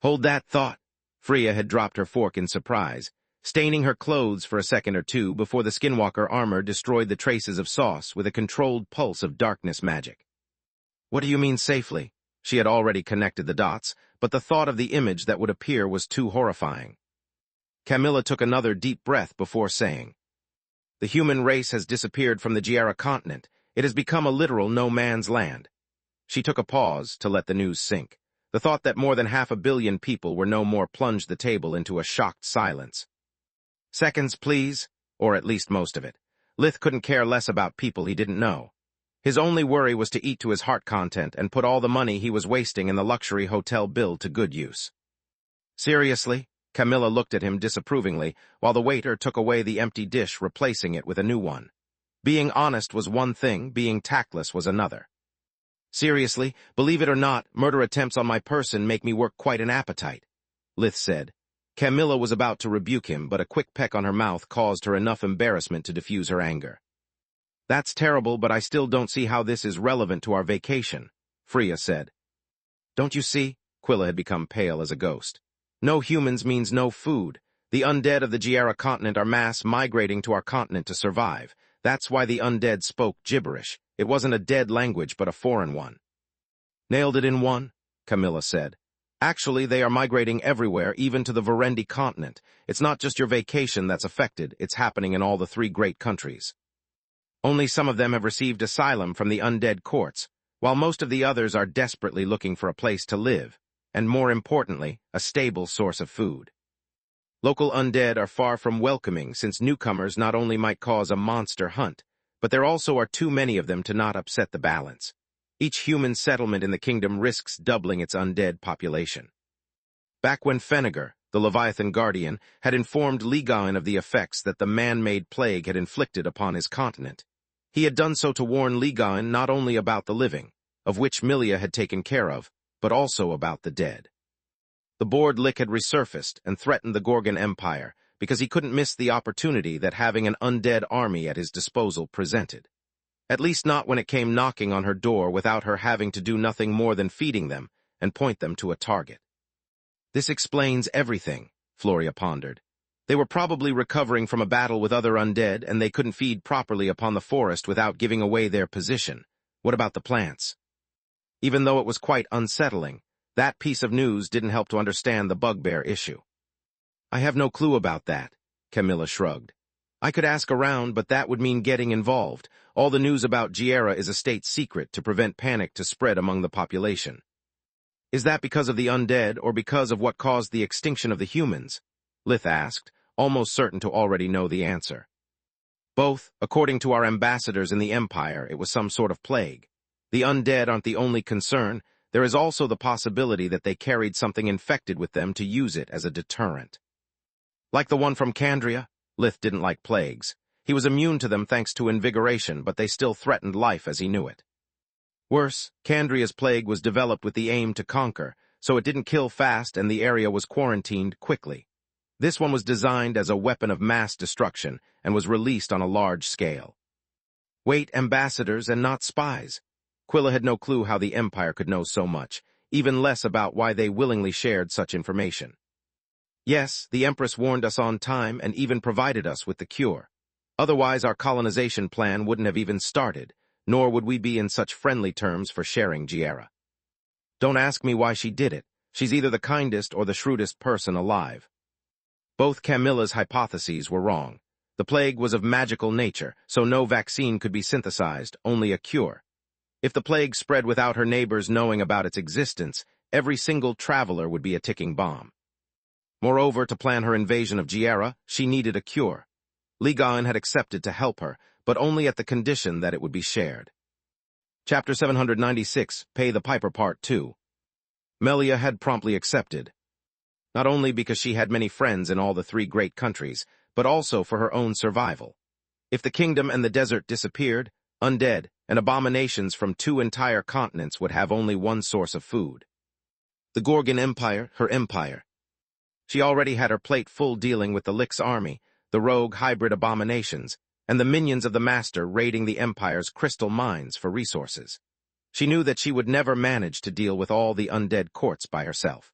Hold that thought. Freya had dropped her fork in surprise, staining her clothes for a second or two before the Skinwalker armor destroyed the traces of sauce with a controlled pulse of darkness magic. What do you mean safely? She had already connected the dots, but the thought of the image that would appear was too horrifying. Camilla took another deep breath before saying, "The human race has disappeared from the Giera continent. It has become a literal no-man's land." She took a pause to let the news sink. The thought that more than 500 million people were no more plunged the table into a shocked silence. "Seconds, please," or at least most of it. Lith couldn't care less about people he didn't know. His only worry was to eat to his heart content and put all the money he was wasting in the luxury hotel bill to good use. "Seriously?" Camilla looked at him disapprovingly, while the waiter took away the empty dish, replacing it with a new one. Being honest was one thing, being tactless was another. "Seriously, believe it or not, murder attempts on my person make me work quite an appetite," Lith said. Camilla was about to rebuke him, but a quick peck on her mouth caused her enough embarrassment to diffuse her anger. "That's terrible, but I still don't see how this is relevant to our vacation," Freya said. "Don't you see?" Quilla had become pale as a ghost. "No humans means no food. The undead of the Giera continent are mass migrating to our continent to survive. That's why the undead spoke gibberish. It wasn't a dead language, but a foreign one." "Nailed it in one," Camilla said. "Actually, they are migrating everywhere, even to the Verendi continent. It's not just your vacation that's affected, it's happening in all the 3 great countries. Only some of them have received asylum from the undead courts, while most of the others are desperately looking for a place to live, and more importantly, a stable source of food. Local undead are far from welcoming, since newcomers not only might cause a monster hunt, but there also are too many of them to not upset the balance. Each human settlement in the kingdom risks doubling its undead population." Back when Feniger, the Leviathan Guardian, had informed Ligaen of the effects that the man-made plague had inflicted upon his continent, he had done so to warn Ligaen not only about the living, of which Milia had taken care of, but also about the dead. The bored lick had resurfaced and threatened the Gorgon Empire because he couldn't miss the opportunity that having an undead army at his disposal presented. At least not when it came knocking on her door without her having to do nothing more than feeding them and point them to a target. "This explains everything," Floria pondered. "They were probably recovering from a battle with other undead, and they couldn't feed properly upon the forest without giving away their position. What about the plants?" Even though it was quite unsettling, that piece of news didn't help to understand the bugbear issue. "I have no clue about that," Camilla shrugged. "I could ask around, but that would mean getting involved. All the news about Giera is a state secret to prevent panic to spread among the population." "Is that because of the undead, or because of what caused the extinction of the humans?" Lith asked, almost certain to already know the answer. "Both. According to our ambassadors in the Empire, it was some sort of plague. The undead aren't the only concern. There is also the possibility that they carried something infected with them to use it as a deterrent." "Like the one from Candria?" Lith didn't like plagues. He was immune to them thanks to invigoration, but they still threatened life as he knew it. "Worse, Candria's plague was developed with the aim to conquer, so it didn't kill fast and the area was quarantined quickly. This one was designed as a weapon of mass destruction and was released on a large scale." "Wait, ambassadors and not spies?" Quilla had no clue how the Empire could know so much, even less about why they willingly shared such information. "Yes, the Empress warned us on time and even provided us with the cure. Otherwise, our colonization plan wouldn't have even started, nor would we be in such friendly terms for sharing Giera. Don't ask me why she did it. She's either the kindest or the shrewdest person alive." Both Camilla's hypotheses were wrong. The plague was of magical nature, so no vaccine could be synthesized, only a cure. If the plague spread without her neighbors knowing about its existence, every single traveler would be a ticking bomb. Moreover, to plan her invasion of Giera, she needed a cure. Ligaen had accepted to help her, but only at the condition that it would be shared. Chapter 796, Pay the Piper Part 2. Melia had promptly accepted. Not only because she had many friends in all the 3 great countries, but also for her own survival. If the kingdom and the desert disappeared, undead and abominations from 2 entire continents would have only one source of food. The Gorgon Empire, her empire. She already had her plate full dealing with the Lick's army, the rogue hybrid abominations, and the minions of the Master raiding the Empire's crystal mines for resources. She knew that she would never manage to deal with all the undead courts by herself.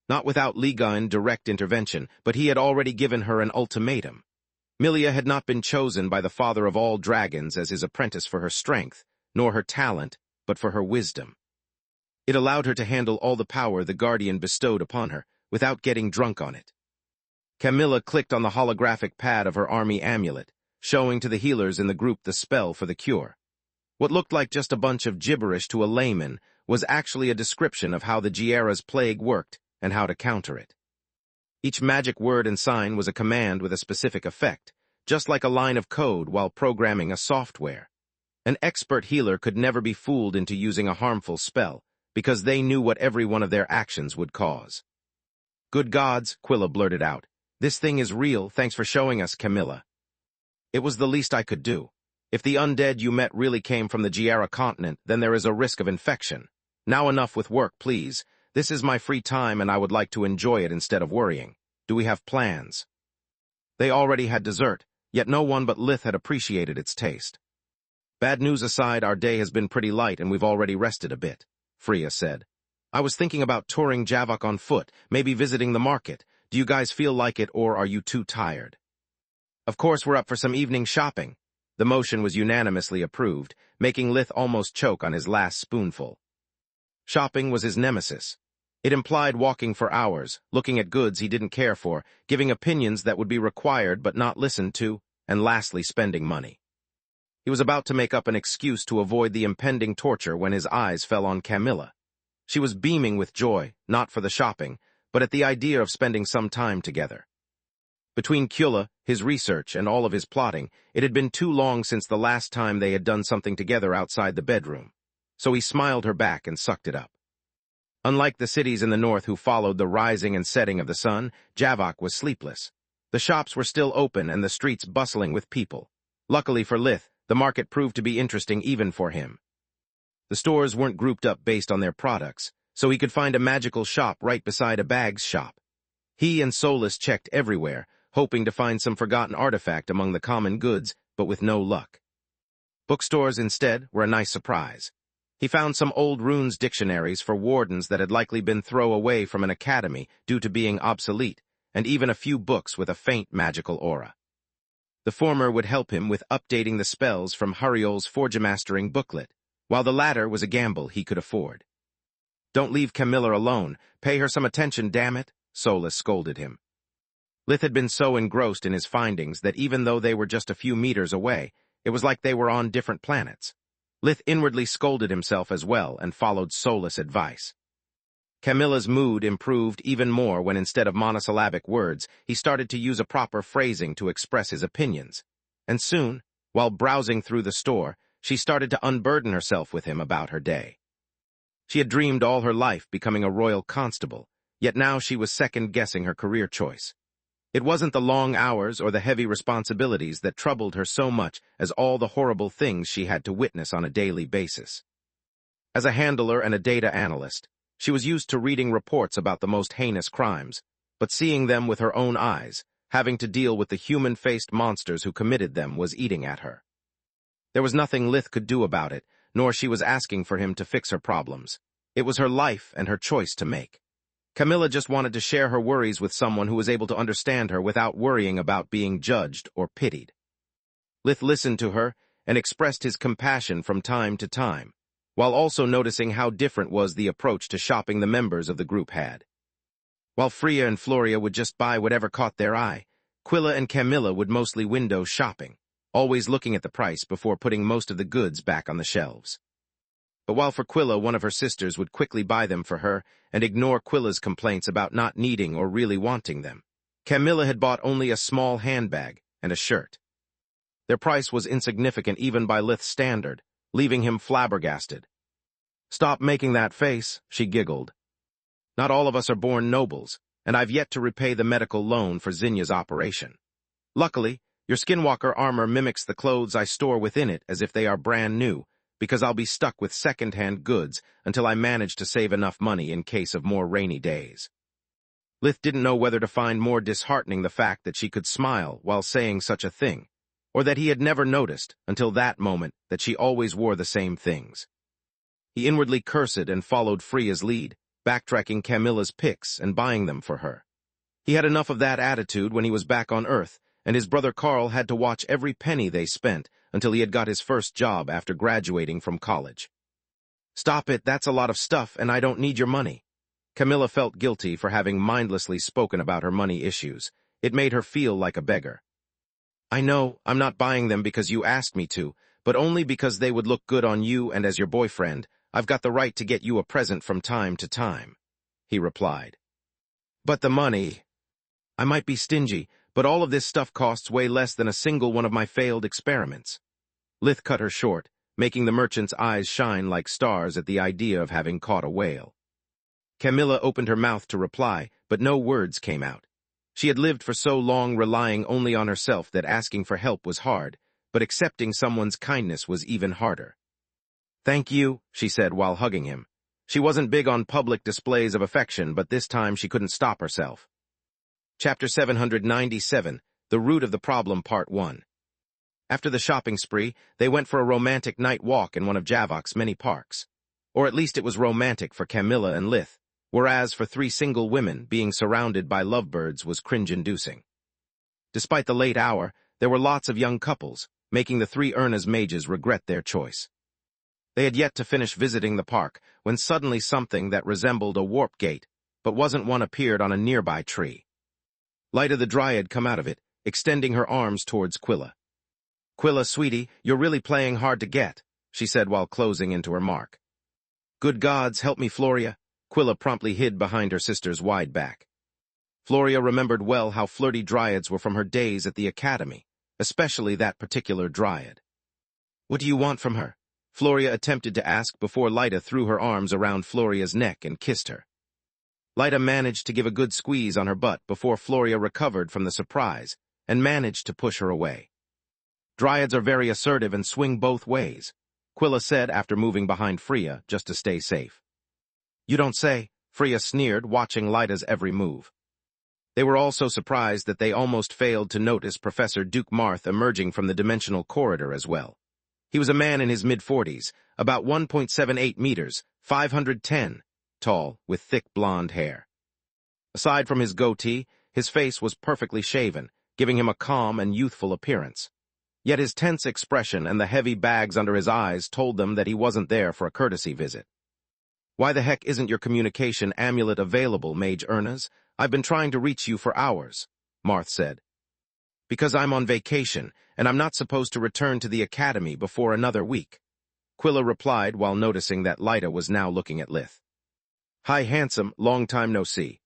Not without Ligaen direct intervention, but he had already given her an ultimatum. Milia had not been chosen by the father of all dragons as his apprentice for her strength, nor her talent, but for her wisdom. It allowed her to handle all the power the Guardian bestowed upon her, without getting drunk on it. Camilla clicked on the holographic pad of her army amulet, showing to the healers in the group the spell for the cure. What looked like just a bunch of gibberish to a layman was actually a description of how the Giera's plague worked and how to counter it. Each magic word and sign was a command with a specific effect, just like a line of code while programming a software. An expert healer could never be fooled into using a harmful spell, because they knew what every one of their actions would cause. "Good gods," Quilla blurted out. "This thing is real, thanks for showing us, Camilla." "It was the least I could do. If the undead you met really came from the Giera continent, then there is a risk of infection. Now enough with work, please. This is my free time and I would like to enjoy it instead of worrying. Do we have plans?" They already had dessert, yet no one but Lith had appreciated its taste. "Bad news aside, our day has been pretty light and we've already rested a bit," Freya said. "I was thinking about touring Javok on foot, maybe visiting the market. Do you guys feel like it, or are you too tired?" "Of course we're up for some evening shopping." The motion was unanimously approved, making Lith almost choke on his last spoonful. Shopping was his nemesis. It implied walking for hours, looking at goods he didn't care for, giving opinions that would be required but not listened to, and lastly spending money. He was about to make up an excuse to avoid the impending torture when his eyes fell on Camilla. She was beaming with joy, not for the shopping, but at the idea of spending some time together. Between Quilla, his research, and all of his plotting, it had been too long since the last time they had done something together outside the bedroom. So he smiled her back and sucked it up. Unlike the cities in the north who followed the rising and setting of the sun, Javok was sleepless. The shops were still open and the streets bustling with people. Luckily for Lith, the market proved to be interesting even for him. The stores weren't grouped up based on their products, so he could find a magical shop right beside a bags shop. He and Solus checked everywhere, hoping to find some forgotten artifact among the common goods, but with no luck. Bookstores, instead, were a nice surprise. He found some old runes dictionaries for wardens that had likely been thrown away from an academy due to being obsolete, and even a few books with a faint magical aura. The former would help him with updating the spells from Huriol's Forgemastering booklet, while the latter was a gamble he could afford. "Don't leave Camilla alone. Pay her some attention, damn it," Solus scolded him. Lith had been so engrossed in his findings that even though they were just a few meters away, it was like they were on different planets. Lith inwardly scolded himself as well and followed Solus' advice. Camilla's mood improved even more when instead of monosyllabic words, he started to use a proper phrasing to express his opinions. And soon, while browsing through the store, she started to unburden herself with him about her day. She had dreamed all her life becoming a royal constable, yet now she was second-guessing her career choice. It wasn't the long hours or the heavy responsibilities that troubled her so much as all the horrible things she had to witness on a daily basis. As a handler and a data analyst, she was used to reading reports about the most heinous crimes, but seeing them with her own eyes, having to deal with the human-faced monsters who committed them, was eating at her. There was nothing Lith could do about it, nor she was asking for him to fix her problems. It was her life and her choice to make. Camilla just wanted to share her worries with someone who was able to understand her without worrying about being judged or pitied. Lith listened to her and expressed his compassion from time to time, while also noticing how different was the approach to shopping the members of the group had. While Freya and Floria would just buy whatever caught their eye, Quilla and Camilla would mostly window shopping, always looking at the price before putting most of the goods back on the shelves. But while for Quilla, one of her sisters would quickly buy them for her and ignore Quilla's complaints about not needing or really wanting them, Camilla had bought only a small handbag and a shirt. Their price was insignificant even by Lith's standard, leaving him flabbergasted. "Stop making that face," she giggled. "Not all of us are born nobles, and I've yet to repay the medical loan for Zinya's operation. Luckily, your skinwalker armor mimics the clothes I store within it as if they are brand new, because I'll be stuck with second-hand goods until I manage to save enough money in case of more rainy days." Lith didn't know whether to find more disheartening the fact that she could smile while saying such a thing, or that he had never noticed, until that moment, that she always wore the same things. He inwardly cursed and followed Freya's lead, backtracking Camilla's picks and buying them for her. He had enough of that attitude when he was back on Earth, and his brother Carl had to watch every penny they spent until he had got his first job after graduating from college. Stop it, that's a lot of stuff, and I don't need your money. Camilla felt guilty for having mindlessly spoken about her money issues. It made her feel like a beggar. I know, I'm not buying them because you asked me to, but only because they would look good on you, and as your boyfriend, I've got the right to get you a present from time to time, he replied. But the money... I might be stingy, but all of this stuff costs way less than a single one of my failed experiments. Lith cut her short, making the merchant's eyes shine like stars at the idea of having caught a whale. Camilla opened her mouth to reply, but no words came out. She had lived for so long relying only on herself that asking for help was hard, but accepting someone's kindness was even harder. Thank you, she said while hugging him. She wasn't big on public displays of affection, but this time she couldn't stop herself. Chapter 797, The Root of the Problem, Part 1. After the shopping spree, they went for a romantic night walk in one of Javok's many parks. Or at least it was romantic for Camilla and Lith, whereas for three single women, being surrounded by lovebirds was cringe-inducing. Despite the late hour, there were lots of young couples, making the three Erna's mages regret their choice. They had yet to finish visiting the park when suddenly something that resembled a warp gate, but wasn't one, appeared on a nearby tree. Lyta the Dryad come out of it, extending her arms towards Quilla. Quilla, sweetie, you're really playing hard to get, she said while closing into her mark. Good gods, help me, Floria. Quilla promptly hid behind her sister's wide back. Floria remembered well how flirty dryads were from her days at the academy, especially that particular dryad. What do you want from her? Floria attempted to ask before Lyta threw her arms around Floria's neck and kissed her. Lyta managed to give a good squeeze on her butt before Floria recovered from the surprise and managed to push her away. Dryads are very assertive and swing both ways, Quilla said after moving behind Freya just to stay safe. You don't say, Freya sneered, watching Lyta's every move. They were all so surprised that they almost failed to notice Professor Duke Marth emerging from the dimensional corridor as well. He was a man in his mid-40s, about 1.78 meters, 510, tall, with thick blonde hair. Aside from his goatee, his face was perfectly shaven, giving him a calm and youthful appearance. Yet his tense expression and the heavy bags under his eyes told them that he wasn't there for a courtesy visit. Why the heck isn't your communication amulet available, Mage Ernas? I've been trying to reach you for hours, Marth said. Because I'm on vacation, and I'm not supposed to return to the academy before another week, Quilla replied while noticing that Lyta was now looking at Lith. Hi, handsome, long time no see.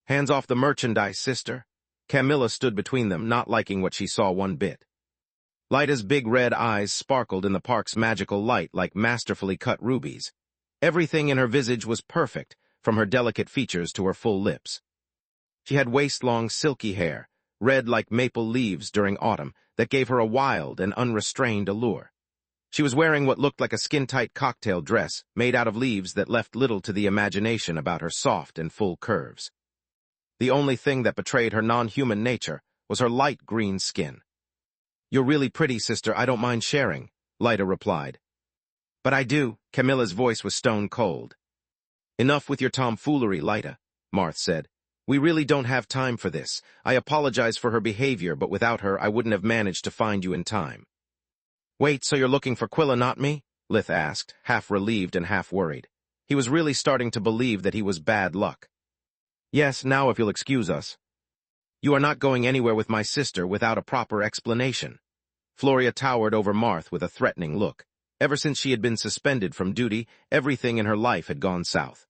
Hands off the merchandise, sister. Camilla stood between them, not liking what she saw one bit. Lyta's big red eyes sparkled in the park's magical light like masterfully cut rubies. Everything in her visage was perfect, from her delicate features to her full lips. She had waist-long silky hair, red like maple leaves during autumn, that gave her a wild and unrestrained allure. She was wearing what looked like a skin-tight cocktail dress made out of leaves that left little to the imagination about her soft and full curves. The only thing that betrayed her non-human nature was her light green skin. You're really pretty, sister, I don't mind sharing, Lyta replied. But I do, Camilla's voice was stone cold. Enough with your tomfoolery, Lyta, Marth said. We really don't have time for this. I apologize for her behavior, but without her I wouldn't have managed to find you in time. Wait, so you're looking for Quilla, not me? Lith asked, half relieved and half worried. He was really starting to believe that he was bad luck. Yes, now if you'll excuse us. You are not going anywhere with my sister without a proper explanation. Floria towered over Marth with a threatening look. Ever since she had been suspended from duty, everything in her life had gone south.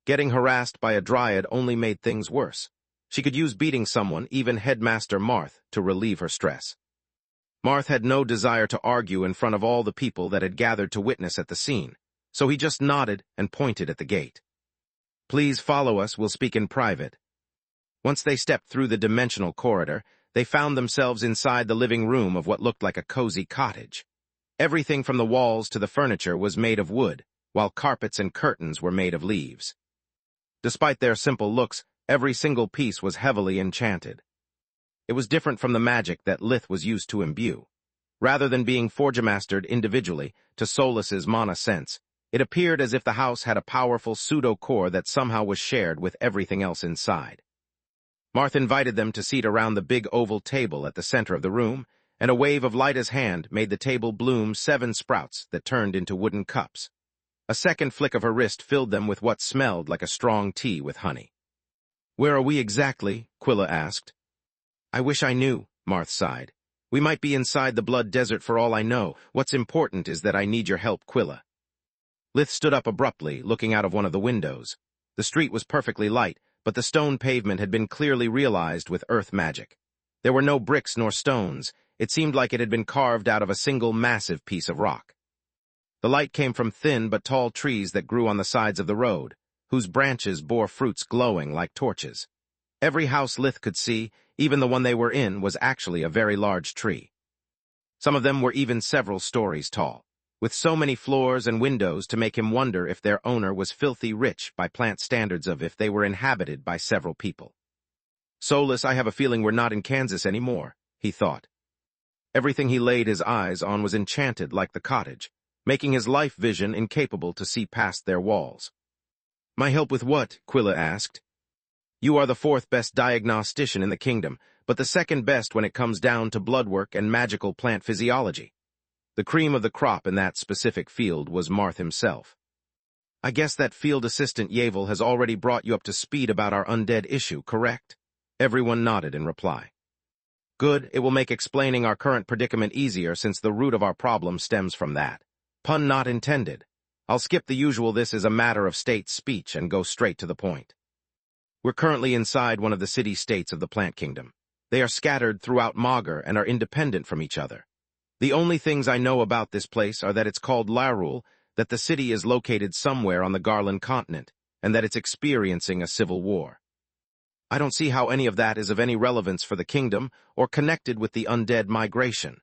Getting harassed by a dryad only made things worse. She could use beating someone, even Headmaster Marth, to relieve her stress. Marth had no desire to argue in front of all the people that had gathered to witness at the scene, so he just nodded and pointed at the gate. Please follow us, we'll speak in private. Once they stepped through the dimensional corridor, they found themselves inside the living room of what looked like a cozy cottage. Everything from the walls to the furniture was made of wood, while carpets and curtains were made of leaves. Despite their simple looks, every single piece was heavily enchanted. It was different from the magic that Lith was used to imbue. Rather than being forgemastered individually to Solas's mana sense, it appeared as if the house had a powerful pseudo-core that somehow was shared with everything else inside. Marth invited them to seat around the big oval table at the center of the room, and a wave of Lyta's hand made the table bloom 7 sprouts that turned into wooden cups. A second flick of her wrist filled them with what smelled like a strong tea with honey. "Where are we exactly?" Quilla asked. "I wish I knew," Marth sighed. "We might be inside the Blood Desert for all I know. What's important is that I need your help, Quilla." Lith stood up abruptly, looking out of one of the windows. The street was perfectly light, but the stone pavement had been clearly realized with earth magic. There were no bricks nor stones. It seemed like it had been carved out of a single massive piece of rock. The light came from thin but tall trees that grew on the sides of the road, whose branches bore fruits glowing like torches. Every house Lith could see, even the one they were in, was actually a very large tree. Some of them were even several stories tall, with so many floors and windows to make him wonder if their owner was filthy rich by plant standards of if they were inhabited by several people. "Soulless, I have a feeling we're not in Kansas anymore," he thought. Everything he laid his eyes on was enchanted like the cottage, making his life vision incapable to see past their walls. "My help with what?" Quilla asked. "You are the fourth best diagnostician in the kingdom, but the second best when it comes down to blood work and magical plant physiology." The cream of the crop in that specific field was Marth himself. "I guess that field assistant Yavel has already brought you up to speed about our undead issue, correct?" Everyone nodded in reply. "Good, it will make explaining our current predicament easier since the root of our problem stems from that. Pun not intended. I'll skip the usual this is a matter of state speech and go straight to the point. We're currently inside one of the city-states of the plant kingdom. They are scattered throughout Magur and are independent from each other. The only things I know about this place are that it's called Lyrule, that the city is located somewhere on the Garland continent, and that it's experiencing a civil war. I don't see how any of that is of any relevance for the kingdom or connected with the undead migration."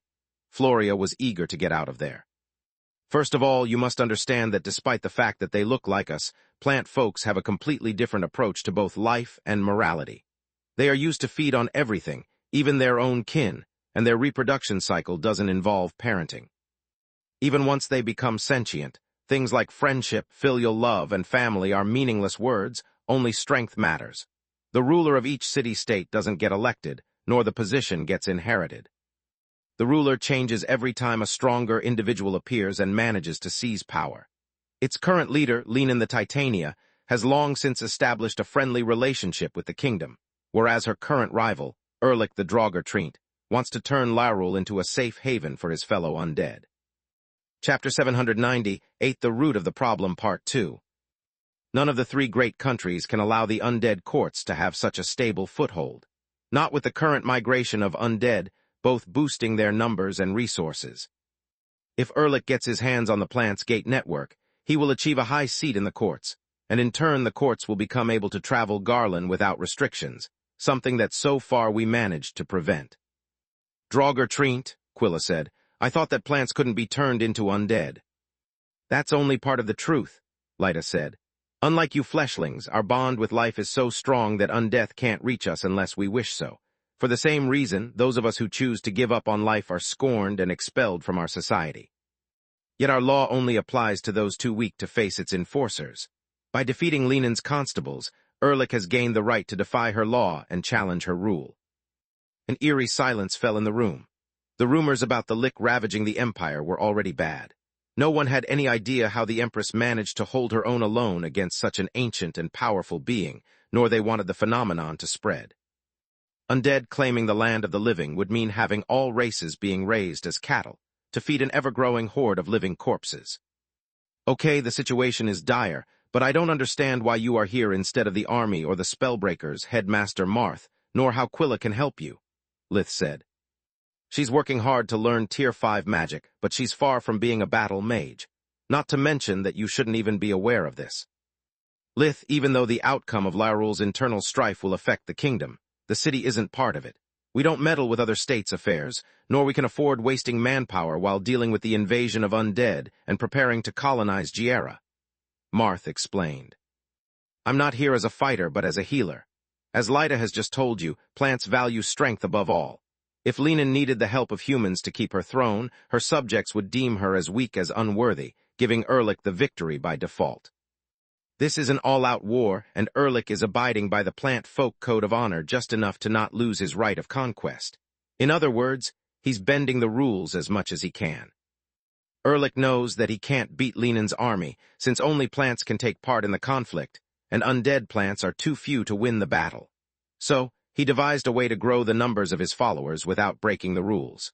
Floria was eager to get out of there. "First of all, you must understand that despite the fact that they look like us, plant folks have a completely different approach to both life and morality. They are used to feed on everything, even their own kin, and their reproduction cycle doesn't involve parenting. Even once they become sentient, things like friendship, filial love, and family are meaningless words, only strength matters. The ruler of each city-state doesn't get elected, nor the position gets inherited. The ruler changes every time a stronger individual appears and manages to seize power. Its current leader, Lenin the Titania, has long since established a friendly relationship with the kingdom, whereas her current rival, Erlich the Draugr Treant, wants to turn Lyrule into a safe haven for his fellow undead. Chapter 790, The Root of the Problem, Part 2. None of the three great countries can allow the undead courts to have such a stable foothold. Not with the current migration of undead, both boosting their numbers and resources. If Erlich gets his hands on the Plant's Gate network, he will achieve a high seat in the courts, and in turn the courts will become able to travel Garland without restrictions, something that so far we managed to prevent. "Draugr Treant," Quilla said, "I thought that plants couldn't be turned into undead." "That's only part of the truth," Lyta said. "Unlike you fleshlings, our bond with life is so strong that undeath can't reach us unless we wish so. For the same reason, those of us who choose to give up on life are scorned and expelled from our society. Yet our law only applies to those too weak to face its enforcers. By defeating Lenin's constables, Erlich has gained the right to defy her law and challenge her rule." An eerie silence fell in the room. The rumors about the Lick ravaging the Empire were already bad. No one had any idea how the Empress managed to hold her own alone against such an ancient and powerful being, nor they wanted the phenomenon to spread. Undead claiming the land of the living would mean having all races being raised as cattle, to feed an ever-growing horde of living corpses. "Okay, the situation is dire, but I don't understand why you are here instead of the army or the Spellbreakers, Headmaster Marth, nor how Quilla can help you," Lith said. "She's working hard to learn Tier 5 magic, but she's far from being a battle mage. Not to mention that you shouldn't even be aware of this. Lith, even though the outcome of Lyrule's internal strife will affect the kingdom, the city isn't part of it. We don't meddle with other states' affairs, nor we can afford wasting manpower while dealing with the invasion of undead and preparing to colonize Giera," Marth explained. "I'm not here as a fighter, but as a healer. As Lyta has just told you, plants value strength above all. If Lenin needed the help of humans to keep her throne, her subjects would deem her as weak as unworthy, giving Erlich the victory by default. This is an all-out war, and Erlich is abiding by the plant folk code of honor just enough to not lose his right of conquest. In other words, he's bending the rules as much as he can." Ehrlich knows that he can't beat Lenin's army, since only plants can take part in the conflict, and undead plants are too few to win the battle. So, he devised a way to grow the numbers of his followers without breaking the rules.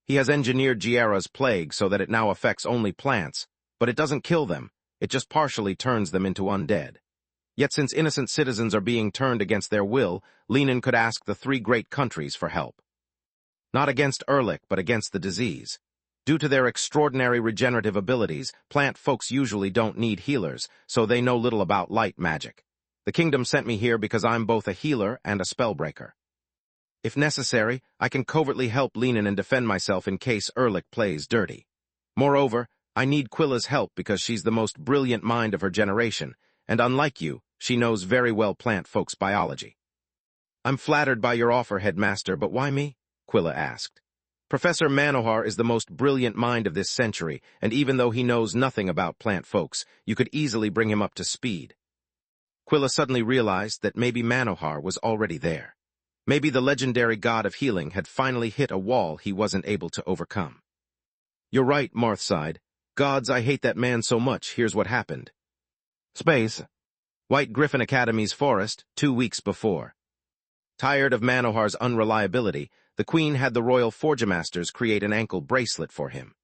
He has engineered Giera's plague so that it now affects only plants, but it doesn't kill them, it just partially turns them into undead. Yet since innocent citizens are being turned against their will, Lenin could ask the three great countries for help. Not against Ehrlich, but against the disease. Due to their extraordinary regenerative abilities, plant folks usually don't need healers, so they know little about light magic. The kingdom sent me here because I'm both a healer and a spellbreaker. If necessary, I can covertly help Lenin and defend myself in case Ehrlich plays dirty. Moreover, I need Quilla's help because she's the most brilliant mind of her generation, and unlike you, she knows very well plant folks' biology. I'm flattered by your offer, headmaster, but why me? Quilla asked. Professor Manohar is the most brilliant mind of this century, and even though he knows nothing about plant folks, you could easily bring him up to speed. Quilla suddenly realized that maybe Manohar was already there. Maybe the legendary god of healing had finally hit a wall he wasn't able to overcome. You're right, Marth sighed. Gods, I hate that man so much. Here's what happened. Space. White Griffin Academy's forest, 2 weeks before. Tired of Manohar's unreliability, the Queen had the royal forgemasters create an ankle bracelet for him.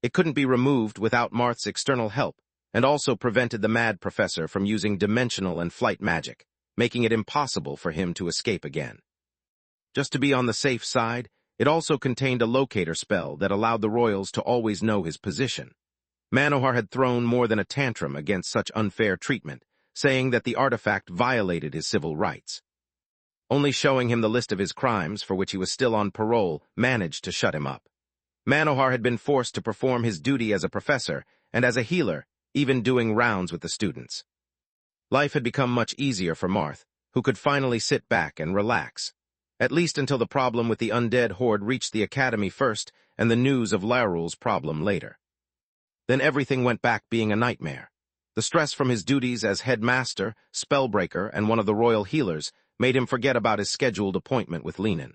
It couldn't be removed without Marth's external help, and also prevented the mad professor from using dimensional and flight magic, making it impossible for him to escape again. Just to be on the safe side, it also contained a locator spell that allowed the royals to always know his position. Manohar had thrown more than a tantrum against such unfair treatment, saying that the artifact violated his civil rights. Only showing him the list of his crimes, for which he was still on parole, managed to shut him up. Manohar had been forced to perform his duty as a professor, and as a healer, even doing rounds with the students. Life had become much easier for Marth, who could finally sit back and relax, at least until the problem with the undead horde reached the academy first, and the news of Larul's problem later. Then everything went back being a nightmare. The stress from his duties as headmaster, spellbreaker, and one of the royal healers made him forget about his scheduled appointment with Lenin.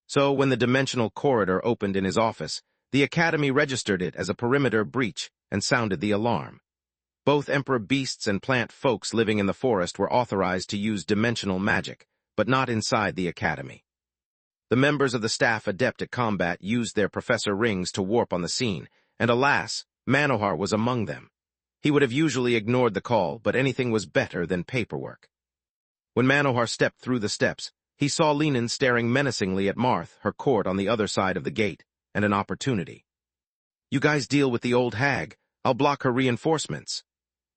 So when the dimensional corridor opened in his office, the academy registered it as a perimeter breach and sounded the alarm. Both emperor beasts and plant folks living in the forest were authorized to use dimensional magic, but not inside the academy. The members of the staff adept at combat used their professor rings to warp on the scene, and alas, Manohar was among them. He would have usually ignored the call, but anything was better than paperwork. When Manohar stepped through the steps, he saw Lenin staring menacingly at Marth, her court on the other side of the gate, and an opportunity. You guys deal with the old hag. I'll block her reinforcements,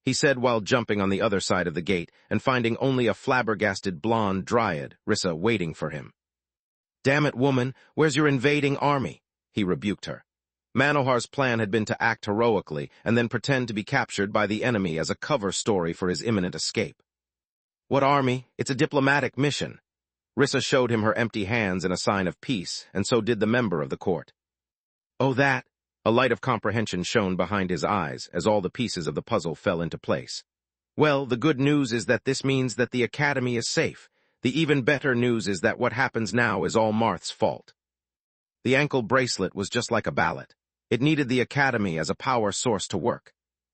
he said while jumping on the other side of the gate and finding only a flabbergasted blonde dryad, Rissa, waiting for him. Damn it, woman, where's your invading army? He rebuked her. Manohar's plan had been to act heroically and then pretend to be captured by the enemy as a cover story for his imminent escape. What army? It's a diplomatic mission. Rissa showed him her empty hands in a sign of peace, and so did the member of the court. Oh, that? A light of comprehension shone behind his eyes as all the pieces of the puzzle fell into place. Well, the good news is that this means that the academy is safe. The even better news is that what happens now is all Marth's fault. The ankle bracelet was just like a ballot. It needed the academy as a power source to work.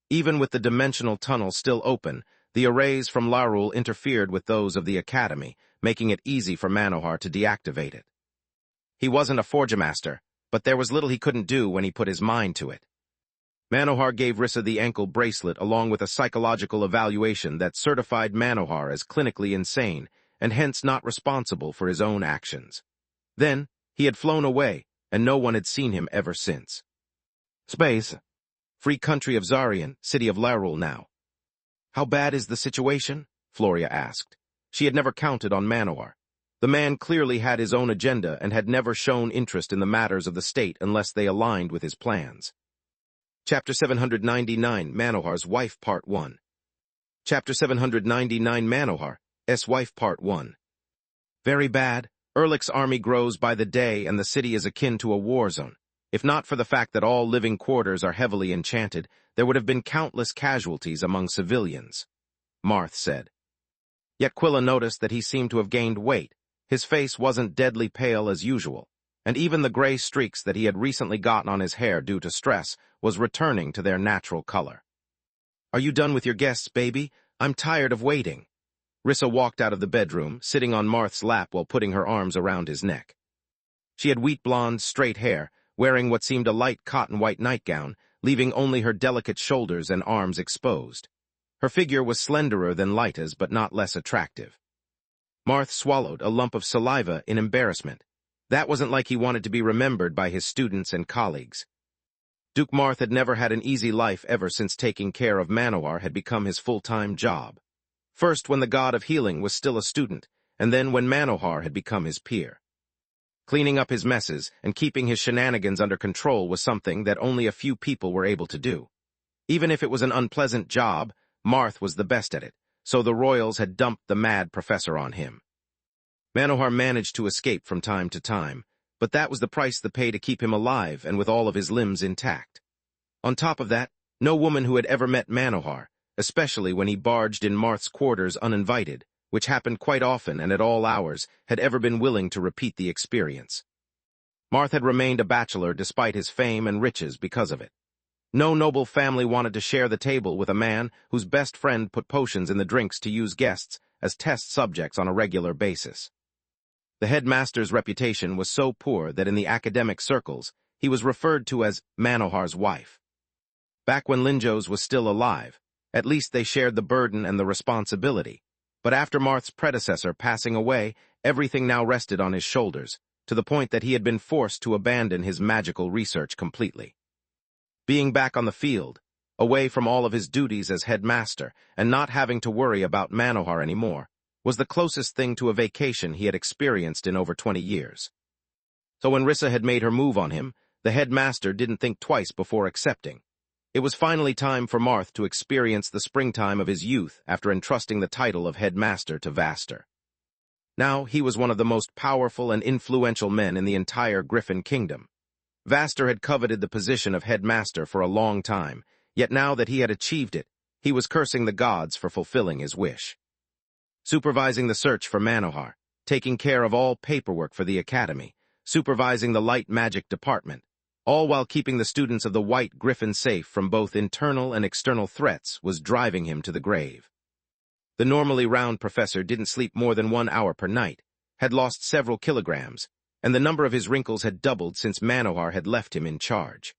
Even with the dimensional tunnel still open, the arrays from Larul interfered with those of the academy, making it easy for Manohar to deactivate it. He wasn't a forgemaster, but there was little he couldn't do when he put his mind to it. Manohar gave Rissa the ankle bracelet along with a psychological evaluation that certified Manohar as clinically insane and hence not responsible for his own actions. Then, he had flown away, and no one had seen him ever since. Space. Free country of Zarian, city of Larul now. How bad is the situation? Floria asked. She had never counted on Manohar. The man clearly had his own agenda and had never shown interest in the matters of the state unless they aligned with his plans. Chapter 799, Manohar's Wife, Part 1. Chapter 799, Manohar's Wife, Part 1. Very bad. Ehrlich's army grows by the day and the city is akin to a war zone. If not for the fact that all living quarters are heavily enchanted, there would have been countless casualties among civilians, Marth said. Yet Quilla noticed that he seemed to have gained weight. His face wasn't deadly pale as usual. and even the gray streaks that he had recently gotten on his hair due to stress was returning to their natural color. "Are you done with your guests, baby? I'm tired of waiting." Rissa walked out of the bedroom, sitting on Marth's lap while putting her arms around his neck. She had wheat blonde, straight hair, wearing what seemed a light cotton-white nightgown, leaving only her delicate shoulders and arms exposed. Her figure was slenderer than Lyta's, but not less attractive. Marth swallowed a lump of saliva in embarrassment. That wasn't like he wanted to be remembered by his students and colleagues. Duke Marth had never had an easy life ever since taking care of Manohar had become his full-time job. First when the god of healing was still a student, and then when Manohar had become his peer. Cleaning up his messes and keeping his shenanigans under control was something that only a few people were able to do. Even if it was an unpleasant job, Marth was the best at it, so the royals had dumped the mad professor on him. Manohar managed to escape from time to time, but that was the price they paid to keep him alive and with all of his limbs intact. On top of that, no woman who had ever met Manohar, especially when he barged in Marth's quarters uninvited, which happened quite often and at all hours, had ever been willing to repeat the experience. Marth had remained a bachelor despite his fame and riches because of it. No noble family wanted to share the table with a man whose best friend put potions in the drinks to use guests as test subjects on a regular basis. The headmaster's reputation was so poor that in the academic circles, he was referred to as Manohar's wife. Back when Linjos was still alive, at least they shared the burden and the responsibility, but after Marth's predecessor passing away, everything now rested on his shoulders, to the point that he had been forced to abandon his magical research completely. Being back on the field, away from all of his duties as headmaster, and not having to worry about Manohar anymore, was the closest thing to a vacation he had experienced in over 20 years. So when Rissa had made her move on him, the headmaster didn't think twice before accepting. It was finally time for Marth to experience the springtime of his youth after entrusting the title of headmaster to Vaster. Now he was one of the most powerful and influential men in the entire Griffin Kingdom. Vaster had coveted the position of headmaster for a long time, yet now that he had achieved it, he was cursing the gods for fulfilling his wish. Supervising the search for Manohar, taking care of all paperwork for the academy, supervising the light magic department, all while keeping the students of the White Griffin safe from both internal and external threats, was driving him to the grave. The normally round professor didn't sleep more than 1 hour per night, had lost several kilograms, and the number of his wrinkles had doubled since Manohar had left him in charge.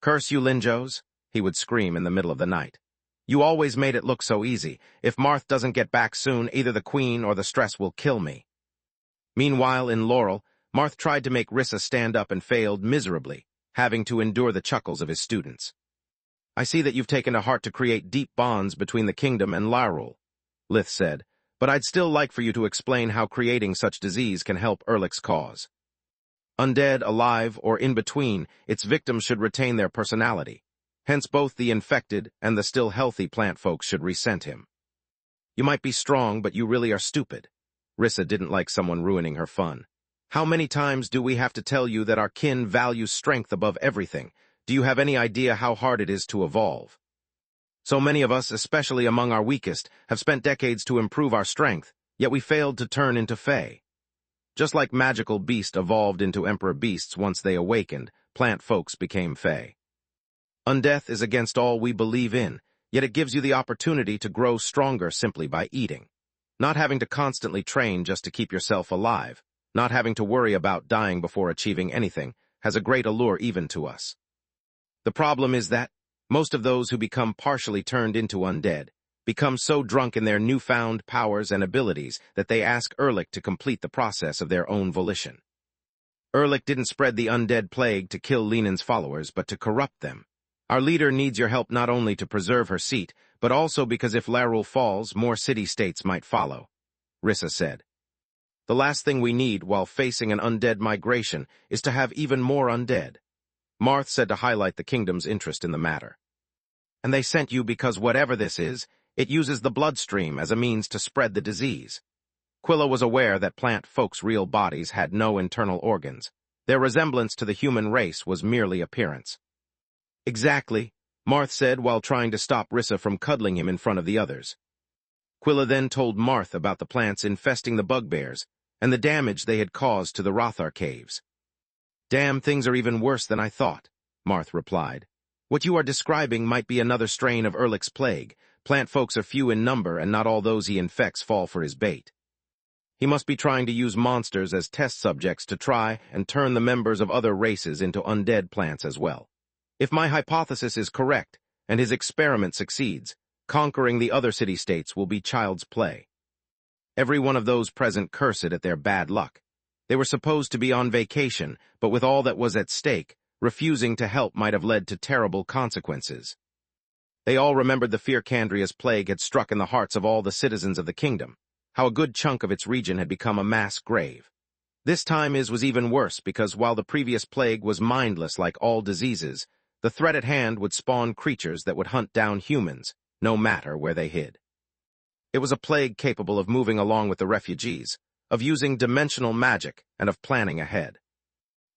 "Curse you, Linjos," he would scream in the middle of the night. "You always made it look so easy. If Marth doesn't get back soon, either the queen or the stress will kill me." Meanwhile, in Laurel, Marth tried to make Rissa stand up and failed miserably, having to endure the chuckles of his students. "I see that you've taken a heart to create deep bonds between the kingdom and Laurel," Lith said, "but I'd still like for you to explain how creating such disease can help Erlich's cause. Undead, alive, or in between, its victims should retain their personality. Hence both the infected and the still healthy plant folks should resent him. You might be strong, but you really are stupid." Rissa didn't like someone ruining her fun. "How many times do we have to tell you that our kin values strength above everything? Do you have any idea how hard it is to evolve? So many of us, especially among our weakest, have spent decades to improve our strength, yet we failed to turn into Fae. Just like magical beasts evolved into emperor beasts once they awakened, plant folks became Fae. Undeath is against all we believe in, yet it gives you the opportunity to grow stronger simply by eating. Not having to constantly train just to keep yourself alive, not having to worry about dying before achieving anything, has a great allure even to us. The problem is that most of those who become partially turned into undead become so drunk in their newfound powers and abilities that they ask Erlich to complete the process of their own volition. Erlich didn't spread the undead plague to kill Lenin's followers, but to corrupt them. Our leader needs your help not only to preserve her seat, but also because if Larul falls, more city-states might follow," Rissa said. "The last thing we need while facing an undead migration is to have even more undead." Marth said to highlight the kingdom's interest in the matter. "And they sent you because whatever this is, it uses the bloodstream as a means to spread the disease." Quilla was aware that plant folks' real bodies had no internal organs. Their resemblance to the human race was merely appearance. "Exactly," Marth said while trying to stop Rissa from cuddling him in front of the others. Quilla then told Marth about the plants infesting the bugbears and the damage they had caused to the Rothar caves. Damn, things are even worse than I thought, Marth replied. What you are describing might be another strain of Ehrlich's plague. Plant folks are few in number, and not all those he infects fall for his bait. He must be trying to use monsters as test subjects to try and turn the members of other races into undead plants as well. If my hypothesis is correct, and his experiment succeeds, conquering the other city-states will be child's play. Every one of those present cursed at their bad luck. They were supposed to be on vacation, but with all that was at stake, refusing to help might have led to terrible consequences. They all remembered the fear Candria's plague had struck in the hearts of all the citizens of the kingdom, how a good chunk of its region had become a mass grave. This time was even worse because while the previous plague was mindless like all diseases, the threat at hand would spawn creatures that would hunt down humans, no matter where they hid. It was a plague capable of moving along with the refugees, of using dimensional magic, and of planning ahead.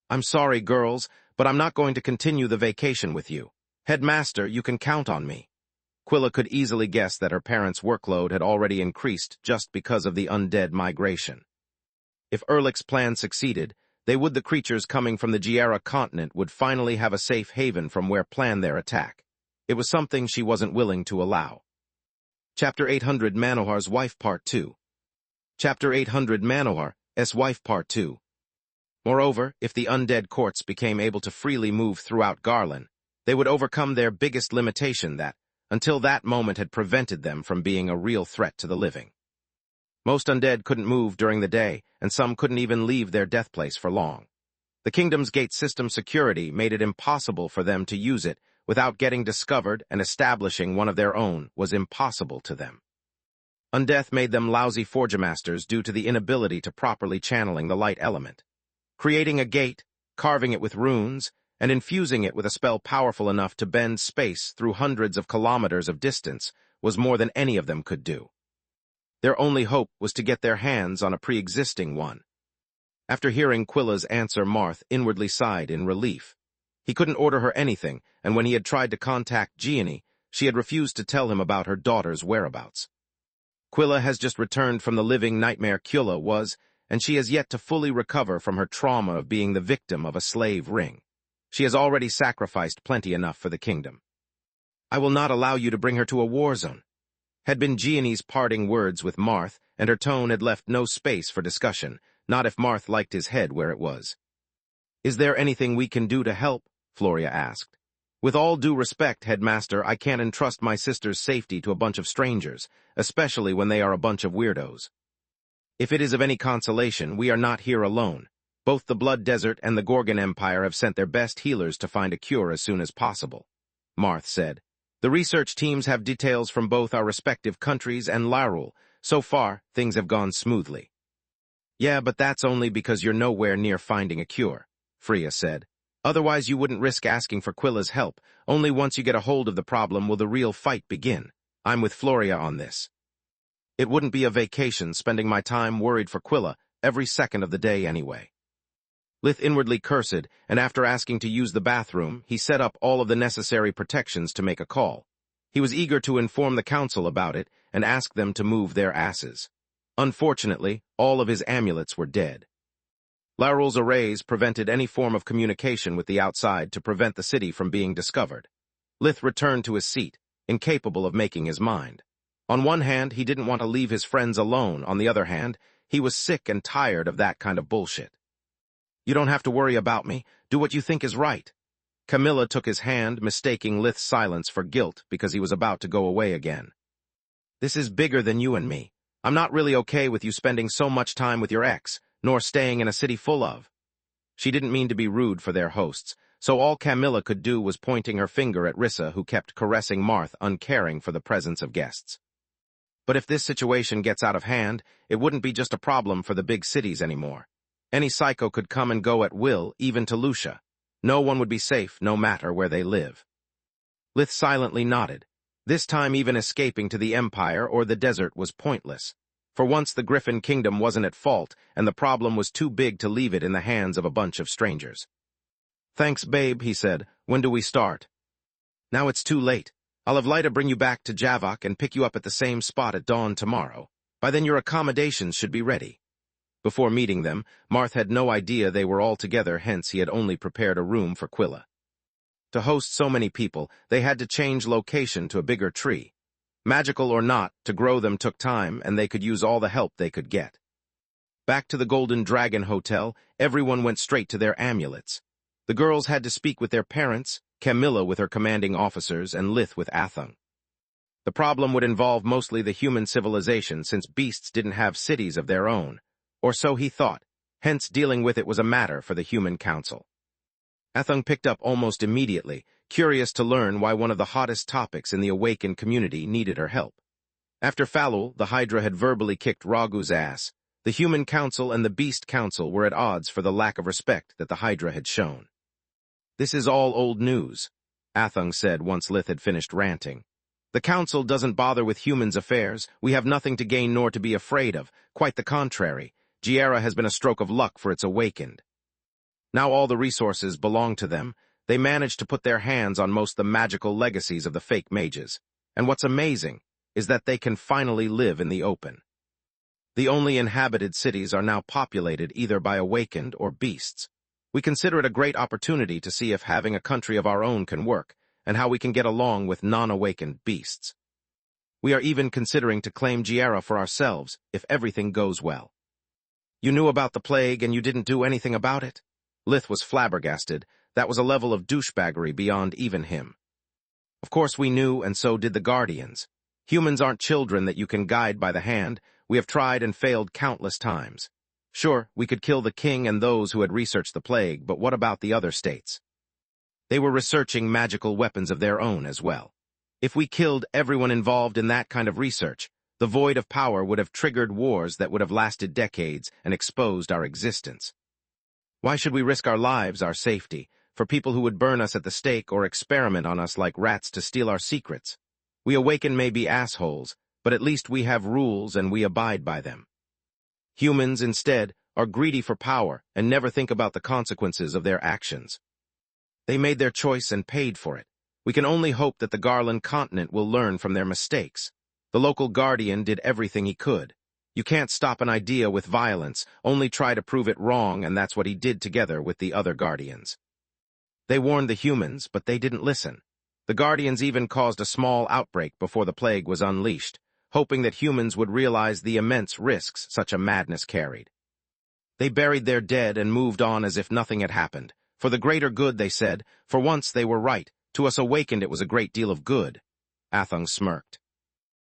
I'm sorry, girls, but I'm not going to continue the vacation with you. Headmaster, you can count on me. Quilla could easily guess that her parents' workload had already increased just because of the undead migration. If Ehrlich's plan succeeded, the creatures coming from the Giera continent would finally have a safe haven from where plan their attack. It was something she wasn't willing to allow. Chapter 800 Manohar's Wife Part 2. Chapter 800 Manohar's Wife Part 2. Moreover, if the undead courts became able to freely move throughout Garland, they would overcome their biggest limitation that, until that moment, had prevented them from being a real threat to the living. Most undead couldn't move during the day, and some couldn't even leave their death place for long. The kingdom's gate system security made it impossible for them to use it without getting discovered, and establishing one of their own was impossible to them. Undeath made them lousy forgemasters due to the inability to properly channeling the light element. Creating a gate, carving it with runes, and infusing it with a spell powerful enough to bend space through hundreds of kilometers of distance was more than any of them could do. Their only hope was to get their hands on a pre-existing one. After hearing Quilla's answer, Marth inwardly sighed in relief. He couldn't order her anything, and when he had tried to contact Gianni, she had refused to tell him about her daughter's whereabouts. Quilla has just returned from the living nightmare Quilla was, and she has yet to fully recover from her trauma of being the victim of a slave ring. She has already sacrificed plenty enough for the kingdom. I will not allow you to bring her to a war zone, had been Gianni's parting words with Marth, and her tone had left no space for discussion, not if Marth liked his head where it was. Is there anything we can do to help? Floria asked. With all due respect, Headmaster, I can't entrust my sister's safety to a bunch of strangers, especially when they are a bunch of weirdos. If it is of any consolation, we are not here alone. Both the Blood Desert and the Gorgon Empire have sent their best healers to find a cure as soon as possible, Marth said. The research teams have details from both our respective countries and Larul. So far, things have gone smoothly. Yeah, but that's only because you're nowhere near finding a cure, Freya said. Otherwise you wouldn't risk asking for Quilla's help. Only once you get a hold of the problem will the real fight begin. I'm with Floria on this. It wouldn't be a vacation spending my time worried for Quilla every second of the day anyway. Lith inwardly cursed, and after asking to use the bathroom, he set up all of the necessary protections to make a call. He was eager to inform the council about it and ask them to move their asses. Unfortunately, all of his amulets were dead. Larul's arrays prevented any form of communication with the outside to prevent the city from being discovered. Lith returned to his seat, incapable of making his mind. On one hand, he didn't want to leave his friends alone. On the other hand, he was sick and tired of that kind of bullshit. You don't have to worry about me. Do what you think is right. Camilla took his hand, mistaking Lith's silence for guilt because he was about to go away again. This is bigger than you and me. I'm not really okay with you spending so much time with your ex, nor staying in a city full of. She didn't mean to be rude for their hosts, so all Camilla could do was pointing her finger at Rissa, who kept caressing Marth, uncaring for the presence of guests. But if this situation gets out of hand, it wouldn't be just a problem for the big cities anymore. Any psycho could come and go at will, even to Lucia. No one would be safe, no matter where they live. Lith silently nodded. This time even escaping to the Empire or the desert was pointless. For once the Griffin Kingdom wasn't at fault, and the problem was too big to leave it in the hands of a bunch of strangers. Thanks, babe, he said. When do we start? Now it's too late. I'll have Lyta bring you back to Javok and pick you up at the same spot at dawn tomorrow. By then your accommodations should be ready. Before meeting them, Marth had no idea they were all together, hence he had only prepared a room for Quilla. To host so many people, they had to change location to a bigger tree. Magical or not, to grow them took time, and they could use all the help they could get. Back to the Golden Dragon Hotel, everyone went straight to their amulets. The girls had to speak with their parents, Camilla with her commanding officers, and Lith with Athung. The problem would involve mostly the human civilization, since beasts didn't have cities of their own. Or so he thought, hence dealing with it was a matter for the Human Council. Athung picked up almost immediately, curious to learn why one of the hottest topics in the awakened community needed her help. After Falul, the Hydra had verbally kicked Ragu's ass. The Human Council and the Beast Council were at odds for the lack of respect that the Hydra had shown. "This is all old news," Athung said once Lith had finished ranting. "The Council doesn't bother with humans' affairs. We have nothing to gain nor to be afraid of. Quite the contrary. Giera has been a stroke of luck for its awakened. Now all the resources belong to them. They managed to put their hands on most the magical legacies of the fake mages. And what's amazing is that they can finally live in the open. The only inhabited cities are now populated either by awakened or beasts. We consider it a great opportunity to see if having a country of our own can work, and how we can get along with non-awakened beasts. We are even considering to claim Giera for ourselves if everything goes well." "You knew about the plague and you didn't do anything about it?" Lith was flabbergasted. That was a level of douchebaggery beyond even him. "Of course we knew, and so did the Guardians. Humans aren't children that you can guide by the hand. We have tried and failed countless times. Sure, we could kill the king and those who had researched the plague, but what about the other states? They were researching magical weapons of their own as well. If we killed everyone involved in that kind of research, the void of power would have triggered wars that would have lasted decades and exposed our existence. Why should we risk our lives, our safety, for people who would burn us at the stake or experiment on us like rats to steal our secrets? We awaken may be assholes, but at least we have rules and we abide by them. Humans, instead, are greedy for power and never think about the consequences of their actions. They made their choice and paid for it. We can only hope that the Garland continent will learn from their mistakes. The local guardian did everything he could. You can't stop an idea with violence, only try to prove it wrong, and that's what he did together with the other guardians. They warned the humans, but they didn't listen. The guardians even caused a small outbreak before the plague was unleashed, hoping that humans would realize the immense risks such a madness carried. They buried their dead and moved on as if nothing had happened. For the greater good, they said. For once they were right. To us awakened it was a great deal of good. Athung smirked.